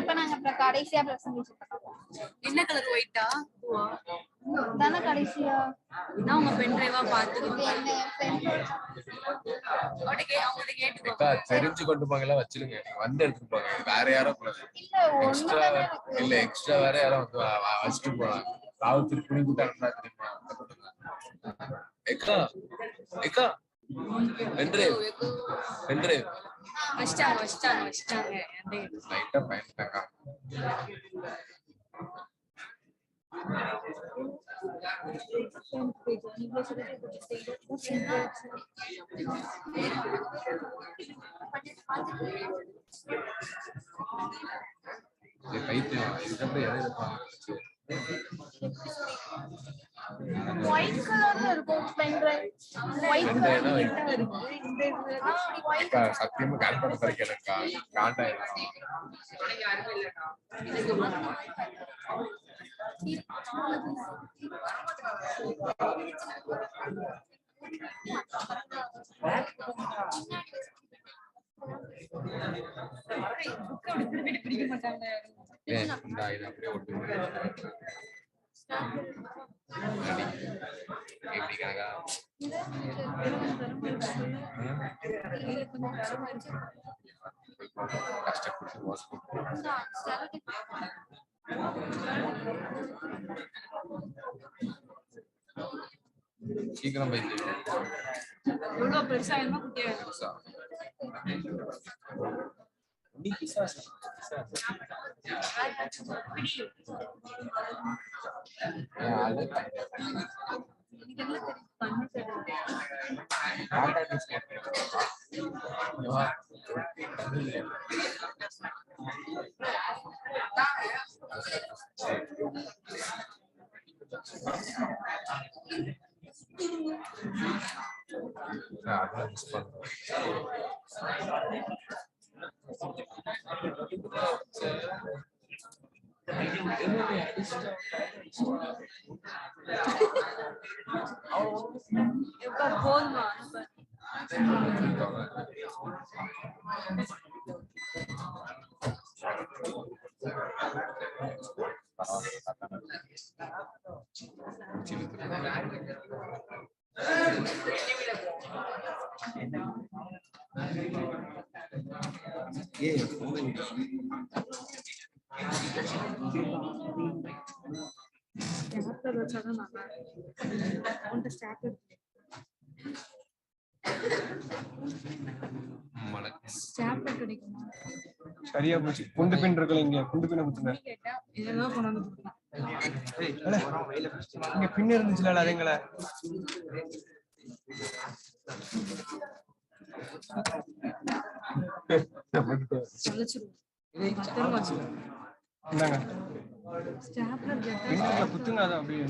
[SPEAKER 4] இப்ப நாங்க கடைசியா பிரசன்டேஷன்
[SPEAKER 16] என்ன கலர் ஒயிட்டா
[SPEAKER 4] தானே கடைசியா
[SPEAKER 16] நான் உங்க பென்டிரைவா பாத்துக்கிட்டேன்.
[SPEAKER 1] தெரிஞ்சு கொண்டு போங்கலாம் வச்சிருங்க, வந்து எடுத்துட்டு போங்க. வேற யாரும் எக்ஸ்ட்ரா வேற யாரும் வந்து வச்சுட்டு போறாங்க. ராவத்திரி புனி கூட்ட தெரியுமா? எக்கா எக்கா பென்டிரைவ்
[SPEAKER 16] வச்சிட்டாங்க
[SPEAKER 1] லைட்டா பயந்துட்டாக்கா. பைத்தியம் இதுக்கப்புறம் எதை
[SPEAKER 4] ஒயிட் கலர்ல இருக்கும் பென்டிரைவ். ஒயிட் கலர்
[SPEAKER 1] சத்தியமா கால்பட படிக்கிறக்கா காண்டாயிரும்.
[SPEAKER 16] பிடிக்க மாட்டாங்க.
[SPEAKER 1] அப்படியே ஒட்டு எப்படி கணக்கா கஷ்டப்பட்டு சீக்கிரம் போயிட்டு
[SPEAKER 16] எவ்வளவு பெருசா வேணுமா குட்டியா வேணுமா? போதுமா?
[SPEAKER 6] சரியா போச்சு. குண்டு பின் இருக்குல்ல, இங்க குண்டு பின்ன குத்துங்க. இங்க பின் இருந்துச்சுல அதுங்களை குத்துங்க. அதான் அப்படியே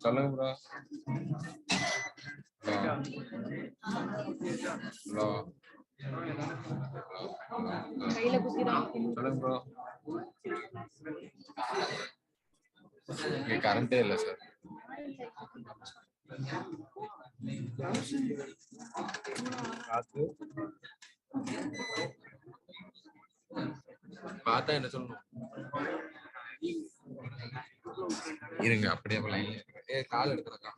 [SPEAKER 1] சொல்லுங்க ப்ரோ. சொல்லுங்க ப்ரோ. இங்க கரண்டே இல்லை சார். பார்த்தா என்ன சொல்லணும்? இருங்க அப்படியே லைன்ல கால் எடுக்கிறக்கா.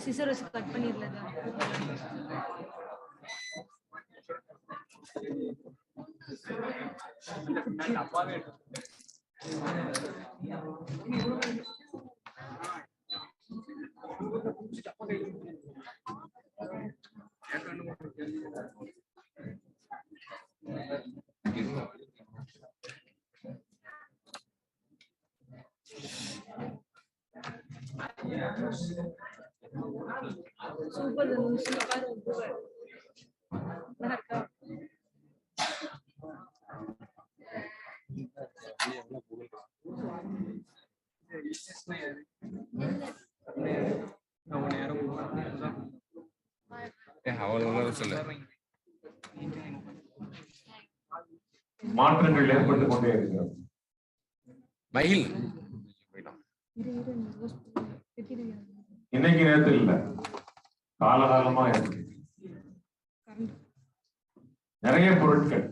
[SPEAKER 16] சிசர் வச்சு கட் பண்ணிடல. Super
[SPEAKER 21] மாற்றங்கள் ஏற்பட்டுக் கொண்டே இருக்கிறது.
[SPEAKER 1] மகிழ்
[SPEAKER 21] இன்னைக்கு நேரத்தில் இல்ல, காலகாலமா இருக்கு. நிறைய பொருட்கள்,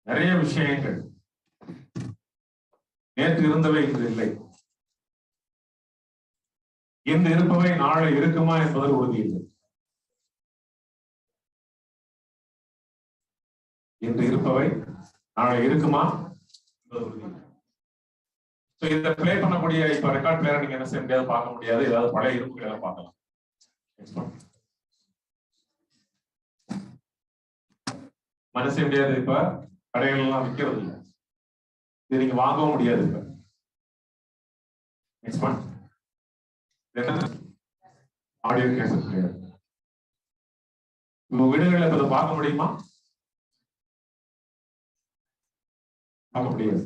[SPEAKER 21] நிறைய விஷயங்கள் நேற்று இருந்தவை இன்று இல்லை, இன்று இருப்பவை நாளை இருக்குமா என்பதில் உறுதி இல்லை. இன்று இருப்பவை நாளை இருக்குமா என்பது உறுதி இல்லை. இதை பிளே பண்ணக்கூடிய இப்ப ரெக்கார்ட் பிளேயர் நீங்க என்ன செய்ய முடியாது, பார்க்க முடியாது. ஏதாவது பழைய இருப்புகளை எல்லாம் பார்க்கலாம். மனசு முடியாது. இப்ப கடைகள் எல்லாம் விற்கிறது இல்லை, இது நீங்க வாங்கவும் முடியாது. இப்ப next one audio cassette player. உங்க வீடுகளில் இப்ப பார்க்க முடியுமா? பார்க்க முடியாது.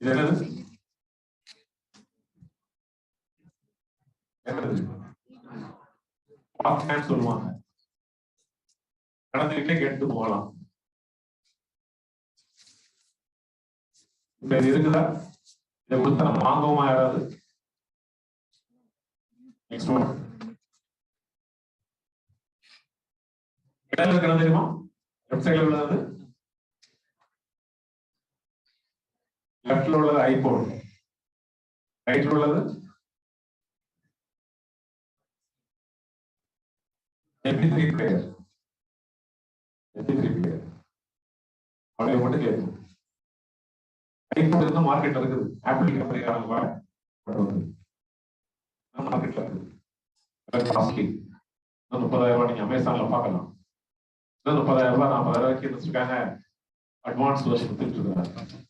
[SPEAKER 21] இது என்னது? சொல்லுவாங்க. கடந்துகிட்டே கேட்டு போகலாம். இப்ப இது இருக்குதா? இதை கொடுத்து நம்ம வாங்குவோமா யாராவது? Next one. இடத்துல இருக்கிறது தெரியுமா? லெஃப்ட் சைடுல உள்ளது, லெஃப்ட்ல உள்ளது ஐபோன், ரைட்ல உள்ளது MP3 பிளேயர். MP3 பிளேயர் அவ்வளவு மட்டும் கேட்கும். ஐபோன் இருந்தா மார்க்கெட்ல இருக்குது. ஆப்பிள் கம்பெனிக்காரங்க மார்க்கெட்ல இருக்குது. காஸ்ட்லி. 30,000 ரூபாய் நீங்க அமேசான்ல பார்க்கலாம். 30,000 ரூபாய் 40,000 ரூபாய்க்கு வச்சிருக்காங்க. அட்வான்ஸ் வெர்ஷன் கொடுத்துட்டு இருக்காங்க.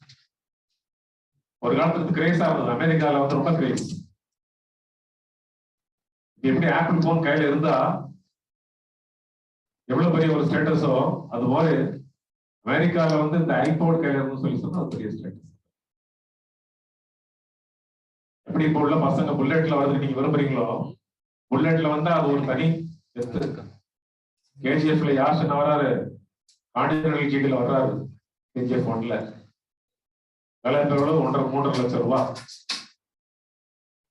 [SPEAKER 21] ஒரு காலத்துக்கு கிரேஸா இருந்தது. அமெரிக்கால வந்து ரொம்ப கிரேஸ். எப்படி ஆப்பிள் போன் கையில இருந்தா எவ்வளவு பெரிய ஒரு ஸ்டேட்டஸோ அது போல அமெரிக்கால வந்து இந்த ஐபோன் கையில இருந்து சொல்லி சொன்னா அது பெரிய ஸ்டேட்டஸ். எப்படி இப்போ உள்ள பசங்க புல்லட்ல வருது நீங்க விரும்புறீங்களோ, புல்லட்ல வந்தா அது ஒரு தனி இருக்கு. கேஜிஎஃப்ல யார் சொன்ன வர்றாரு? காண்டினல் கீட்டில் வர்றாரு. கேஜிஎஃப் 1ல விலை எவ்வளவு? 1.5-3 லட்சம் ரூபாய்.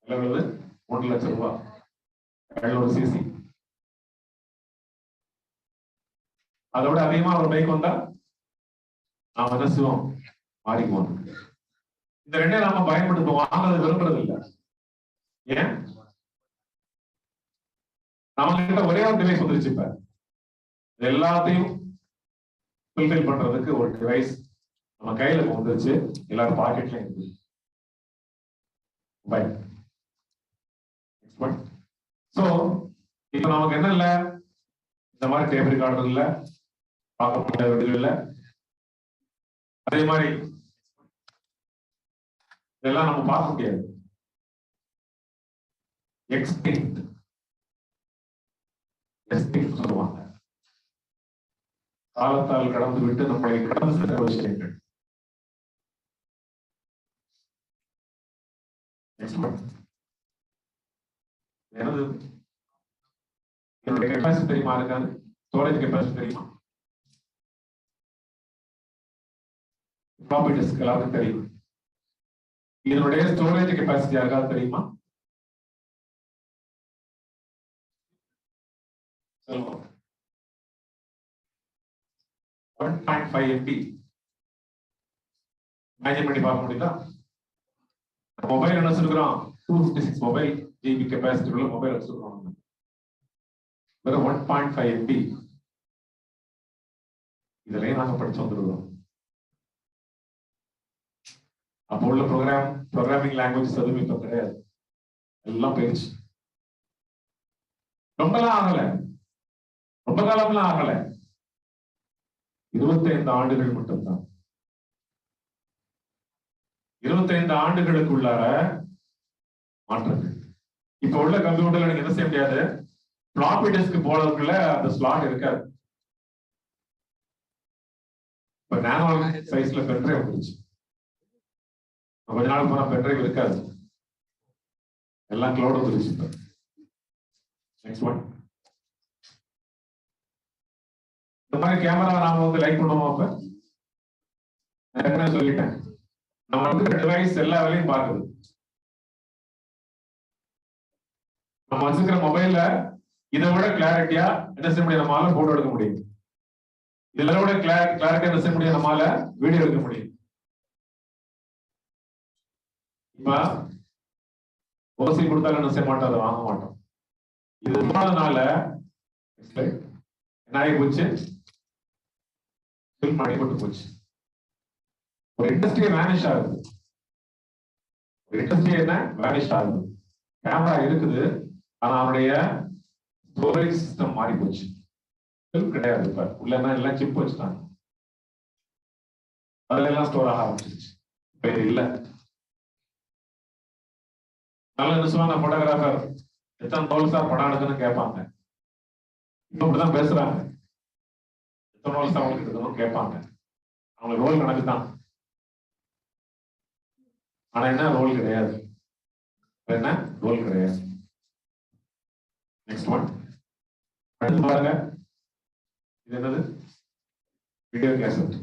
[SPEAKER 21] விலை எவ்வளவு? 3 லட்சம் ரூபாய். 700 சிசி. அதோட அதிகமா ஒரு பைக் வந்தா நாம என்ன செய்வோம்? மாறிக்குவோம். இந்த ரெண்டே நாம பயன்படுத்துவோம். வாங்குறது விரும்புறது இல்லை. ஏன்? நம்ம கிட்ட ஒரே ஒரு டிவைஸ் வந்துருச்சு. இப்ப எல்லாத்தையும் ஃபுல்ஃபில் பண்றதுக்கு ஒரு டிவைஸ் நம்ம கையில வந்துருச்சு. எல்லாரும் பாக்கெட்லயும் இருக்கு. மொபைல். சோ இப்ப நமக்கு என்ன இல்ல? இந்த மாதிரி டேப் ரெக்கார்டர் இல்ல, பார்க்க முடியாத வீடுகள் இல்ல. அதே மாதிரி இதெல்லாம் நம்ம பார்க்க முடியாது. எக்ஸ்டிங்க்ட் சொல்லுவாங்க. காலத்தால் கடந்து விட்டு நம்மளை கடந்து சென்ற விஷயங்கள். எனது என்னுடைய கெப்பாசிட்டி தெரியுமா? இருக்காது. ஸ்டோரேஜ் கெப்பாசிட்டி தெரியுமா? ஃப்ளாப்பி டிஸ்க் எல்லாருக்கும் தெரியும். இதனுடைய ஸ்டோரேஜ் கெப்பாசிட்டி யாருக்காவது தெரியுமா? சொல்லுங்க. 1.5 MB. இமேஜின் பண்ணி பார்க்க முடியுதா? மொபைல் என்ன சொல்லுறோம்? 256 மொபைல் ஜிபி கெப்பாசிட்டி உள்ள மொபைல் வச்சிருக்கோம். வெறும் 1.5 MB. இதெல்லாம் நாங்க படிச்சு வந்துருக்கோம். அப்போ உள்ள ப்ரோக்ராமிங் லாங்குவேஜ் எதுவும் இப்ப கிடையாது. எல்லாம் போயிடுச்சு. ரொம்பலாம் ஆகல, ரொம்ப காலம்லாம் ஆகல. 25 ஆண்டுகள் மட்டும்தான். 25 ஆண்டுகளுக்குள்ளார மாற்றங்கள். இப்ப உள்ள கம்ப்யூட்டர்ல நீங்க என்ன செய்ய முடியாது? ஃப்ளாப்பி டிஸ்க் போறதுக்குள்ள அந்த ஸ்லாட் இருக்காது. இப்ப நானோ சைஸ்ல பென்ட்ரைவ் வந்துருச்சு. கொஞ்ச நாள் போனா பென்ட்ரைவ் இருக்காது. எல்லாம் கிளவுட் வந்துருச்சு. Next one. இந்த மாதிரி கேமரா நாம வந்து லைக் பண்ணுவோம். அப்ப நான் சொல்லிட்டேன், நம்ம வந்து டிவைஸ் எல்லா வேலையும் பார்க்குது. நம்ம வச்சுக்கிற மொபைல்ல இதை விட கிளாரிட்டியா என்ன செய்ய முடியும்? நம்மளால போட்டோ எடுக்க முடியும். இதுல விட கிளாரிட்டியா என்ன செய்ய முடியும்? நம்மளால வீடியோ எடுக்க முடியும். இப்ப ஓசி கொடுத்தாலும் என்ன செய்ய மாட்டோம்? அதை வாங்க மாட்டோம். இது போனதுனால என்ன ஆகி போச்சு? ஃபில்ம் அடிபட்டு போச்சு. ஒரு இண்டஸ்ட்ரியே வேனிஷ் ஆகுது. ஒரு இண்டஸ்ட்ரி என்ன வேனிஷ் ஆகுது. கேமரா இருக்குது, ஆனா அவருடைய ஸ்டோரேஜ் சிஸ்டம் மாறி போச்சு. ஃபில்ம் கிடையாது. இப்ப உள்ளனா எல்லாம் சிப் வச்சுட்டாங்க. அதுல எல்லாம் ஸ்டோர் ஆக ஆரம்பிச்சிருச்சு. இப்ப இது இல்ல. நல்ல என்ன சொல்லுவாங்க? போட்டோகிராஃபர் எத்தனை ரோல்ஸா படம் எடுக்கணும்னு கேட்பாங்க. இப்ப இப்படிதான் பேசுறாங்க. எத்தனை ரோல்ஸா அவங்களுக்கு எடுக்கணும் கேட்பாங்க. அவங்க ரோல் கணக்கு தான். ஆனா என்ன ரோல் கிடையாது. என்ன ரோல் கிடையாது. நெக்ஸ்ட் ஒன் அடுத்து பாருங்க. இது என்னது? Video cassette.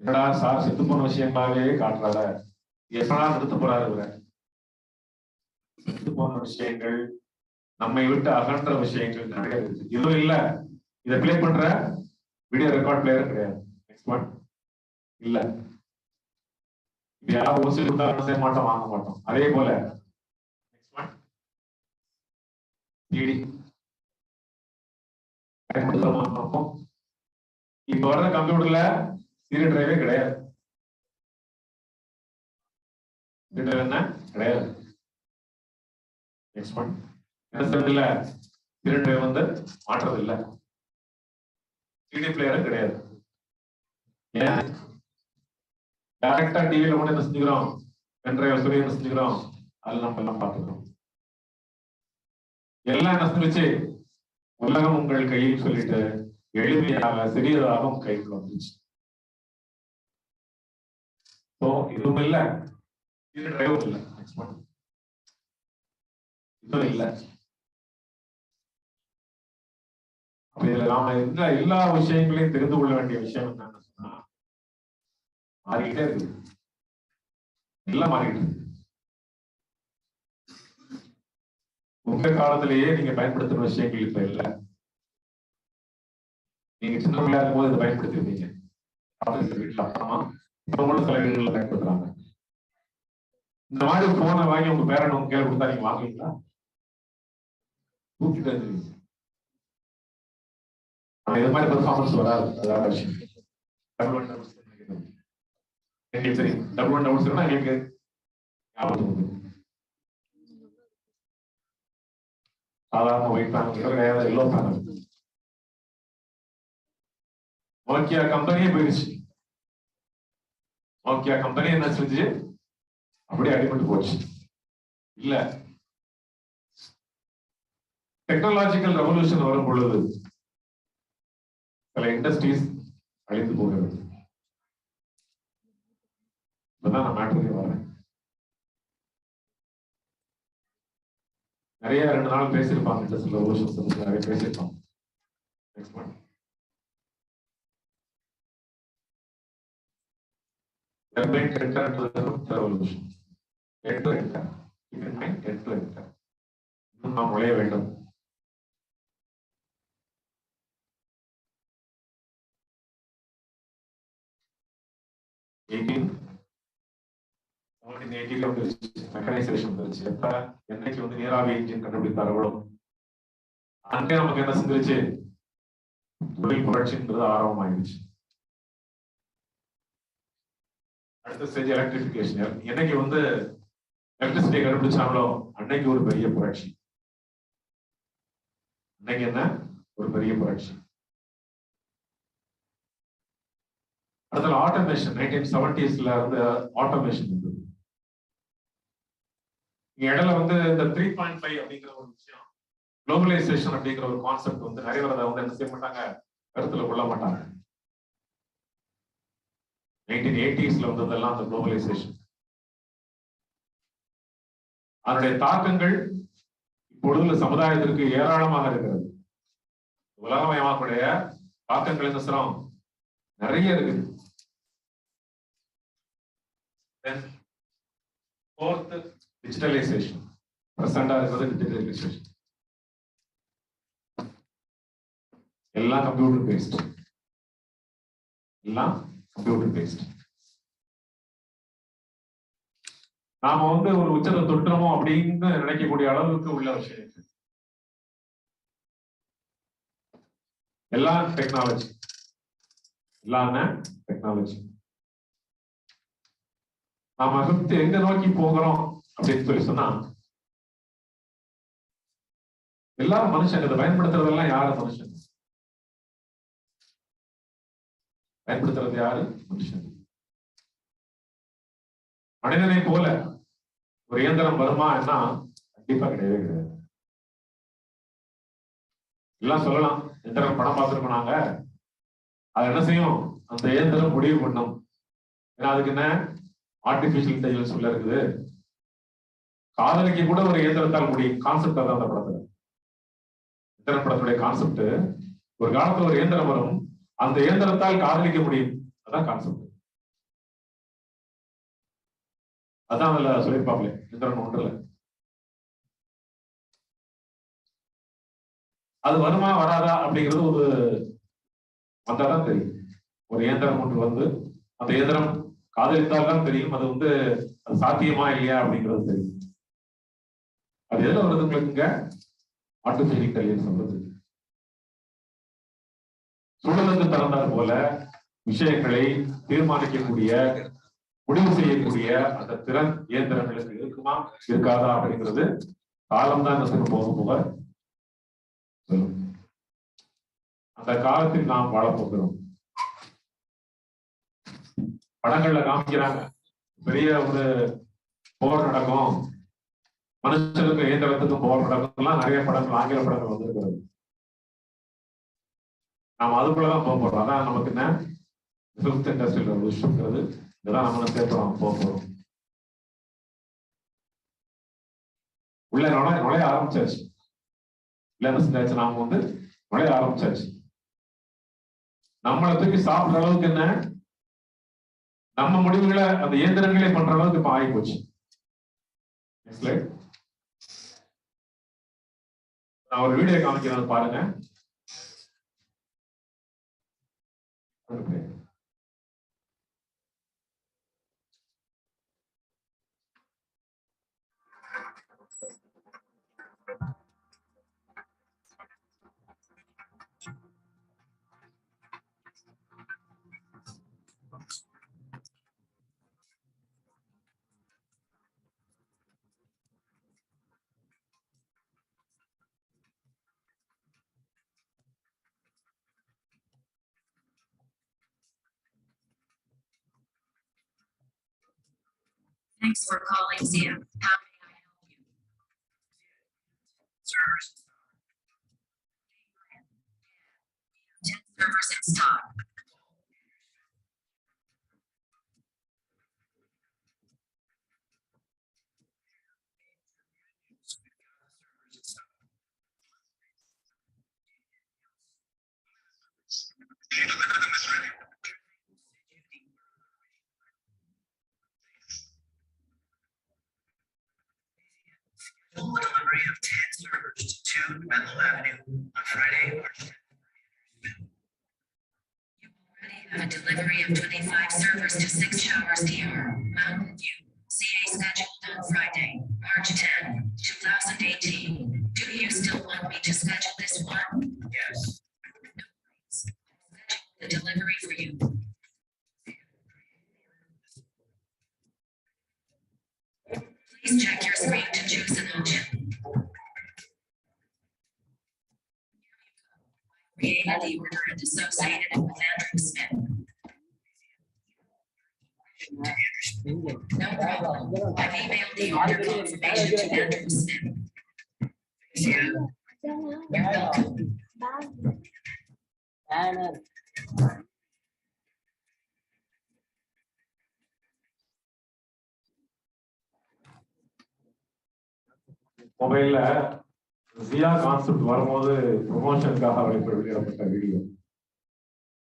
[SPEAKER 21] என்னடா சார் செத்து போன விஷயங்களாவே காட்டுறாரு, எப்படா நிறுத்த போறாரு இவர? செத்து போன விஷயங்கள், நம்மை விட்டு அகன்ற விஷயங்கள் நிறைய இருக்கு. இதுவும் இல்ல, இதை பிளே பண்ற வீடியோ ரெக்கார்ட் பிளேயர் கிடையாது. நெக்ஸ்ட் ஒன் இல்ல. இது யாராவது ஓசி கொடுத்தா செய்ய மாட்டோம், வாங்க மாட்டோம். அதே போல நெக்ஸ்ட் ஒன் சிடி. இப்ப வர்ற கம்ப்யூட்டர்ல சீரியல் டிரைவே கிடையாது. என்ன கிடையாது. நெக்ஸ்ட் ஒன் என்ன சொல்றதுல சீரியல் டிரைவ் வந்து மாற்றது இல்லை. சிடி பிளேயரும் கிடையாது. ஏன் டைரக்டா டிவியில கூட என்ன செஞ்சுக்கிறோம், பென் டிரைவ் சொல்லி என்ன செஞ்சுக்கிறோம், அது நம்ம எல்லாம் பார்த்துக்கிறோம். எல்லாம் என்ன செஞ்சுச்சு, உலகம் உங்கள் கையில் சொல்லிட்டு எளிமையாக சிறியதாக உங்க கைக்குள்ள வந்துச்சு. இதுவும் இல்ல, இது டிரைவும் இல்லை. இதுவும் இல்லை. அப்ப இதுல நாம எல்லா விஷயங்களையும் தெரிந்து கொள்ள வேண்டிய விஷயம் என்னன்னு சொன்னா, மாறிக்கிட்டே இருக்கு. எல்லாம் மாறிக்கிட்டு இருக்கு. உங்க காலத்திலேயே நீங்க பயன்படுத்துற விஷயங்கள் இப்ப இல்லை. நீங்க சின்ன பிள்ளையா இருக்கும் போது இதை பயன்படுத்திருப்பீங்க. வீட்டுல அப்புறமா இப்பவும் சில வீடுகள்ல பயன்படுத்துறாங்க. இந்த மாதிரி போனை வாங்கி உங்க பேரண்ட் உங்க கையில கொடுத்தா நீங்க வாங்குவீங்களா? தூக்கிட்டு வந்துருவீங்க. ஆனா இது மாதிரி பெர்ஃபார்மன்ஸ் வராது. அதாவது விஷயம் டபுள் ஒன் எங்களுக்கு சாதாரண white panel, yellow panel. Nokia கம்பெனியே போயிடுச்சு. நோக்கியா கம்பெனி என்ன செஞ்சு அப்படியே அடிபட்டு போச்சு. இல்ல, டெக்னாலஜிக்கல் ரெவல்யூஷன் வரும் பொழுது சில இண்டஸ்ட்ரீஸ் அழிந்து போகிறது. இப்பதான் நான் மேட்டருக்கு வரேன். நிறைய 2 நாள் பேசியிருப்பாங்க. இண்டஸ்ட்ரியல் ரெவல்யூஷன் நிறைய பேசியிருப்பாங்க. Next one revolution. நாம் நுழைய வேண்டும். என்னைக்கு வந்து நீராவி இன்ஜின் கண்டுபிடித்தார்களோ அங்கே நமக்கு என்ன செஞ்சிருச்சு, தொழில் புரட்சின்றது ஆரம்பமாயிடுச்சு. அடுத்த ஸ்டேஜ் எலக்ட்ரிபிகேஷன். என்னைக்கு வந்து எலக்ட்ரிசிட்டியை கண்டுபிடிச்சாங்களோ அன்னைக்கு ஒரு பெரிய புரட்சி. இன்னைக்கு என்ன ஒரு பெரிய புரட்சி. அடுத்த ஆட்டோமேஷன் 1970s வந்து ஆட்டோமேஷன் இருந்தது. இடையில வந்து இந்த 3.5 அப்படிங்கிற ஒரு விஷயம், குளோபலைசேஷன் அப்படிங்கிற ஒரு கான்செப்ட் வந்து நிறைய பேர் வந்து என்ன செய்ய மாட்டாங்க, கருத்துல கொள்ள மாட்டாங்க. 1980sல வந்ததெல்லாம் அந்த குளோபலைசேஷன். அதனுடைய தாக்கங்கள் இப்பொழுது சமுதாயத்திற்கு ஏராளமாக இருக்கிறது. உலகமயமாக்கூடிய தாக்கங்கள் என்ன சொல்றோம், நிறைய இருக்குது. Fourth, digitalization. பிரசண்டா இருக்கிறது digitalization. எல்லாம் கம்ப்யூட்டர் பேஸ்ட். எல்லாம் கம்ப்யூட்டர் பேஸ்ட். நாம வந்து ஒரு உச்சத்தை தொட்டுறோமோ அப்படின்னு நினைக்கக்கூடிய அளவுக்கு உள்ள விஷயம். எல்லாம் டெக்னாலஜி. எல்லாமே டெக்னாலஜி. நாம அடுத்து எங்க நோக்கி போகிறோம் அப்படின்னு சொல்லி சொன்னா, எல்லாரும் மனுஷங்க. இதை பயன்படுத்துறதெல்லாம் யாரு? மனுஷன். பயன்படுத்துறது யாரு? மனுஷன். மனிதனை போல ஒரு இயந்திரம் வருமா என்ன? கண்டிப்பா கிடையவே கிடையாது. எல்லாம் சொல்லலாம், எந்திரம் படம் பார்த்துருக்கோம் நாங்க, அது என்ன செய்யும், அந்த இயந்திரம் முடிவு பண்ணும். ஏன்னா அதுக்கு என்ன ஆர்டிபிஷியல் இன்டெலிஜென்ஸ் உள்ள இருக்குது. காதலிக்க கூட ஒரு இயந்திரத்தால் முடியும். கான்செப்ட் தான் அந்த படத்துல. இயந்திர படத்துடைய கான்செப்ட், ஒரு காலத்துல ஒரு இயந்திரம் வரும், அந்த இயந்திரத்தால் காதலிக்க முடியும். அதான் கான்செப்ட். அதான் அதுல சொல்லியிருப்பாங்களே, இயந்திரம் ஒன்றுல. அது வருமா வராதா அப்படிங்கிறது ஒரு வந்தாதான் தெரியும். ஒரு இயந்திரம் ஒன்று வந்து அந்த இயந்திரம் காதலித்தால் தான் தெரியும் அது வந்து அது சாத்தியமா இல்லையா அப்படிங்கிறது தெரியும். அது எதுல வருது உங்களுக்கு? ஆர்டிபிஷியல் இன்டெலிஜென்ஸ் வருது. சூழலுக்கு தகுந்தாற் போல விஷயங்களை தீர்மானிக்கக்கூடிய, முடிவு செய்யக்கூடிய அந்த திறன் இயந்திரங்களுக்கு இருக்குமா இருக்காதா அப்படிங்கிறது காலம்தான் இந்த போக போக சொல்லும். அந்த காலத்தில் நாம் வாழப்போகிறோம். படங்கள்ல காமிக்கிறாங்க, பெரிய ஒரு போர் நடக்கும், மனுஷனுக்கு இயந்திரத்துக்கும் போர் நடக்கும், நிறைய படங்கள், ஆங்கில படங்கள் வந்திருக்கிறது. நாம் அதுக்குள்ளதான் போக போறோம். அதான் நமக்கு என்ன ஃபிஃப்த் இண்டஸ்ட்ரியல் ரெவல்யூஷன்ங்கிறது. இதெல்லாம் நம்ம சேர்ப்போம் போக போறோம். உள்ள நுழைய ஆரம்பிச்சாச்சு. இல்ல என்ன செஞ்சாச்சு, நாம வந்து நுழைய ஆரம்பிச்சாச்சு. நம்மளை தூக்கி சாப்பிடுற அளவுக்கு என்ன, நம்ம முடிவுகளை அந்த இயந்திரங்களே பண்ற அளவுக்கு இப்ப ஆகி போச்சு. நான் ஒரு வீடியோ காமிக்கிறேன், பாருங்க.
[SPEAKER 7] Thanks for calling Zia. How may I help you? Servers. 10 servers in stock. Delivery of 10 servers to 2 Menlo Avenue on Friday, March 10th. You already have a delivery of 25 servers to 6 Showers DR, Mountain View, CA scheduled on Friday, March 10, 2018. Do you still want me to schedule this one? Yes. No worries. I'll schedule the delivery for you. Please check your screen to choose an option. Created the order and associated it with Andrew Smith. No problem. I've emailed the order confirmation to Andrew Smith. You're welcome.
[SPEAKER 21] மொபைல்ல ஜியா concept வரும்போது ப்ரொமோஷனுக்காக வெளியிடப்பட்ட video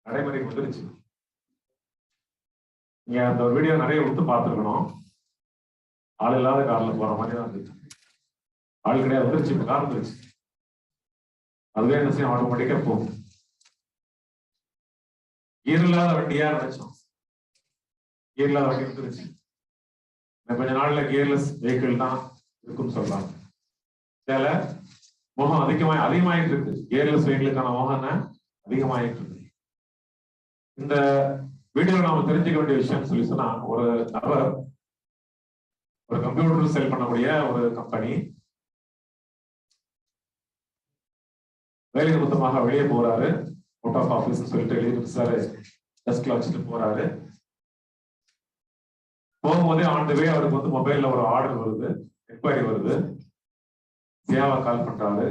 [SPEAKER 21] நடைமுறைக்கு வந்துருச்சு. நீங்க அந்த video நிறைய விட்டு பார்த்துருக்கணும். ஆள் இல்லாத கார்ல போற மாதிரி தான் இருந்துச்சு. ஆள் கிடையாது, வந்துருச்சு, இப்ப கார் வந்துருச்சு. அதுவே என்ன செய்யும், ஆட்டோமேட்டிக்கா போகும். கீர் இல்லாத வண்டியா நினைச்சோம், கீர் இல்லாத வண்டி வந்துருச்சு. கொஞ்ச நாள்ல கியர்லெஸ் வெஹிக்கிள் தான் இருக்குன்னு சொல்றாங்க. இதுல மோகம் அதிகமாயிட்டு இருக்கு. கியர்லெஸ் வெஹிக்கிளுக்கான மோகம் அதிகமாயிட்டு இருக்கு. இந்த வீடியோ நாம தெரிஞ்சுக்க வேண்டிய விஷயம் சொல்லி சொன்னா, ஒரு நபர் ஒரு கம்ப்யூட்டர் செல் பண்ணக்கூடிய ஒரு கம்பெனி வேலை நிமித்தமாக வெளியே போறாரு. அவுட் ஆஃப் ஆஃபீஸ் சொல்லிட்டு எழுதிட்டு டெஸ்க்ல வச்சுட்டு போறாரு. போகும்போதே ஆன் தி வே அவருக்கு வந்து மொபைல்ல ஒரு ஆர்டர் வருது, என்கொயரி வருது. சேவா கால் பண்றாரு,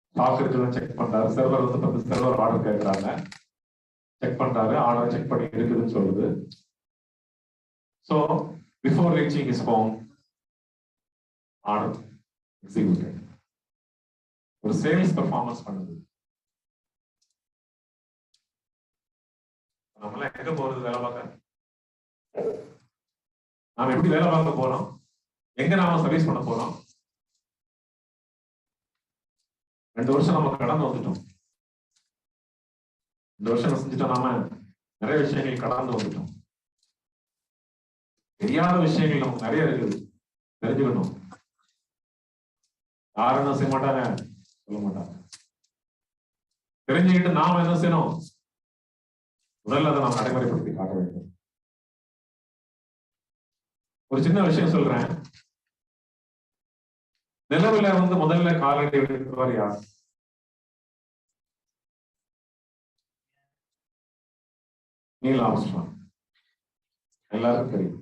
[SPEAKER 21] ஸ்டாக் இருக்குன்னு செக் பண்றாரு. சர்வர் வந்து 10 சர்வர் ஆர்டர் கேட்கறாங்க. செக் பண்றாரு, ஆர்டர் செக் பண்ணி இருக்குதுன்னு சொல்லுது. So before reaching his home, order executed. ஒரு சேல்ஸ் பெர்ஃபார்மன்ஸ் பண்ணுது. நம்மள எங்க போறது வேலை பார்க்க? நாம எப்படி வேலை பார்க்க போறோம்? எங்க நாம சர்வீஸ் பண்ண போறோம்? 2 வருஷம் நம்ம கடந்து வந்துட்டோம். 2 வருஷம் செஞ்சுட்டோம். நாம நிறைய விஷயங்கள் கடந்து வந்துட்டோம். தெரியாத விஷயங்கள் நமக்கு நிறைய இருக்குது, தெரிஞ்சுக்கணும். யாரும் என்ன செய்ய மாட்டாங்க, சொல்ல மாட்டாங்க. தெரிஞ்சுக்கிட்டு நாம என்ன செய்யணும்? முதல்ல அதை நாம் நடைமுறைப்படுத்தி காட்ட வேண்டும். ஒரு சின்ன விஷயம் சொல்றேன். நிலவுல முதல்ல காலடி எடுத்தவர் யார்? Neil Armstrong. எல்லாருக்கும் தெரியும்.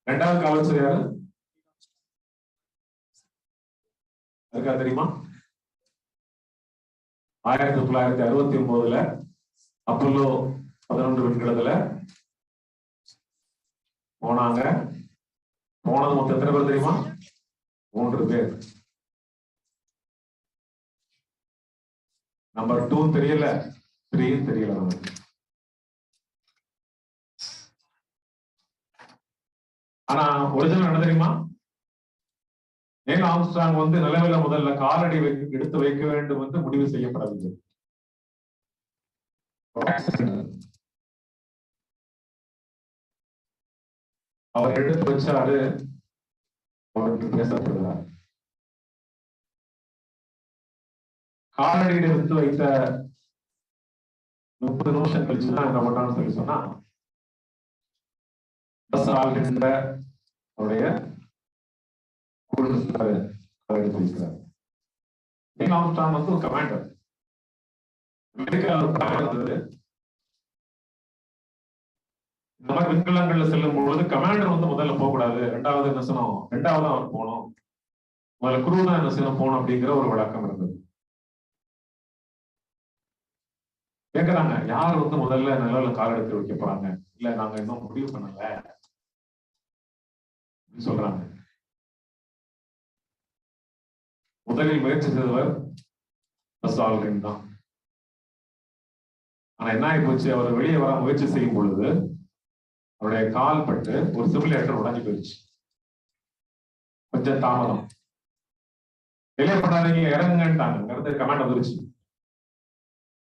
[SPEAKER 21] 2வது கால் வச்சது யாரு? அதுக்கா தெரியுமா? 1969 அப்போலோ 11 விண்கலத்துல போனாங்க. போனது மொத்தம் எத்தனை பேர் தெரியுமா? 3 பேர். நம்பர் 2 தெரியல, 3 தெரியல. நமக்கு ஆனா ஒரிஜினல் என்ன தெரியுமா? நீல் ஆம்ஸ்ட்ராங் நிலவில முதல்ல காலடி எடுத்து வைக்க வேண்டும் என்று முடிவு செய்யப்படவில்லை. அவர் எடுத்து வச்சாரு, அவருக்கு பேசப்படுகிறார். காலடி எடுத்து வைத்த 30 நிமிஷம் கழிச்சுதான் என்ன பண்ணான்னு சொல்லி சொன்னா, அவருடைய நீல் ஆம்ஸ்ட்ராங் ஒரு கமாண்டர். இந்த மாதிரி விண்கலங்கள்ல செல்லும் பொழுது கமாண்டர் முதல்ல போகக்கூடாது, 2வது என்ன செய்யணும், 2வது அவர் போகணும், முதல்ல குரூ தான் என்ன செய்யணும் போகணும் அப்படிங்கிற ஒரு வழக்கம் இருந்தது. கேட்கறாங்க, யார் முதல்ல நிலவுல கால் எடுத்து வைக்க போறாங்க? இல்ல நாங்க இன்னும் முடிவு பண்ணல சொல்றாங்க. முதலில் முயற்சி செய்தவர் பஸ் ஆல்ட்ரின் தான். ஆனா என்ன ஆகி போச்சு, அவர் வெளியே வர முயற்சி செய்யும் பொழுது அவருடைய கால் பட்டு ஒரு சிமுலேட்டர் உடஞ்சி போயிடுச்சு. கொஞ்சம் தாமதம். வெளியே பண்ணாதீங்க, இறங்குங்கன்ட்டாங்க. கமாண்ட் வந்துருச்சு.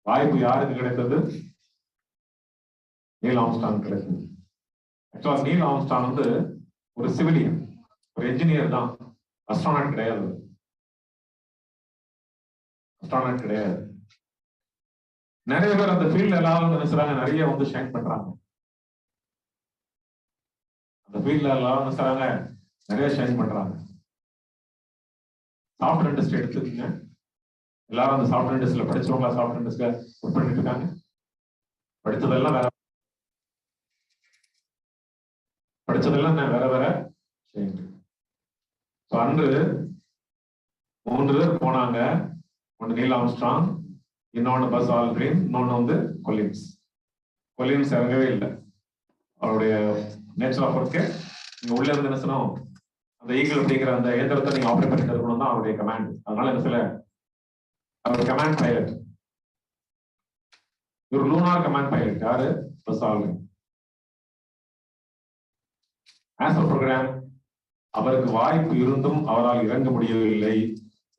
[SPEAKER 21] வாய்ப்பு யாருக்கு கிடைத்தது? நீல் ஆம்ஸ்ட்ராங் கிடைத்தது. ஆக்சுவலா நீல் ஆம்ஸ்ட்ராங் ஒரு சிவிலியன், ஒரு என்ஜினியர் தான், அஸ்ட்ரானட் கிடையாது. அஸ்ட்ரானட் கிடையாது. நிறைய பேர் அந்த ஃபீல்ட் எல்லாரும் நினைச்சாங்க, நிறைய ஷைன் பண்றாங்க. அந்த ஃபீல்ட்ல எல்லாரும் நினைச்சாங்க, நிறைய ஷைன் பண்றாங்க. சாஃப்ட்வேர் இண்டஸ்ட்ரி எடுத்துக்கீங்க, எல்லாரும் அந்த சாஃப்ட்வேர் இண்டஸ்ட்ரியில படிச்சவங்களா சாஃப்ட்வேர் இண்டஸ்ட்ரியில ஒர்க் பண்ணிட்டு இருக்காங்க. படிச்சதெல்லாம் வேற, படிச்சதெல்லாம் வேற வேற. அன்று 3 பேர் போனாங்க. ஒன்று நீல் ஆம்ஸ்ட்ராங், இன்னொன்னு பஸ் ஆல்ட்ரின், இன்னொன்னு கொலின்ஸ். கொலின்ஸ் இறங்கவே இல்லை. அவருடைய நேச்சர் ஆஃப் ஒர்க்கு நீங்க உள்ள இருந்து என்ன செய்யணும், அந்த ஈகிள் அப்படிங்கிற அந்த இயந்திரத்தை நீங்க ஆப்ரேட் பண்ணிட்டு இருக்கணும் தான் அவருடைய கமாண்ட். அதனால என்ன சில அவர் கமாண்ட் பைலட், ஒரு லூனார் கமாண்ட் பைலட். யாரு? Buzz Aldrin. As a program அவருக்கு வாய்ப்பு இருந்தும் அவரால் இறங்க முடியவில்லை.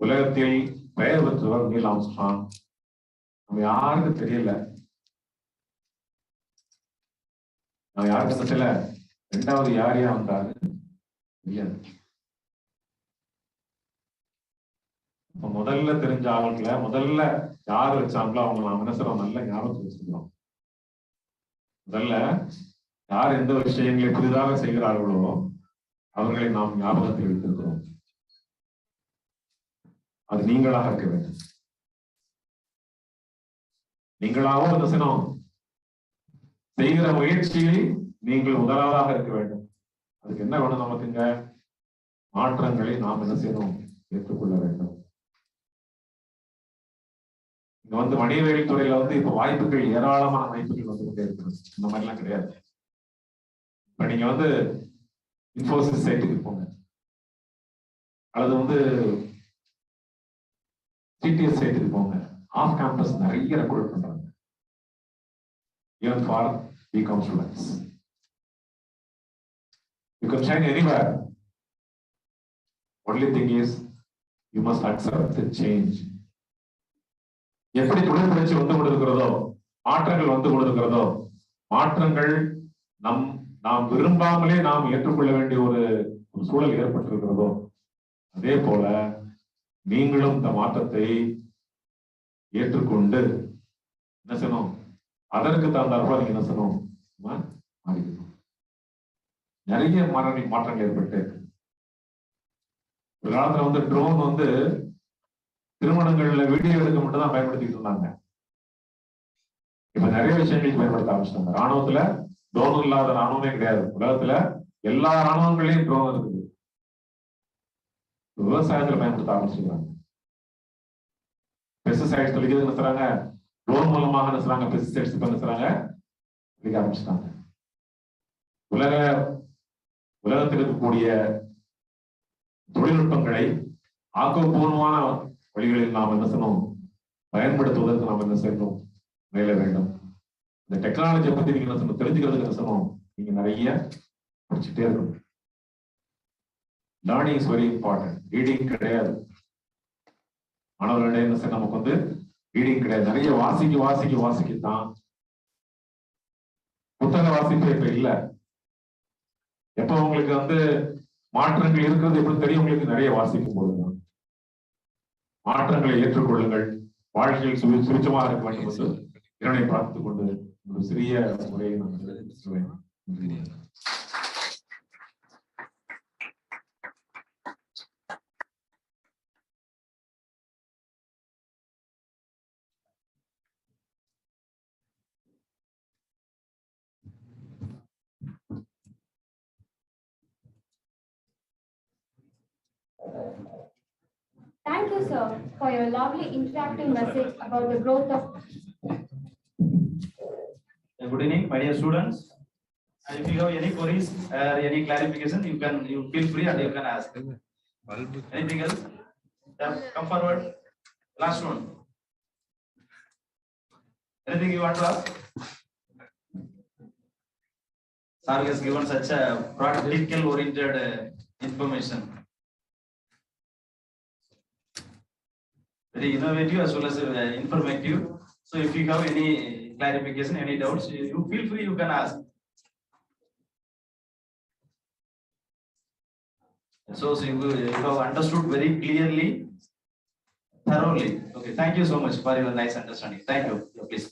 [SPEAKER 21] உலகத்தில் பெயர் பெற்றவர் நீல் ஆம்ஸ்ட்ராங். நம்ம யாருக்கும் தெரியல, நம்ம யாருக்கும் தெரியல. 2வது யார் வந்தாரு தெரியாது. முதல்ல தெரிஞ்ச ஆளுங்களை முதல்ல யாரு வச்சாங்களோ அவங்க நாம் என்ன செய்றோம், நல்ல ஞாபகத்தை வச்சுக்கிறோம். முதல்ல யார் எந்த விஷயங்களை புதிதாக செய்கிறார்களோ அவர்களை நாம் ஞாபகத்தில் வைத்திருக்கிறோம். அது நீங்களாக இருக்க வேண்டும். நீங்களாகவும் என்ன செய்யணும், செய்கிற முயற்சியில் நீங்கள் முதலாவதாக இருக்க வேண்டும். அதுக்கு என்ன வேணும், நமக்குங்க மாற்றங்களை நாம் என்ன செய்யணும், ஏற்றுக்கொள்ள வேண்டும். இங்க வந்து வணிகவியல் துறையில வந்து இப்ப வாய்ப்புகள் ஏராளமான வாய்ப்புகள் வந்து கொண்டே இருக்கிறது. இந்த மாதிரிலாம் கிடையாது. இப்ப நீங்க வந்து இன்ஃபோசிஸ் சைட்டுக்கு போங்க, அல்லது வந்து சிடிஎஸ் சைட்டுக்கு போங்க. ஆஃப் கேம்பஸ் நிறைய ரெக்ரூட் பண்றாங்க, even for BCom students. You can shine anywhere. Only thing is you must accept the change. எப்படி தொழில் புரட்சி வந்து கொண்டிருக்கிறதோ, மாற்றங்கள் வந்து கொண்டிருக்கிறதோ, மாற்றங்கள் நாம் விரும்பாமலே நாம் ஏற்றுக்கொள்ள வேண்டிய ஒரு சூழல் ஏற்பட்டிருக்கிறதோ, அதே போல நீங்களும் இந்த மாற்றத்தை ஏற்றுக்கொண்டு என்ன செய்யணும், அதற்கு தகுந்தாற்போல நீங்க என்ன செய்யணும், மாறிக்கணும். நிறைய மாற்றங்கள் ஏற்பட்டு ஒரு காலத்துல வந்து ட்ரோன் வந்து திருமணங்கள்ல வீடியோ எடுக்க மட்டும் தான் பயன்படுத்திட்டு இருந்தாங்க. இப்ப நிறைய விஷயங்களுக்கு பயன்படுத்த ஆரம்பிச்சிட்டாங்க. ராணுவத்துல ட்ரோன் இல்லாத ராணுவமே கிடையாது. உலகத்துல எல்லா ராணுவங்களையும் ட்ரோன் இருக்குது. விவசாயத்துல பயன்படுத்த ஆரம்பிச்சிருக்காங்க. பெஸ்டிசைட்ஸ் தெளிக்கிறது நினைச்சாங்க, ட்ரோன் மூலமாக நினைச்சாங்க. பெஸ்டிசைட்ஸ் நினைச்சாங்க தெளிக்க ஆரம்பிச்சிட்டாங்க. உலகத்தில் இருக்கக்கூடிய தொழில்நுட்பங்களை ஆக்கப்பூர்வமான வழிகளில் நாம் என்ன செய்யணும், பயன்படுத்துவதற்கு நாம் என்ன செய்யணும், மேல வேண்டும். இந்த டெக்னாலஜியை பத்தி நீங்க என்ன செய்யணும், தெரிஞ்சுக்கிறதுக்கு என்ன செய்யணும், நீங்க நிறைய படிச்சுட்டே இருக்கணும். Learning is very important. Reading கிடையாது மாணவர்களிடையே என்ன செய்ய, நமக்கு வந்து ரீடிங் கிடையாது. நிறைய வாசிக்கத்தான். புத்தக வாசிப்பு இப்ப இல்ல. எப்ப உங்களுக்கு வந்து மாற்றங்கள் இருக்கிறது எப்படி தெரியும், உங்களுக்கு நிறைய வாசிக்கும் போதுதான். மாற்றங்களை ஏற்றுக்கொள்ளுங்கள். வாழ்க்கையில் சுபிச்சமாக இருக்க வேண்டும் என்று இறைவனை பார்த்துக் கொண்டு ஒரு சிறிய முறையை நான் சொல்வேன்.
[SPEAKER 20] Thank you, sir, for your lovely interactive message about the growth of.
[SPEAKER 9] Good evening, my dear students. If you have any queries or any clarification, you feel free and you can ask. Anything else? Yeah, come forward. Last one. Anything you want to ask? Sir has given such a practical-oriented information. Very innovative as well as informative. So if you have any clarification, any doubts, you feel free, you can ask. So you have understood very clearly, thoroughly. Okay, thank you so much for your nice understanding. Thank you. Please.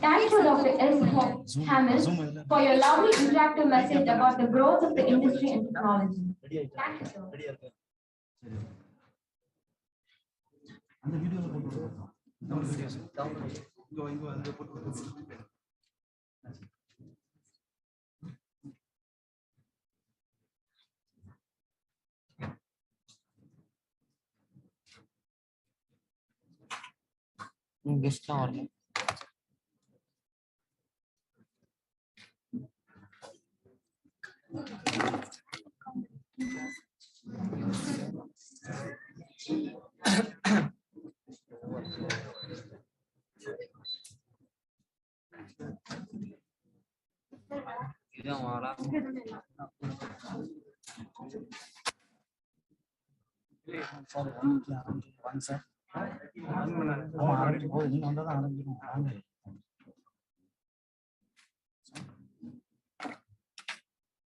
[SPEAKER 20] Thank you, Dr. S. Hamel, for your lovely interactive message about the growth of the industry and technology. Thank you, sir.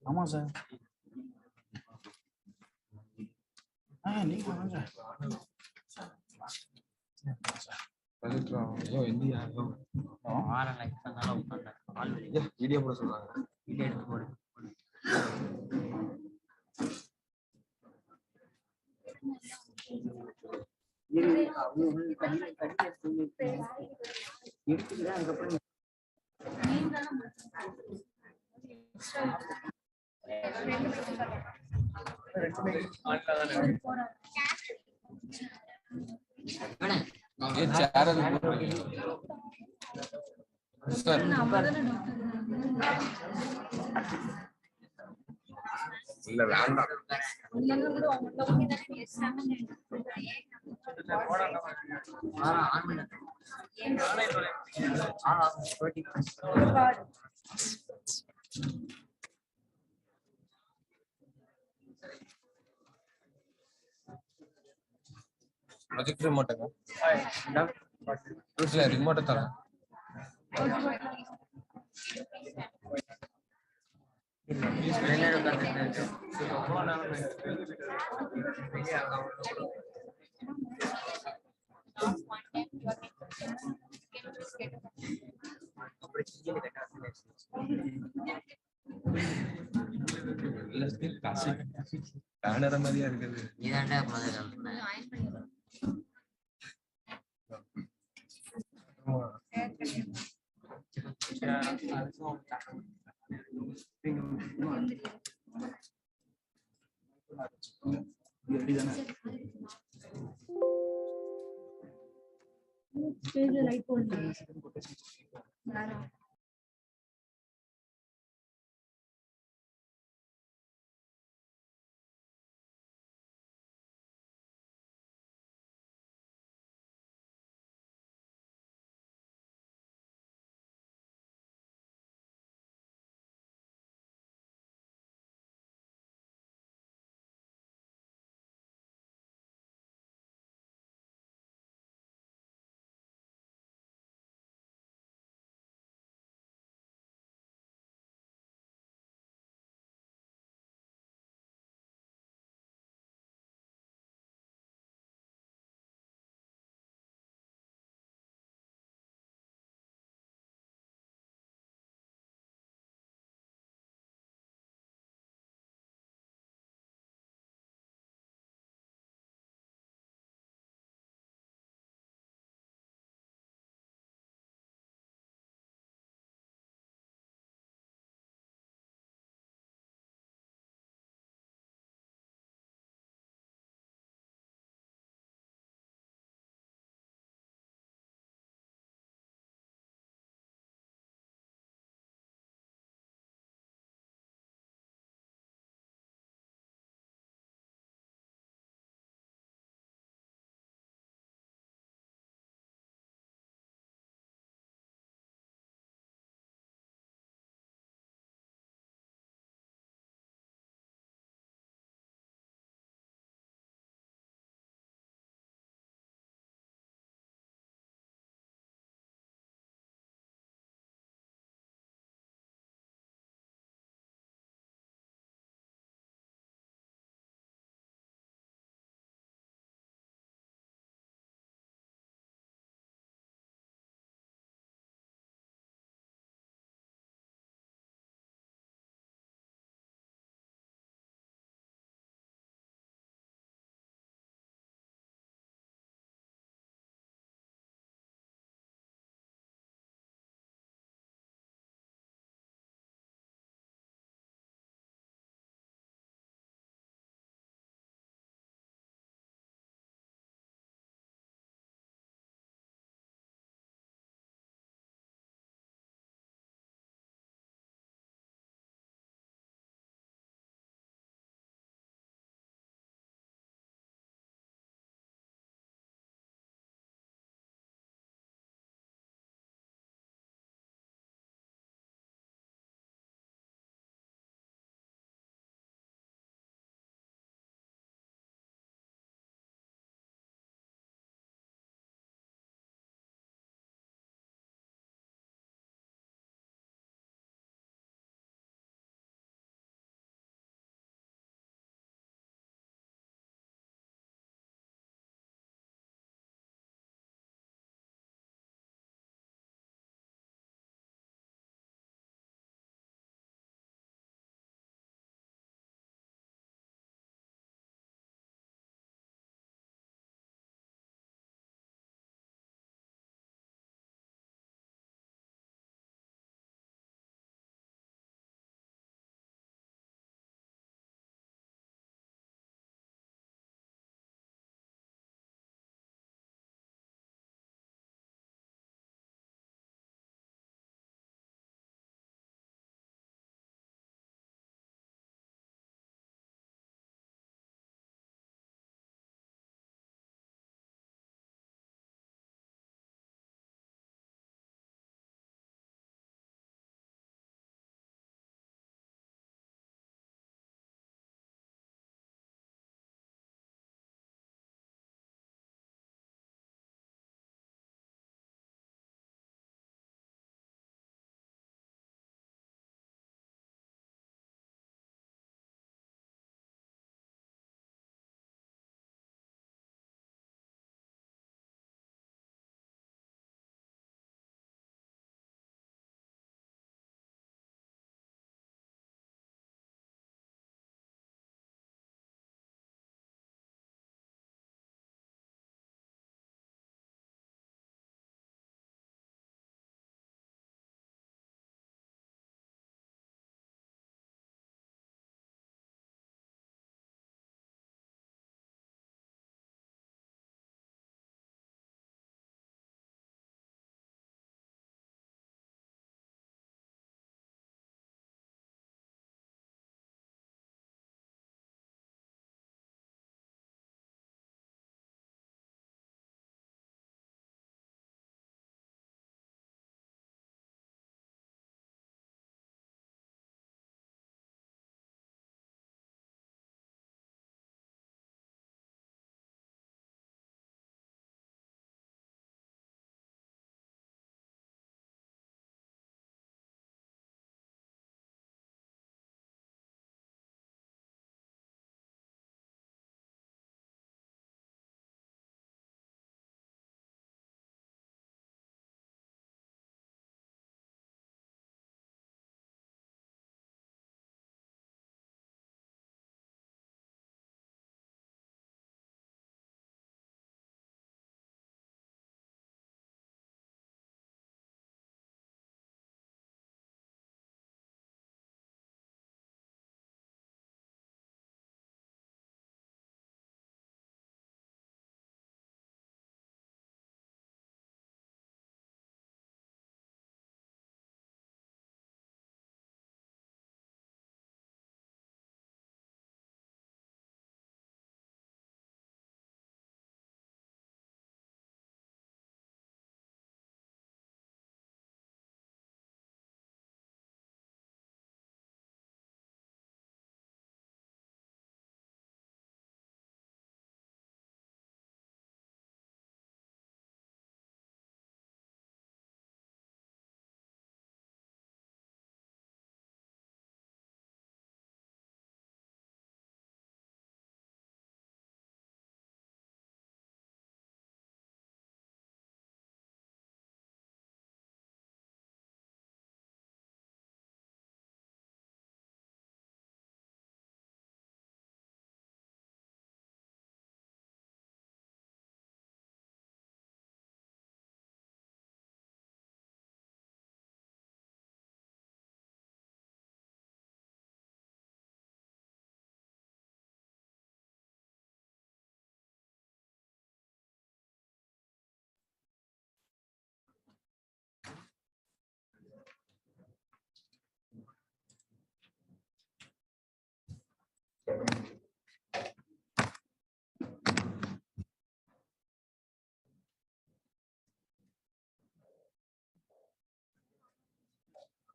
[SPEAKER 15] ஆமா sir. நீங்க வாங்க. Video போட சொல்றாங்க. Video எடுத்து போடு.
[SPEAKER 1] Sir இல்ல வேண்டாம். Project ரிமோட்டுங்க இல்ல ரிமோட்டை தரேன். பேனர மாதிரியா இருக்குது.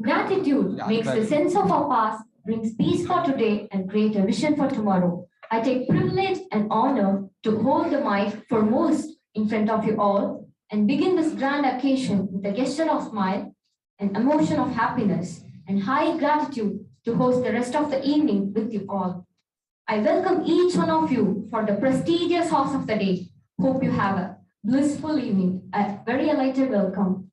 [SPEAKER 20] Gratitude makes the sense of our past, brings peace for today, and create a vision for tomorrow. I take privilege and honor to hold the mic foremost in front of you all and begin this grand occasion with a gesture of smile, an emotion of happiness, and high gratitude to host the rest of the evening with you all. I welcome each one of you for the prestigious house of the day. Hope you have a blissful evening. A very elated welcome.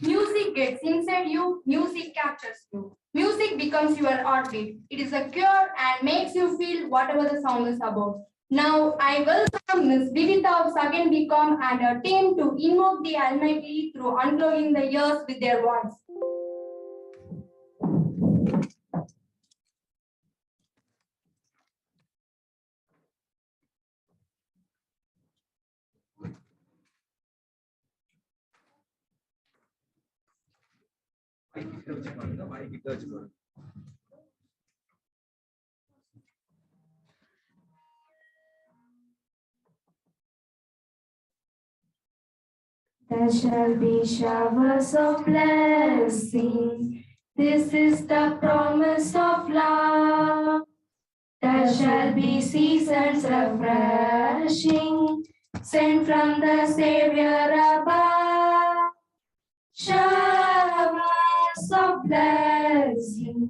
[SPEAKER 12] Music gets inside you, music captures you. Music becomes your heartbeat. It is a cure and makes you feel whatever the song is about. Now, I welcome Ms. Vidita of second BCom and her team to invoke the Almighty through unclogging the ears with their voice.
[SPEAKER 20] There shall be showers of blessing. This is the promise of love. There shall be seasons refreshing, sent from the Savior above. Showers of blessing,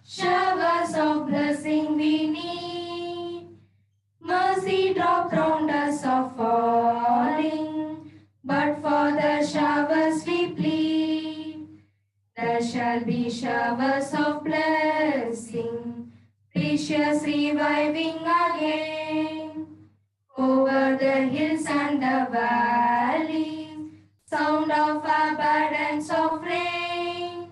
[SPEAKER 20] showers of blessing we need. Mercy drop round us of falling, but for the showers we plead. There shall be showers of blessing, precious reviving again, over the hills and the valleys, sound of abundance of rain.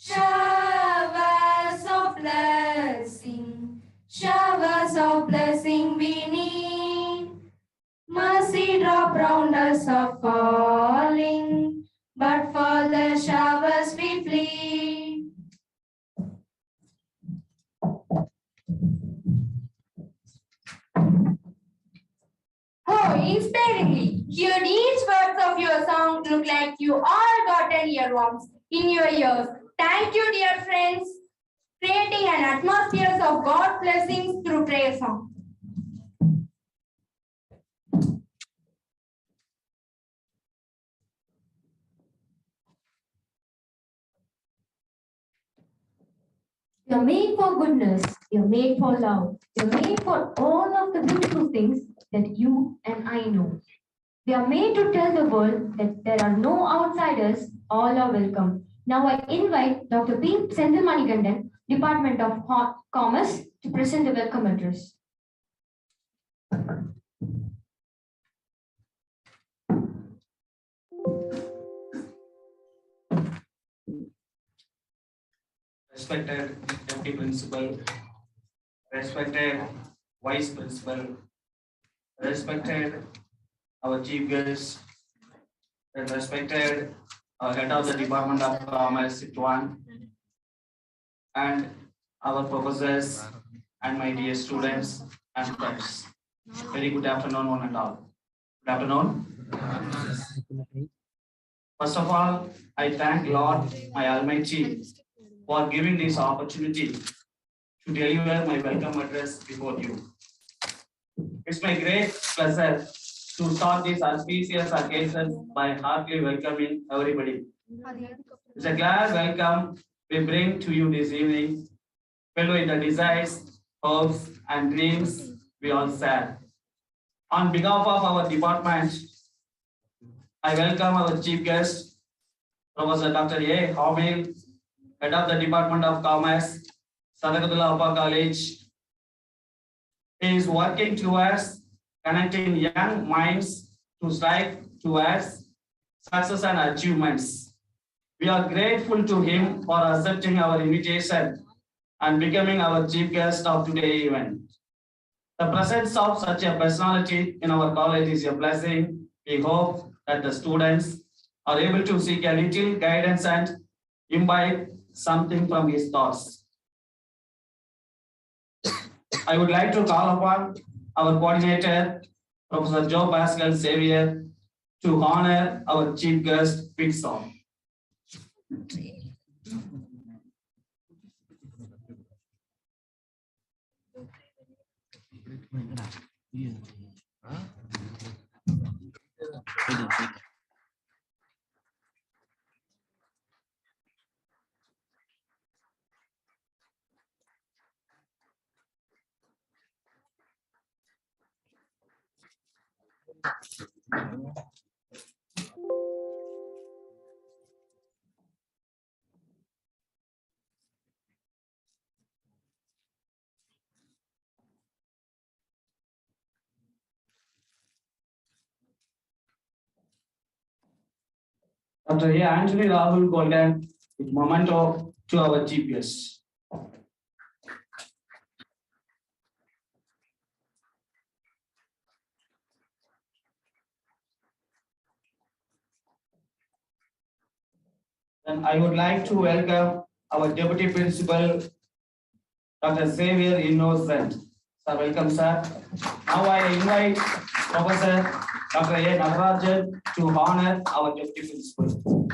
[SPEAKER 20] Showers of blessing, showers of blessing we need. Mercy drop round us of falling, but for the showers we plead.
[SPEAKER 12] Oh, inspiringly. Hear each words of your song look like you all gotten earworms in your ears. Thank you, dear friends, creating an atmosphere of God's blessings through prayer song.
[SPEAKER 20] You're made for goodness, you're made for love, you're made for all of the beautiful things that you and I know. We are made to tell the world that there are no outsiders, all are welcome. Now I invite Dr. P. Senthilmanigandan, Department of Commerce, to present the welcome address.
[SPEAKER 8] Respected Deputy Principal, respected Vice Principal, respected our Chief Guest, and respected Head of the Department of Commerce, Situan, and our professors and my dear students and friends. Very good afternoon, one and all. Good afternoon. First of all, I thank Lord, my Almighty, for giving this opportunity to deliver my welcome address before you. It's my great pleasure to start this auspicious occasion by heartily welcoming everybody. It's a glad welcome we bring to you this evening, filled with the desires, hopes, and dreams we all share. On behalf of our department, I welcome our chief guest, Professor Dr. A. Hamil, Head of the Department of Commerce, Sadakatullah Upper College. He is working towards connecting young minds to strive towards success and achievements. We are grateful to him for accepting our invitation and becoming our chief guest of today's event. The presence of such a personality in our college is a blessing. We hope that the students are able to seek a little guidance and imbibe something from his thoughts. I would like to call upon our coordinator, Professor Joe Pascal Xavier, to honor our chief guest, Big Song. Dr. A. Anthony Rahul Golden with memento to our GPS. And I would like to welcome our Deputy Principal, Dr. Xavier Innocent. Sir, welcome, sir. Now I invite Professor Dr. A. Nagarajan to honor our Deputy Principal.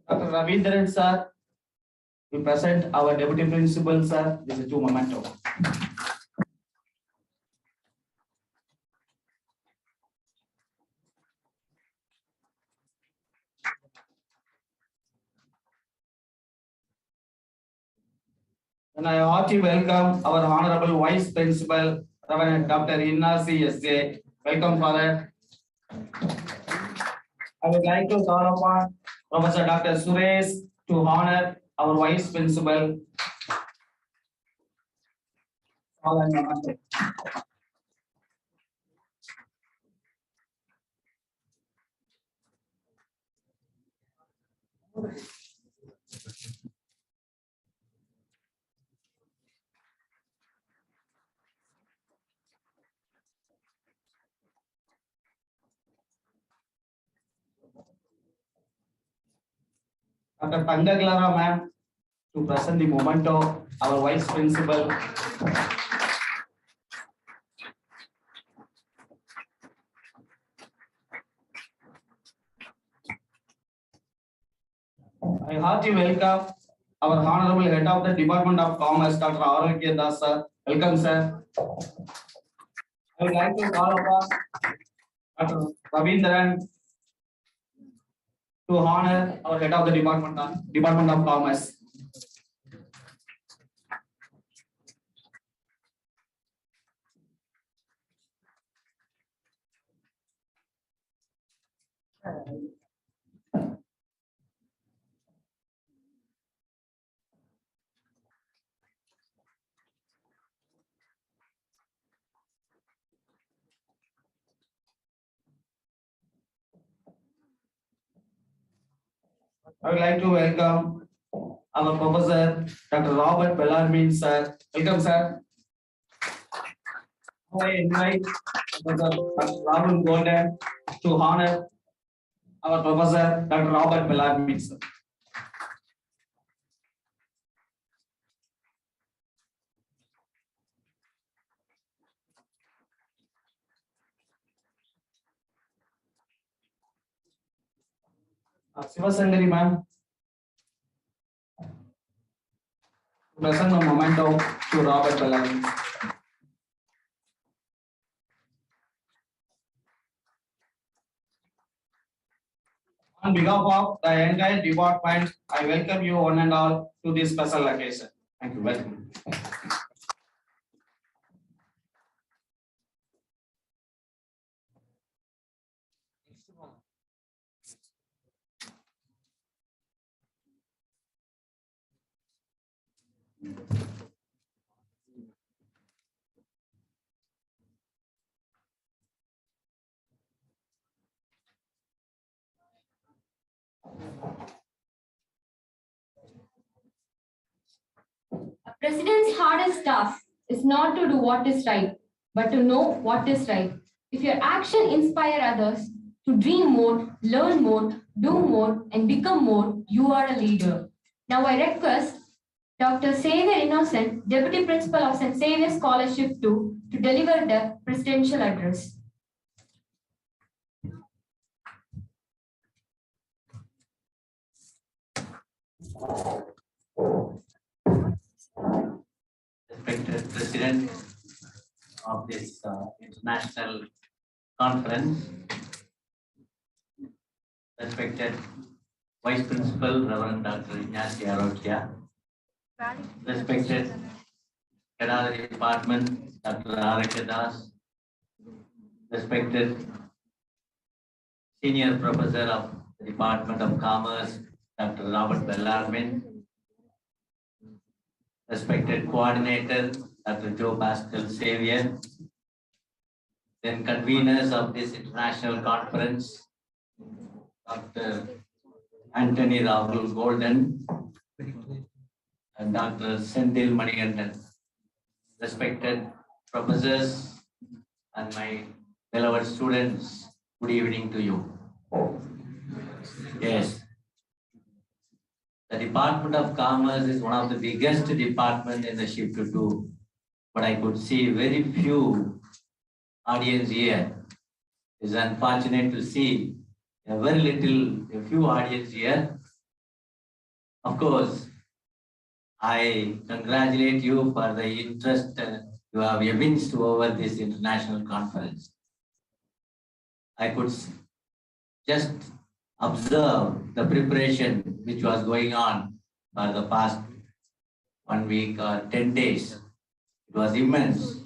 [SPEAKER 8] Dr. Ravindran, sir, we present our Deputy Principal, sir. This is two memento. And I heartily welcome our Honorable Vice Principal, Reverend Dr. Innasi S.J. Welcome, Father. I would like to call upon Professor Dr. Suresh to honor our Vice Principal. Dr. Tanga Clara, ma'am, to present the memento, our Vice Principal. I heartily welcome our Honorable Head of the Department of Commerce, Dr. Arulke Das, sir. Welcome, sir. I would like to call upon Dr. Ravindran to honor our Head of the Department of Commerce. I would like to welcome our Professor Dr. Robert Bellarmine, sir. Welcome, sir. I invite Professor Dr. Rahul Golden to honor our Professor Dr. Robert Bellarmine, sir. Sivasangari, ma'am, present a memento to Robert Bellarmine. On behalf of the entire department, I welcome you one and all to this special occasion. Thank you. Welcome.
[SPEAKER 12] President's hardest task is not to do what is right, but to know what is right. If your action inspire others to dream more, learn more, do more, and become more, you are a leader. Now I request Dr. Xavier Innocent, Deputy Principal of St. Xavier's Scholarship 2, to deliver the presidential address.
[SPEAKER 5] Respected President of this international conference, respected Vice Principal Reverend Dr. Ignasi Arotia, respected Head of the Department Dr. Arakya Das, respected Senior Professor of the Department of Commerce Dr. Robert Bellarmin, respected Coordinator Dr. Joe Pascal Xavier, then conveners of this international conference, Dr. Anthony Rahul Golden and Dr. Senthil Manigandan, respected professors and my beloved students, good evening to you. Yes, the Department of Commerce is one of the biggest departments in the Shift to 2, but I could see very few audience here. It's unfortunate to see a few audience here. Of course, I congratulate you for the interest you have evinced over this international conference. I could just observe the preparation which was going on for the past 1 week or 10 days. It was immense.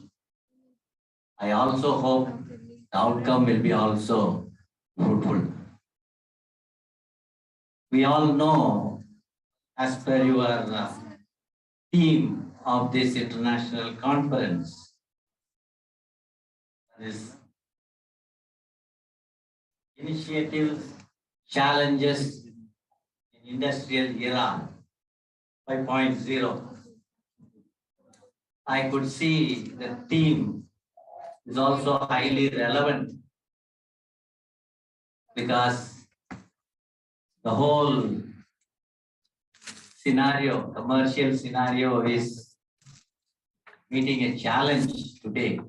[SPEAKER 5] I also hope the outcome will be also fruitful. We all know, as per your theme of this international conference, this initiatives, challenges in industrial era 5.0. I could see the theme is also highly relevant because the whole scenario, commercial scenario, is meeting a challenge today.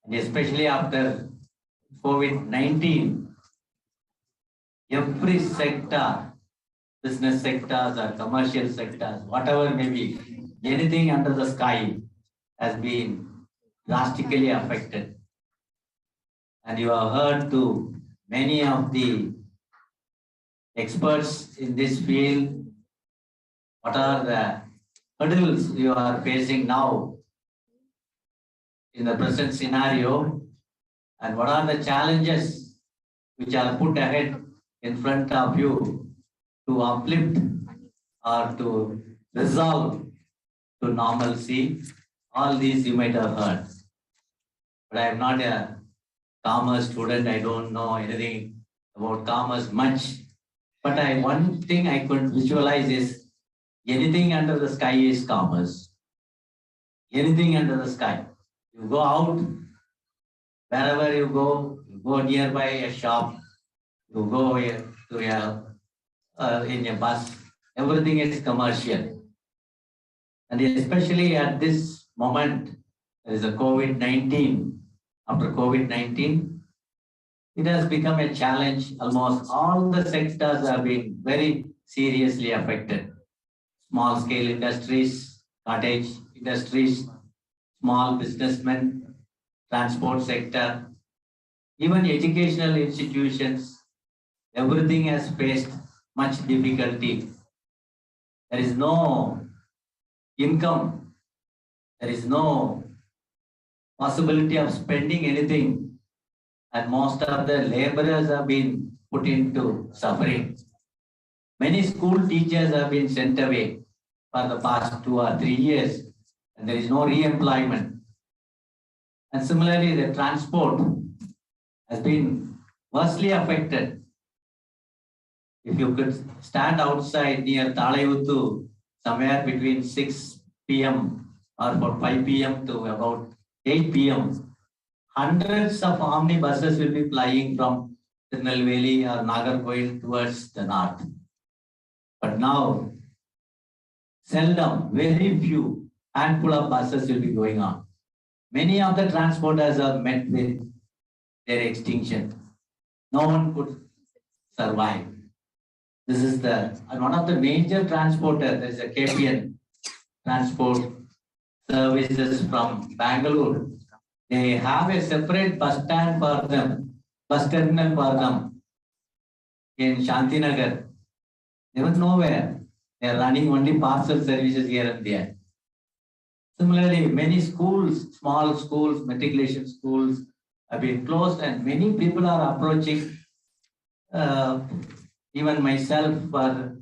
[SPEAKER 5] And especially after COVID-19, every sector, business sectors or commercial sectors, whatever may be, anything under the sky has been drastically affected. And you have heard to many of the experts in this field, what are the hurdles you are facing now in the present scenario, and what are the challenges which are put ahead in front of you to uplift or to resolve to normalcy. All these you might have heard. But I am not a commerce student. I don't know anything about commerce much. But one thing I could visualize is anything under the sky is commerce. Anything under the sky. You go out, wherever you go nearby a shop, you go to in a bus, everything is commercial. And especially at this moment, there is a COVID-19. After COVID-19, it has become a challenge. Almost all the sectors have been very seriously affected. Small scale industries, cottage industries, small businessmen, transport sector, even educational institutions, everything has faced much difficulty. There is no income. There is no possibility of spending anything. And most of the laborers have been put into suffering. Many school teachers have been sent away for the past 2 or 3 years, and there is no re-employment. And similarly, the transport has been worstly affected. If you could stand outside near Talayuttu somewhere between 6 p.m. or about 5 p.m. to about 8 p.m. Hundreds of omnibuses will be flying from Tirunelveli or Nagarkoil towards the north. But now, seldom, very few, handful of buses will be going on. Many of the transporters are met with their extinction. No one could survive. This is one of the major transporters. There is a KPN transport services from Bangalore. They have a separate bus stand for them, bus terminal for them in Shantinagar. They were nowhere. They are running only parcel services here and there. Similarly, many schools, small schools, matriculation schools have been closed, and many people are approaching, even myself, for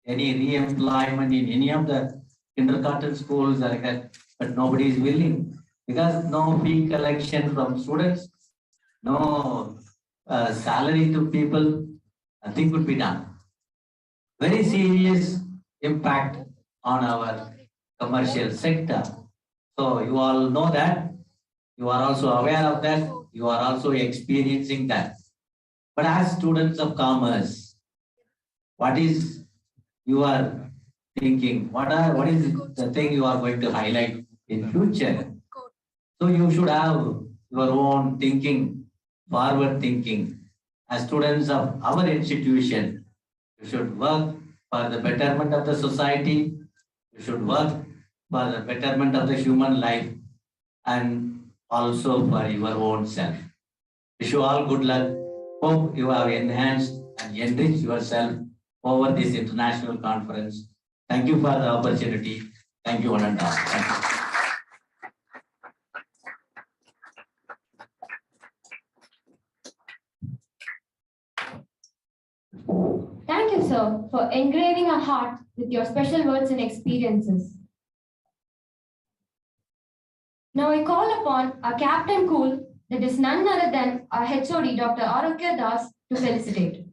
[SPEAKER 5] any re-employment in any of the kindergarten schools like that, but nobody is willing because no fee collection from students, no salary to people, nothing could be done. Very serious impact on our commercial sector. So you all know that, you are also aware of that, you are also experiencing that. But as students of commerce, what is your thinking? What is the thing you are going to highlight in future? So you should have your own thinking, forward thinking. As students of our institution, you should work for the betterment of the society. You should work for the betterment of the human life and also for your own self. Wish you all good luck. Hope you have enhanced and enriched yourself over this international conference. Thank you for the opportunity. Thank you, one and all. Thank you.
[SPEAKER 20] Thank you, sir, for engraving our heart with your special words and experiences. Now I call upon our Captain Cool, that is none other than our HOD, Dr. Arokya Das, to felicitate.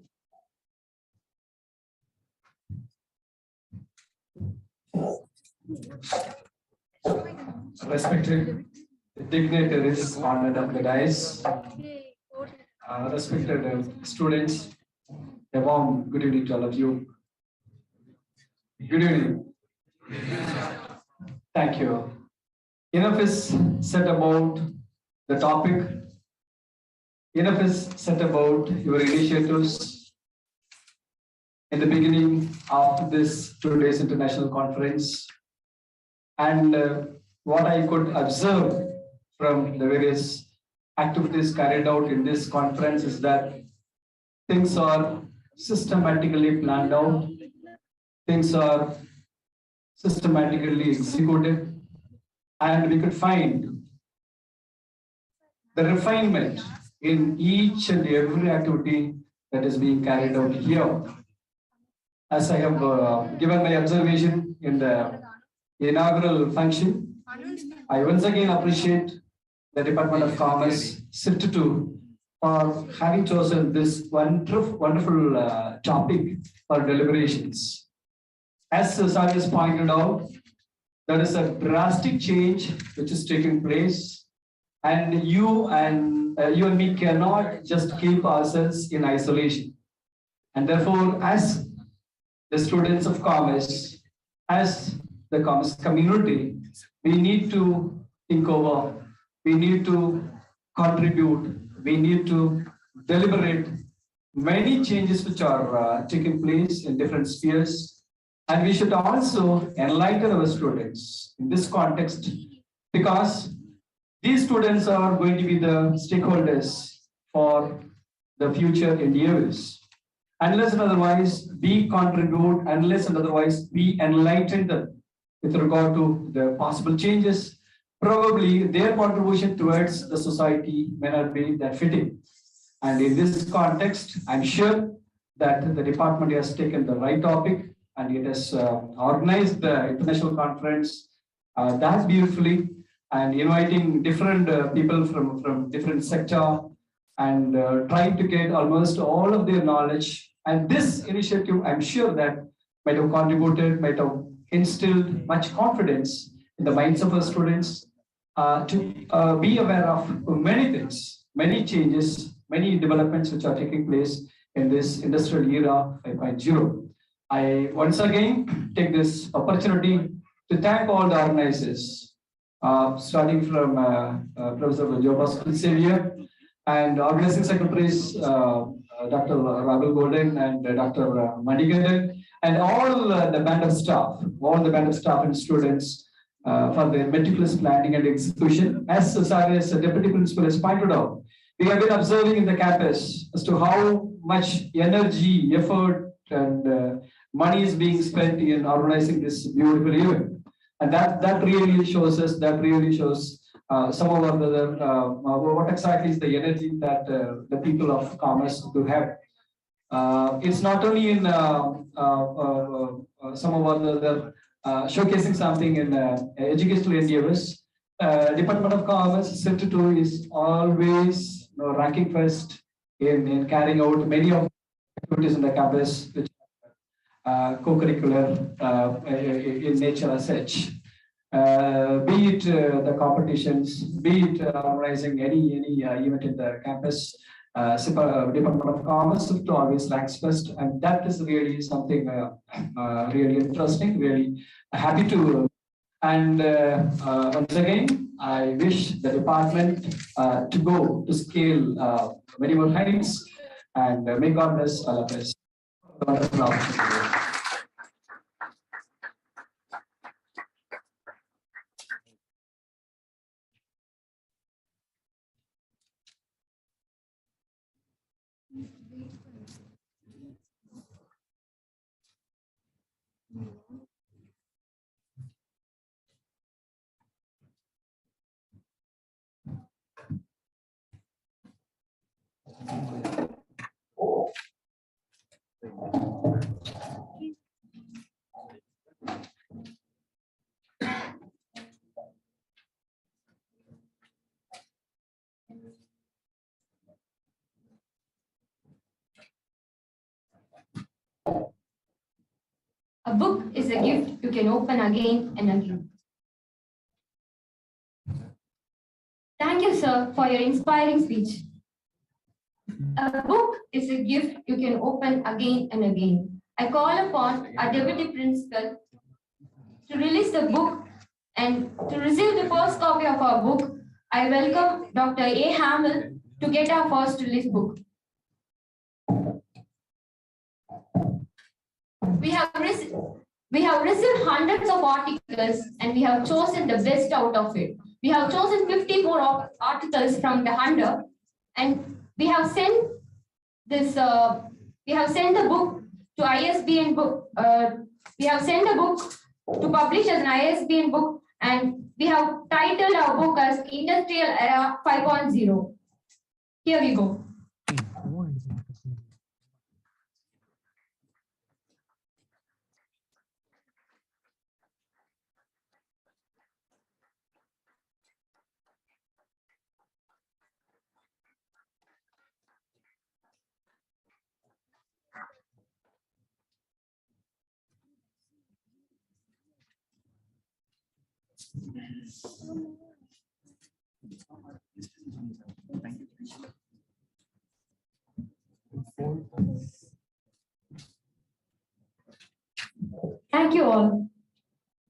[SPEAKER 3] Respected dignitaries honored of the dais, respected students, a warm good evening to all of you. Good evening. Thank you. Enough is said about the topic. Enough is said about your initiatives. In the beginning of this today's international conference, and what I could observe from the various activities carried out in this conference is that things are systematically planned out, things are systematically executed, and we could find the refinement in each and every activity that is being carried out here. As I have given my observation in the inaugural function, I once again appreciate the Department of Commerce, Sxc-International, for having chosen this wonderful topic for deliberations. As Sir has pointed out, there is a drastic change which is taking place, and you and me cannot just keep ourselves in isolation. And therefore, as the students of commerce, as the commerce community, we need to think over, we need to contribute, we need to deliberate many changes which are taking place in different spheres. And we should also enlighten our students in this context, because these students are going to be the stakeholders for the future endeavors. Unless and otherwise we contribute, unless and otherwise we enlighten them with regard to the possible changes, probably their contribution towards the society may not be that fitting. And in this context, I'm sure that the department has taken the right topic and it has organized the international conference that beautifully, and inviting different people from different sector and trying to get almost all of their knowledge. And this initiative, I'm sure that might have contributed, might have instilled much confidence in the minds of our students to be aware of many things, many changes, many developments which are taking place in this industrial era 5.0. I once again take this opportunity to thank all the organizers, starting from Professor Valedictory Xavier and organizing secretaries Dr. Rahul Golden and Dr. Manigandan, and all the band of staff, and students for their meticulous planning and execution. As Saga's deputy principal has pointed out, we have been observing in the campus as to how much energy, effort, and money is being spent in organizing this beautiful event. And that really shows us, some of what exactly is the energy that the people of commerce do have. It's not only in some of other showcasing something in educational endeavors. Department of Commerce, Sxc-2 is always ranking first in carrying out many of the activities in the campus, which are co-curricular in nature as such. Be it the competitions, be it organizing any event in the campus, Department of Commerce always ranks first, and that is really something really interesting, really happy to. And once again, I wish the department to go to scale many more heights, and may God bless all of us.
[SPEAKER 20] A book is a gift you can open again and again. Thank you, sir, for your inspiring speech. A book is a gift you can open again and again. I call upon our deputy principal to release the book, and to receive the first copy of our book, I welcome Dr. A. Hamill to get our first release book. We have received hundreds of articles, and we have chosen the best out of it. We have chosen 50 more articles from the 100, and we have sent this. We have sent the book to ISBN book. We have sent the book to publish as an ISBN book, and we have titled our book as Industrial Era 5.0. Here we go. Thank you all.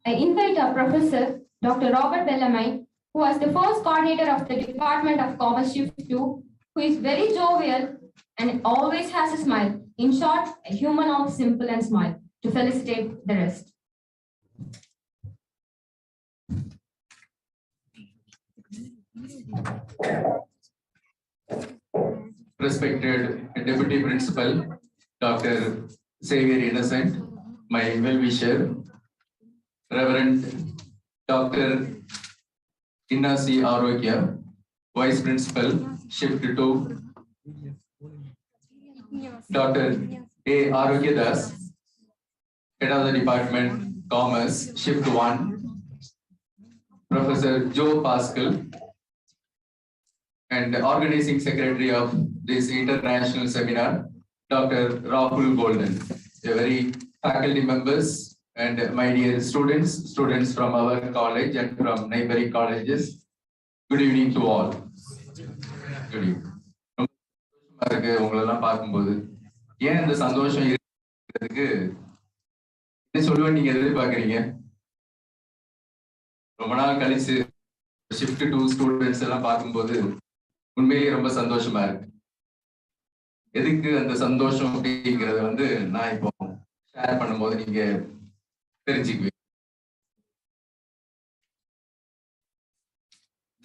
[SPEAKER 20] I invite our professor, Dr. Robert Bellarmine, who was the first coordinator of the Department of Commerce Shift 2, who is very jovial and always has a smile. In short, a human of simple and smile, to felicitate the rest.
[SPEAKER 13] Respected Deputy Principal, Dr. Xavier Innocent, my well-wisher, Reverend Dr. Innasi Arogya, Vice Principal, Shift 2, Dr. A. Arogya Das, Head of the Department, Commerce, Shift 1, Professor Joe Pascal, and Organizing Secretary of this international seminar, Dr. Rahul Golden, a very faculty members and my dear students from our college and from neighboring colleges, good evening to all. Good evening. உங்களெல்லாம் பார்க்கும்போது ஏன் இந்த சந்தோஷம் இருக்கிறதுக்கு என்ன சொல்லுவேன் நீங்க எதிர்பார்க்குறீங்க? ரொம்ப நாள் கழிச்சு ஷிஃப்ட் 2 ஸ்டூடெண்ட்ஸ் எல்லாம் பார்க்கும்போது உண்மையிலேயே ரொம்ப சந்தோஷமா இருக்கு. எதுக்கு அந்த சந்தோஷம் அப்படிங்கிறத நான் இப்போ ஷேர் பண்ணும்போது நீங்க தெரிஞ்சுக்குவீங்க.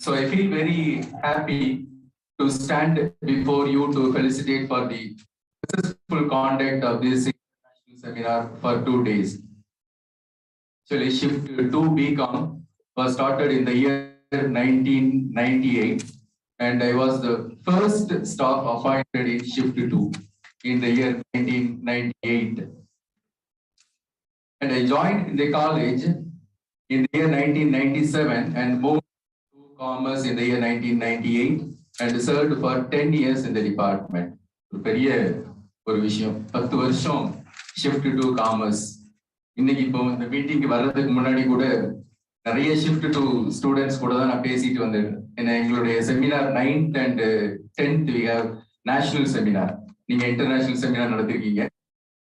[SPEAKER 13] So I feel very happy to stand before you to felicitate for the successful conduct of this international seminar for 2 days. Actually, Shift 2 BCom was started in the year 1998, and I was the first staff appointed in Shift 2 in the year 1998. And I joined the college in the year 1997 and moved to commerce in the year 1998 and served for 10 years in the department. பெரிய ஒரு விஷயம், 10 வருஷம் shift 2 commerce. இன்னைக்கு இப்போ இந்த மீட்டிங்க்கு வர்றதுக்கு முன்னாடி கூட நிறைய ஷிஃப்ட் 2 ஸ்டூடெண்ட்ஸ் கூட தான் நான் பேசிட்டு வந்திருக்கேன். ஏன்னா எங்களுடைய seminar 9th and 10th we have national seminar. நீங்க இன்டர்நேஷனல் செமினார் நடத்திருக்கீங்க.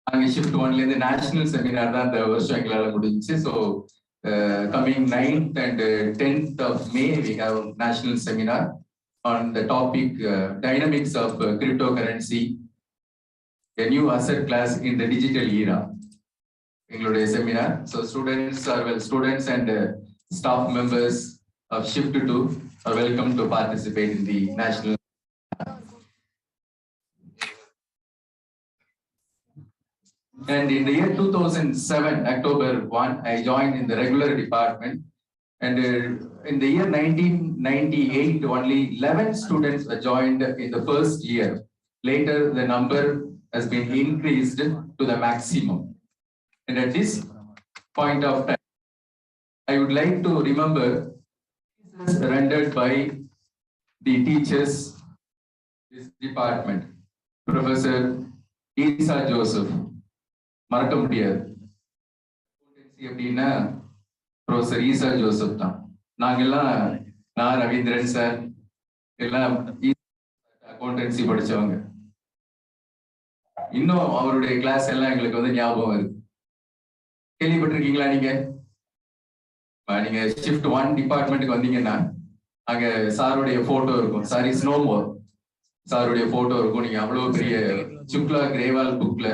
[SPEAKER 13] நாங்க ஷிஃப்ட் 1ல இருந்து நேஷனல் செமினார் தான் இந்த வருஷம் எங்களால முடிஞ்சுச்சு. So coming 9th and 10th of May we have national seminar on the topic dynamics of cryptocurrency, a new asset class in the digital era. Included seminar. So students and staff members of Shift 2 are welcome to participate in the national. And in the year 2007, October 1, I joined in the regular department. And in the year 1998, only 11 students were joined in the first year. Later, the number has been increased to the maximum. And at this point of time, I would like to remember rendered by the teachers this department, Professor Isa Joseph. மறக்க முடியாது. அப்படின்னா professor Eesa Joseph தான். நாங்கெல்லாம் நான் Ravindran sir எல்லாம் accountancy படிச்சவங்க. இன்னும் அவருடைய கிளாஸ் எல்லாம் எங்களுக்கு ஞாபகம் வருது. கேள்விப்பட்டிருக்கீங்களா நீங்க? நீங்க ஷிஃப்ட் 1 டிபார்ட்மெண்ட்டுக்கு வந்தீங்கன்னா அங்க சாருடைய போட்டோ இருக்கும். சாரி ஸ்னோமோர் சாருடைய போட்டோ இருக்கும். நீங்க அவ்வளவு பெரிய சுக்லா கிரேவால் புக்ல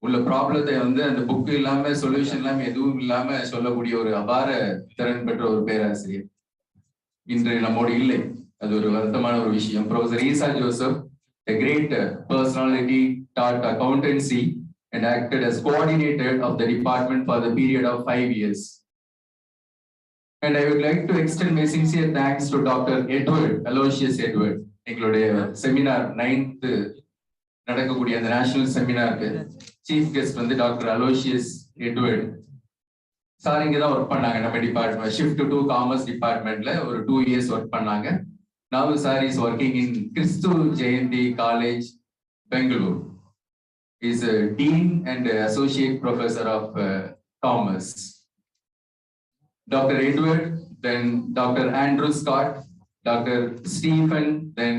[SPEAKER 13] உள்ள ப்ராப்ளத்தை அந்த புக் இல்லாம சொல்யூஷன் இல்லாம எதுவும் இல்லாம சொல்லக்கூடிய ஒரு அபார திறன் பெற்ற ஒரு பேராசிரியர் இன்று நம்மோடு இல்லை. அது ஒரு வருத்தமான ஒரு விஷயம். Professor Eesa Joseph, a great personality, taught accountancy and acted as coordinator of the department for the period of 5 years. And I would like to extend my sincere thanks to Dr. Aloysius Edward. எங்களுடைய seminar 9th நடக்கக்கூடிய அந்த national செமினாருக்கு chief guest doctor Aloysius Edward sir இங்க தான் work பண்ணாங்க. நம்ம department shift 2 commerce டிபார்ட்மெண்ட்ல ஒரு 2 years ஒர்க் பண்ணாங்க. Now sir is working in Kristu Jayanti College, Bangalore. He is a dean and associate professor of commerce. Dr. Edward, then Dr. Andrew Scott, Dr. Stephen, then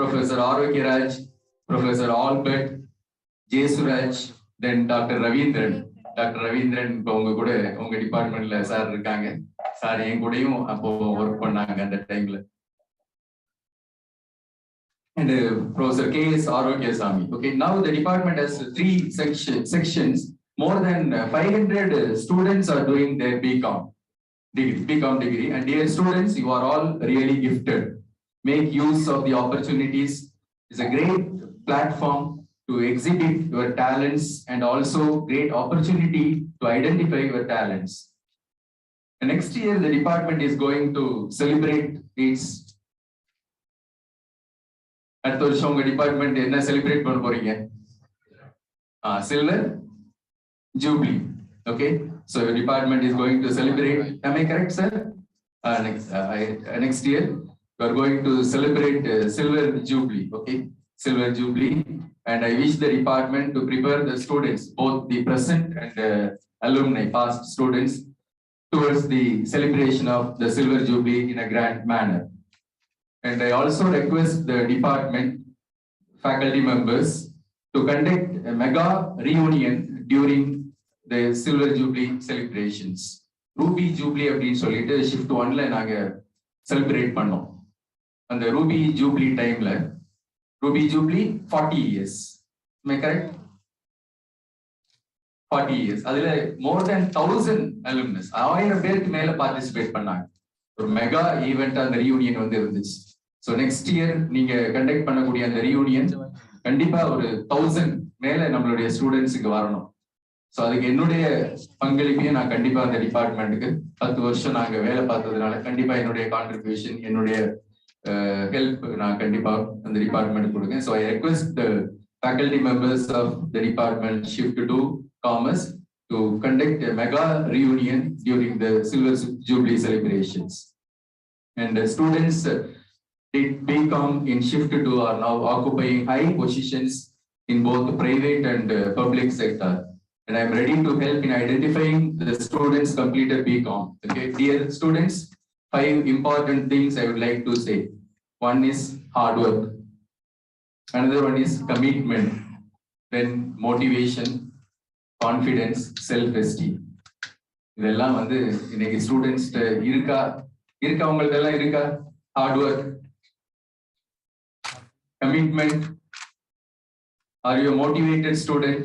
[SPEAKER 13] Professor Arokiraj, Professor Albert, J. Suraj, then Dr. Ravindran. Dr. Ravindran இப்போ உங்க கூட உங்க டிபார்ட்மெண்ட்ல sir இருக்காங்க. Sir என் கூடயும் அப்போ work பண்ணாங்க அந்த டைம்ல. And Professor K.S. Arogyasamy. Okay, now the department has 3 sections. More than 500 students are doing their BCom degree. And dear students, you are all really gifted. Make use of the opportunities. It's a great platform to exhibit your talents and also great opportunity to identify your talents. And next year, the department is going to celebrate its. அடுத்த வருஷம் உங்க department என்ன celebrate பண்ண போறீங்க? Silver Jubilee. Okay, so your department is going to celebrate. Am I correct, sir? Next year, we are going to celebrate Silver Jubilee. Okay. Silver Jubilee, and I wish the department to prepare the students, both the present and alumni, past students, towards the celebration of the Silver Jubilee in a grand manner. And I also request the department faculty members to conduct a mega reunion during the Silver Jubilee celebrations. Ruby Jubilee அப்படின்னு சொல்லிட்டு shift 1ல நாங்க celebrate பண்ணோம். அந்த Ruby Jubilee timeல Ruby Jubilee 40 years. Am I correct? 40 years. அதுல more than 1000 alumnus 1000 பேருக்கு மேல participate பண்ணாங்க. ஒரு மெகா ஈவென்ட் அந்த reunion வந்து இருந்துச்சு. So next year நீங்க கண்டக்ட் பண்ணக்கூடிய அந்த reunion கண்டிப்பா ஒரு 1000 மேல நம்மளுடைய ஸ்டூடெண்ட்ஸுக்கு வரணும். ஸோ அதுக்கு என்னுடைய பங்களிப்பையும் நான் கண்டிப்பா அந்த டிபார்ட்மெண்ட்டுக்கு 10 வருஷம் நாங்க வேலை பார்த்ததுனால கண்டிப்பா என்னுடைய கான்ட்ரிபியூஷன், என்னுடைய help நான் கண்டிப்பா அந்த டிபார்ட்மெண்ட் கொடுங்க. So I request the faculty members of the department shift to commerce to conduct a mega reunion during the Silver Jubilee celebrations. And students did BCom in shift 2 are now occupying high positions in both the private and public sector. And I'm ready to help in identifying the students completed BCom. Okay, dear students, 5 important things I would like to say. One is hard work. Another one is commitment, then motivation, confidence, self-esteem. இதெல்லாம் வந்து இன்னைக்கு students இருக்கா உங்களுக்கு எல்லாம் இருக்கா? Hard work, commitment. Are you a motivated student?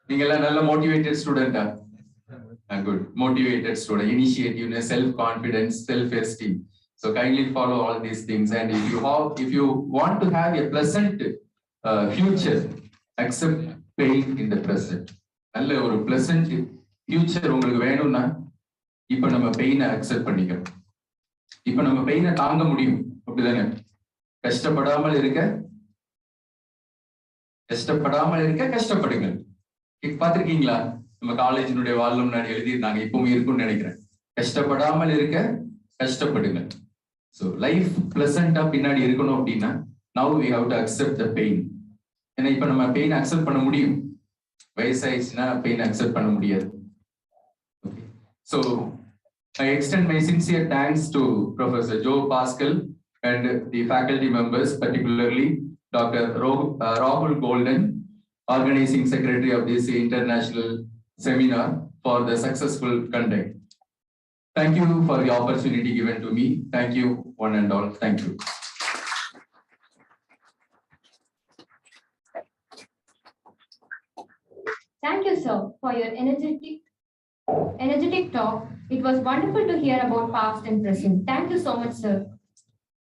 [SPEAKER 13] நீங்க எல்லாம் நல்ல motivated student ah? Good. Motivated student, initiativeness, self-confidence, self-esteem. So kindly follow all these things. And if you want to have a pleasant future, accept pain in the present. நல்ல ஒரு pleasant future உங்களுக்கு வேணும்னா இப்ப நம்ம பெயினை accept பண்ணிக்கணும். இப்ப நம்ம பெயினை தாங்க முடியும், அப்படிதானே? கஷ்டப்படாமல் இருக்க கஷ்டப்படுங்க. பார்த்திருக்கீங்களா? நம்ம காலேஜினுடைய வால்லும் நான் எழுதியிருந்தாங்க, இப்பவும் இருக்கும்னு நினைக்கிறேன். கஷ்டப்படாமல் இருக்க கஷ்டப்படுங்க. ஸோ லைஃப் பிளசண்டா பின்னாடி இருக்கணும் அப்படின்னா now we have to accept the pain. ஏன்னா இப்ப நம்ம பெயின் அக்செப்ட் பண்ண முடியும், வயசாயிடுச்சுன்னா பெயின் அக்செப்ட் பண்ண முடியாது. So I extend my sincere thanks to Professor Joe Pascal and the faculty members, particularly Dr. Rahul Golden, Organizing Secretary of this international seminar, for the successful conduct. Thank you for the opportunity given to me. Thank you, one and all. Thank you.
[SPEAKER 12] Thank you, sir, for your energetic talk. It was wonderful to hear about past and present. Thank you so much, sir.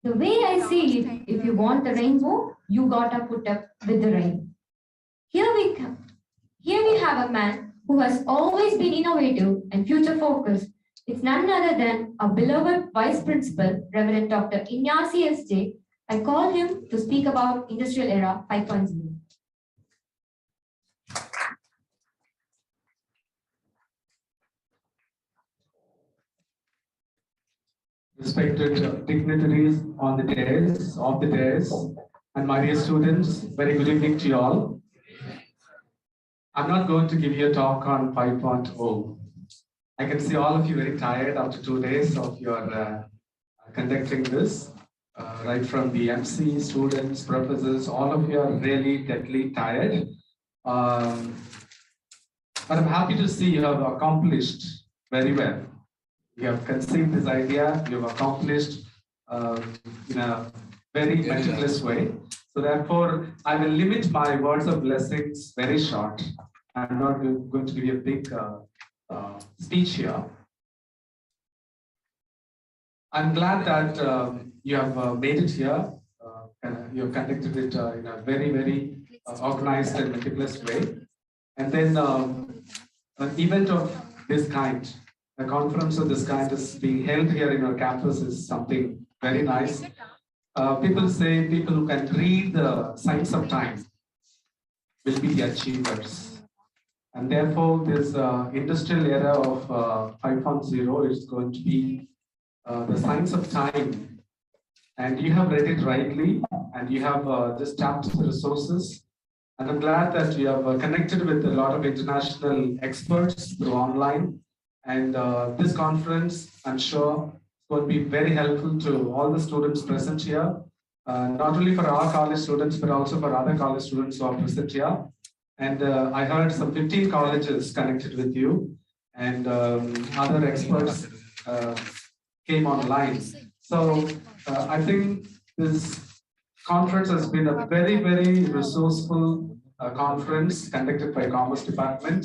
[SPEAKER 12] The way I see it, if you want the rainbow, you gotta put up with the rain. Here we have a man who has always been innovative and future focused. It's none other than our beloved Vice Principal, Reverend Dr. Inyasi S.J. I call him to speak about Industrial Era 5.0.
[SPEAKER 3] Respected dignitaries on the dais, and my dear students, very good evening to you all. I'm not going to give you a talk on 5.0. I can see all of you very tired after 2 days of your conducting this, right from the MC, students, professors, all of you are really deadly tired. But I'm happy to see you have accomplished very well. You have conceived this idea, you have accomplished in a very meticulous way. So therefore, I will limit my words of blessings very short. I'm not going to give you a big speech here. I'm glad that you have made it here. You have conducted it in a very, very organized and meticulous way. And then an event of this kind, a conference of this kind is being held here in our campus is something very nice. People say people who can read the signs of time will be the achievers. And therefore, this industrial era of 5.0 is going to be the signs of time and you have read it rightly, and you have just tapped the resources. And I'm glad that you have connected with a lot of international experts through online. And this conference, I'm sure, will be very helpful to all the students present here, not only for our college students, but also for other college students who are present here. And I heard some 15 colleges connected with you, and other experts came online. So I think this conference has been a very, very resourceful conference conducted by Commerce Department.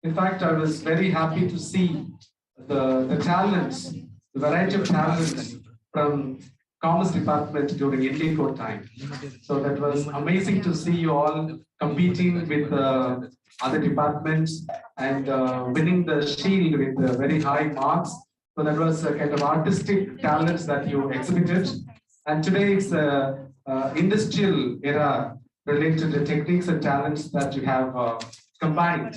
[SPEAKER 3] In fact, I was very happy to see the talents, the variety of talents from Commerce Department during IndiCode time. So that was amazing to see you all competing with other departments and winning the shield with very high marks. So that was a kind of artistic talents that you exhibited. And today it's the industrial era related to the techniques and talents that you have combined.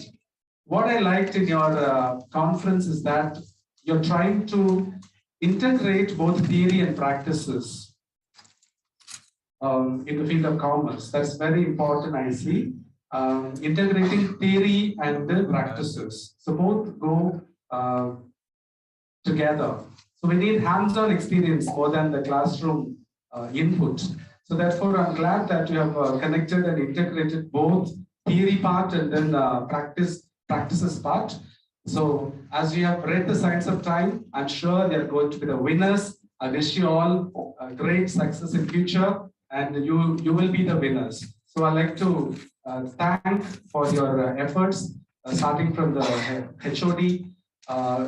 [SPEAKER 3] What I liked in your conference is that you're trying to integrate both theory and practices in the field of commerce. That's very important, I see. Integrating theory and the practices. So both go together. So we need hands-on experience more than the classroom input. So therefore, I'm glad that you have connected and integrated both theory part and then practices part. So as you have read the Science of Time, I'm sure they are going to be the winners. I wish you all great success in future, and you will be the winners. So I'd like to thank for your efforts, starting from the HOD,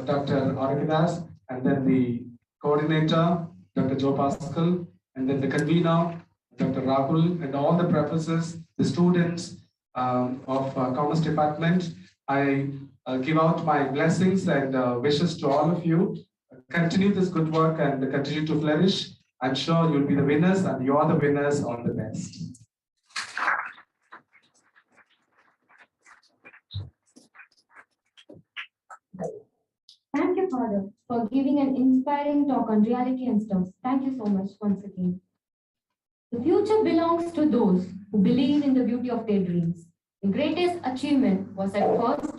[SPEAKER 3] Dr. Aurakidas, and then the coordinator, Dr. Joe Pascal, and then the convener, Dr. Rahul, and all the professors, the students of Commerce Department. I give out my blessings and wishes to all of you. Continue this good work and continue to flourish. I'm sure you'll be the winners, and you are the winners. All the best.
[SPEAKER 20] Thank you, Father, for giving an inspiring talk on reality and stuff. Thank you so much once again. The future belongs to those who believe in the beauty of their dreams. The greatest achievement was at first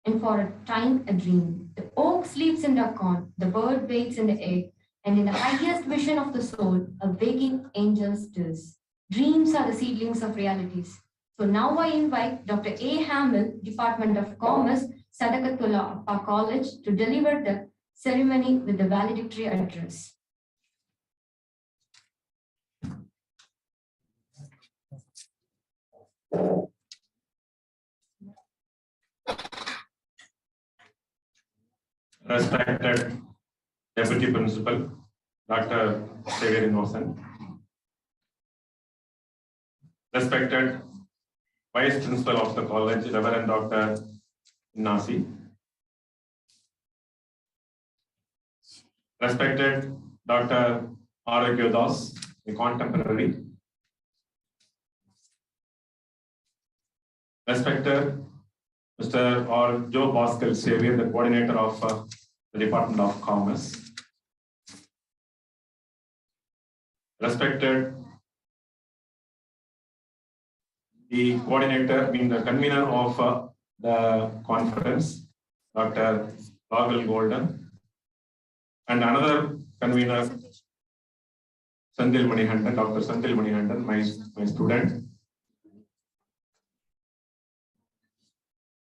[SPEAKER 20] and for a time a dream. The oak sleeps in the corn, the bird waits in the air, and in the highest vision of the soul, a waking angel stirs. Dreams are the seedlings of realities. So now I invite Dr. A. Hamill, Department of Commerce, Sadakatullah Appa College, to deliver the ceremony with the valedictory address.
[SPEAKER 21] Respected Deputy Principal, Dr. Xavier Innocent. Respected Vice Principal of the college, Reverend Dr. Nasi. Respected Dr. Aurakidas, the contemporary. Respected Mr. or Joe Pascal Xavier, the coordinator of the Department of Commerce. Respected the coordinator, the convener of the conference, Dr. Ragul Golden, and another convener, Sandil Manihandan, Dr. Sandil Manihandan, my student,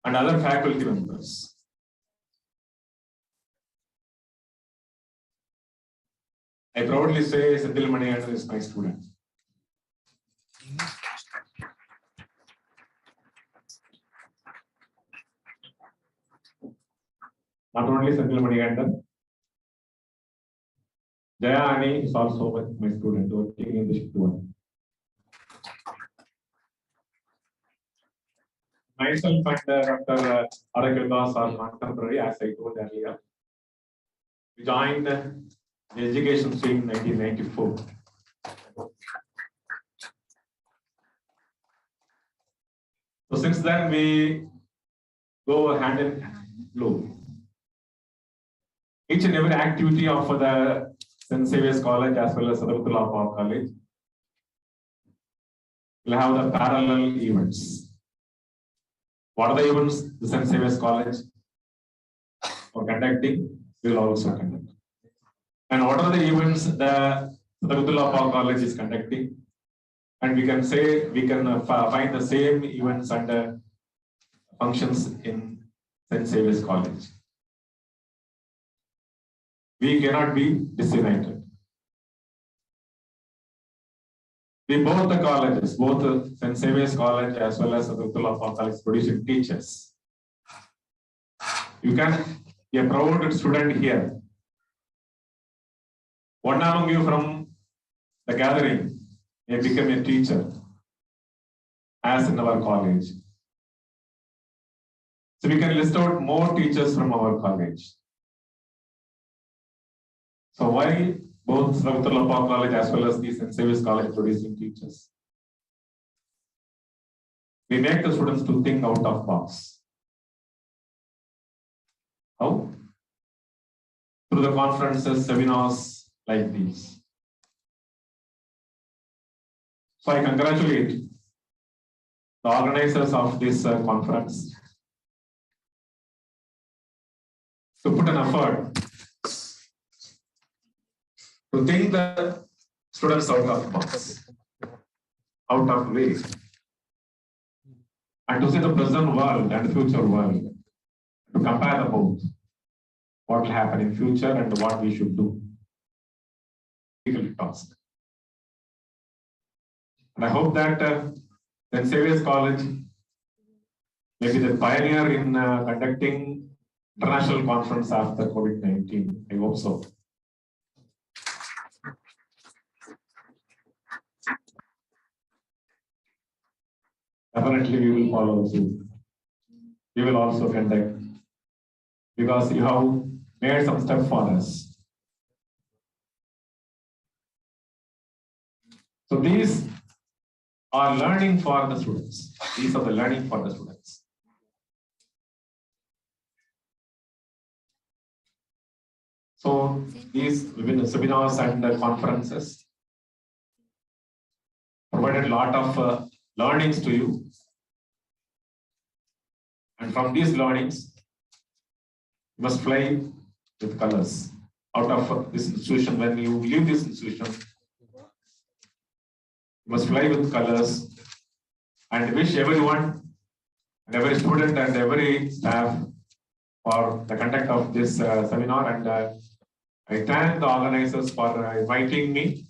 [SPEAKER 21] and other faculty members. I proudly say Sandil Manihandan is my student. Not only Sandil Manihandan, Jaya Ani is also my student working in the shift one. Myself and Dr. Aurakidas are contemporary, as I told earlier. We joined the education stream in 1994. So since then, we go hand in glove. Each and every activity of the St. Xavier's College as well as Sadhguru College will have the parallel events. What are the events the St. Xavier's College are conducting? We will also conduct. And what are the events the Sadhguru College is conducting? And we can say we can find the same events and functions in St. Xavier's College. We cannot be disunited. Both the colleges, both St. Xavier's College as well as Sadhguru College, producing teachers. You can be a proud student here. One among you from the gathering may become a teacher, as in our college. So we can list out more teachers from our college. So why both Sadhguru College as well as the St. Xavier's College producing teachers? We make the students to think out of box. How? Through the conferences, seminars like these. So I congratulate the organizers of this conference to put an effort to think the students out of box, out of way, and to see the present world and future world, to compare both what will happen in future and what we should do. Difficult task. And I hope that St. Xavier's College may be the pioneer in conducting international conference after COVID-19. I hope so. Definitely we will follow suit. We will also conduct, because you have made some step for us. So these are learning for the students. These are the learning for the students. So these seminars and conferences provided a lot of learnings to you. And from these learnings, you must fly with colors out of this institution. When you leave this institution, you must fly with colors, and wish everyone, and every student and every staff for the conduct of this seminar. And I thank the organizers for inviting me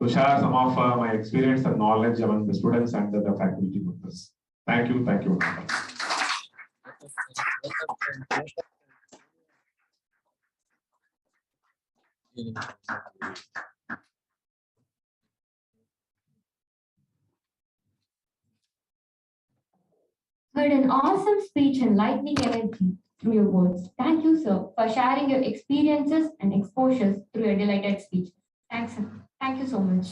[SPEAKER 21] to share some of my experience and knowledge among the students and the faculty members. Thank you. Thank you.
[SPEAKER 20] Heard an awesome speech and lightning energy through your words. Thank you, sir, for sharing your experiences and exposures through your delighted speech. Thanks, sir. Thank you so much.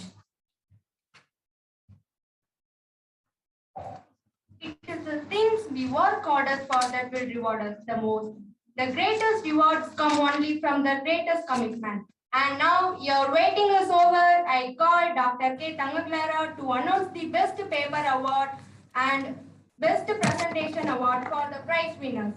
[SPEAKER 20] It is the things we work harder for that will reward us the most. The greatest rewards come only from the greatest commitment. And now your waiting is over. I call Dr. K. Tangaklara to announce the Best Paper Award and Best Presentation Award for the prize winners.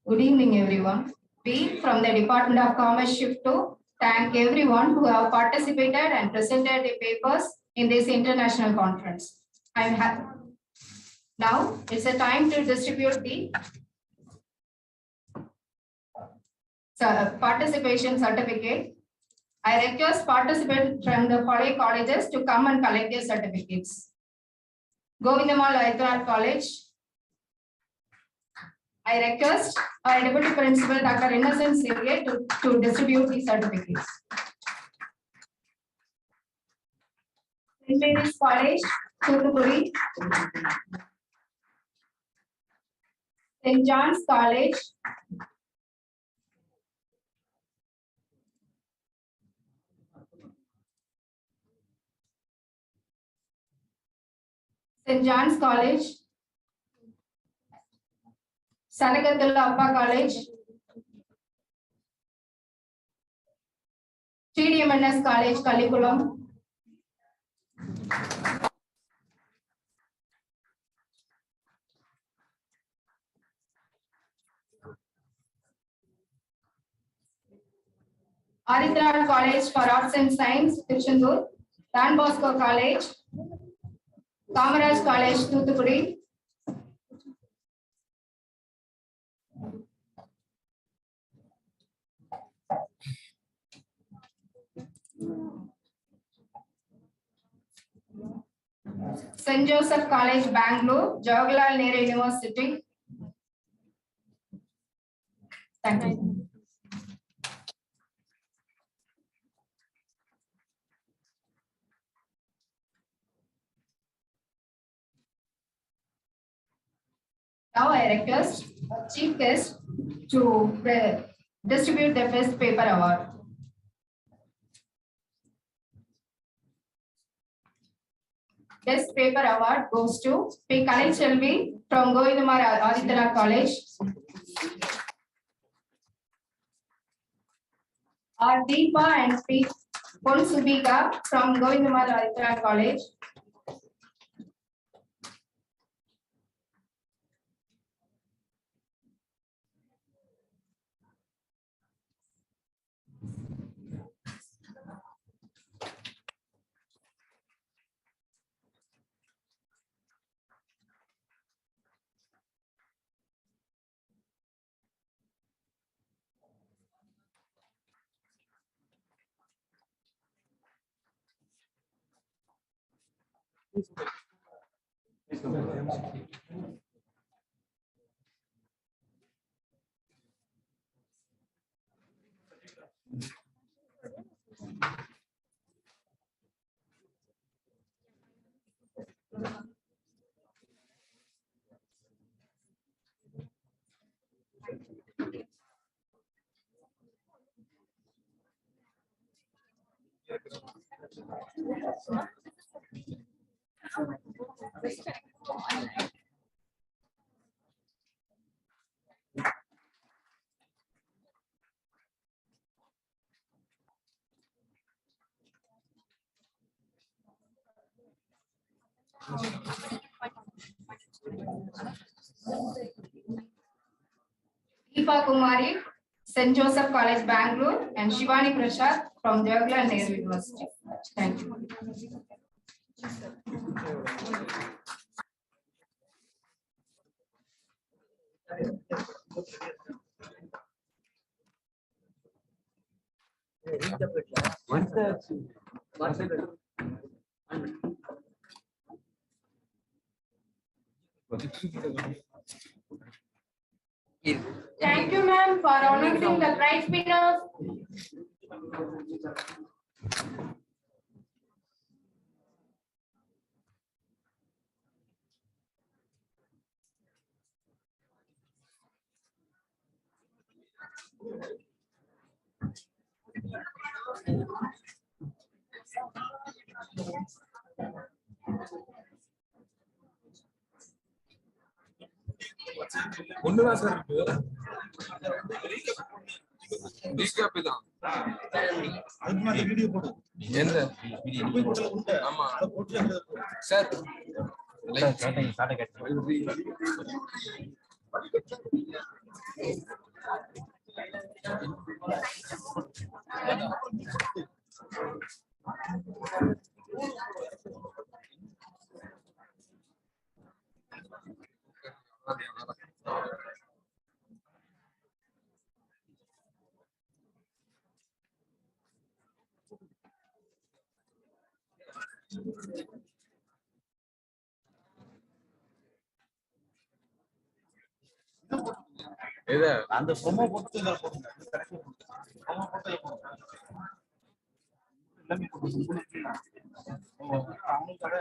[SPEAKER 14] Good evening, everyone. We from the Department of Commerce Shift 2 thank everyone who have participated and presented the papers in this international conference. I'm happy. Now it's a time to distribute the participation certificate. I request participants from the following colleges to come and collect their certificates. Govindamal Aithanar College, I request our Deputy Principal Dr. Innocent Xavier to distribute the certificates. St. Mary's College, Thuthukudi. St. John's College. St. John's College. Salagathula Appa College. TDMNS College, Kalikulam. Aritra College for Arts and Science, Tichandur. Don Bosco College. Kamaraj College, Thuthukudi. St. Joseph College, Bangalore. Jawaharlal Nehru University. Thank you. Now I request Chief Guest to distribute the Best Paper Award. Best Paper Award goes to P. Kalai Chelvi from Govindamar Aditya College. R. Deepa and P. Pon Subika from Govindamar Aditya College. Deepa Kumari, St. Joseph College, Bangalore, and Shivani Prasad from Jawaharlal Nehru University. Thank you.
[SPEAKER 20] Thank you, ma'am, for announcing the prize winners.
[SPEAKER 1] ஒண்ணுதான் sir இருக்கு. Recap தான்.
[SPEAKER 15] அதுக்கு மேல video போடு.
[SPEAKER 1] எந்த? ஆமா. Sir like
[SPEAKER 6] start கேட்.
[SPEAKER 15] அந்த promo போட்டு இதெல்லாம் போடுங்க. promo போட்டு இதெல்லாம் போடுங்க. எல்லாமே போட்டு அவங்களுக்காக